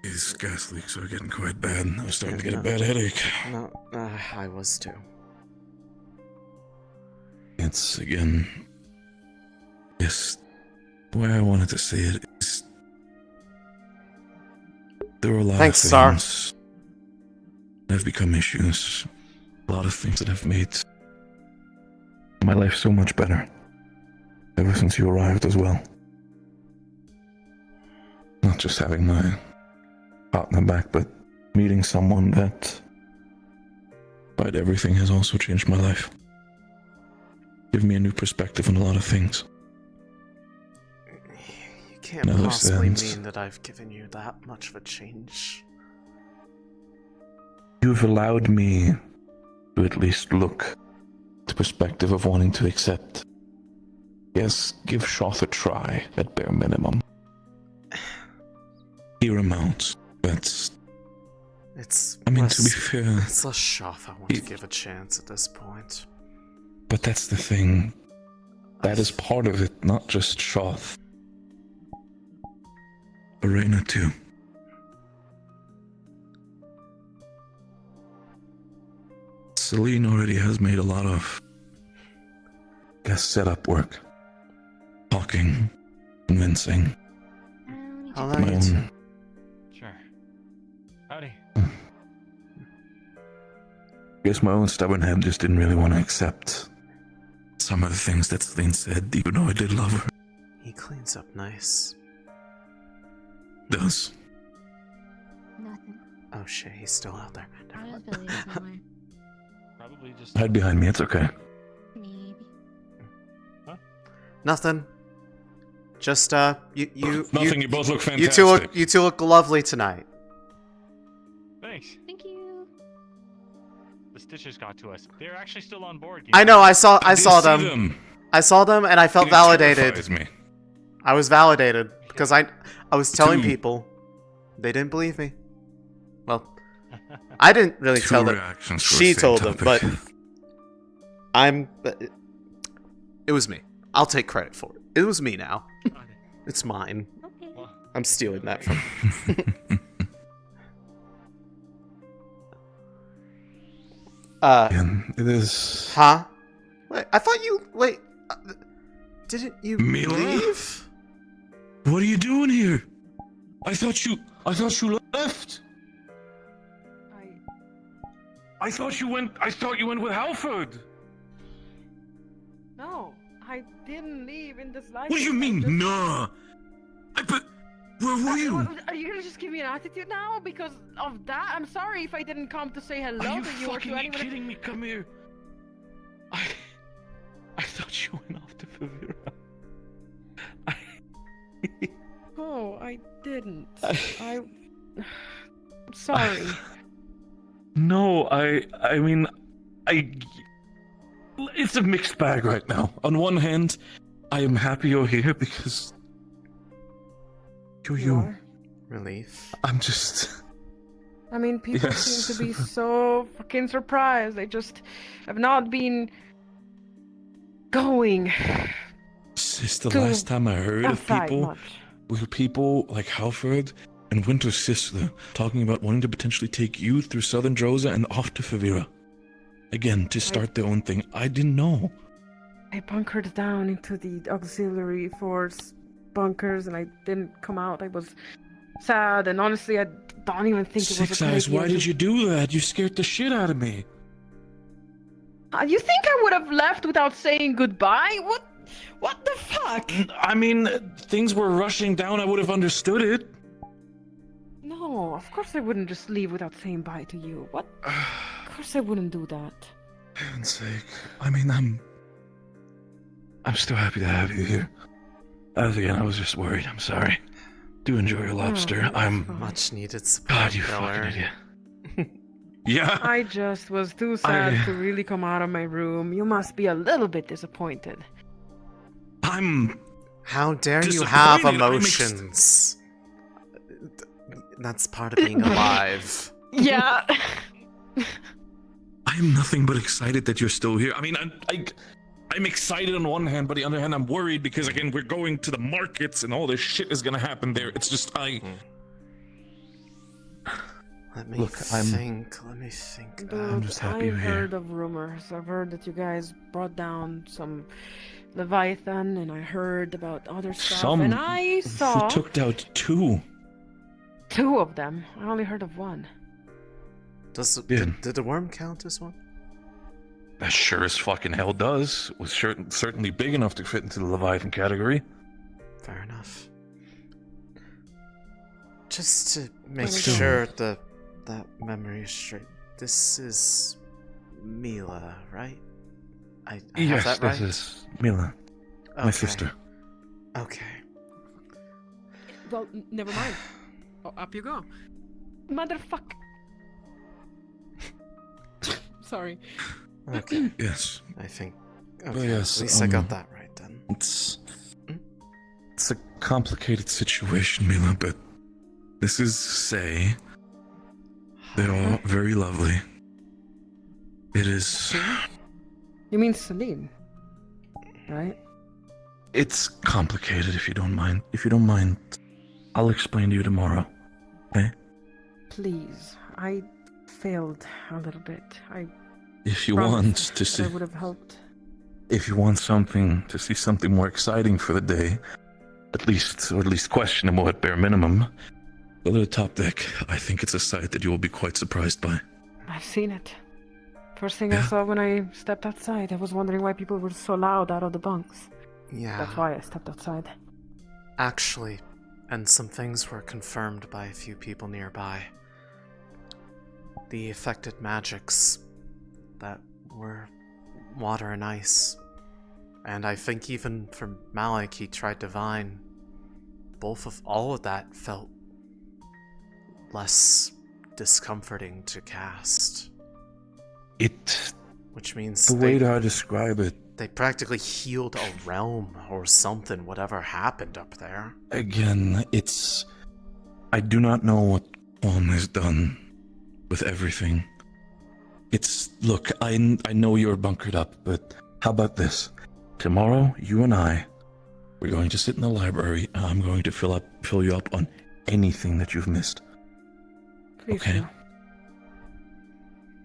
B: These gas leaks are getting quite bad. I'm starting to get a bad headache.
A: No, I was too.
B: It's again. Yes, the way I wanted to say it is. There are a lot of things that have become issues. A lot of things that have made my life so much better. Ever since you arrived as well. Not just having my partner back, but meeting someone that, despite everything, has also changed my life. Give me a new perspective on a lot of things.
A: You can't possibly mean that I've given you that much of a change.
B: You've allowed me to at least look at the perspective of wanting to accept. Yes, give Shoth a try, at bare minimum. Here amounts. I mean, to be fair...
A: It's less Shoth I want to give a chance at this point.
B: But that's the thing. That is part of it, not just Shoth. Arena too. Celine already has made a lot of... setup work. Talking. Convincing.
A: How
B: my own...
E: Sure. Howdy.
B: Guess my own stubborn head just didn't really want to accept some of the things that Celine said, even though I did love her.
A: He cleans up nice.
B: Does.
H: Nothing.
A: Oh shit, he's still out there.
E: Probably just
B: Hide behind me, it's okay.
H: Maybe.
E: Huh?
A: Nothing. Just you
B: Nothing, you both look fantastic.
A: You two look lovely tonight.
E: Thanks.
H: Thank you.
E: The Stitchers got to us. They're actually still on board.
A: I know, I saw them.
B: them.
A: I saw them and I felt validated.
B: Terrifies me.
A: I was validated because I was telling people. They didn't believe me. Well, I didn't really tell them. She told them, but it was me. I'll take credit for it. It was me now. It's mine.
H: Okay.
A: I'm stealing that from.
B: It is.
A: Huh? Wait, I thought you. Wait. Didn't you
B: Mila?
A: leave?
B: What are you doing here? I thought you left. I thought you went with Halford.
J: No, I didn't leave in this life.
B: What do you mean, nah? But where were you?
J: Are you gonna just give me an attitude now because of that? I'm sorry if I didn't come to say hello
B: Are you
J: to you or to
B: fucking
J: anyone.
B: kidding me? Come here. I thought you went off to Fevira.
J: Oh, I didn't. I'm sorry.
B: No, I mean, it's a mixed bag right now. On one hand, I am happy you're here because you're you.
A: Relief.
B: I'm just...
J: I mean, people
B: Yes.
J: seem to be so fucking surprised. They just have not been going.
B: It's the
J: to
B: last time I heard of
J: outside
B: people
J: much.
B: with people like Halford and Winter's sister talking about wanting to potentially take you through southern Droza and off to Fevira. Again, to start their own thing. I didn't know.
J: I bunkered down into the auxiliary force bunkers and I didn't come out. I was sad and honestly I don't even think it was a
B: Six
J: good
B: Eyes,
J: idea
B: why
J: to-
B: did you do that? You scared the shit out of me.
G: You think I would have left without saying goodbye? What the fuck?
V: I mean, things were rushing down. I would have understood it.
G: No, of course I wouldn't just leave without saying bye to you. What? Of course I wouldn't do that.
V: Heaven's sake. I mean, I'm still happy to have you here. Again, I was just worried. I'm sorry. Do enjoy your lobster. I'm
A: much needed support.
V: God, you fucking idiot. Yeah.
G: I just was too sad to really come out of my room. You must be a little bit disappointed.
A: How dare you have emotions? That's part of being alive.
G: Yeah.
V: I am nothing but excited that you're still here. I mean, I'm excited on one hand, but on the other hand, I'm worried because, again, we're going to the markets and all this shit is gonna happen there. It's just,
A: Let me think.
G: Dude,
V: I'm just happy you're
G: I've
V: here.
G: heard of rumors. I've heard that you guys brought down some Leviathan, and I heard about other stuff. And I saw
V: We took out 2.
G: 2 of them. I only heard of 1.
A: Did the worm count as one?
V: That sure as fucking hell does. Was certainly big enough to fit into the Leviathan category.
A: Fair enough. Just to make
V: Let's
A: sure that memory is straight. This is Mila, right? I
V: Yes,
A: have that right?
V: this is Mila, my sister.
A: Okay.
G: Well, never mind. Oh, up you go. Motherfuck. Sorry.
A: Okay.
V: Yes.
A: I think.
V: Well,
A: Okay.
V: yes,
A: At least I got that right then.
V: It's a complicated situation, Mila, but this is Say. They're all very lovely. It is.
G: You mean Celine, right?
V: It's complicated. If you don't mind. If you don't mind, I'll explain to you tomorrow. Okay?
G: Please, I failed a little bit.
V: If you
G: promised
V: want to
G: that
V: see,
G: I would have helped.
V: if you want to see something more exciting for the day, at least questionable at bare minimum, go to the top deck. I think it's a sight that you will be quite surprised by.
G: I've seen it. First thing I saw when I stepped outside, I was wondering why people were so loud out of the bunks.
A: Yeah.
G: That's why I stepped outside.
A: Actually, and some things were confirmed by a few people nearby. The affected magics that were water and ice. And I think even for Malik, he tried Divine. All of that felt less discomforting to cast. Which means
V: the way that I describe it,
A: they practically healed a realm or something, whatever happened up there.
V: again, I do not know what Qualm has done with everything. Look, I know you're bunkered up, but how about this? Tomorrow, you and we're going to sit in the library, and I'm going to fill you up on anything that you've missed.
G: Please
V: Okay?
G: do.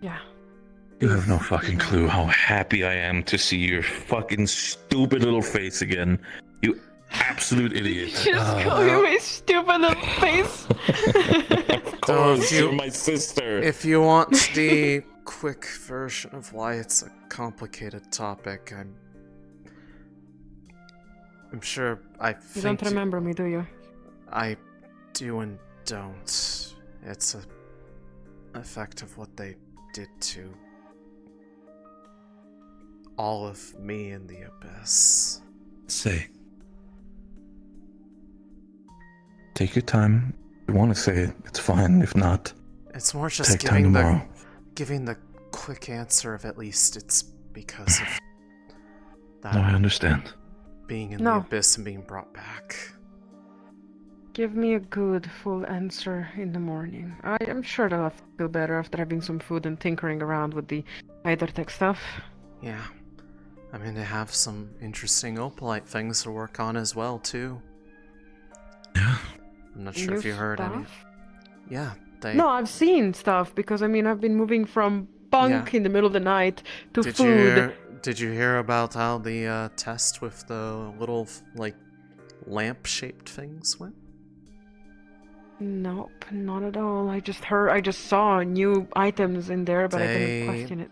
G: Yeah.
V: You have no fucking clue how happy I am to see your fucking stupid little face again. You absolute idiot.
G: Just call me my stupid little face.
V: Of course, you're my sister.
A: If you want the quick version of why it's a complicated topic, I'm sure
G: You don't remember me, do you?
A: I do and don't. It's a effect of what they did to all of me in the abyss.
V: Say. Take your time. If you want to say it, it's fine. If not,
A: It's more just
V: take time tomorrow.
A: giving the quick answer of at least it's because of that.
V: No, I understand.
A: Being in the abyss and being brought back.
G: Give me a good, full answer in the morning. I am sure that I'll feel better after having some food and tinkering around with the Eidertech stuff.
A: Yeah. I mean, they have some interesting opalite things to work on as well, too.
V: Yeah.
A: I'm not sure if you heard any. Yeah, they...
G: No, I've seen stuff because, I've been moving from bunk in the middle of the night to food.
A: Did you hear about how the test with the little, lamp-shaped things went?
G: Nope, not at all. I just saw new items in there, but I didn't question it.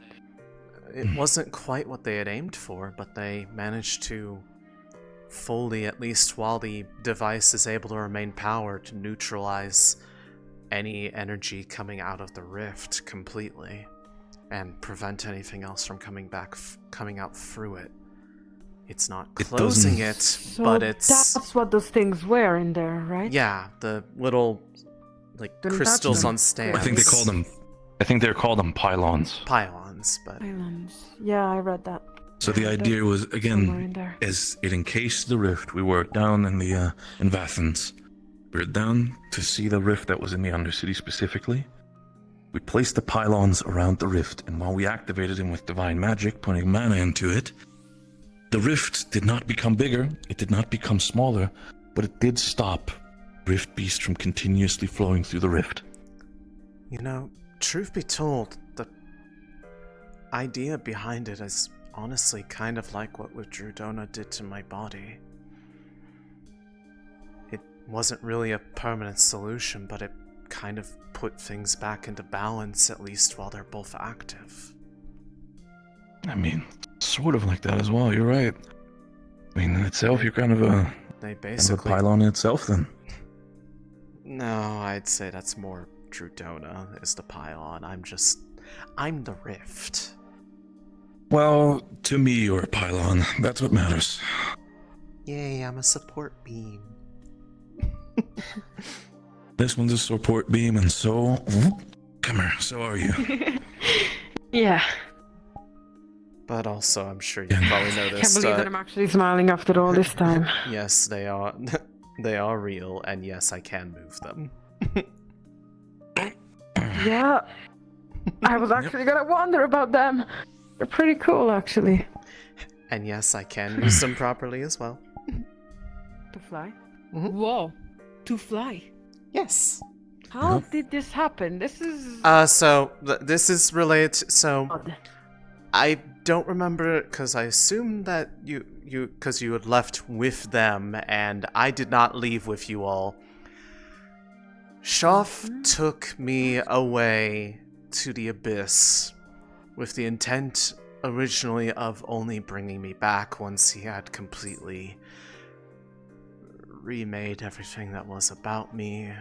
A: it wasn't quite what they had aimed for, but they managed to fully, at least while the device is able to remain powered, to neutralize any energy coming out of the rift completely and prevent anything else from coming out through it. It's not closing it,
G: So
A: but it's...
G: that's what those things were in there, right?
A: Yeah, the little, like,
G: Didn't
A: crystals
G: touch them.
A: on stands.
V: I think they're called them pylons.
A: Pylons, but...
G: Islands. Yeah, I read that.
V: So the idea was,
G: somewhere in
V: again,
G: there.
V: as it encased the rift, we were down in the in Vathens. We were down to see the rift that was in the Undercity specifically. We placed the pylons around the rift, and while we activated them with divine magic, putting mana into it, the rift did not become bigger, it did not become smaller, but it did stop Rift Beast from continuously flowing through the rift.
A: You know, truth be told, the idea behind it is honestly kind of like what Drudona did to my body. It wasn't really a permanent solution, but it kind of put things back into balance, at least while they're both active.
V: I mean, sort of like that as well, you're right. I mean, in itself, you're kind of a pylon in itself, then.
A: No, I'd say that's more Drudona is the pylon. I'm the rift.
V: Well, to me, you're a pylon. That's what matters.
A: Yay, I'm a support beam.
V: This one's a support beam, and so... Come here, so are you.
G: Yeah.
A: But also, I'm sure you probably
G: I
A: noticed...
G: can't believe that I'm actually smiling after all this time.
A: Yes, they are. They are real, and yes, I can move them.
G: Yeah. I was actually gonna wonder about them. They're pretty cool, actually.
A: And yes, I can use them properly as well.
G: To fly?
J: Whoa. To fly?
A: Yes.
G: How did this happen? This is...
A: This is related... So, I don't remember, because I assumed that because you had left with them, and I did not leave with you all. Shoff took me away to the Abyss with the intent originally of only bringing me back once he had completely remade everything that was about me.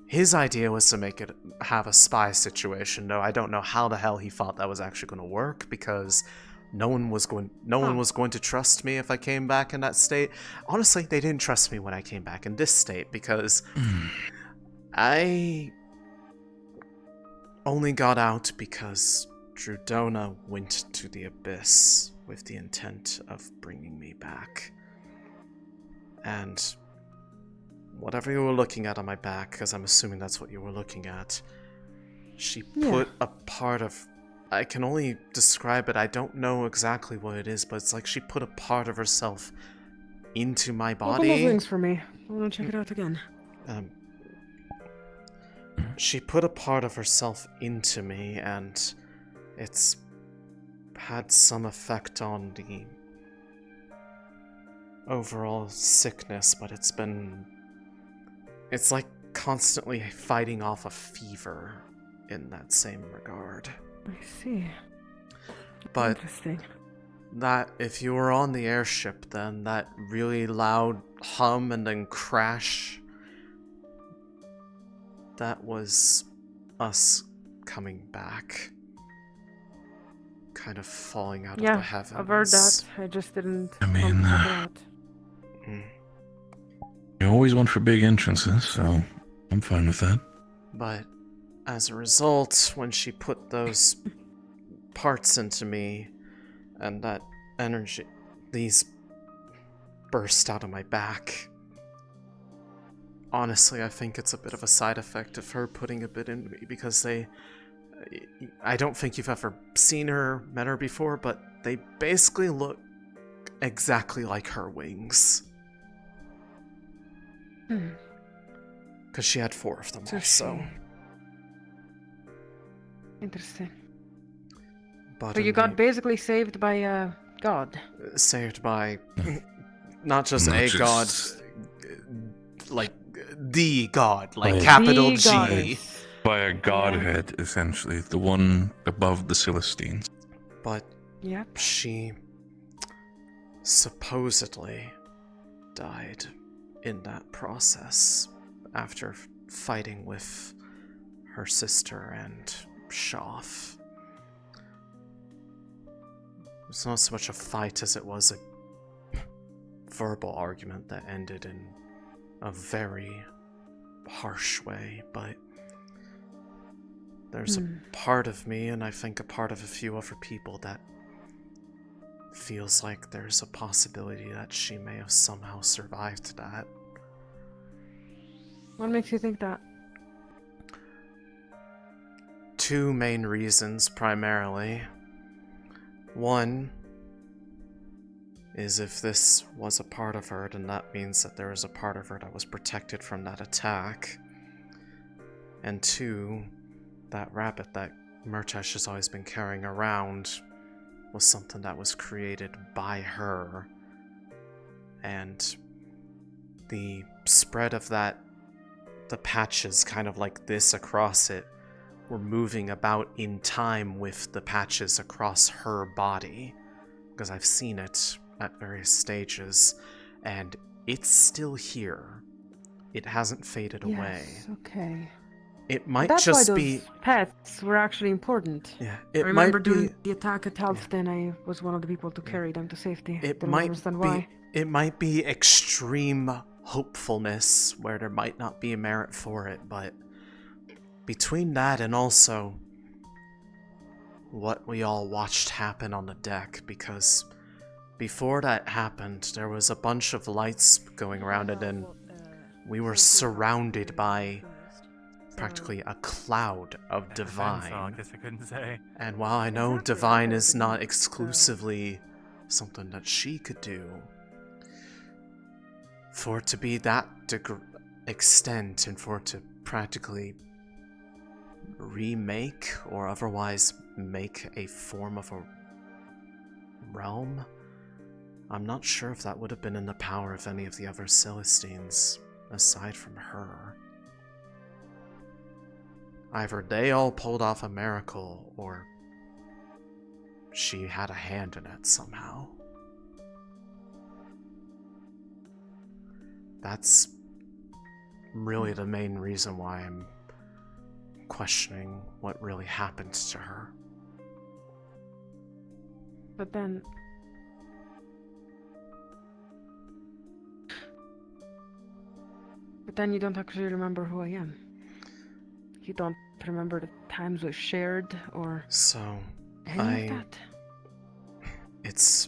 A: His idea was to have a spy situation, though I don't know how the hell he thought that was actually going to work, because no one was going to trust me if I came back in that state. Honestly, they didn't trust me when I came back in this state, because I only got out because Drudona went to the Abyss with the intent of bringing me back. And whatever you were looking at on my back, because I'm assuming that's what you were looking at, she put a part of... I can only describe it, I don't know exactly what it is, but it's like she put a part of herself into my body.
G: Open those wings for me. I want to check it out again.
A: She put a part of herself into me, and it's had some effect on the overall sickness, but it's like constantly fighting off a fever in that same regard.
G: I see.
A: But
G: Interesting.
A: that, if you were on the airship, then that really loud hum and then crash, that was us coming back. Kind of falling out of the heavens.
G: I've heard that. I just didn't...
V: I mean, you always went for big entrances, so I'm fine with that.
A: But as a result, when she put those parts into me, and that energy, these burst out of my back. Honestly, I think it's a bit of a side effect of her putting a bit into me, because I don't think you've ever seen her, met her before, but they basically look exactly like her wings. Because she had 4 of them also.
G: Interesting.
A: But
G: So you got basically saved by a god.
A: Saved by not just a god, like the god, like capital
G: The
A: G.
G: goddess.
V: By a godhead, essentially, the one above the Celestines.
A: But
G: Yep.
A: she supposedly died in that process after fighting with her sister and Shoff. It's not so much a fight as it was a verbal argument that ended in a very harsh way, but there's a part of me, and I think a part of a few other people, that feels like there's a possibility that she may have somehow survived that.
G: What makes you think that?
A: Two main reasons, primarily. One is if this was a part of her, then that means that there was a part of her that was protected from that attack. And two, that rabbit that Murtash has always been carrying around was something that was created by her. And the spread of that, the patches kind of like this across it, were moving about in time with the patches across her body. Because I've seen it at various stages, and it's still here. It hasn't faded away.
G: Okay.
A: It might
G: That's
A: just
G: why those
A: be...
G: pets were actually important.
A: Yeah,
G: I
A: it
G: remember
A: might
G: during
A: be...
G: the attack at Halston, I was one of the people to carry them to safety.
A: It
G: Didn't
A: might
G: understand
A: be...
G: why.
A: It might be extreme hopefulness where there might not be a merit for it, but between that and also what we all watched happen on the deck, because before that happened, there was a bunch of lights going around, and then we were surrounded by practically a cloud of divine.
U: I guess I couldn't say.
A: And while I know divine is not exclusively something that she could do, for it to be that extent, and for it to practically remake or otherwise make a form of a realm, I'm not sure if that would have been in the power of any of the other Celestines aside from her. Either they all pulled off a miracle, or she had a hand in it somehow. That's really the main reason why I'm questioning what really happened to her.
G: But then... you don't actually remember who I am. You don't remember the times we shared, or any of that.
A: It's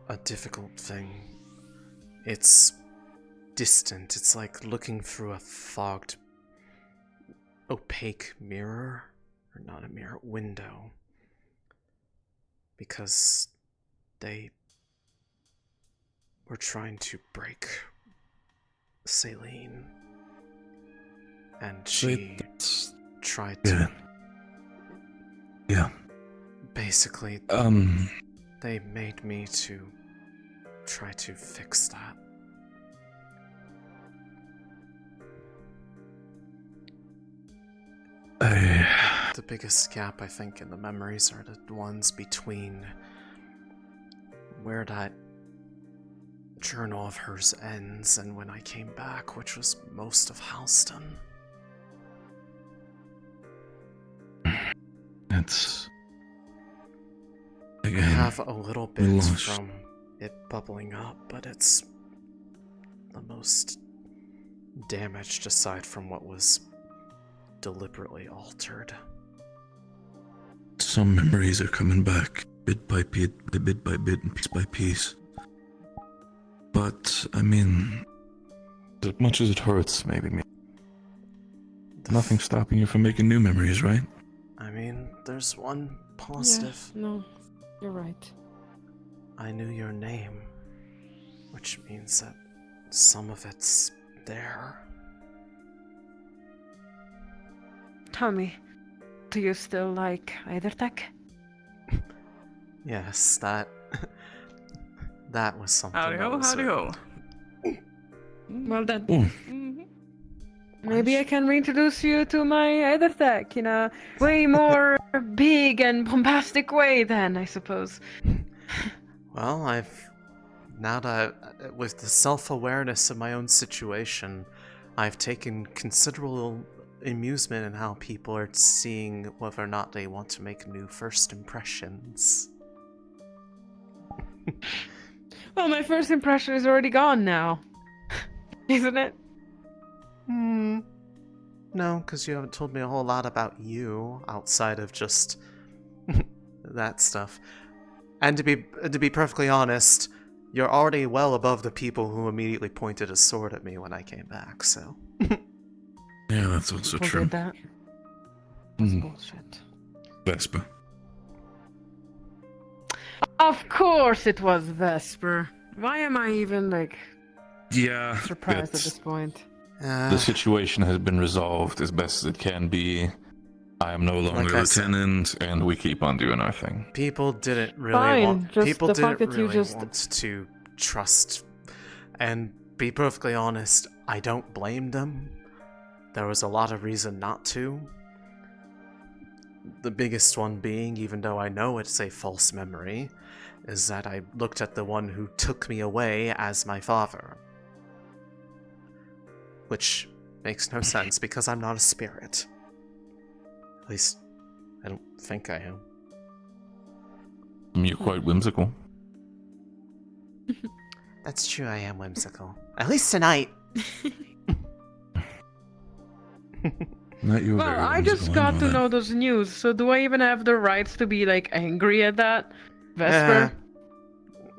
A: a difficult thing. It's distant. It's like looking through a fogged, opaque mirror, or not a mirror, window. Because they were trying to break Celine, and she tried to...
V: Yeah.
A: Basically, they made me to try to fix that. The biggest gap, I think, in the memories are the ones between where that journal of hers ends and when I came back, which was most of Halston.
V: It's...
A: I have a little bit from it bubbling up, but it's the most damaged aside from what was deliberately altered.
V: Some memories are coming back, bit by bit and piece by piece. But, I mean, as much as it hurts, maybe nothing's stopping you from making new memories, right?
A: I mean, there's one positive.
G: Yeah, no, you're right.
A: I knew your name, which means that some of it's there.
G: Tell me, do you still like Eidertech?
A: Yes, that was something.
I: Howdy ho, howdy ho.
G: Well then. Maybe I can reintroduce you to my other tech in a way more big and bombastic way then, I suppose.
A: Well, now that, with the self-awareness of my own situation, I've taken considerable amusement in how people are seeing whether or not they want to make new first impressions.
G: Well, my first impression is already gone now. Isn't it?
A: No, because you haven't told me a whole lot about you outside of just that stuff. And to be perfectly honest, you're already well above the people who immediately pointed a sword at me when I came back, so.
B: Yeah, that's also
G: People
B: true.
G: did that. That's bullshit.
B: Vespa.
G: Of course it was Vesper. Why am I even,
B: Yeah,
G: surprised at this point?
V: The situation has been resolved as best as it can be. I am no longer lieutenant, and we keep on doing our thing.
A: People didn't really want
G: just
A: to trust. And be perfectly honest, I don't blame them. There was a lot of reason not to. The biggest one being, even though I know it's a false memory, is that I looked at the one who took me away as my father. Which makes no sense because I'm not a spirit. At least, I don't think I am.
V: You're quite whimsical.
A: That's true, I am whimsical. At least tonight.
G: Well, I just got to know those news, so do I even have the rights to be, angry at that? Vesper?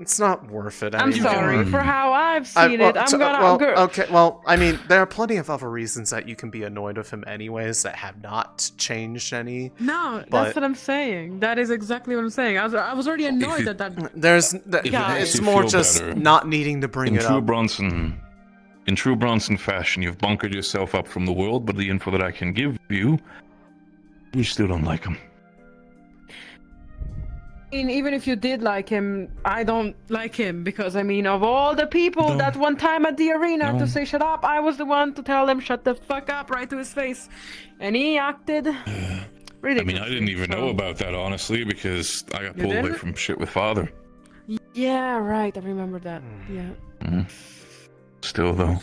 A: It's not worth it.
G: I'm sorry, for how I've seen it, I'm gonna...
A: Okay, well, I mean, there are plenty of other reasons that you can be annoyed with him anyways that have not changed any.
G: No, that's what I'm saying. That is exactly what I'm saying. I was already annoyed at that.
A: It's more just not needing to bring it up.
V: In true Bronson fashion, you've bunkered yourself up from the world, but the info that I can give you, you still don't like him.
G: Even if you did like him, I don't like him because, of all the people that one time at the arena to say shut up, I was the one to tell him shut the fuck up right to his face. And he acted ridiculous.
V: I didn't even know about that, honestly, because I got pulled away from shit with father.
G: Yeah, right, I remember that. Yeah.
V: Mm-hmm. Still, though,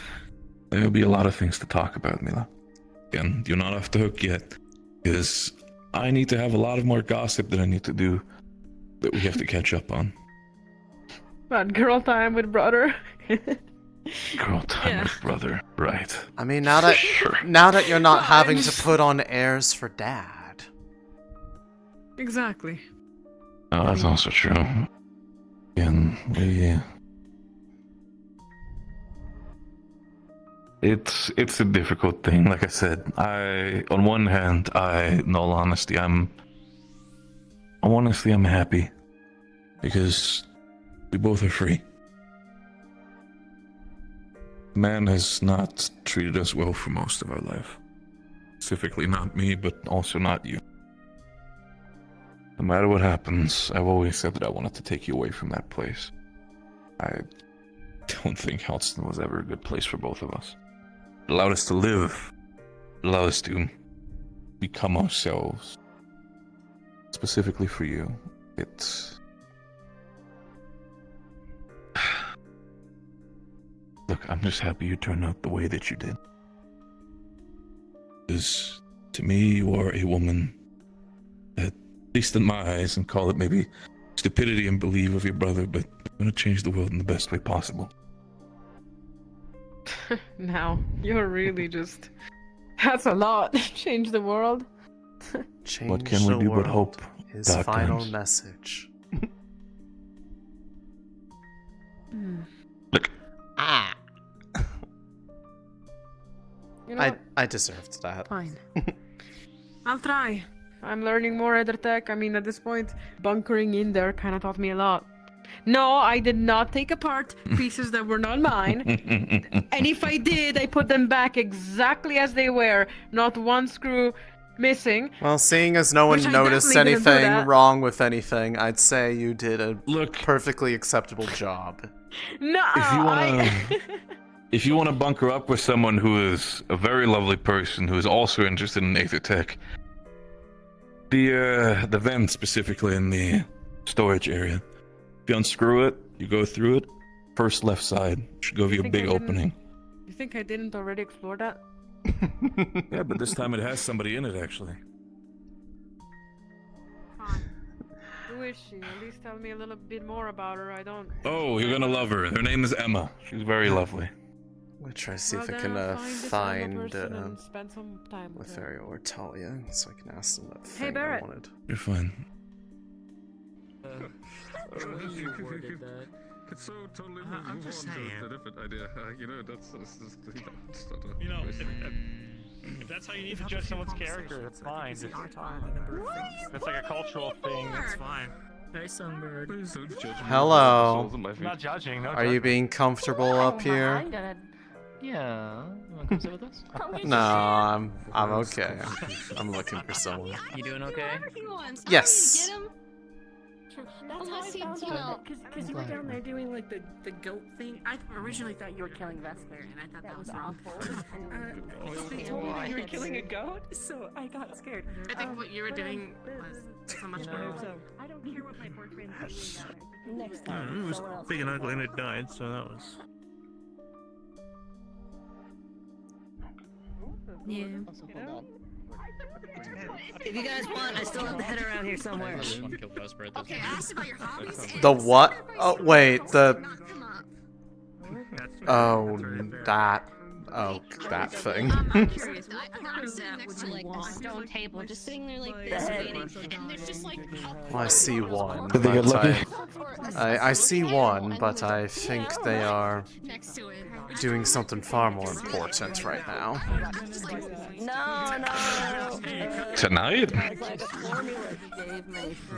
V: there'll be a lot of things to talk about, Mila. And you're not off the hook yet, because I need to have a lot of more gossip that I need to do that we have to catch up on.
G: What, girl time with brother?
V: Girl time with brother, right.
A: I mean, now that you're not having to put on airs for dad.
G: Exactly.
V: Oh, that's also true. And It's a difficult thing. Like I said, on one hand, in all honesty, I'm happy because we both are free. Man has not treated us well for most of our life. Specifically not me, but also not you. No matter what happens, I've always said that I wanted to take you away from that place. I don't think Halston was ever a good place for both of us. It allowed us to live. It allowed us to become ourselves. Specifically for you, Look, I'm just happy you turned out the way that you did. Because, to me, you are a woman that, at least in my eyes, and call it maybe stupidity and belief of your brother, but you're going to change the world in the best way possible.
G: Now, you're really just... That's a lot. Change the world.
V: What can we do but hope?
A: His final message.
V: Look.
G: You know
A: I deserved that.
G: Fine. I'll try. I'm learning more other tech. At this point, bunkering in there kind of taught me a lot. No, I did not take apart pieces that were not mine. And if I did, I put them back exactly as they were. Not one screw missing.
A: Well, seeing as no one noticed anything wrong with anything, I'd say you did a perfectly acceptable job.
G: No,
V: if you want to bunker up with someone who is a very lovely person who is also interested in Aether Tech, the vent specifically in the storage area. If you unscrew it, you go through it. First left side should give you a
G: think
V: big
G: I didn't-
V: opening.
G: You think I didn't already explore that?
B: Yeah, but this time it has somebody in it actually.
G: Who is she? At least tell me a little bit more about her. I don't.
V: Oh, you're gonna love her. Her name is Emma. She's very lovely.
A: I'm gonna try to see
G: Well,
A: if I
G: then
A: can
G: I'll find this
A: find
G: other person and spend some time with her.
A: Lothario or Talia, so I can ask them that
G: Hey,
A: thing I
G: Barrett.
A: wanted.
V: You're fine.
B: It's so totally
E: I'm just saying.
B: a different idea. That's just,
U: You know, if that's how you need to judge someone's character, it's fine. If it's like a cultural thing, it's fine.
E: Hey, Songbird.
B: Please don't judge me.
A: Hello.
U: I'm not judging. No
A: Are you
U: judgment.
A: being comfortable up here?
P: Yeah. You wanna come sit with us?
A: No, I'm okay. I'm looking for someone.
P: You doing okay?
A: Yes.
F: That's how I found out. Because you were down there doing like the goat thing. I originally thought you were killing Vesper, and I thought that was wrong.
S: They told me that you were killing a goat, so I got scared.
F: I think what you were doing was so much more.
S: I don't care what my boyfriend is doing down there. Next
U: It was big and ugly and it died, so that was.
F: Yeah. If you guys want, I still have the head around here somewhere.
E: Okay,
F: I asked about your hobbies.
A: The what? Oh wait, the. Oh, that. Oh, that thing.
F: I'm curious. I'm sitting next to like a stone table, just sitting there like this, waiting, and there's just like.
A: Well, I see one.
V: Did they get
A: but
V: lucky?
A: I see one, but I think they are
F: Next to it.
A: doing something far more important right now.
F: No.
V: Tonight?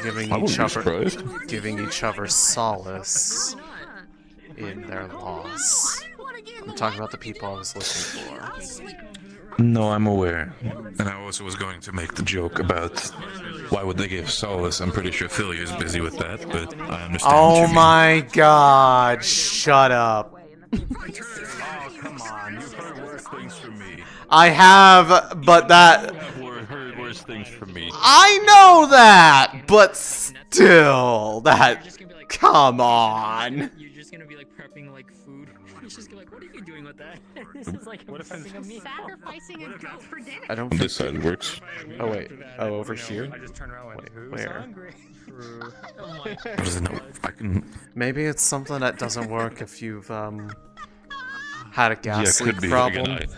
A: Giving
V: I wouldn't
A: each
V: be
A: other,
V: surprised.
A: giving each other solace in their loss. I'm talking about the people I was looking for.
V: No, I'm aware. And I also was going to make the joke about why would they give solace. I'm pretty sure Philly is busy with that, but I understand. what
A: Oh
V: you mean.
A: my god, shut up.
V: Oh, come on. You've heard worse things from me.
A: I have, but that.
V: You have heard worse things from me.
A: I know that, but still, that. Come on.
P: You're just gonna be like prepping like food. He's just gonna be like, what are you doing with that? This is like
U: What if
P: prepping a meal.
F: Sacrificing a goat for dinner.
A: I don't
V: On
A: think.
V: this side works.
A: Oh wait. Oh, over here.
U: I just turn around and went, who's
A: Where?
U: hungry?
V: What does it know? I can.
A: Maybe it's something that doesn't work if you've had a gas
V: Yeah,
A: leak
V: could be.
A: problem.
V: Again,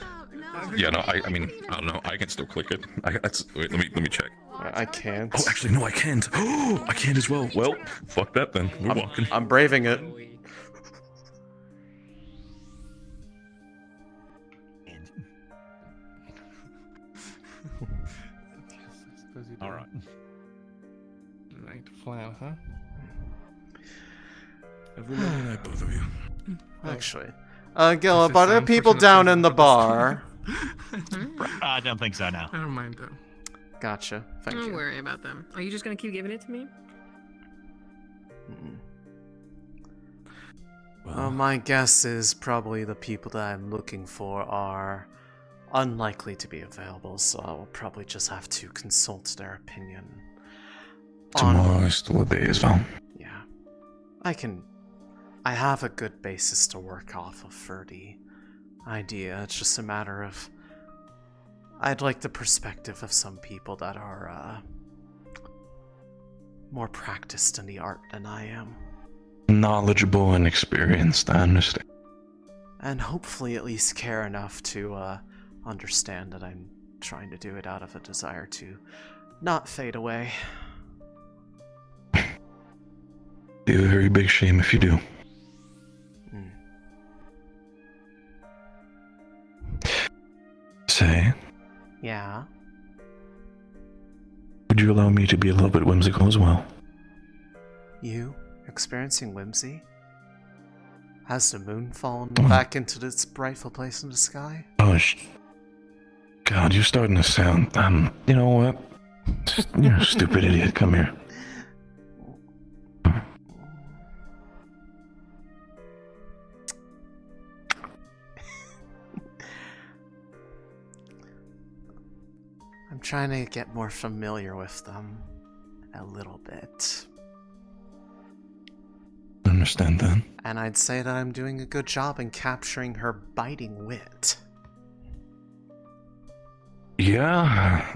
V: yeah, no, I mean, I don't know. I can still click it. Wait, let me check.
A: I can't.
V: Oh, actually, no, I can't. Oh, I can't as well. Well, fuck that then. We're walking.
A: I'm braving it.
L: All right. Night flan, huh?
V: Every lovely night, both of you.
A: Actually, Gillip, are there people down in the bar?
E: I don't think so now.
L: Never mind though.
A: Gotcha. Thank
G: Don't
A: you.
G: worry about them. Are you just gonna keep giving it to me?
A: Well, my guess is probably the people that I'm looking for are unlikely to be available, so I will probably just have to consult their opinion.
V: Tomorrow is still a day as well.
A: Yeah. I have a good basis to work off of for the idea. It's just a matter of I'd like the perspective of some people that are more practiced in the art than I am.
V: Knowledgeable and experienced, I understand.
A: And hopefully at least care enough to understand that I'm trying to do it out of a desire to not fade away.
V: Be a very big shame if you do. Say,
A: Yeah.
V: would you allow me to be a little bit whimsical as well?
A: You experiencing whimsy? Has the moon fallen back into its rightful place in the sky?
V: Oh, God, you're starting to sound, you know what? You're a stupid idiot, come here.
A: trying to get more familiar with them a little bit.
V: I understand that.
A: And I'd say that I'm doing a good job in capturing her biting wit.
V: Yeah,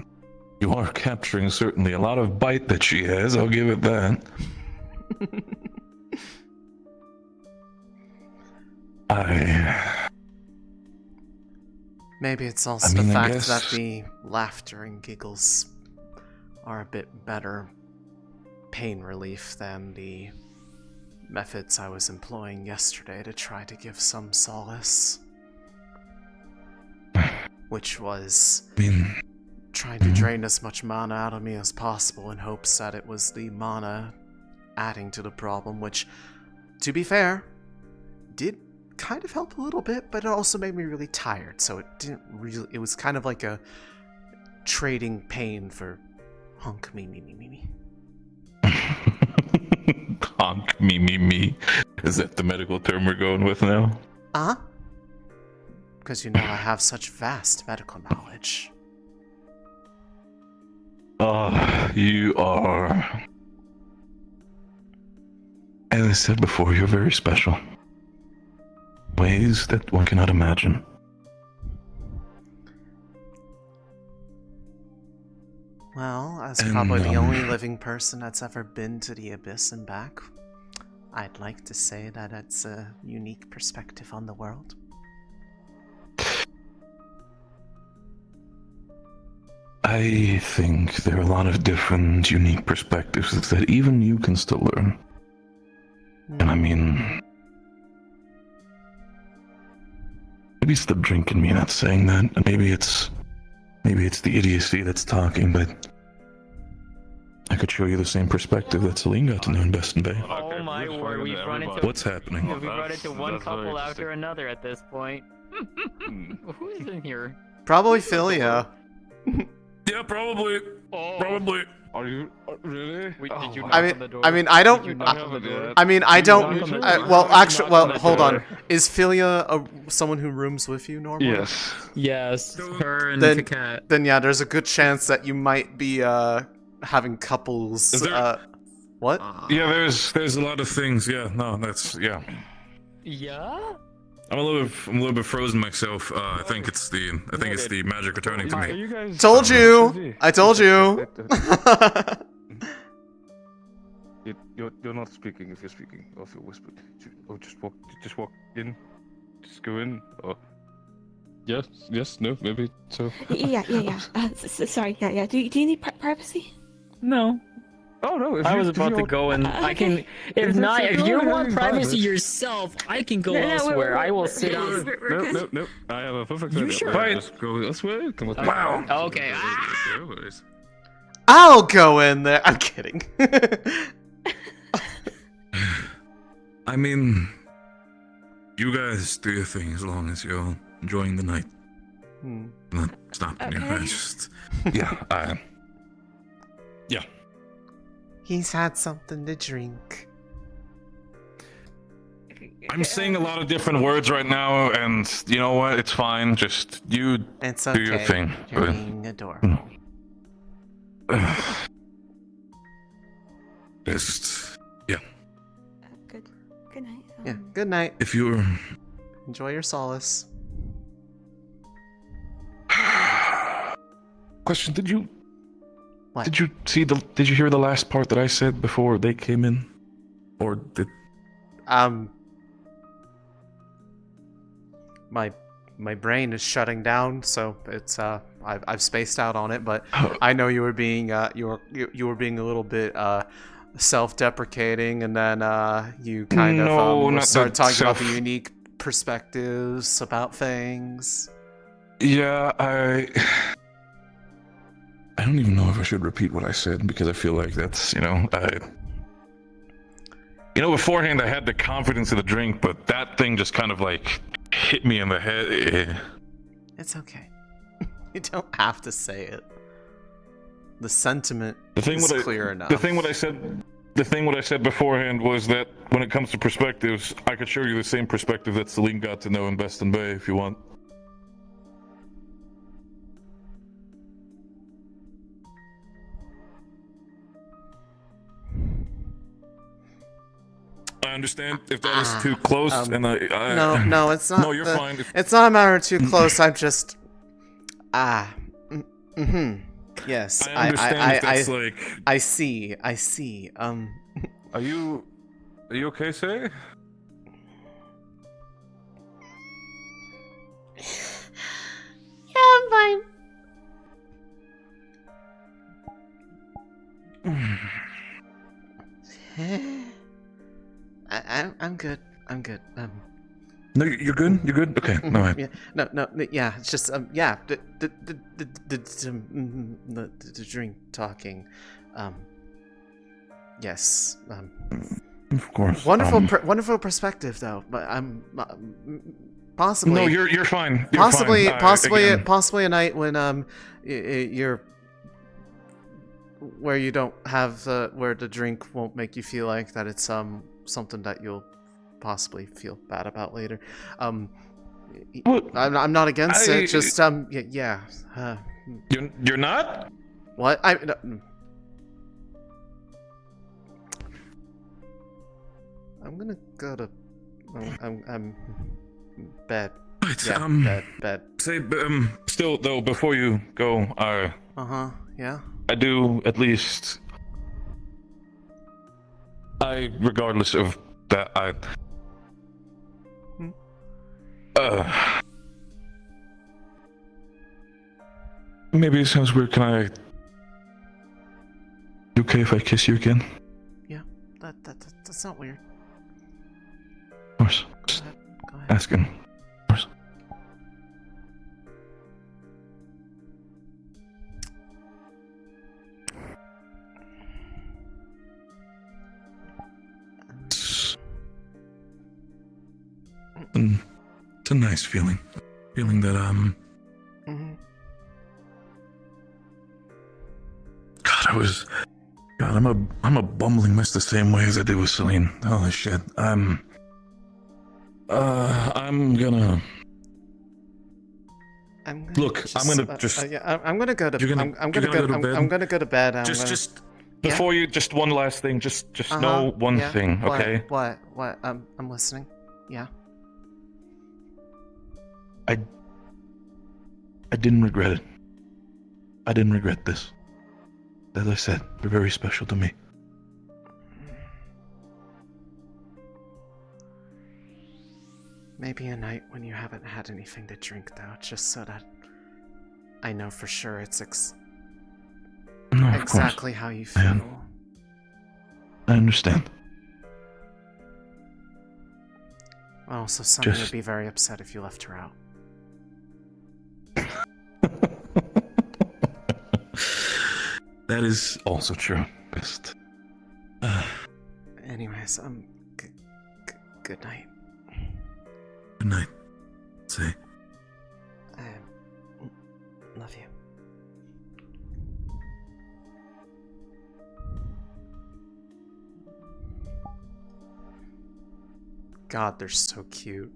V: you are capturing certainly a lot of bite that she has, I'll give it that.
A: Maybe it's also the fact that the laughter and giggles are a bit better pain relief than the methods I was employing yesterday to try to give some solace. Which was trying to drain as much mana out of me as possible in hopes that it was the mana adding to the problem, which, to be fair, did kind of help a little bit, but it also made me really tired, so it didn't really, it was kind of like a trading pain for honk me.
V: Honk me. Is that the medical term we're going with now?
A: Uh-huh. Because you know I have such vast medical knowledge.
V: You are... As I said before, you're very special. Ways that one cannot imagine.
A: Well, as probably the only living person that's ever been to the Abyss and back, I'd like to say that it's a unique perspective on the world.
V: I think there are a lot of different, unique perspectives that even you can still learn. And I mean... Maybe it's the drink in me not saying that, and maybe it's the idiocy that's talking, but... I could show you the same perspective that Celine got to know in Best in Bay.
I: Oh my word, we've run into...
V: What's happening?
I: We've run into one couple after another at this point. Who is in here?
A: Probably Philia.
V: Yeah, probably. Probably.
L: Are you really?
I: Wait, did you knock
A: I mean,
I: on the door?
A: I mean, I don't.
I: Did you knock on the door?
A: I mean, I don't.
I: Did you knock on the
A: Well,
I: door?
A: actually,
I: Did you knock
A: well,
I: on the
A: hold
I: door?
A: on. Is Philia someone who rooms with you normally?
V: Yes.
P: Yes, her and
A: Then,
P: Kakat.
A: then yeah, there's a good chance that you might be having couples.
V: Is there-
A: What?
V: Yeah, there's a lot of things. Yeah, no, that's yeah.
I: Yeah?
V: I'm a little bit frozen myself. I think it's the magic returning to me.
A: Told you. I told you.
L: You're not speaking. If you're speaking, or if you're whispering, or just walk in, just go in, or yes, no, maybe so.
R: Yeah. Sorry. Yeah. Do you need privacy?
P: No.
L: Oh no!
P: I was about to go and I can. If not, if you want privacy yourself, I can go elsewhere. I will sit on.
L: No. I have a perfect
P: You
L: idea.
P: sure?
L: Right. Just go elsewhere. Come with me.
V: Wow.
I: Okay.
A: I'll go in there. I'm kidding.
V: I mean, you guys do your thing as long as you're enjoying the night. Not stopping you. I just yeah.
A: He's had something to drink.
V: I'm saying a lot of different words right now, and you know what? It's fine. Just you
A: It's
V: do your
A: okay.
V: thing.
A: You're
V: but-
A: being adorable.
V: Just yeah.
R: Good night.
A: Yeah. Good night.
V: If you're
A: Enjoy your solace.
V: question, did you
A: What?
V: Did you hear the last part that I said before they came in, or did?
A: My brain is shutting down, so it's I've spaced out on it, but I know you were being you were being a little bit self-deprecating, and then you kind of started talking about the unique perspectives about things.
V: Yeah, I don't even know if I should repeat what I said because I feel like that's beforehand I had the confidence of the drink, but that thing just kind of like hit me in the head.
A: It's okay. You don't have to say it. The sentiment is clear enough.
V: The thing what I said beforehand was that when it comes to perspectives, I could show you the same perspective that Celine got to know in Best in Bay if you want.
B: I understand if that is too close, and I
A: no, it's not.
B: No, you're fine.
A: It's not a matter of too close. I'm just. Yes,
B: I understand if that's like.
A: I see.
B: Are you okay, Say?
F: Yeah, I'm fine.
A: I'm good. I'm good.
B: No, you're good. You're good. Okay. All right.
A: Yeah. No. Yeah. It's just yeah. The drink talking. Yes.
B: Of course.
A: Wonderful perspective, though. But I'm possibly.
B: No, you're fine. You're
A: possibly,
B: fine.
A: Possibly a night when you're where you don't have where the drink won't make you feel like that it's something that you'll possibly feel bad about later. I'm not against it. Just yeah.
B: You're not?
A: What? No. I'm gonna go to. I'm bed.
B: Right,
A: yeah, bed.
B: Say, still though, before you go,
A: yeah.
B: I do at least. Regardless of that, maybe it sounds weird. Can I? You okay if I kiss you again?
A: Yeah, that's not weird.
B: Of course. Just
A: go ahead.
B: asking. Of course. It's a nice feeling. Feeling that God, I'm a bumbling mess the same way as I did with Celine. Holy shit. I'm gonna look. I'm gonna just.
A: I'm gonna go to. I'm gonna go to bed.
B: Just before you. Just one last thing. Just know one thing, okay?
A: What? I'm listening. Yeah.
B: I didn't regret it. I didn't regret this. As I said, you're very special to me.
A: Maybe a night when you haven't had anything to drink, though, just so that I know for sure it's exactly how you feel.
B: I understand.
A: Also, Sunny would be very upset if you left her out.
B: That is also true. Best.
A: Anyways, good night.
B: Good night. Say.
A: Love you. God, they're so cute.